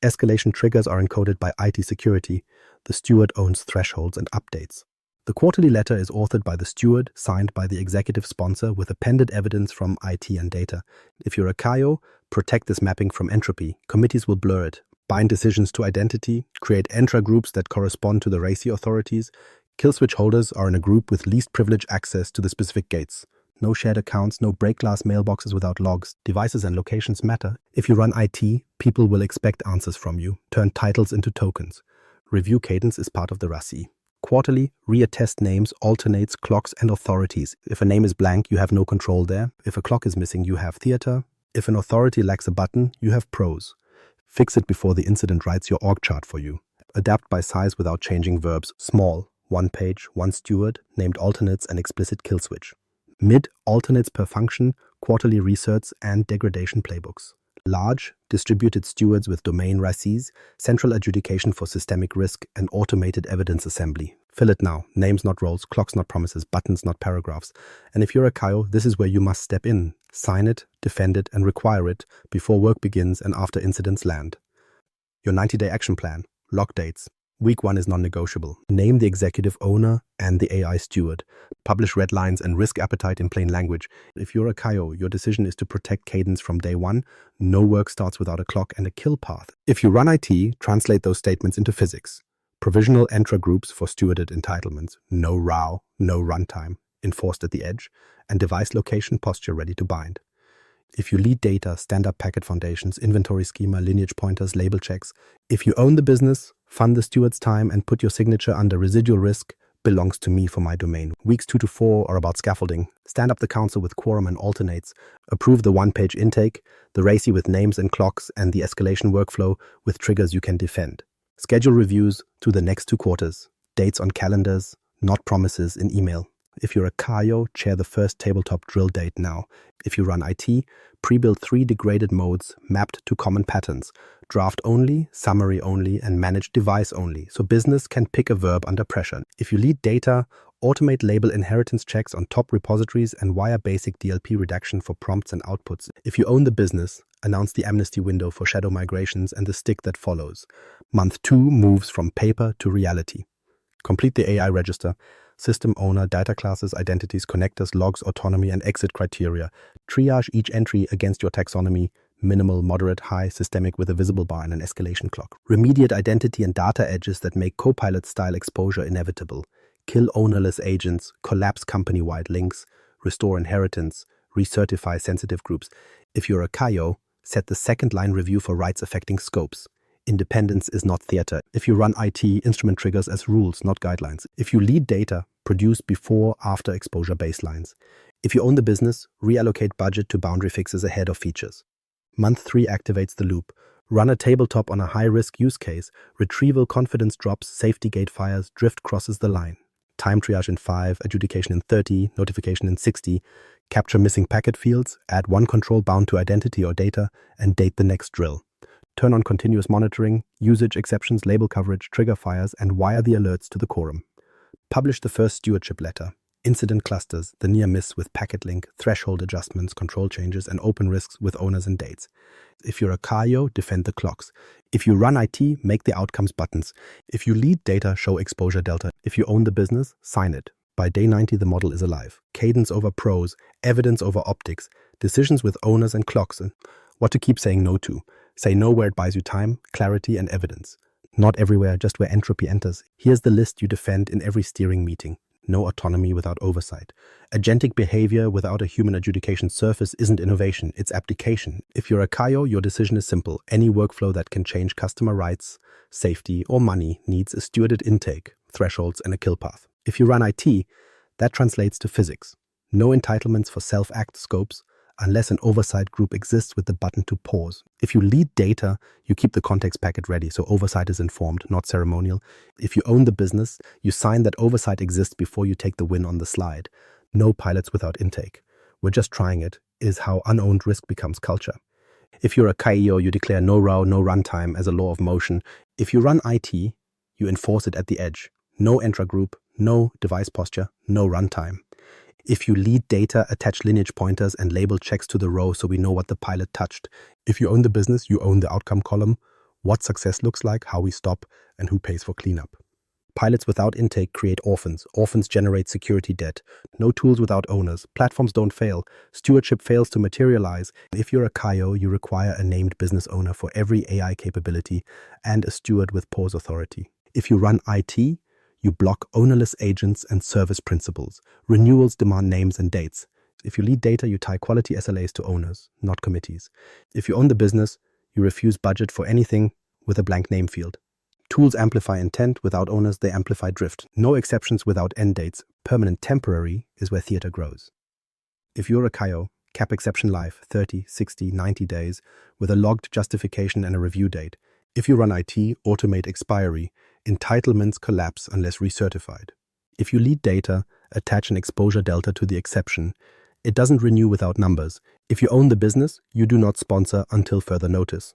Escalation triggers are encoded by IT security. The steward owns thresholds and updates. The quarterly letter is authored by the steward, signed by the executive sponsor with appended evidence from IT and data. If you're a CAIO, protect this mapping from entropy. Committees will blur it. Bind decisions to identity. Create Entra groups that correspond to the RACI authorities. Kill switch holders are in a group with least privilege access to the specific gates. No shared accounts, no break glass mailboxes without logs. Devices and locations matter. If you run IT, people will expect answers from you. Turn titles into tokens. Review cadence is part of the RACI. Quarterly, reattest names, alternates, clocks, and authorities. If a name is blank, you have no control there. If a clock is missing, you have theater. If an authority lacks a button, you have pros. Fix it before the incident writes your org chart for you. Adapt by size without changing verbs. Small, 1 page, 1 steward, named alternates and explicit kill switch. Mid, alternates per function, quarterly research, and degradation playbooks. Large, distributed stewards with domain RACIs, central adjudication for systemic risk, and automated evidence assembly. Fill it now. Names not roles, clocks not promises, buttons not paragraphs. And if you're a CAIO, this is where you must step in. Sign it, defend it, and require it before work begins and after incidents land. Your 90-day action plan. Lock dates. Week 1 is non-negotiable. Name the executive owner and the AI steward. Publish red lines and risk appetite in plain language. If you're a CAIO, your decision is to protect cadence from day 1. No work starts without a clock and a kill path. If you run IT, translate those statements into physics. Provisional Entra groups for stewarded entitlements. No RAW, no runtime, enforced at the edge, and device location posture ready to bind. If you lead data, stand up packet foundations, inventory schema, lineage pointers, label checks. If you own the business, fund the steward's time and put your signature under residual risk, belongs to me for my domain. Weeks 2 to 4 are about scaffolding. Stand up the council with quorum and alternates. Approve the 1-page intake, the RACI with names and clocks, and the escalation workflow with triggers you can defend. Schedule reviews to the next 2 quarters. Dates on calendars, not promises in email. If you're a CAIO, chair the first tabletop drill date now. If you run IT, pre-build 3 degraded modes mapped to common patterns. Draft only, summary only, and manage device only, so business can pick a verb under pressure. If you lead data, Automate label inheritance checks on top repositories and wire basic DLP redaction for prompts and outputs. If you own the business, announce the amnesty window for shadow migrations and the stick that follows. Month 2 moves from paper to reality. Complete the AI register. System owner, data classes, identities, connectors, logs, autonomy, and exit criteria. Triage each entry against your taxonomy. Minimal, moderate, high, systemic with a visible bar and an escalation clock. Remediate identity and data edges that make Copilot-style exposure inevitable. Kill ownerless agents, collapse company-wide links, restore inheritance, recertify sensitive groups. If you're a CAIO, set the second-line review for rights-affecting scopes. Independence is not theater. If you run IT, instrument triggers as rules, not guidelines. If you lead data, produce before-after exposure baselines. If you own the business, reallocate budget to boundary fixes ahead of features. Month 3 activates the loop. Run a tabletop on a high-risk use case. Retrieval confidence drops, safety gate fires, drift crosses the line. Time triage in 5, adjudication in 30, notification in 60. Capture missing packet fields, add one control bound to identity or data, and date the next drill. Turn on continuous monitoring, usage exceptions, label coverage, trigger fires, and wire the alerts to the quorum. Publish the first stewardship letter. Incident clusters, the near miss with packet link, threshold adjustments, control changes, and open risks with owners and dates. If you're a CAIO, defend the clocks. If you run IT, make the outcomes buttons. If you lead data, show exposure delta. If you own the business, sign it. By day 90, the model is alive. Cadence over prose, evidence over optics, decisions with owners and clocks, and what to keep saying no to. Say no where it buys you time, clarity, and evidence. Not everywhere, just where entropy enters. Here's the list you defend in every steering meeting. No autonomy without oversight. Agentic behavior without a human adjudication surface isn't innovation, it's abdication. If you're a CAIO, your decision is simple. Any workflow that can change customer rights, safety, or money needs a stewarded intake, thresholds, and a kill path. If you run IT, that translates to physics. No entitlements for self-act scopes, unless an oversight group exists with the button to pause. If you lead data, you keep the context packet ready, so oversight is informed, not ceremonial. If you own the business, you sign that oversight exists before you take the win on the slide. No pilots without intake. We're just trying it, is how unowned risk becomes culture. If you're a CAIO, you declare no row, no runtime as a law of motion. If you run IT, you enforce it at the edge. No Entra group, no device posture, no runtime. If you lead data, attach lineage pointers and label checks to the row so we know what the pilot touched. If you own the business, you own the outcome column, what success looks like, how we stop, and who pays for cleanup. Pilots without intake create orphans. Orphans generate security debt. No tools without owners. Platforms don't fail. Stewardship fails to materialize. If you're a CAIO, you require a named business owner for every AI capability and a steward with pause authority. If you run IT, you block ownerless agents and service principles. Renewals demand names and dates. If you lead data, you tie quality SLAs to owners, not committees. If you own the business, you refuse budget for anything with a blank name field. Tools amplify intent. Without owners, they amplify drift. No exceptions without end dates. Permanent temporary is where theater grows. If you're a CAIO, cap exception life, 30, 60, 90 days, with a logged justification and a review date. If you run IT, automate expiry. Entitlements collapse unless recertified. If you lead data, attach an exposure delta to the exception. It doesn't renew without numbers. If you own the business, you do not sponsor until further notice.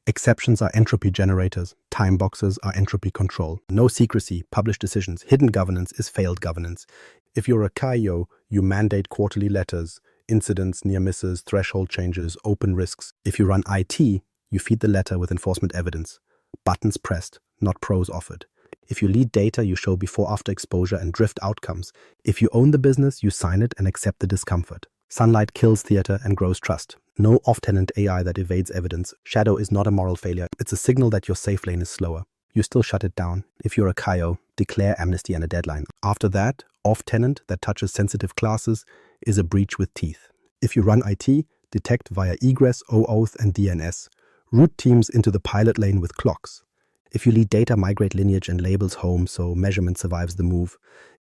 Exceptions are entropy generators. Time boxes are entropy control. No secrecy, published decisions. Hidden governance is failed governance. If you're a CAIO, you mandate quarterly letters, incidents, near misses, threshold changes, open risks. If you run IT, you feed the letter with enforcement evidence. Buttons pressed, not pros offered. If you lead data, you show before-after exposure and drift outcomes. If you own the business, you sign it and accept the discomfort. Sunlight kills theater and grows trust. No off-tenant AI that evades evidence. Shadow is not a moral failure. It's a signal that your safe lane is slower. You still shut it down. If you're a CAIO, declare amnesty and a deadline. After that, off-tenant that touches sensitive classes is a breach with teeth. If you run IT, detect via egress, OAuth, and DNS. Route teams into the pilot lane with clocks. If you lead data, migrate lineage and labels home so measurement survives the move.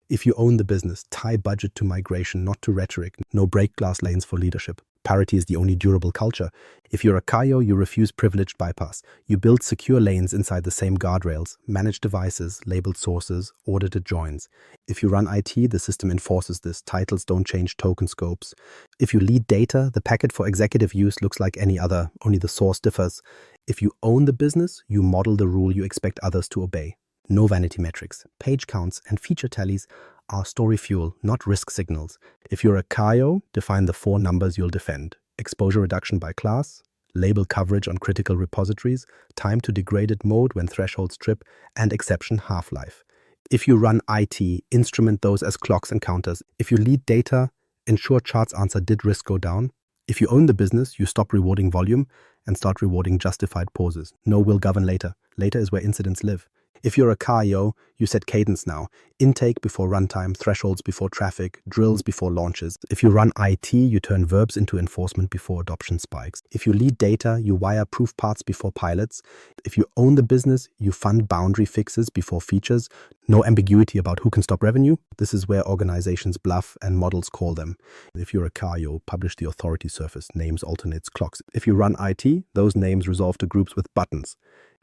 If you own the business, tie budget to migration, not to rhetoric. No break glass lanes for leadership. Parity is the only durable culture. If you're a CAIO, you refuse privileged bypass. You build secure lanes inside the same guardrails, manage devices, labeled sources, audited joins. If you run IT, the system enforces this. Titles don't change token scopes. If you lead data, the packet for executive use looks like any other, only the source differs. If you own the business, you model the rule you expect others to obey. No vanity metrics. Page counts and feature tallies are story fuel, not risk signals. If you're a CAIO, define the 4 numbers you'll defend. Exposure reduction by class, label coverage on critical repositories, time to degraded mode when thresholds trip, and exception half-life. If you run IT, instrument those as clocks and counters. If you lead data, ensure charts answer did risk go down. If you own the business, you stop rewarding volume and start rewarding justified pauses. No will govern later. Later is where incidents live. If you're a CAIO, you set cadence now. Intake before runtime, thresholds before traffic, drills before launches. If you run IT, you turn verbs into enforcement before adoption spikes. If you lead data, you wire proof parts before pilots. If you own the business, you fund boundary fixes before features. No ambiguity about who can stop revenue. This is where organizations bluff and models call them. If you're a CAIO, publish the authority surface, names, alternates, clocks. If you run IT, those names resolve to groups with buttons.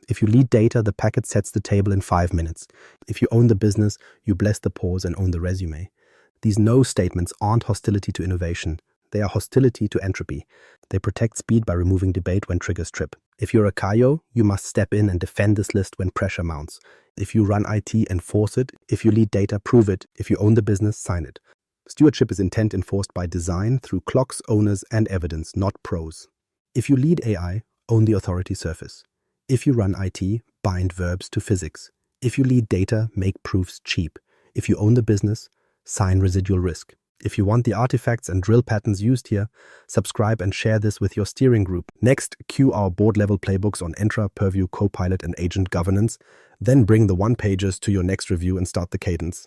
If you lead data, the packet sets the table in 5 minutes. If you own the business, you bless the pause and own the resume. These no statements aren't hostility to innovation. They are hostility to entropy. They protect speed by removing debate when triggers trip. If you're a CAIO, you must step in and defend this list when pressure mounts. If you run IT, enforce it. If you lead data, prove it. If you own the business, sign it. Stewardship is intent enforced by design through clocks, owners, and evidence, not prose. If you lead AI, own the authority surface. If you run IT, bind verbs to physics. If you lead data, make proofs cheap. If you own the business, sign residual risk. If you want the artifacts and drill patterns used here, subscribe and share this with your steering group. Next, cue our board-level playbooks on Entra, Purview, Copilot, and agent governance. Then bring the one-pagers to your next review and start the cadence.